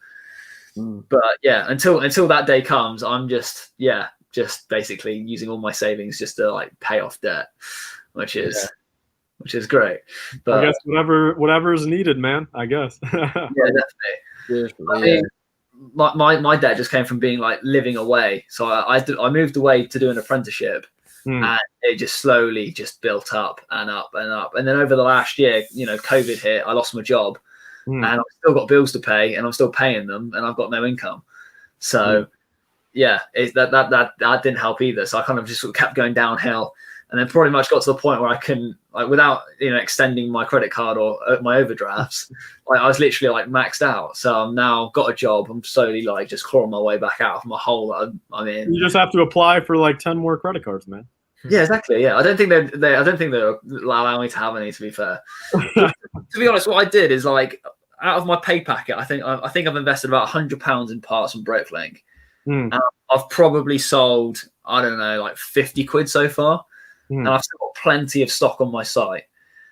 But yeah, until that day comes, I'm just basically using all my savings just to like pay off debt, which is great. But I guess whatever is needed, man. I guess. Yeah, definitely. I mean, my debt just came from being like living away. So I moved away to do an apprenticeship, and it just slowly just built up and up and up. And then over the last year, you know, COVID hit. I lost my job, and I've still got bills to pay, and I'm still paying them, and I've got no income. So yeah, that didn't help either. So I kind of just sort of kept going downhill, and then pretty much got to the point where I couldn't, like, without, you know, extending my credit card or my overdrafts, like I was literally like maxed out. So I'm now got a job. I'm slowly like just clawing my way back out of my hole that I'm in. You just have to apply for like 10 more credit cards, man. Yeah, exactly. Yeah, I don't think they'll allow me to have any. To be fair, to be honest, what I did is like out of my pay packet, I think I've invested about £100 in parts from Bricklink. I've probably sold, I don't know, like 50 quid so far. And I've still got plenty of stock on my site.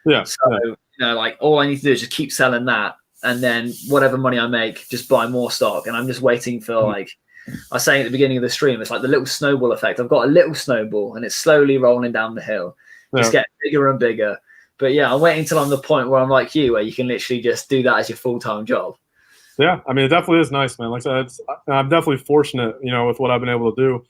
Yeah. So, you know, like all I need to do is just keep selling that. And then whatever money I make, just buy more stock. And I'm just waiting for like, I was saying at the beginning of the stream, it's like the little snowball effect. I've got a little snowball and it's slowly rolling down the hill. It's getting bigger and bigger. But yeah, I'm waiting until I'm the point where I'm like you, where you can literally just do that as your full-time job. Yeah. I mean, it definitely is nice, man. Like I said, I'm definitely fortunate, you know, with what I've been able to do.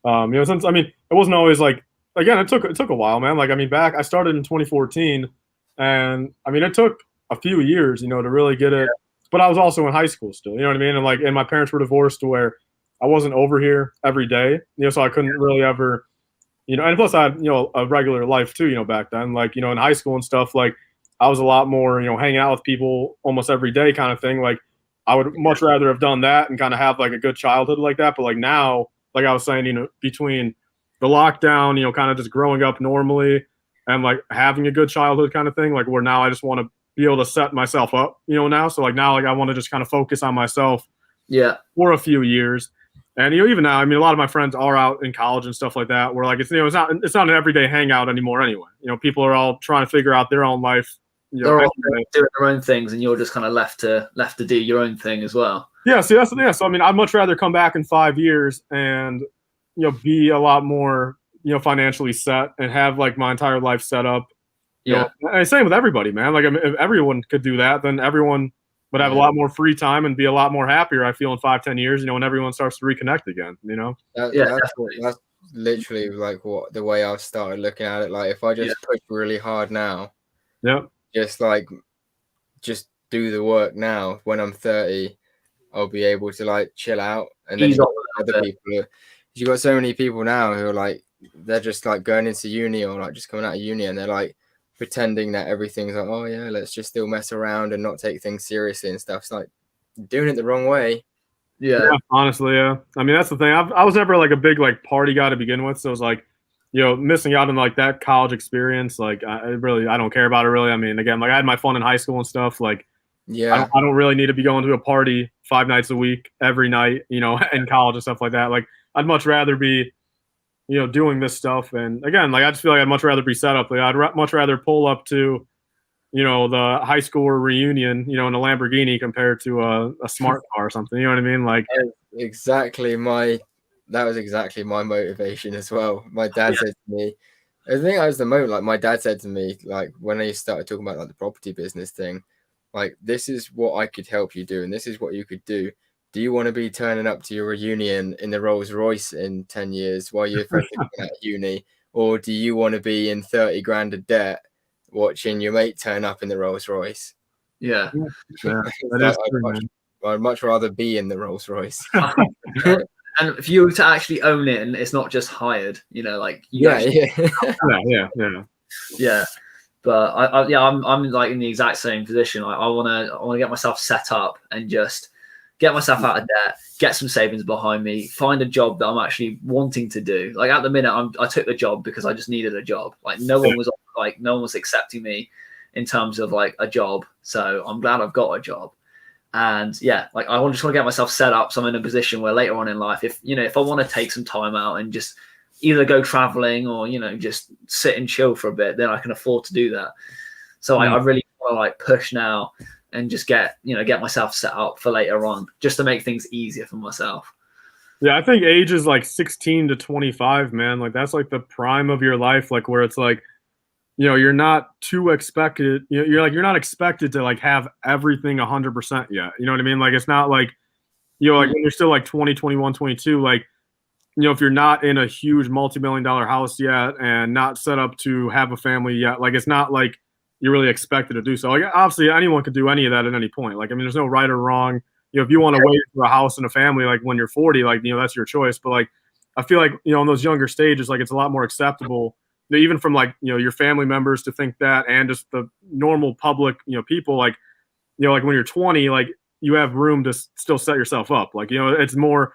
You know, since, I mean, it wasn't always like, again, it took a while, man. Like, I mean, I started in 2014, and I mean, it took a few years, you know, to really get it. But I was also in high school still, you know what I mean? And my parents were divorced to where I wasn't over here every day, you know, so I couldn't really ever, you know, and plus I had, you know, a regular life too, you know, back then, like, you know, in high school and stuff, like I was a lot more, you know, hanging out with people almost every day kind of thing. Like I would much rather have done that and kind of have like a good childhood like that. But like now, like I was saying, you know, between the lockdown, you know, kind of just growing up normally and like having a good childhood kind of thing, like where now I just want to be able to set myself up, you know, now. So like now, like I want to just kind of focus on myself for a few years. And, you know, even now, I mean, a lot of my friends are out in college and stuff like that, where like, it's, you know, it's not an everyday hangout anymore anyway. You know, people are all trying to figure out their own life. You know, they're all doing their own things and you're just kind of left to do your own thing as well. Yeah. See, that's the thing. So, I mean, I'd much rather come back in 5 years and, you know, be a lot more, you know, financially set and have like my entire life set up. You know, and same with everybody, man. Like, I mean, if everyone could do that, then everyone would have a lot more free time and be a lot more happier, I feel, in 5-10 years, you know, when everyone starts to reconnect again, you know? That's literally like what the way I've started looking at it. Like if I just push really hard now, just do the work now, when I'm 30, I'll be able to like chill out. And then other people, you got so many people now who are like, they're just like going into uni or like just coming out of uni and they're like pretending that everything's like, oh yeah, let's just still mess around and not take things seriously and stuff. It's like doing it the wrong way. Yeah, honestly, yeah. I mean, that's the thing. I was never like a big like party guy to begin with, so it was like, you know, missing out on like that college experience. Like, I don't care about it really. I mean, again, like I had my fun in high school and stuff. Like, I don't really need to be going to a party 5 nights a week every night, you know, in college and stuff like that. Like, I'd much rather be, you know, doing this stuff. And again, like I just feel like I'd much rather be set up. Like I'd much rather pull up to, you know, the high school reunion, you know, in a Lamborghini compared to a smart car or something. You know what I mean? Like that was exactly my motivation as well. My dad said to me, I think that was the moment, like my dad said to me, like when I started talking about like the property business thing, like this is what I could help you do and this is what you could do. Do you want to be turning up to your reunion in the Rolls Royce in 10 years while you're at uni? Or do you want to be in 30 grand of debt watching your mate turn up in the Rolls Royce? Yeah. I'd much rather be in the Rolls Royce. And if you were to actually own it and it's not just hired, you know, like yeah. But I'm like in the exact same position. I want to get myself set up and just get myself out of debt, get some savings behind me, find a job that I'm actually wanting to do. Like at the minute, I took the job because I just needed a job. Like no one was accepting me in terms of like a job. So I'm glad I've got a job. And yeah, like I just want to get myself set up so I'm in a position where later on in life, if I want to take some time out and just either go traveling or just sit and chill for a bit, then I can afford to do that. So I really want to like push now and just get myself set up for later on, just to make things easier for myself. Yeah, I think age is like 16 to 25, man. Like that's like the prime of your life, like where it's like, you're not too expected. You're not expected to like have everything 100% yet. You know what I mean? Like it's not like, like when you're still like 20, 21, 22, like, if you're not in a huge multi-million-dollar house yet and not set up to have a family yet, like it's not like you're really expected to do so. Like obviously anyone could do any of that at any point. Like, I mean, there's no right or wrong. If you want to wait for a house and a family, like when you're 40, like, that's your choice. But like, I feel like, in those younger stages, like it's a lot more acceptable, even from like, your family members to think that, and just the normal public, people like, like when you're 20, like you have room to still set yourself up. Like, it's more,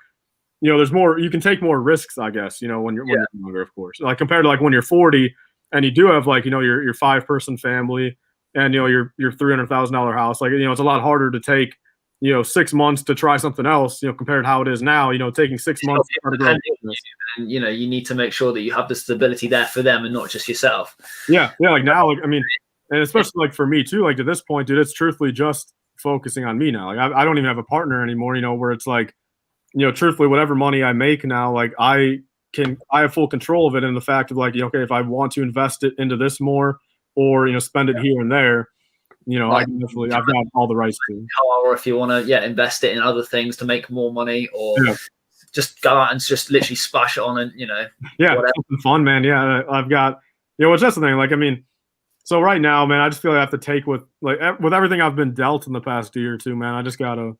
there's more, you can take more risks, I guess, when you're younger, of course, like compared to like when you're 40 and you do have like, your 5-person family and, your $300,000 house, like, it's a lot harder to take, 6 months to try something else, compared to how it is now, taking 6 months to grow a business. And, you need to make sure that you have the stability there for them and not just yourself. Yeah. Like now, like, I mean, and especially like for me too, like to this point, dude, it's truthfully just focusing on me now. Like I don't even have a partner anymore, where it's like, truthfully, whatever money I make now, like I have full control of it. And the fact of like, okay, if I want to invest it into this more or, spend it here and there, I can definitely, I've got all the rights to. Or if you want to, invest it in other things to make more money, or just go out and just literally splash it on and, whatever. Something fun, man. Yeah. I've got, which that's the thing. Like, I mean, so right now, man, I just feel like I have to take with everything I've been dealt in the past year or two, man. I just gotta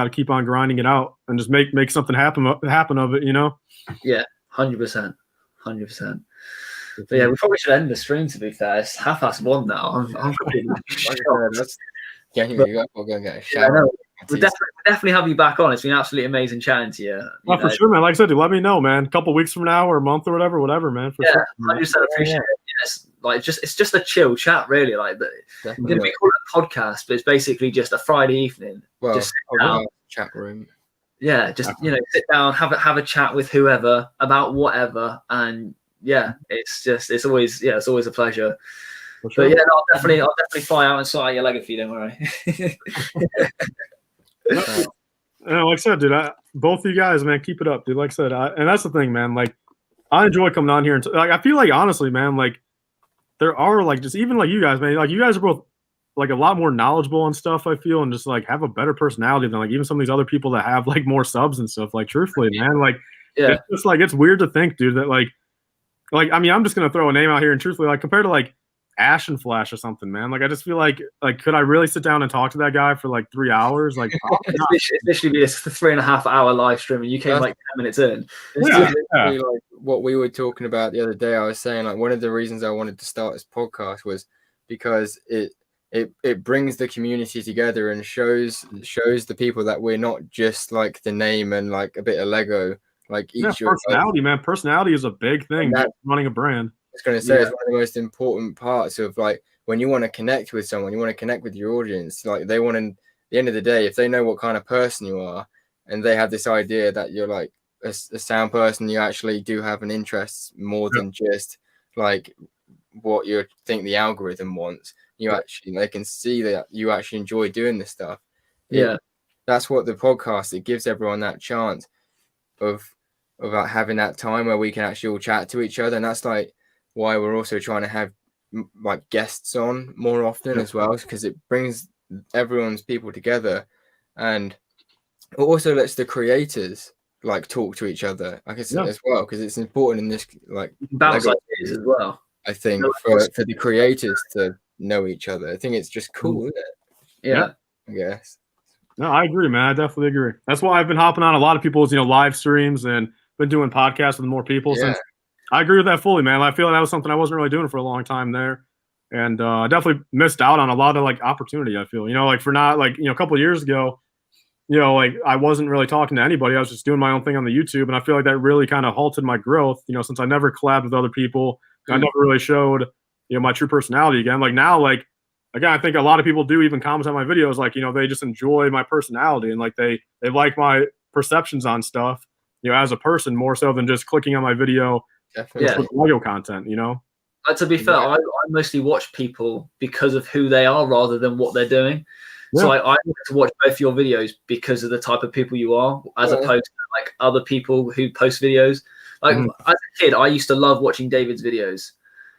keep on grinding it out and just make something happen of it, Yeah, 100%. But yeah, we probably should end the stream, to be fair. It's 1:30 now. I'm completely shocked. We'll go and get a shower. We'll definitely have you back on. It's been absolutely amazing chatting to you. For sure, man. Like I said, dude, let me know, man. A couple weeks from now or a month or whatever, man. For sure. I just appreciate it. Yes, like it's just a chill chat, really. Like we call it a podcast, but it's basically just a Friday evening. Well, just chat room. Yeah, just sit down, have a chat with whoever about whatever, and it's always a pleasure. Sure. But yeah, I'll definitely fly out and sort out your leg if you don't worry. Like I said, dude, both of you guys, man, keep it up, dude. Like I said, and that's the thing, man. Like, I enjoy coming on here and like I feel like honestly, man, like there are like just even like you guys, man, like you guys are both like a lot more knowledgeable and stuff. I feel, and just like have a better personality than like even some of these other people that have like more subs and stuff. Like, truthfully, man, like it's just like it's weird to think, dude, that like I mean, I'm just gonna throw a name out here, and truthfully, like compared to like Ash and Flash or something, man. Like I just feel like could I really sit down and talk to that guy for like 3 hours? Like it's literally be a 3.5 hour live stream, and you came like 10 minutes in. Like what we were talking about the other day. I was saying like one of the reasons I wanted to start this podcast was because it brings the community together and shows the people that we're not just like the name and like a bit of Lego. Like each personality, man. Personality is a big thing. Running a brand. I was going to say it's one of the most important parts of like when you want to connect with someone, you want to connect with your audience. Like they want to, at the end of the day, if they know what kind of person you are and they have this idea that you're like a sound person, you actually do have an interest more than just like what you think the algorithm wants. They can see that you actually enjoy doing this stuff. That's what the podcast, it gives everyone that chance of having that time where we can actually all chat to each other. And that's like why we're also trying to have like guests on more often as well, because it brings everyone's people together, and it also lets the creators like talk to each other, like as well, because it's important in this like bounce ideas as well. I think for the creators to know each other, I think it's just cool, isn't it? Yeah, I guess. No, I agree, man. I definitely agree. That's why I've been hopping on a lot of people's live streams and been doing podcasts with more people since. I agree with that fully, man. I feel like that was something I wasn't really doing for a long time there. And I definitely missed out on a lot of like opportunity, I feel, like for not like, a couple of years ago, like I wasn't really talking to anybody. I was just doing my own thing on the YouTube. And I feel like that really kind of halted my growth, since I never collabed with other people. I never really showed, my true personality again. Like now, like again, I think a lot of people do even comment on my videos, like, you know, they just enjoy my personality and like they like my perceptions on stuff, you know, as a person more so than just clicking on my video. Definitely. For audio content, you know. To be fair, I mostly watch people because of who they are rather than what they're doing. Yeah. So I like to watch both your videos because of the type of people you are, as opposed to like other people who post videos. Like as a kid, I used to love watching David's videos.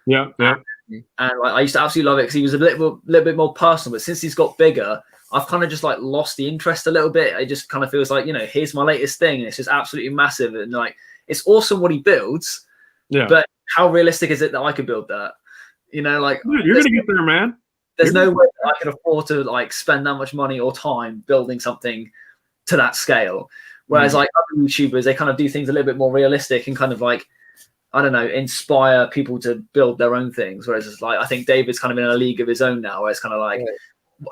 Yeah, yeah. And like, I used to absolutely love it because he was a little bit more personal. But since he's got bigger, I've kind of just like lost the interest a little bit. It just kind of feels like, you know, here's my latest thing, and it's just absolutely massive, and like it's awesome what he builds. Yeah. But how realistic is it that I could build that? You know, like you're gonna get there, man. There's no way that I can afford to like spend that much money or time building something to that scale. Whereas like other YouTubers, they kind of do things a little bit more realistic and kind of like, I don't know, inspire people to build their own things. Whereas it's like, I think David's kind of in a league of his own now, where it's kind of like,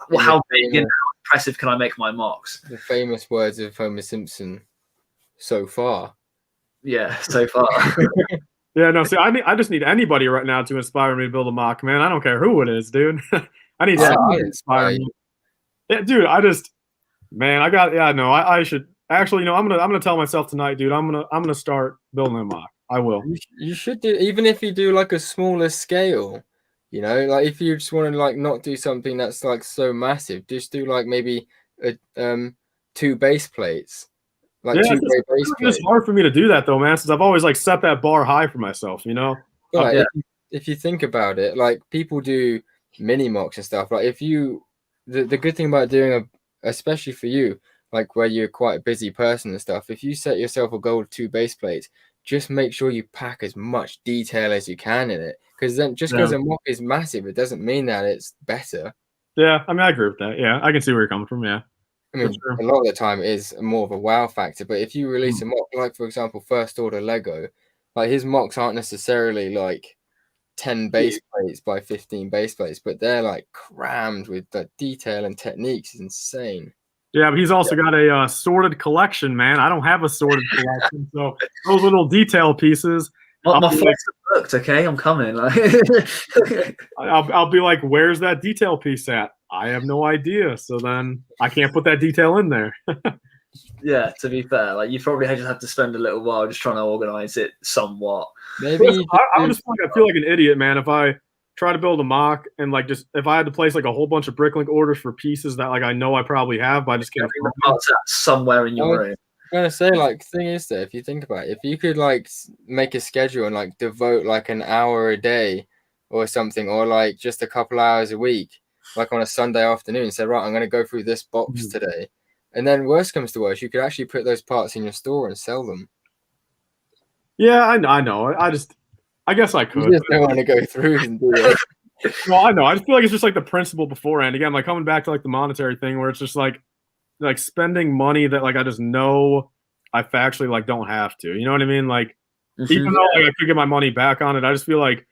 well, how big and how impressive can I make my mocks? The famous words of Homer Simpson, so far. Yeah, so far. Yeah, no, see, I just need anybody right now to inspire me to build a mock, man. I don't care who it is, dude. I need somebody to inspire me. Yeah, dude, I should actually, you know, I'm gonna tell myself tonight, dude, I'm gonna start building a mock. I will. You should do, even if you do like a smaller scale, you know, like if you just want to like not do something that's like so massive, just do like maybe 2 base plates. Like it's hard for me to do that though, man, since I've always like set that bar high for myself, you know. Like, if you think about it, like people do mini mocks and stuff. Like if you, the good thing about doing especially for you, like where you're quite a busy person and stuff, if you set yourself a goal of 2 base plates, just make sure you pack as much detail as you can in it. Because then just because a mock is massive, it doesn't mean that it's better. Yeah, I mean, I agree with that. Yeah, I can see where you're coming from. Yeah. I mean, a lot of the time it is more of a wow factor, but if you release a mock, like for example, First Order Lego, like his mocks aren't necessarily like 10 base plates by 15 base plates, but they're like crammed with the detail and techniques. It's insane. Yeah, but he's also got a sorted collection, man. I don't have a sorted collection, so those little detail pieces. My flights are booked, okay? I'm coming. I'll be like, where's that detail piece at? I have no idea. So then I can't put that detail in there. Yeah, to be fair, like you probably just have to spend a little while just trying to organize it somewhat. Maybe I feel like an idiot, man, if I try to build a mock and like just if I had to place like a whole bunch of Bricklink orders for pieces that like I know I probably have, but I just can't. Somewhere in your room. I'm gonna say, like, thing is that if you think about it, if you could like make a schedule and like devote like an hour a day or something, or like just a couple hours a week, like on a Sunday afternoon, say, right, I'm gonna go through this box today, and then worst comes to worst, you could actually put those parts in your store and sell them. Yeah, I know. I guess I could. You just don't want to go through and do it. Well, I know. I just feel like it's just like the principle beforehand. Again, like coming back to like the monetary thing, where it's just like spending money that like I just know I factually like don't have to. You know what I mean? Like even though like, I could get my money back on it, I just feel like,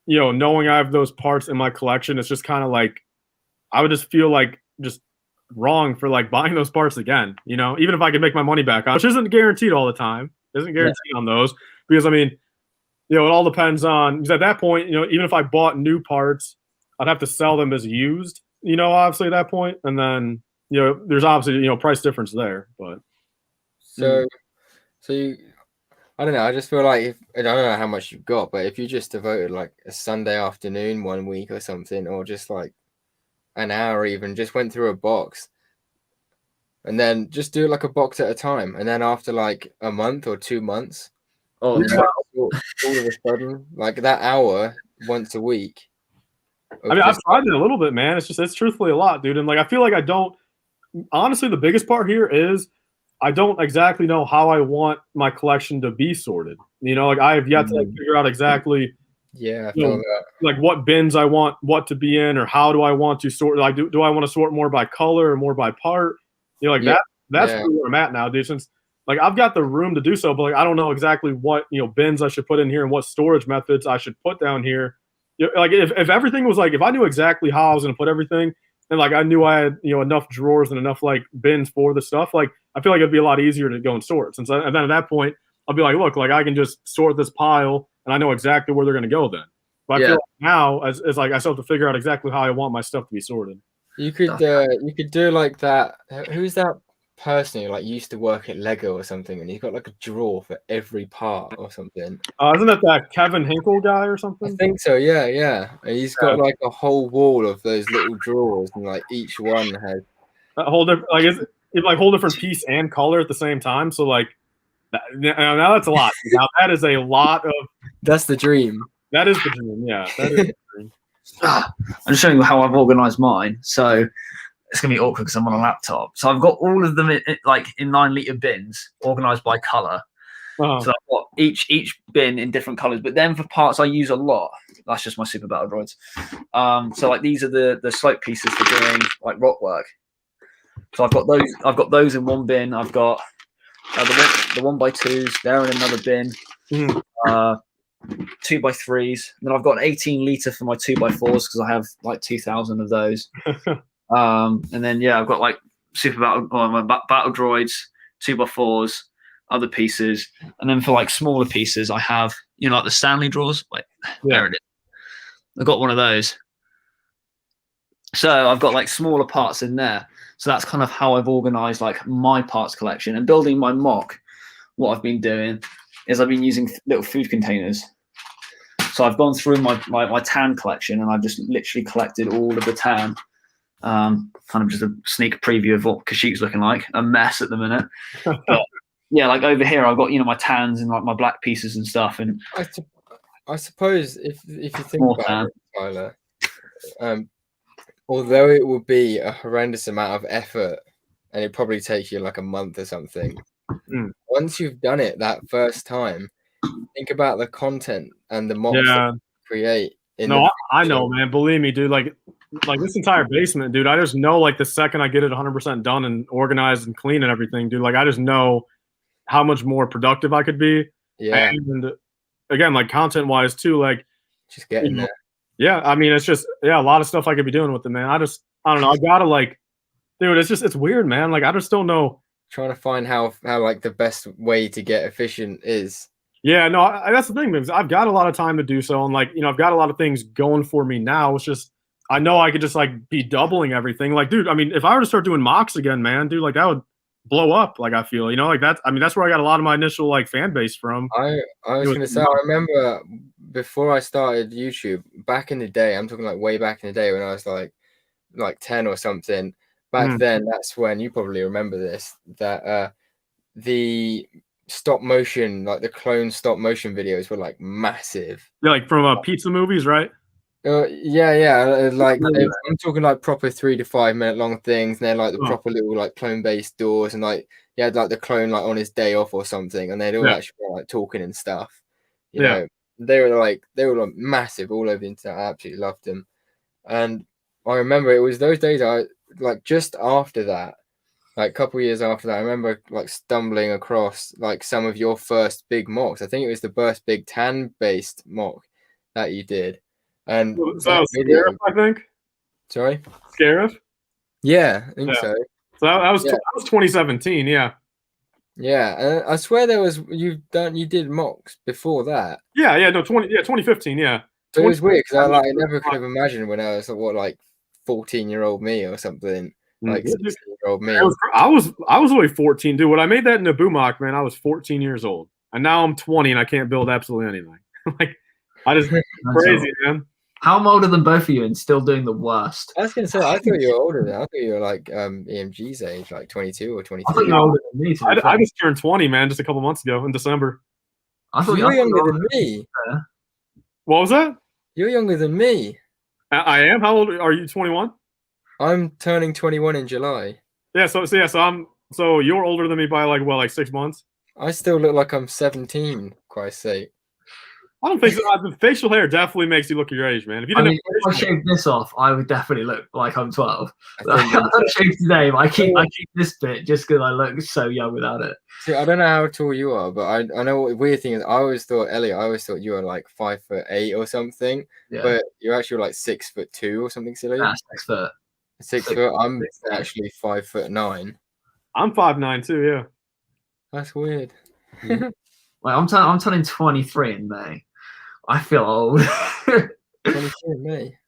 you know, knowing I have those parts in my collection, it's just kind of like I would just feel like just wrong for like buying those parts again. You know, even if I could make my money back on, which isn't guaranteed all the time, isn't guaranteed on those, because I mean, you know, it all depends on, because at that point, you know, even if I bought new parts, I'd have to sell them as used. You know, obviously at that point, and then, you know, there's obviously, you know, price difference there, but so you, I don't know. I just feel like I don't know how much you've got, but if you just devoted like a Sunday afternoon 1 week or something, or just like an hour, even just went through a box, and then just do it like a box at a time, and then after like a month or 2 months, all of a sudden, like that hour once a week. I mean, I've tried it a little bit, man. It's truthfully a lot, dude, and like I feel like I don't. Honestly, the biggest part here is I don't exactly know how I want my collection to be sorted. You know, like I have yet to like, figure out exactly, like what bins I want what to be in, or how do I want to sort. Like, do I want to sort more by color or more by part? You know, like that's where I'm at now, dude. Since like I've got the room to do so, but like I don't know exactly what, you know, bins I should put in here and what storage methods I should put down here. You know, like if everything was like, if I knew exactly how I was going to put everything, and like I knew I had, you know, enough drawers and enough like bins for the stuff, like I feel like it'd be a lot easier to go and sort. And then at that point, I'll be like, look, like I can just sort this pile and I know exactly where they're going to go then. But I feel like now, as like I still have to figure out exactly how I want my stuff to be sorted. You could do like that. Who's that person who like used to work at Lego or something, and he's got like a drawer for every part or something? Isn't it that Kevin Hinkle guy or something? I think so. Yeah. And he's got like a whole wall of those little drawers, and like each one has a whole different, like it's like whole different piece and color at the same time. So like, now that's a lot. Now that is a lot of. That's the dream. That is the dream. Yeah, that is the dream. I'm just showing you how I've organized mine. So it's gonna be awkward because I'm on a laptop. So I've got all of them in 9-liter bins, organized by color. So I've got each bin in different colors. But then for parts I use a lot. That's just my super battle droids. So like these are the slope pieces for doing like rock work. So I've got those. I've got those in one bin. I've got the 1x2s. They're in another bin. 2x3s. And then I've got an 18-liter for my 2x4s because I have like 2,000 of those. And then I've got like super battle droids, 2x4s, other pieces, and then for like smaller pieces, I have like the Stanley drawers. There it is. I've got one of those. So I've got like smaller parts in there. So that's kind of how I've organized like my parts collection. And building my mock, what I've been doing is I've been using little food containers. So I've gone through my tan collection, and I've just literally collected all of the tan. Kind of just a sneak preview of what Kashyyyk's looking like. A mess at the minute. But like over here, I've got my tans and like my black pieces and stuff. And I suppose if you think about it, Tyler, although it will be a horrendous amount of effort, and it probably takes you like a month or something, once you've done it that first time, think about the content and the mocks that you create. I know, man. Believe me, dude. Like this entire basement, dude. I just know, like, the second I get it 100% done and organized and clean and everything, dude. Like, I just know how much more productive I could be. Yeah. And again, like content wise too, like just getting there. Yeah, I mean, it's just a lot of stuff I could be doing with it, man. I don't know. I gotta like, dude. It's weird, man. Like I just don't know. Trying to find how like the best way to get efficient is. Yeah, no, that's the thing, because I've got a lot of time to do so, and like I've got a lot of things going for me now. It's just I know I could just like be doubling everything. Like, dude, I mean, if I were to start doing mocks again, man, dude, like that would blow up. Like I feel, like that's. I mean, that's where I got a lot of my initial like fan base from. I was gonna say, I remember before I started YouTube back in the day. I'm talking like way back in the day when I was like 10 or something. Back then, that's when you probably remember this. That the stop motion, like the clone stop motion videos were like massive. Yeah, like from pizza movies, right? Yeah. Like I'm talking like proper 3 to 5 minute long things, and they're like the proper little like clone based doors, and like you had like the clone like on his day off or something, and they'd all actually like talking and stuff. You know, they were like massive all over the internet. I absolutely loved them, and I remember it was those days. I like just after that. Like a couple of years after that, I remember like stumbling across like some of your first big mocks. I think it was the first big tan based mock that you did. And so that was Scarif, I think. Sorry? Scarif? Yeah, I think so. So that was 2017, yeah. Yeah, and I swear you did mocks before that. Yeah, no, 2015, yeah. But it was weird because I never could have imagined when I was like 14-year-old me or something. Like 16-year-old me. I was only 14, dude. When I made that Naboo mock, man, I was 14 years old, and now I'm 20 and I can't build absolutely anything. Like, I just crazy, man. How I'm older than both of you and still doing the worst. I was gonna say, I thought you were older than I thought you were like EMG's age, like 22 or 23. I thought you were older than me. I just turned 20, man, just a couple months ago in December. I thought you were younger than me. What was that? You're younger than me. I am. How old are you? 21. I'm turning 21 in July. Yeah, so you're older than me by like 6 months. I still look like I'm 17. Christ's sake. I don't think so. The facial hair definitely makes you look your age, man. If I shaved this off, I would definitely look like I'm 12. I don't shave today, but I keep this bit just because I look so young without it. See, I don't know how tall you are, but I know what the weird thing is. I always thought you were like 5'8" or something, but you're actually like 6'2" or something silly. 6 foot. 6 foot. I'm actually 5'9". I'm 5'9" too. Yeah. That's weird. I'm turning 23 in May. I feel old. 23 in May.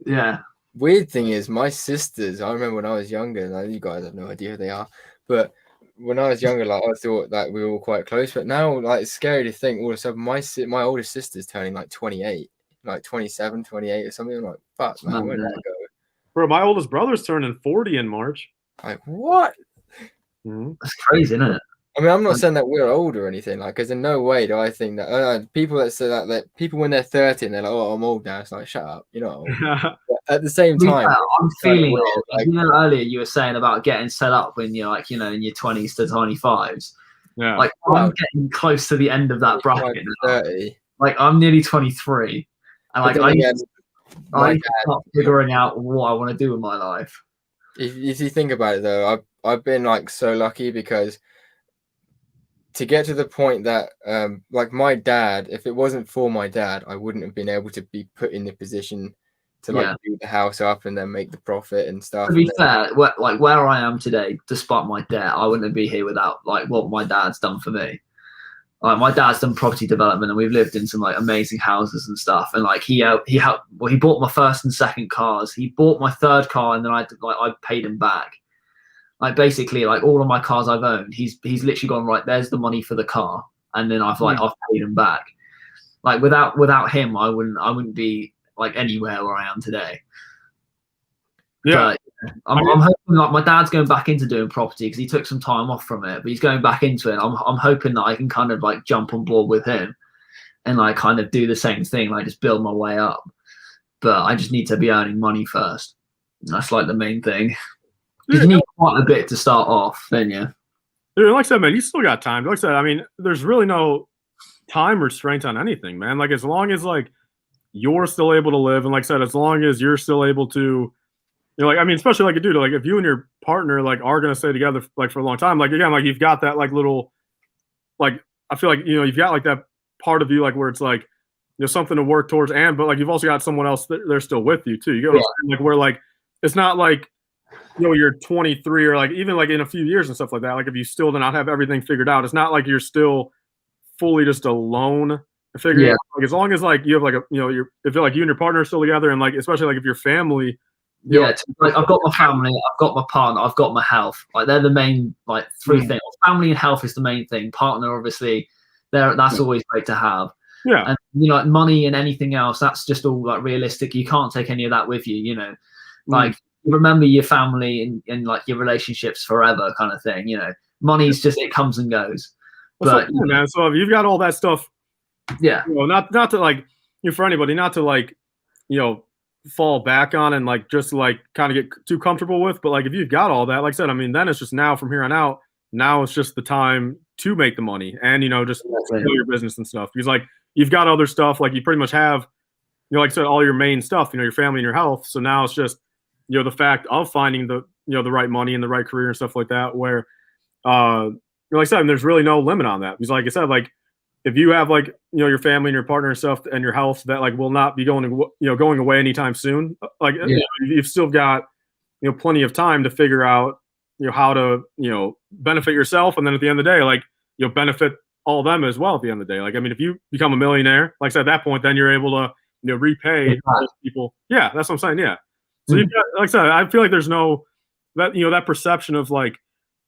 Yeah. Weird thing is, my sisters, I remember when I was younger, like, you guys have no idea who they are, but when I was younger, like, I thought that we were all quite close, but now, like, it's scary to think all of a sudden my oldest sister's turning like 28, like 27, 28 or something. I'm like, fuck, man, where did that go? Bro, my oldest brother's turning 40 in March. Like, what? That's crazy, isn't it? I mean, I'm not saying that we're old or anything, like, because in no way do I think that people that say that people when they're 30 and they're like, oh, I'm old now, it's like, shut up, you know. At the same time, I'm feeling weird, old. like, you know, earlier you were saying about getting set up when you're like, you know, in your 20s to 25s. Yeah. Like, I'm getting close to the end of that bracket now. 30. Like, I'm nearly 23, and like I need to start figuring out what I want to do with my life. If you think about it, though, I've been like so lucky because to get to the point that like my dad, if it wasn't for my dad, I wouldn't have been able to be put in the position to like do the house up and then make the profit and stuff. To be fair, where I am today, despite my debt, I wouldn't be here without like what my dad's done for me. Like, my dad's done property development, and we've lived in some like amazing houses and stuff. And like he helped. Well, he bought my first and second cars. He bought my third car, and then I paid him back. Like, basically, like, all of my cars I've owned, he's literally gone, right, there's the money for the car, and then I've paid him back. Like, without him, I wouldn't be like anywhere where I am today. Yeah. But I'm hoping, like, my dad's going back into doing property because he took some time off from it, but he's going back into it. I'm hoping that I can kind of like jump on board with him and like kind of do the same thing, like just build my way up. But I just need to be earning money first. That's like the main thing. Because you need quite a bit to start off, then yeah. Dude, like I said, man, you still got time. Like I said, I mean, there's really no time restraint on anything, man. Like, as long as like you're still able to live, and like I said, as long as you're still able to, you know, like, I mean, especially like a dude, like if you and your partner like are gonna stay together like for a long time, like again, like you've got that like little, like, I feel like, you know, you've got like that part of you like where it's like, you know, something to work towards, and but like you've also got someone else that they're still with you too. You go like where like it's not like, you know, you're 23 or like even like in a few years and stuff like that. Like if you still do not have everything figured out, it's not like you're still fully just alone. Figure out. Like, as long as like you have like a, you know, if you're like you and your partner are still together, and like especially like if your family. Like, I've got my family, I've got my partner, I've got my health. Like, they're the main like three things. Family and health is the main thing. Partner, obviously, that's always great to have. Yeah. And you know, like, money and anything else, that's just all like realistic. You can't take any of that with you. You know, like remember your family and like your relationships forever, kind of thing. You know, money's just, it comes and goes. But man, so if you've got all that stuff, you know, not to like, you know, for anybody, not to like, you know, fall back on and like just like kind of get too comfortable with, but like if you've got all that, like I said, I mean, then it's just now from here on out, now it's just the time to make the money and, you know, just build your business and stuff, because like you've got other stuff, like you pretty much have, you know, like I said, all your main stuff, you know, your family and your health. So now it's just, you know, the fact of finding the, you know, the right money and the right career and stuff like that, where you know, like I said, there's really no limit on that, because like I said, like if you have like, you know, your family and your partner and stuff and your health that like will not be going away anytime soon, like you know, you've still got, you know, plenty of time to figure out, you know, how to, you know, benefit yourself, and then at the end of the day, like you'll benefit all of them as well at the end of the day. Like, I mean, if you become a millionaire, like I said, at that point, then you're able to, you know, repay those people. Yeah, that's what I'm saying. Yeah. So you've got, like I said, I feel like there's no that, you know, that perception of like,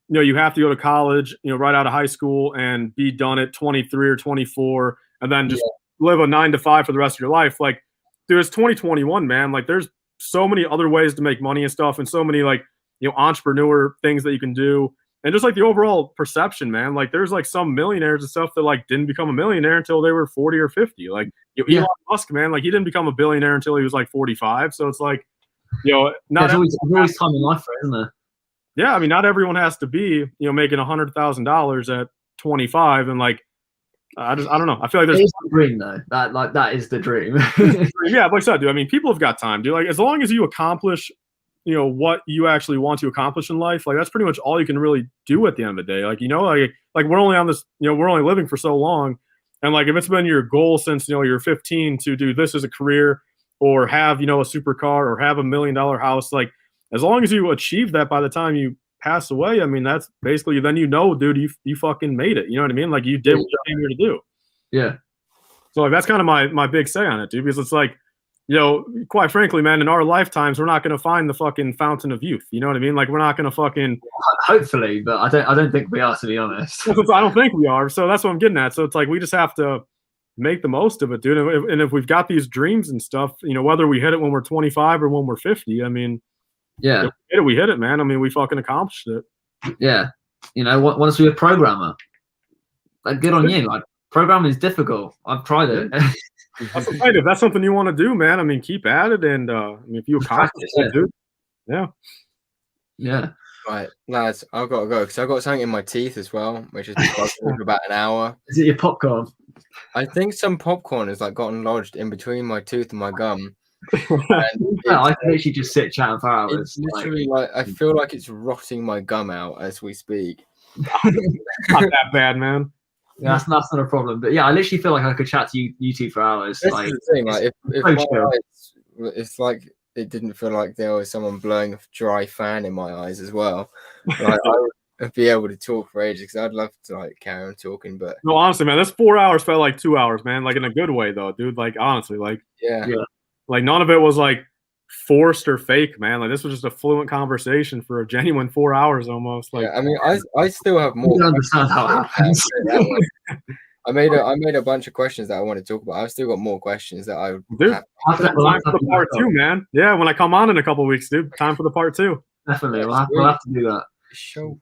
you know, you have to go to college, you know, right out of high school and be done at 23 or 24 and then just live a 9 to 5 for the rest of your life. Like, dude, it's 2021, man. Like, there's so many other ways to make money and stuff, and so many like, you know, entrepreneur things that you can do. And just like the overall perception, man, like there's like some millionaires and stuff that like didn't become a millionaire until they were 40 or 50. Like, you know, Elon Musk, man, like he didn't become a billionaire until he was like 45. So it's like, you know, not there's always time in life, isn't there? Yeah, I mean, not everyone has to be, you know, making $100,000 at 25, and like, I don't know. I feel like there's the dream though. That is the dream. Yeah, like I said, dude. I mean, people have got time, dude. Like, as long as you accomplish, you know, what you actually want to accomplish in life, like that's pretty much all you can really do at the end of the day. Like, you know, like we're only on this, you know, we're only living for so long, and like if it's been your goal since, you know, you're 15 to do this as a career, or have, you know, a supercar, or have $1 million house, like, as long as you achieve that by the time you pass away, I mean, that's basically, then you know, dude, you fucking made it. You know what I mean? Like, you did what you came here to do. Yeah. So like, that's kind of my big say on it, dude, because it's like, you know, quite frankly, man, in our lifetimes, we're not going to find the fucking fountain of youth. You know what I mean? Like, we're not going to fucking. Hopefully, but I don't think we are, to be honest. I don't think we are. So that's what I'm getting at. So it's like we just have to make the most of it, dude. And if we've got these dreams and stuff, you know, whether we hit it when we're 25 or when we're 50, I mean, yeah, we hit it, man. I mean, we fucking accomplished it. Yeah, you know, want to be a programmer? Like, good on you. Like, programming is difficult. I've tried it. That's if that's something you want to do, man, I mean, keep at it, and I mean, if you accomplish it, dude, yeah. Right, lads, I've got to go because I've got something in my teeth as well, which has been bugging for about an hour. Is it your popcorn? I think some popcorn has like gotten lodged in between my tooth and my gum. I can literally just sit chatting for hours. It's literally like I feel like it's rotting my gum out as we speak. Not that bad, man. Yeah, that's not a problem. But yeah, I literally feel like I could chat to you two for hours. That's like, the thing. Like if my eyes, it's like it didn't feel like there was someone blowing a dry fan in my eyes as well. Like, I would be able to talk for ages because I'd love to like carry on talking. But no, honestly, man, this 4 hours felt like 2 hours, man. Like in a good way, though, dude. Like honestly, like yeah. Like none of it was like forced or fake, man. Like this was just a fluent conversation for a genuine 4 hours almost. Like I mean, I still have more. You don't understand how it happens. I made a bunch of questions that I want to talk about. I've still got more questions that I would. Dude, time for the part 2, man. Yeah, when I come on in a couple of weeks, dude. Time for the part 2. Definitely, we'll have to do that. Show.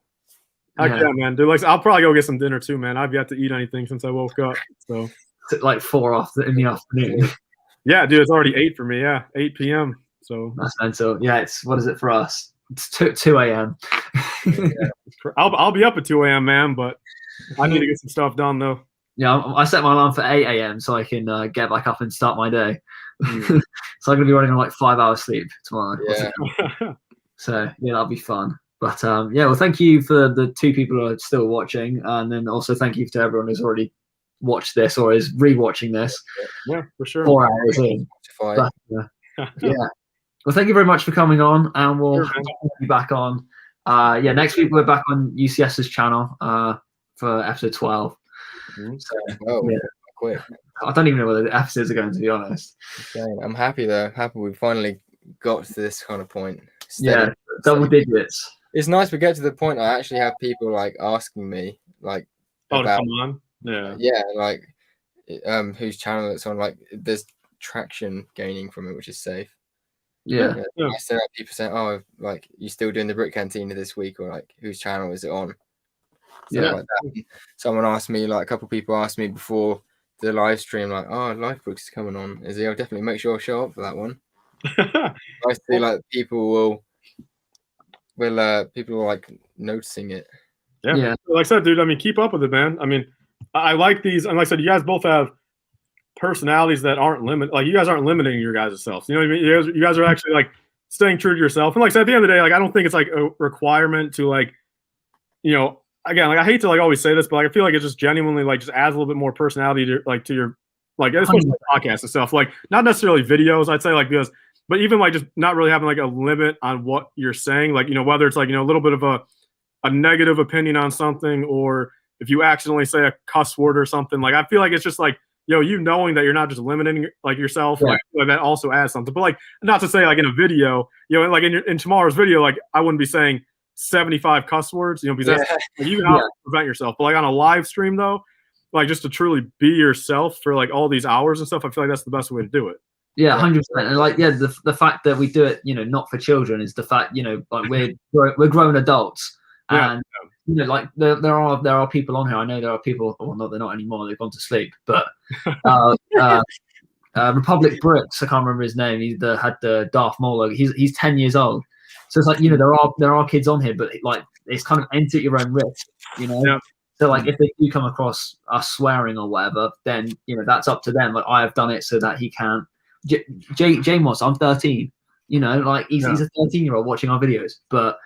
Heck yeah, man, dude. Like, I'll probably go get some dinner too, man. I've yet to eat anything since I woke up. So like 4 in the afternoon. Yeah, dude, it's already 8 for me. Yeah, 8 p.m. So that's mental. Yeah, it's what is it for us? It's 2 a.m. Yeah. I'll be up at 2 a.m., man, but I need to get some stuff done though. Yeah, I set my alarm for 8 a.m. so I can get back up and start my day. So I'm gonna be running on like 5 hours sleep tomorrow. Yeah. So yeah, that'll be fun. But yeah, well, thank you for the 2 people who are still watching, and then also thank you to everyone who's already watched this or is rewatching this. Yeah, for sure. 4 hours in. But, yeah. Well, thank you very much for coming on, and we'll be back on. Yeah, next week we're back on UCS's channel for episode 12. So, yeah. Quick. I don't even know whether the episodes are going, to be honest. Okay. I'm happy though. Happy we finally got to this kind of point. Yeah, double digits. It's nice we get to the point I actually have people like asking me like about, come on. Yeah, like whose channel it's on. Like there's traction gaining from it, which is safe. Yeah. I still have people saying, "Oh, like you still doing the Brick Cantina this week?" Or like, "Whose channel is it on?" Like that. Someone asked me, like a couple people asked me before the live stream, like, "Oh, LIFEBrickS is coming on. Is he? I'll definitely make sure I show up for that one." I see like people are like noticing it. Yeah. Like I said, dude, I mean, keep up with it, man. I mean, I like these, and like I said, you guys both have personalities that aren't limited. Like you guys aren't limiting your guys' selves. You know what I mean? You guys are actually like staying true to yourself. And like I said, at the end of the day, like I don't think it's like a requirement to like, you know, again, like I hate to like always say this, but like I feel like it just genuinely like just adds a little bit more personality to like to your like especially podcasts and stuff. Like not necessarily videos, I'd say like because, but even like just not really having like a limit on what you're saying. Like, you know, whether it's like, you know, a little bit of a negative opinion on something, or if you accidentally say a cuss word or something, like I feel like it's just like, you knowing that you're not just limiting like yourself, like that also adds something. But like, not to say like in a video, you know, like in tomorrow's video, like I wouldn't be saying 75 cuss words, you know, because that's like, you can prevent yourself. But like on a live stream though, like just to truly be yourself for like all these hours and stuff, I feel like that's the best way to do it. Yeah, 100%. And like, yeah, the fact that we do it, you know, not for children is the fact, you know, like we're grown adults, and you know, like there are people on here. I know there are people. Well, no, they're not anymore. They've gone to sleep. But LIFEBrickS, I can't remember his name. He had the Darth Maul logo. He's 10 years old. So it's like, you know, there are kids on here, but like it's kind of enter at your own risk, you know. Yeah. So like if they do come across us swearing or whatever, then you know that's up to them. Like I have done it so that he can't. J Moss, I'm 13. You know, like he's a 13-year-old watching our videos, but.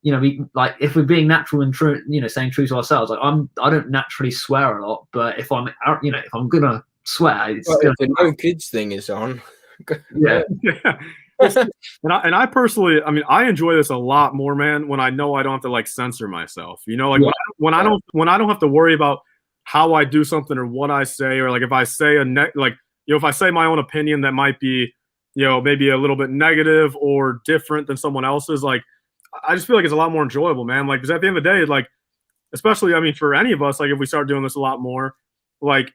You know, we like if we're being natural and true, you know, staying true to ourselves. Like I don't naturally swear a lot, but if I'm gonna swear, it's the no kids thing is on. And I personally, I mean, I enjoy this a lot more, man. When I know I don't have to like censor myself, you know, like when I don't have to worry about how I do something or what I say, or like if I say like, you know, if I say my own opinion that might be you know, maybe a little bit negative or different than someone else's, like, I just feel like it's a lot more enjoyable, man. Like, because at the end of the day, like, especially, I mean, for any of us, like, if we start doing this a lot more, like,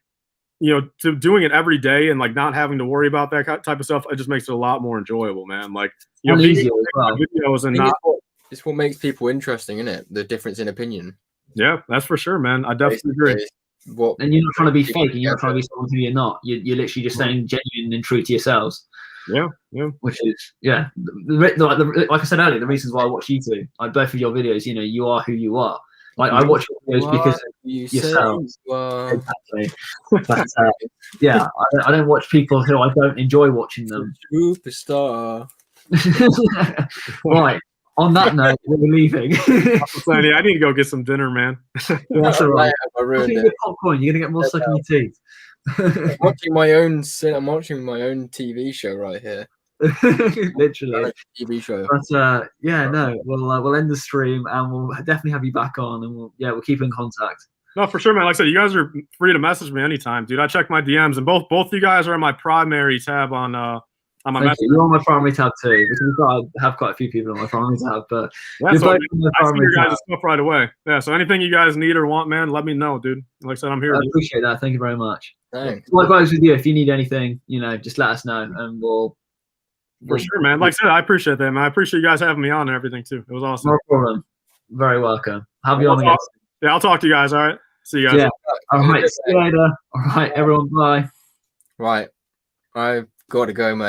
you know, to doing it every day and like not having to worry about that type of stuff, it just makes it a lot more enjoyable, man. Like, you know, easier as well. videos and not. It's what makes people interesting, isn't it? The difference in opinion. Yeah, that's for sure, man. I definitely agree. And you're not trying to be fake, and you're not trying to be someone who you're not. You're literally just staying genuine and true to yourselves. Yeah. Which is, like I said earlier, the reasons why I watch YouTube, like both of your videos, you know, you are who you are. Like I watch your videos because of yourselves. Exactly. But, yeah, I don't watch people who I don't enjoy watching them. Superstar. Right. On that note, we're leaving. I need to go get some dinner, man. That's all right. Popcorn. You're gonna get more stuck in your teeth. I'm watching my own TV show right here. Literally TV show. But no, we'll end the stream and we'll definitely have you back on, and we'll keep in contact. No, for sure, man. Like I said, you guys are free to message me anytime, dude. I check my DMs, and both you guys are in my primary tab on my message. You're on my primary tab too, because I have quite a few people on my primary tab, but yeah, so I see your guys' stuff right away. Yeah, so anything you guys need or want, man, let me know, dude. Like I said, I'm here. I appreciate that. Thank you very much. Thanks. Likewise with you. If you need anything, you know, just let us know, and we'll. For sure, man. Like I said, I appreciate that, man. I appreciate you guys having me on and everything too. It was awesome. No problem. Very welcome. Have you on again. Yeah, I'll talk to you guys. All right. See you guys. Yeah. All right. See you later. All right, everyone. Bye. Right. I've got to go, mate.